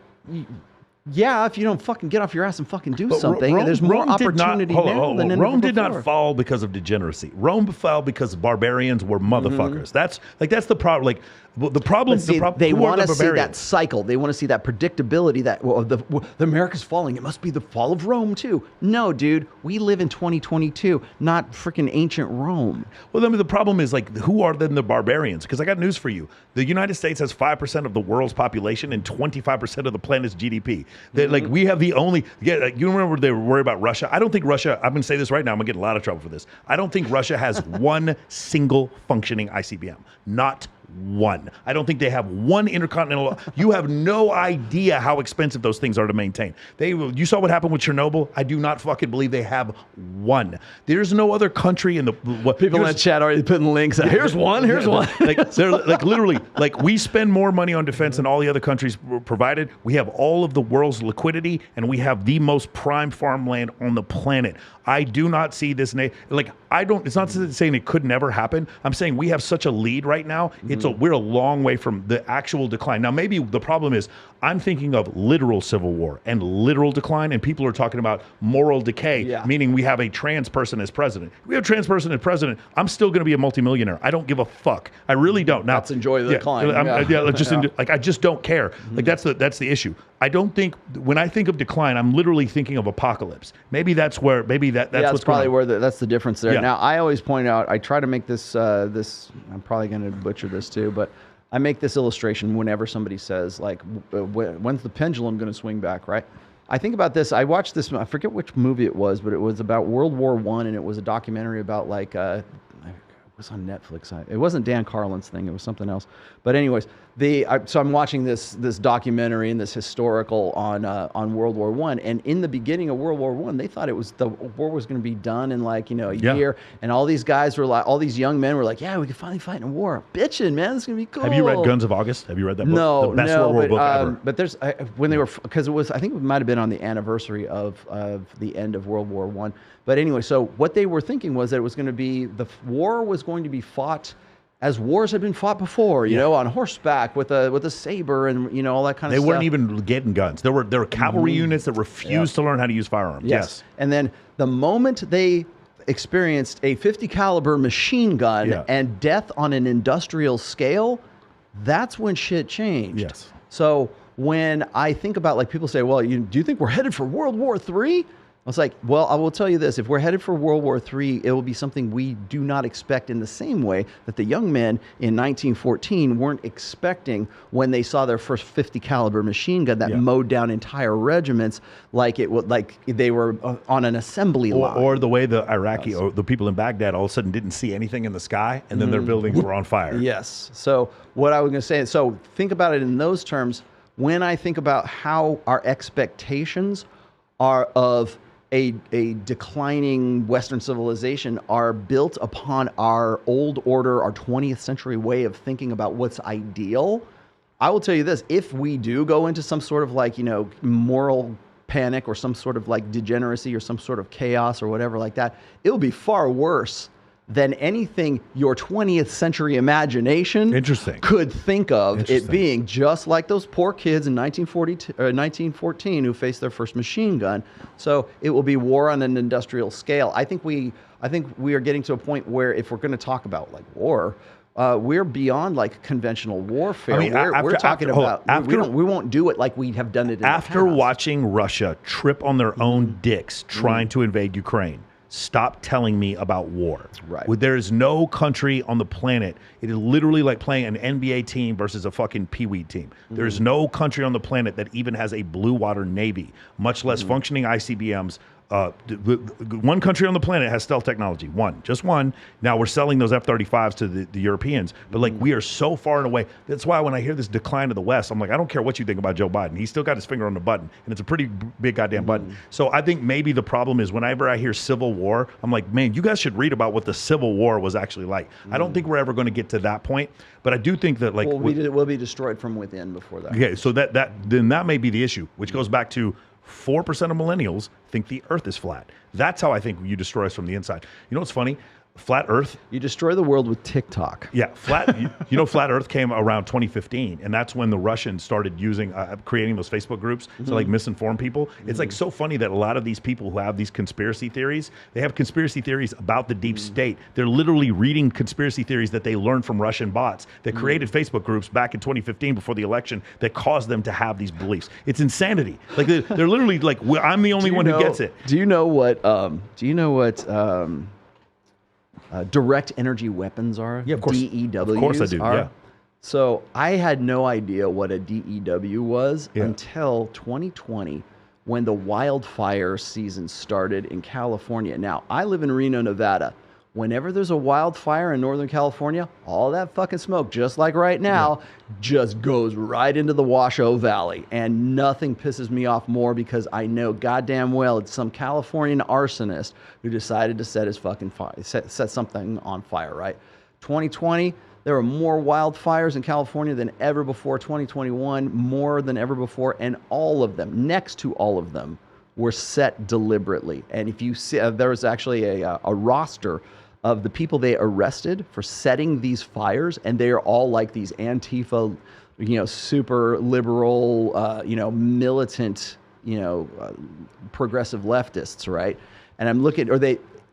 yeah, if you don't fucking get off your ass and fucking do something, there's more opportunity now than ever Rome did before. not fall because of degeneracy. Rome fell because barbarians were motherfuckers. That's the problem. Like the problem. They want to see that cycle. They want to see that predictability. That the America's falling. It must be the fall of Rome too. No, dude, we live in 2022, not freaking ancient Rome. Well, then the problem is like, who are then the barbarians? Because I got news for you. The United States has 5% of the world's population and 25% of the planet's GDP. Like we have the only. You remember they were worried about Russia? I don't think Russia. I'm going to say this right now. I'm going to get in a lot of trouble for this. I don't think Russia has one single functioning ICBM. Not one. I don't think they have one intercontinental. You have no idea how expensive those things are to maintain. You saw what happened with Chernobyl. I do not fucking believe they have one. There's no other country in the. People in the chat already putting links. Here's one. Here's one. They're like literally like we spend more money on defense than all the other countries provided. We have all of the world's liquidity and we have the most prime farmland on the planet. I do not see this. It's not saying it could never happen. I'm saying we have such a lead right now. We're a long way from the actual decline. Now, maybe the problem is I'm thinking of literal civil war and literal decline, and people are talking about moral decay, meaning we have a trans person as president. If we have a trans person as president, I'm still going to be a multimillionaire. I don't give a fuck. I really don't. Now, let's enjoy the decline. I just don't care. Like that's the issue. I don't think when I think of decline, I'm literally thinking of apocalypse. Maybe that's what's probably going on. That's the difference there. Yeah. Now, I always point out, I try to make this, I'm probably going to butcher this too, but I make this illustration whenever somebody says, like, when's the pendulum going to swing back, right? I think about this. I watched this, I forget which movie it was, but it was about World War I, and it was a documentary about, like, it was on Netflix. It wasn't Dan Carlin's thing. It was something else. But anyways, so I'm watching this documentary and this historical on World War I. And in the beginning of World War I, they thought the war was going to be done in like, a year. And all these guys were like, all these young men were like, yeah, we can finally fight in a war. Bitching, man, this is going to be cool. Have you read Guns of August? Have you read that book? No, the best World War book ever. But there's when they were, because it was, I think it might have been on the anniversary of the end of World War I. But anyway, so what they were thinking was that it was going to be, the war was going to be fought as wars had been fought before, you know, on horseback with a saber and, you know, all that kind of stuff. They weren't even getting guns. There were cavalry units that refused to learn how to use firearms. Yes. And then the moment they experienced a 50 caliber machine gun and death on an industrial scale, that's when shit changed. Yes. So when I think about, like, people say, well, do you think we're headed for World War III? I was like, well, I will tell you this. If we're headed for World War III, it will be something we do not expect in the same way that the young men in 1914 weren't expecting when they saw their first 50 caliber machine gun that mowed down entire regiments like they were on an assembly line. Or the way the Iraqi or the people in Baghdad all of a sudden didn't see anything in the sky and then their buildings were on fire. Yes. So what I was going to say, so think about it in those terms. When I think about how our expectations are of a declining Western civilization are built upon our old order, our 20th century way of thinking about what's ideal, I will tell you this: if we do go into some sort of, like, you know, moral panic or some sort of, like, degeneracy or some sort of chaos or whatever like that, it will be far worse than anything your 20th century imagination could think of it being, just like those poor kids in 1914 who faced their first machine gun. So it will be war on an industrial scale. I think we are getting to a point where, if we're going to talk about, like, war, we're beyond, like, conventional warfare. I mean, we're talking about we won't do it like we have done it in after the past. Watching Russia trip on their own dicks trying to invade Ukraine. Stop telling me about war. Right. There is no country on the planet. It is literally like playing an NBA team versus a fucking Pee-wee team. There is no country on the planet that even has a blue water navy, much less functioning ICBMs. One country on the planet has stealth technology. Just one. Now we're selling those F-35s to the Europeans, but, like, we are so far and away. That's why when I hear this decline of the West, I'm like, I don't care what you think about Joe Biden. He's still got his finger on the button, and it's a pretty big goddamn button. So I think maybe the problem is whenever I hear civil war, I'm like, man, you guys should read about what the Civil War was actually like. I don't think we're ever going to get to that point, but I do think that, like, we'll be destroyed from within before that. Okay, so then that may be the issue, which goes back to 4% of millennials think the earth is flat. That's how I think you destroy us from the inside. You know what's funny? Flat Earth. You destroy the world with TikTok. Yeah, flat. you know, Flat Earth came around 2015, and that's when the Russians started using, creating those Facebook groups to, like, misinform people. It's, like, so funny that a lot of these people who have these conspiracy theories, they have conspiracy theories about the deep state. They're literally reading conspiracy theories that they learned from Russian bots that created Facebook groups back in 2015 before the election that caused them to have these beliefs. It's insanity. Like, they're literally like, I'm the only one who gets it. Do you know what? Direct energy weapons are? Yeah, of course. DEWs. Of course I do. Are. Yeah. So I had no idea what a DEW was until 2020, when the wildfire season started in California. Now, I live in Reno, Nevada. Whenever there's a wildfire in Northern California, all that fucking smoke, just like right now, just goes right into the Washoe Valley. And nothing pisses me off more, because I know goddamn well it's some Californian arsonist who decided to set his fucking fire, set something on fire, right? 2020, there were more wildfires in California than ever before. 2021, more than ever before. And all of them, next to all of them, were set deliberately. And if you see, there was actually a roster of the people they arrested for setting these fires, and they are all like these Antifa, super liberal, militant, progressive leftists, right? And I'm looking,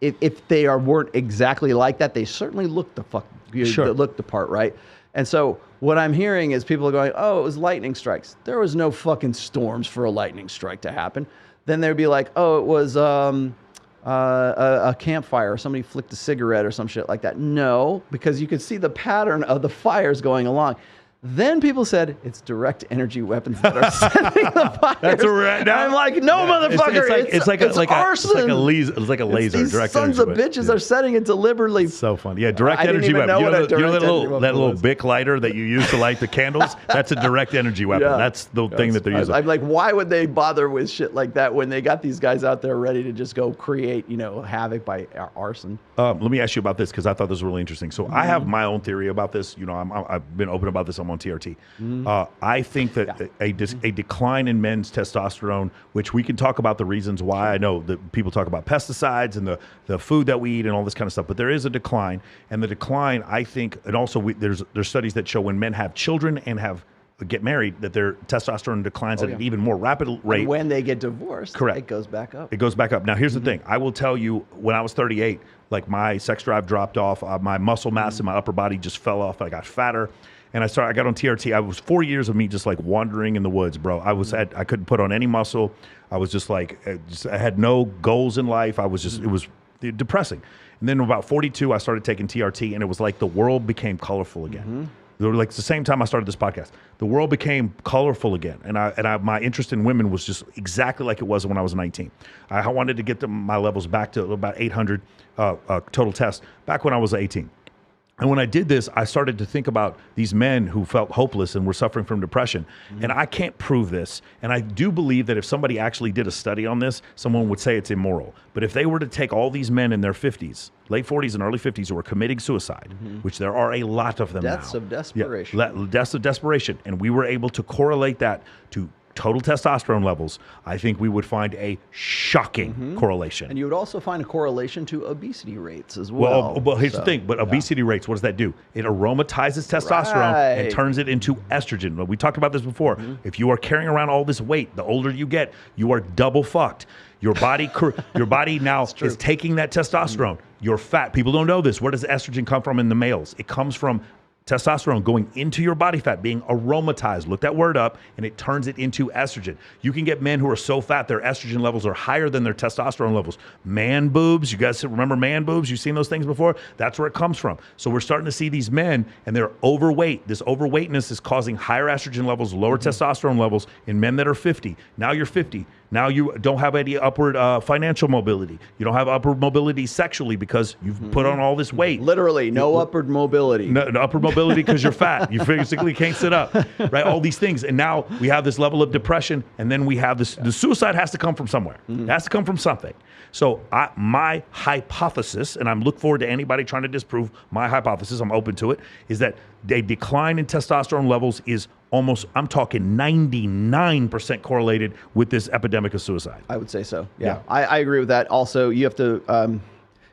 if they weren't exactly like that, they certainly looked looked the part, right? And so what I'm hearing is people are going, oh, it was lightning strikes. There was no fucking storms for a lightning strike to happen. Then they'd be like, oh, it was a campfire, or somebody flicked a cigarette or some shit like that. No, because you could see the pattern of the fires going along. Then people said it's direct energy weapons that are setting the fires. That's right. I'm like, no, motherfucker, it's like arson. It's like a laser. These direct sons energy, of bitches are setting it deliberately. So funny. Yeah, direct energy weapon. You know that little Bic lighter that you use to light the candles? That's a direct energy weapon. Yeah. That's the thing that they're using. I'm like, why would they bother with shit like that when they got these guys out there ready to just go create, havoc by arson? Let me ask you about this, because I thought this was really interesting. So I have my own theory about this. I've been open about this on on TRT. I think that a decline in men's testosterone, which we can talk about the reasons why. I know that people talk about pesticides and the food that we eat and all this kind of stuff, but there is a decline. And the decline, I think, and also there's studies that show when men have children and get married, that their testosterone declines at an even more rapid rate. And when they get divorced, correct, it goes back up. It goes back up. Now, here's the thing. I will tell you, when I was 38, like my sex drive dropped off, my muscle mass in my upper body just fell off. I got fatter, and I got on TRT. I was 4 years of me just like wandering in the woods, bro. I couldn't put on any muscle. I was just like, I had no goals in life. It was depressing. And then about 42, I started taking TRT, and it was like the world became colorful again. Like the same time I started this podcast, the world became colorful again, and my interest in women was just exactly like it was when I was 19. I wanted to get my levels back to about 800 total tests back when I was 18. And when I did this, I started to think about these men who felt hopeless and were suffering from depression. And I can't prove this. And I do believe that if somebody actually did a study on this, someone would say it's immoral. But if they were to take all these men in their 50s, late 40s and early 50s who are committing suicide, which there are a lot of them Deaths now. of desperation. Deaths of desperation. And we were able to correlate that to total testosterone levels, I think we would find a shocking correlation. And you would also find a correlation to obesity rates as well. Well, here's the thing. But obesity rates, what does that do? It aromatizes testosterone and turns it into estrogen. We talked about this before. If you are carrying around all this weight, the older you get, you are double fucked. Your body now is taking that testosterone. You're fat. People don't know this. Where does estrogen come from in the males? It comes from testosterone going into your body fat, being aromatized. Look that word up, and it turns it into estrogen. You can get men who are so fat, their estrogen levels are higher than their testosterone levels. Man boobs, you guys remember man boobs? You've seen those things before? That's where it comes from. So we're starting to see these men, and they're overweight. This overweightness is causing higher estrogen levels, lower testosterone levels in men that are 50. Now you're 50. Now you don't have any upward financial mobility. You don't have upward mobility sexually because you've put on all this weight. Literally, no upward mobility. No upward mobility because you're fat. You physically can't sit up, right? All these things. And now we have this level of depression, and then we have this. The suicide has to come from somewhere. It has to come from something. So my hypothesis, and I'm look forward to anybody trying to disprove my hypothesis, I'm open to it, is that a decline in testosterone levels is almost, I'm talking 99% correlated with this epidemic of suicide. I would say so. Yeah. I agree with that. Also, you have to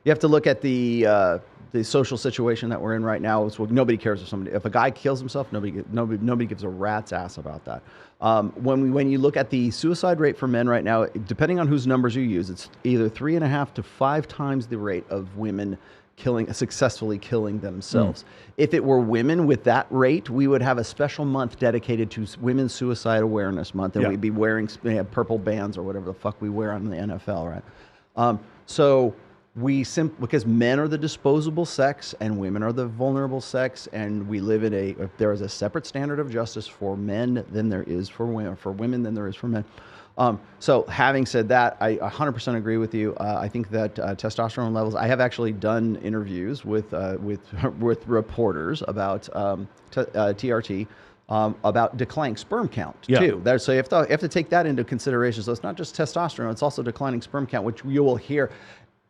look at the social situation that we're in right now. Nobody cares if a guy kills himself. Nobody gives a rat's ass about that. When you look at the suicide rate for men right now, depending on whose numbers you use, it's either 3.5 to 5 times the rate of women successfully killing themselves. If it were women with that rate, we would have a special month dedicated to Women's Suicide Awareness Month, and we'd be wearing purple bands or whatever the fuck we wear on the NFL, right? Because men are the disposable sex and women are the vulnerable sex, and we live in there is a separate standard of justice for men than there is for women than there is for men. So having said that, I 100% agree with you. I think that testosterone levels, I have actually done interviews with reporters about TRT, about declining sperm count too. So you have to take that into consideration. So it's not just testosterone, it's also declining sperm count, which you will hear.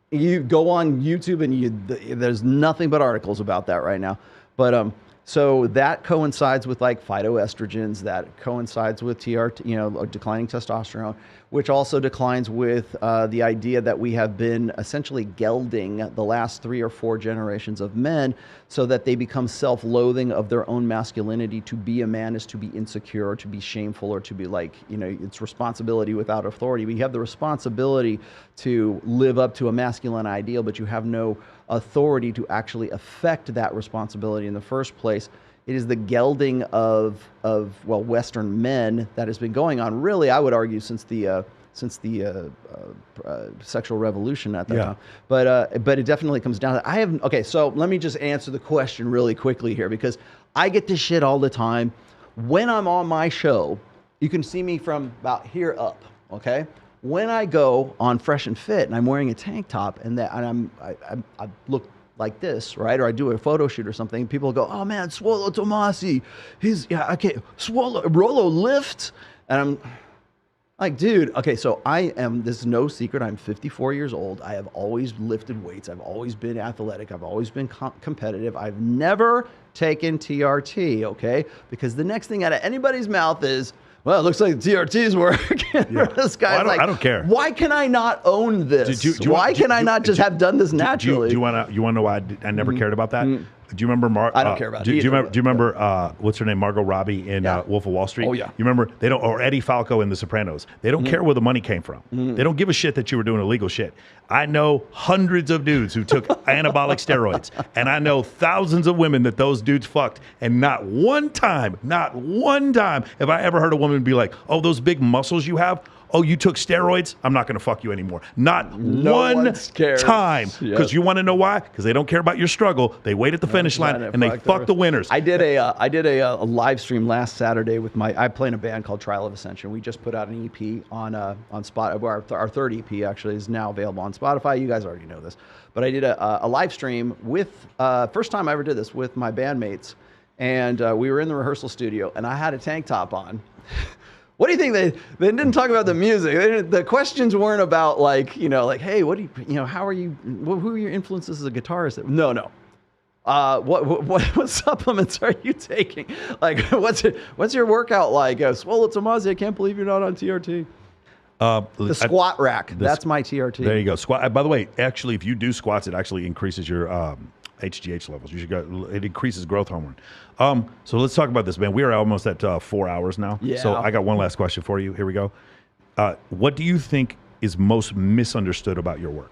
You go on YouTube and there's nothing but articles about that right now. But so that coincides with like phytoestrogens, that coincides with TRT, declining testosterone, which also declines with the idea that we have been essentially gelding the last 3 or 4 generations of men so that they become self-loathing of their own masculinity. To be a man is to be insecure, or to be shameful, or to be it's responsibility without authority. We have the responsibility to live up to a masculine ideal, but you have no authority to actually affect that responsibility in the first place. It is the gelding of Western men that has been going on, really, I would argue, since the sexual revolution at that time. But it definitely comes down to so let me just answer the question really quickly here, because I get this shit all the time. When I'm on my show, you can see me from about here up, okay? When I go on Fresh and Fit and I'm wearing a tank top and I look like this, right? Or I do a photo shoot or something, people go, "Oh man, Rollo Tomassi, Rollo lift," and I'm like, dude, okay, so this is no secret, I'm 54 years old. I have always lifted weights. I've always been athletic. I've always been competitive. I've never taking TRT, okay? Because the next thing out of anybody's mouth is, well, it looks like the TRT's working. Yeah. This guy's Well, like, I don't care. Why can I not own this? Why can I not just have done this naturally? Do you want to know why I never cared about that? Do you remember I don't care about it. Do you remember what's her name, Margot Robbie in Wolf of Wall Street? Oh yeah. You remember or Eddie Falco in The Sopranos? They don't care where the money came from. They don't give a shit that you were doing illegal shit. I know hundreds of dudes who took anabolic steroids, and I know thousands of women that those dudes fucked, and not one time have I ever heard a woman be like, "Oh, those big muscles you have. Oh, you took steroids? I'm not going to fuck you anymore." Not one time. Because you want to know why? Because they don't care about your struggle. They wait at the finish line and they fuck the winners. I did a live stream last Saturday with I play in a band called Trial of Ascension. We just put out an EP on Spotify. Our third EP actually is now available on Spotify. You guys already know this. But I did a live stream with, first time I ever did this, with my bandmates. And we were in the rehearsal studio and I had a tank top on. What do you think? They didn't talk about the music. The questions weren't about like, hey, what do you, how are you, who are your influences as a guitarist? No. What supplements are you taking? Like, what's your workout like? Rollo Tomassi, I can't believe you're not on TRT. The squat rack. That's my TRT. There you go. Squat. By the way, actually, if you do squats, it actually increases your HGH levels. It increases growth hormone. So let's talk about this, man. We are almost at 4 hours now. Yeah. So I got one last question for you. Here we go. What do you think is most misunderstood about your work?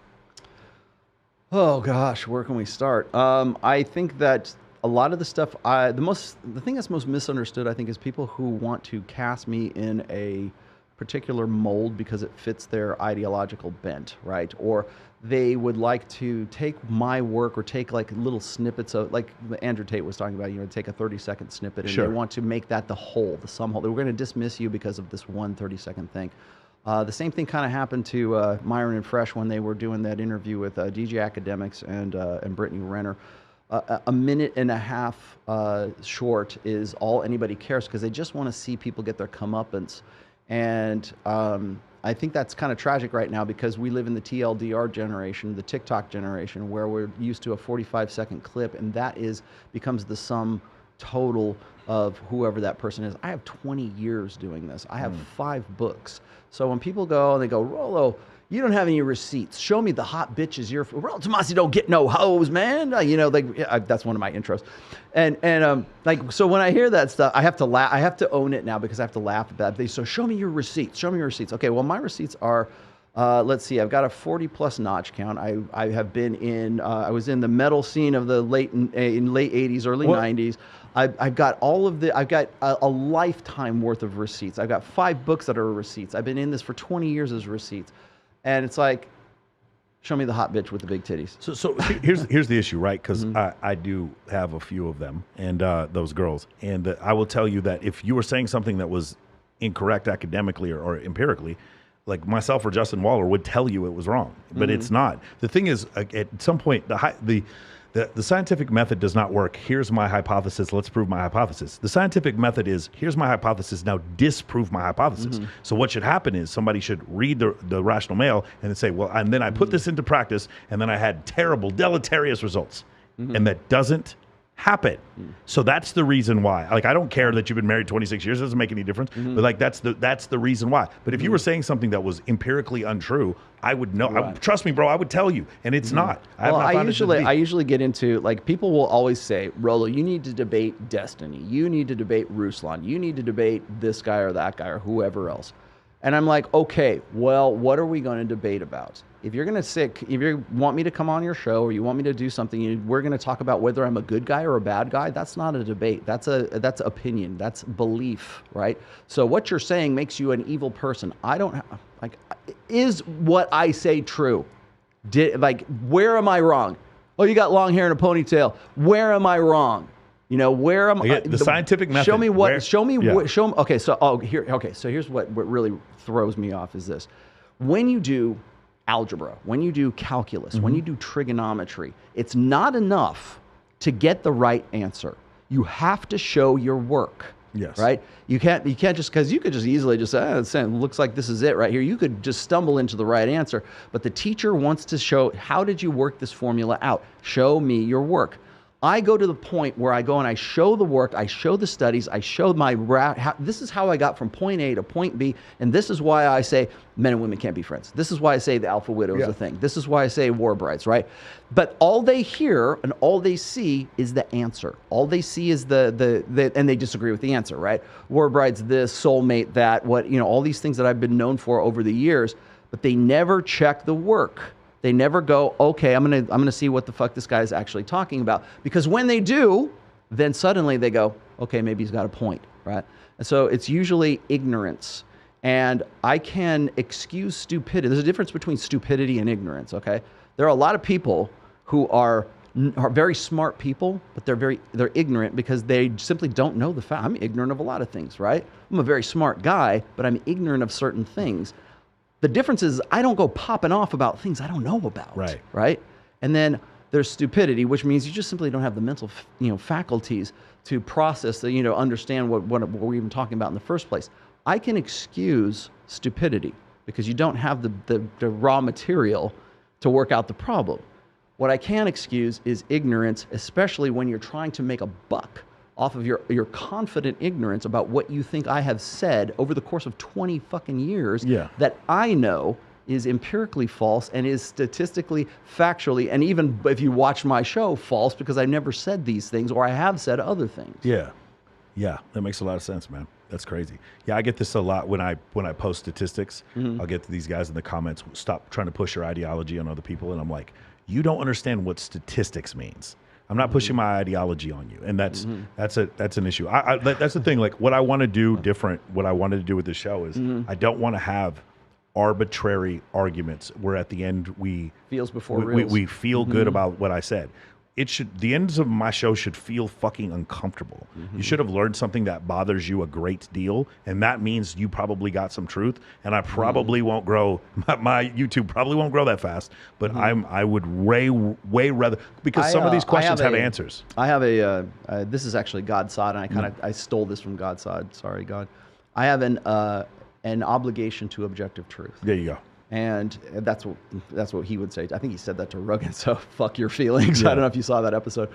Oh gosh, where can we start? I think that a lot of the stuff, the thing that's most misunderstood, I think, is people who want to cast me in a particular mold because it fits their ideological bent, right? Or they would like to take my work or take like little snippets of, like Andrew Tate was talking about, take a 30-second snippet and they want to make that the whole, the sum whole. They were going to dismiss you because of this one 30-second thing. The same thing kind of happened to Myron and Fresh when they were doing that interview with DJ Academics and Brittany Renner. A minute and a half short is all anybody cares because they just want to see people get their comeuppance. And I think that's kind of tragic right now because we live in the TLDR generation, the TikTok generation, where we're used to a 45-second clip, and that becomes the sum total of whoever that person is. I have 20 years doing this. I have 5 books. So when people go and they go, Rollo, you don't have any receipts. Show me the hot bitches you're. Rollo Tomassi don't get no hoes, man. That's one of my intros. And so when I hear that stuff, I have to laugh. I have to own it now because I have to laugh at that. So show me your receipts. Show me your receipts. Okay, well my receipts are, let's see. I've got a 40+ notch count. I have been in. I was in the metal scene of the late 80s, early 90s. I've got I've got a lifetime worth of receipts. I've got 5 books that are receipts. I've been in this for 20 years as receipts. And it's like, show me the hot bitch with the big titties. So here's the issue, right? Because I do have a few of them and those girls. And I will tell you that if you were saying something that was incorrect academically or empirically, like myself or Justin Waller would tell you it was wrong, but it's not. The thing is, at some point, the scientific method does not work. Here's my hypothesis. Let's prove my hypothesis. The scientific method is, here's my hypothesis. Now disprove my hypothesis. So what should happen is somebody should read the Rational Male and then say, well, and then I put this into practice and then I had terrible, deleterious results. And that doesn't happen. So that's the reason why. Like, I don't care that you've been married 26 years. It doesn't make any difference. But like, that's the reason why. But if you were saying something that was empirically untrue, I would know. Right. Trust me, bro, I would tell you. And it's not. I usually get into, like, people will always say, Rollo, you need to debate Destiny. You need to debate Ruslan. You need to debate this guy or that guy or whoever else. And I'm like, okay, well, what are we going to debate about? If you're going to if you want me to come on your show or you want me to do something, we're going to talk about whether I'm a good guy or a bad guy. That's not a debate. That's opinion. That's belief, right? So what you're saying makes you an evil person. Is what I say true? Where am I wrong? Oh, you got long hair and a ponytail. Where am I wrong? Where am I? The scientific method. Show me what. Okay, so here's what really throws me off is this: when you do algebra, when you do calculus, when you do trigonometry, it's not enough to get the right answer. You have to show your work. Yes. Right? You can't just, because you could just easily just say, it looks like this is it right here. You could just stumble into the right answer. But the teacher wants to show, how did you work this formula out? Show me your work. I go to the point where I go and I show the work, I show the studies, I show this is how I got from point A to point B, and this is why I say men and women can't be friends. This is why I say the alpha widow is a thing. This is why I say war brides, right? But all they hear and all they see is the answer. All they see is the and they disagree with the answer, right? War brides this, soulmate that, all these things that I've been known for over the years, but they never check the work. They never go, okay, I'm gonna see what the fuck this guy is actually talking about. Because when they do, then suddenly they go, okay, maybe he's got a point, right? And so it's usually ignorance. And I can excuse stupidity. There's a difference between stupidity and ignorance, okay? There are a lot of people who are very smart people, but they're ignorant because they simply don't know the fact. I'm ignorant of a lot of things, right? I'm a very smart guy, but I'm ignorant of certain things. The difference is I don't go popping off about things I don't know about. Right. And then there's stupidity, which means you just simply don't have the mental, faculties to process understand what we're even talking about in the first place. I can excuse stupidity because you don't have the raw material to work out the problem. What I can excuse is ignorance, especially when you're trying to make a buck off of your confident ignorance about what you think I have said over the course of 20 fucking years that I know is empirically false and is statistically, factually, and even if you watch my show, false because I never said these things or I have said other things. Yeah, that makes a lot of sense, man. That's crazy. Yeah, I get this a lot when I post statistics. I'll get to these guys in the comments, stop trying to push your ideology on other people, and I'm like, you don't understand what statistics means. I'm not pushing my ideology on you, and that's an issue. That's the thing. Like, what I want to do different, what I wanted to do with the show is, I don't want to have arbitrary arguments where at the end we feel good about what I said. The ends of my show should feel fucking uncomfortable. You should have learned something that bothers you a great deal, and that means you probably got some truth, and I probably won't grow, my YouTube probably won't grow that fast, but I would way rather, because some of these questions have answers. I have this is actually God's side, and I stole this from God's side. Sorry, God. I have an obligation to objective truth. There you go. And that's what he would say. I think he said that to Rogan, so fuck your feelings. I don't know if you saw that episode.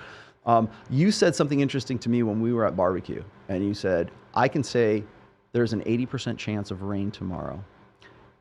You said something interesting to me when we were at barbecue, and you said, I can say there's an 80% chance of rain tomorrow.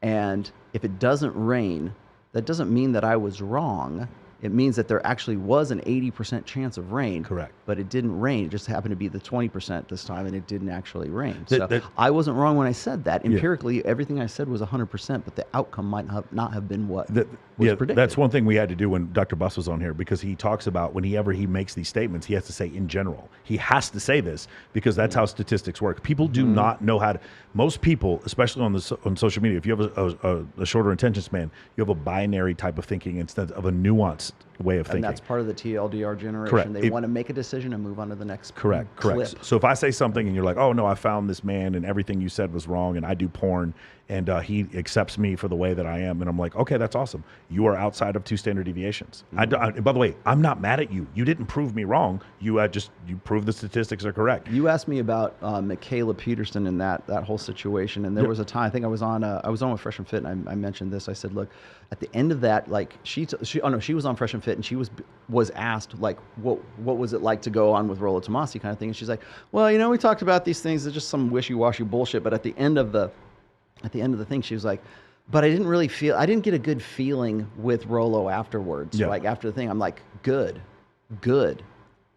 And if it doesn't rain, that doesn't mean that I was wrong. It means that there actually was an 80% chance of rain. Correct. But it didn't rain. It just happened to be the 20% this time, and it didn't actually rain. So I wasn't wrong when I said that. Empirically, everything I said was 100%, but the outcome might not have been what was predicted. That's one thing we had to do when Dr. Buss was on here, because he talks about whenever he makes these statements, he has to say in general. He has to say this because that's how statistics work. People do not know how to. Most people, especially on social media, if you have a shorter attention span, you have a binary type of thinking instead of a nuanced way of thinking. And that's part of the TLDR generation. Correct. They want to make a decision and move on to the next clip. So if I say something and you're like, oh no, I found this man and everything you said was wrong and I do porn and he accepts me for the way that I am, and I'm like, okay, that's awesome. You are outside of 2 standard deviations. By the way, I'm not mad at you. You didn't prove me wrong. You proved the statistics are correct. You asked me about Michaela Peterson and that whole situation, and there was a time I think I was on with Fresh and Fit, and I mentioned this. I said, look, at the end of that, like she was on Fresh and Fit, and she was asked like what was it like to go on with Rollo Tomassi kind of thing, and she's like, well, we talked about these things. It's just some wishy-washy bullshit, but at the end of the thing, she was like, but I didn't get a good feeling with Rollo afterwards. Yeah. Like after the thing, I'm like, good.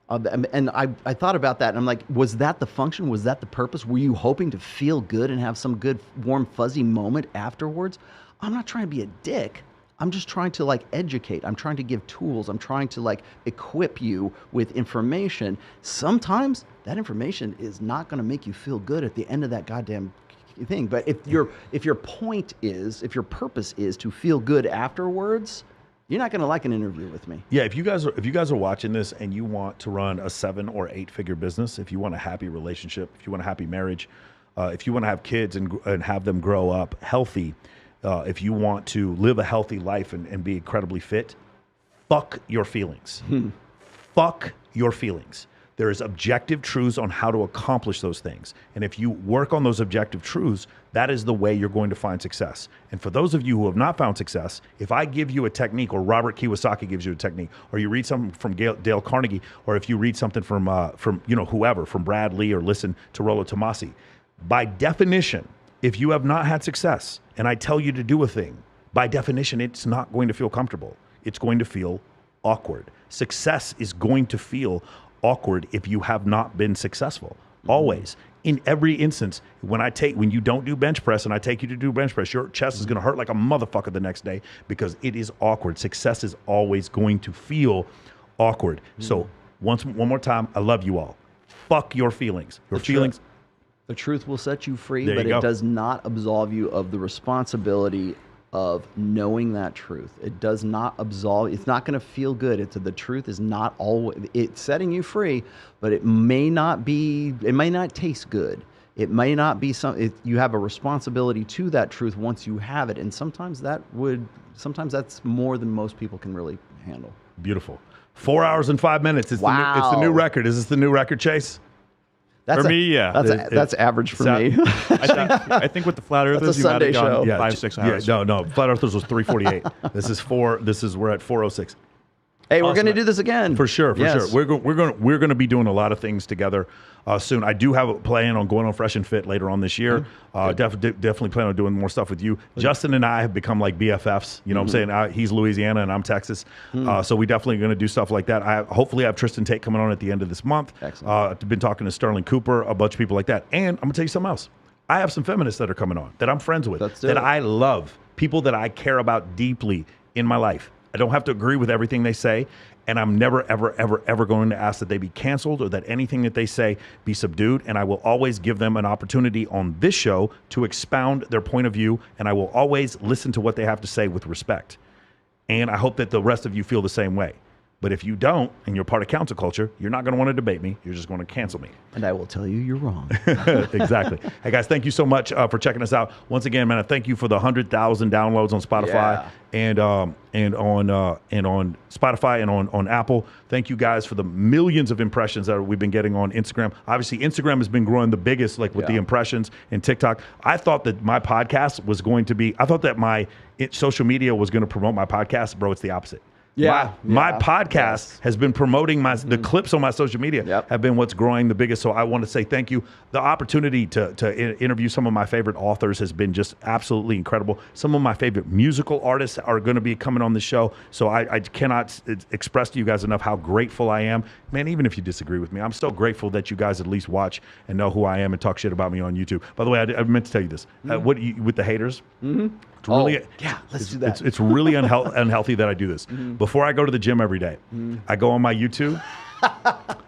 And I thought about that, and I'm like, was that the function? Was that the purpose? Were you hoping to feel good and have some good, warm, fuzzy moment afterwards? I'm not trying to be a dick. I'm just trying to like educate. I'm trying to give tools. I'm trying to like equip you with information. Sometimes that information is not going to make you feel good at the end of that goddamn thing. But if your purpose is to feel good afterwards, you're not going to like an interview with me. Yeah, if you guys are watching this and you want to run a 7 or 8 figure business, if you want a happy relationship, if you want a happy marriage, if you want to have kids and have them grow up healthy, if you want to live a healthy life and be incredibly fit, fuck your feelings. Fuck your feelings. There is objective truths on how to accomplish those things. And if you work on those objective truths, that is the way you're going to find success. And for those of you who have not found success, if I give you a technique, or Robert Kiyosaki gives you a technique, or you read something from Dale Carnegie, or if you read something from whoever, from Brad Lee, or listen to Rollo Tomassi, by definition, if you have not had success and I tell you to do a thing, by definition, it's not going to feel comfortable. It's going to feel awkward. Success is going to feel awkward if you have not been successful. Always. In every instance, when you don't do bench press and I take you to do bench press, your chest is going to hurt like a motherfucker the next day because it is awkward. Success is always going to feel awkward. So one more time, I love you all. Fuck your feelings. Your feelings. The truth will set you free, There but you it go. does not absolve you of the responsibility of knowing that truth. It does not absolve. It's not going to feel good. The truth is not always. It's setting you free, but it may not be. It may not taste good. It may not be you have a responsibility to that truth once you have it, and sometimes that's more than most people can really handle. Beautiful. 4 hours and 5 minutes. It's Wow. the new record. Is this the new record, Chase? That's For me, yeah. That's average for me. I think with the Flat Earthers, That's a you might Sunday have gone show. 5-6 hours. No. Flat Earthers was 348. We're at 406. Hey, we're Awesome. going to do this again. For sure. Yes. We're going to be doing a lot of things together soon. I do have a plan on going on Fresh and Fit later on this year. Definitely plan on doing more stuff with you. Justin and I have become like BFFs. You know what I'm saying? He's Louisiana and I'm Texas. So we definitely going to do stuff like that. Hopefully I have Tristan Tate coming on at the end of this month. Excellent. I've been talking to Sterling Cooper, a bunch of people like that. And I'm going to tell you something else. I have some feminists that are coming on that I'm friends with, that I love, people that I care about deeply in my life. I don't have to agree with everything they say, and I'm never, ever, ever, ever going to ask that they be canceled or that anything that they say be subdued, and I will always give them an opportunity on this show to expound their point of view, and I will always listen to what they have to say with respect. And I hope that the rest of you feel the same way. But if you don't, and you're part of council culture, you're not going to want to debate me. You're just going to cancel me. And I will tell you you're wrong. Exactly. Hey, guys, thank you so much for checking us out. Once again, man, I thank you for the 100,000 downloads on Spotify and on Spotify and on Apple. Thank you guys for the millions of impressions that we've been getting on Instagram. Obviously, Instagram has been growing the biggest, like with the impressions, and TikTok. I thought that my podcast was going to be, I thought that my social media was going to promote my podcast. Bro, it's the opposite. My podcast has been promoting the clips on my social media have been what's growing the biggest. So I want to say thank you. The opportunity to interview some of my favorite authors has been just absolutely incredible. Some of my favorite musical artists are going to be coming on the show. So I cannot express to you guys enough how grateful I am. Man, even if you disagree with me, I'm so grateful that you guys at least watch and know who I am and talk shit about me on YouTube. By the way, I meant to tell you this. With the haters? It's really, let's do that. It's really unhealthy that I do this. Before I go to the gym every day, I go on my YouTube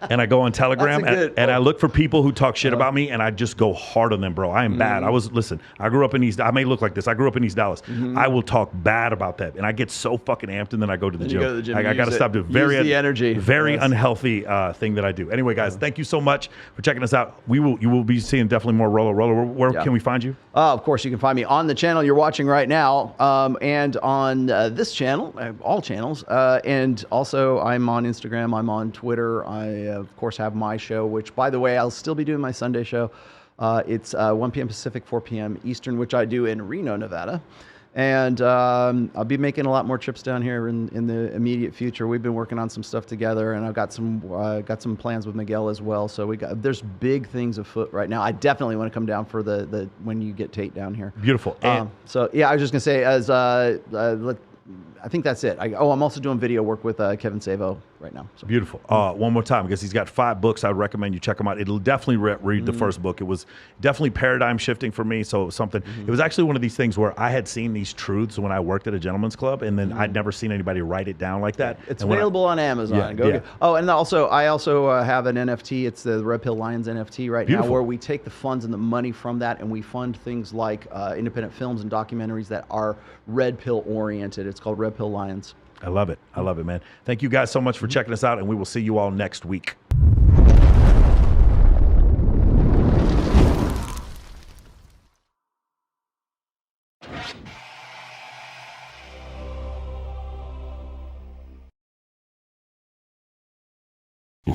and I go on Telegram and I look for people who talk shit about me and I just go hard on them, bro. I am bad. I grew up in I may look like this. I grew up in East Dallas. I will talk bad about that. And I get so fucking amped and then I go to the gym. You go to the gym, I got to stop doing the energy. very unhealthy thing that I do. Anyway, guys, thank you so much for checking us out. You will be seeing definitely more Rollo. Where can we find you? Of course, you can find me on the channel you're watching right now, and on this channel, all channels, and also I'm on Instagram, I'm on Twitter. I, of course, have my show, which, by the way, I'll still be doing my Sunday show. It's 1 p.m. Pacific, 4 p.m. Eastern, which I do in Reno, Nevada. And I'll be making a lot more trips down here in the immediate future. We've been working on some stuff together, and I've got some plans with Miguel as well. So there's big things afoot right now. I definitely want to come down for the when you get Tate down here. Beautiful. So yeah, I was just gonna say I think that's it. I'm also doing video work with Kevin Savo right now. So. Beautiful. One more time, because he's got 5 books. I would recommend you check them out. It'll definitely read the first book. It was definitely paradigm shifting for me. So something. It was actually one of these things where I had seen these truths when I worked at a gentleman's club, and then I'd never seen anybody write it down like that. It's available on Amazon. Get. Oh, and also I have an NFT. It's the Red Pill Lions NFT right now, where we take the funds and the money from that, and we fund things like independent films and documentaries that are red pill oriented. It's called Red Pill Lions. I love it. I love it, man. Thank you guys so much for checking us out, and we will see you all next week. You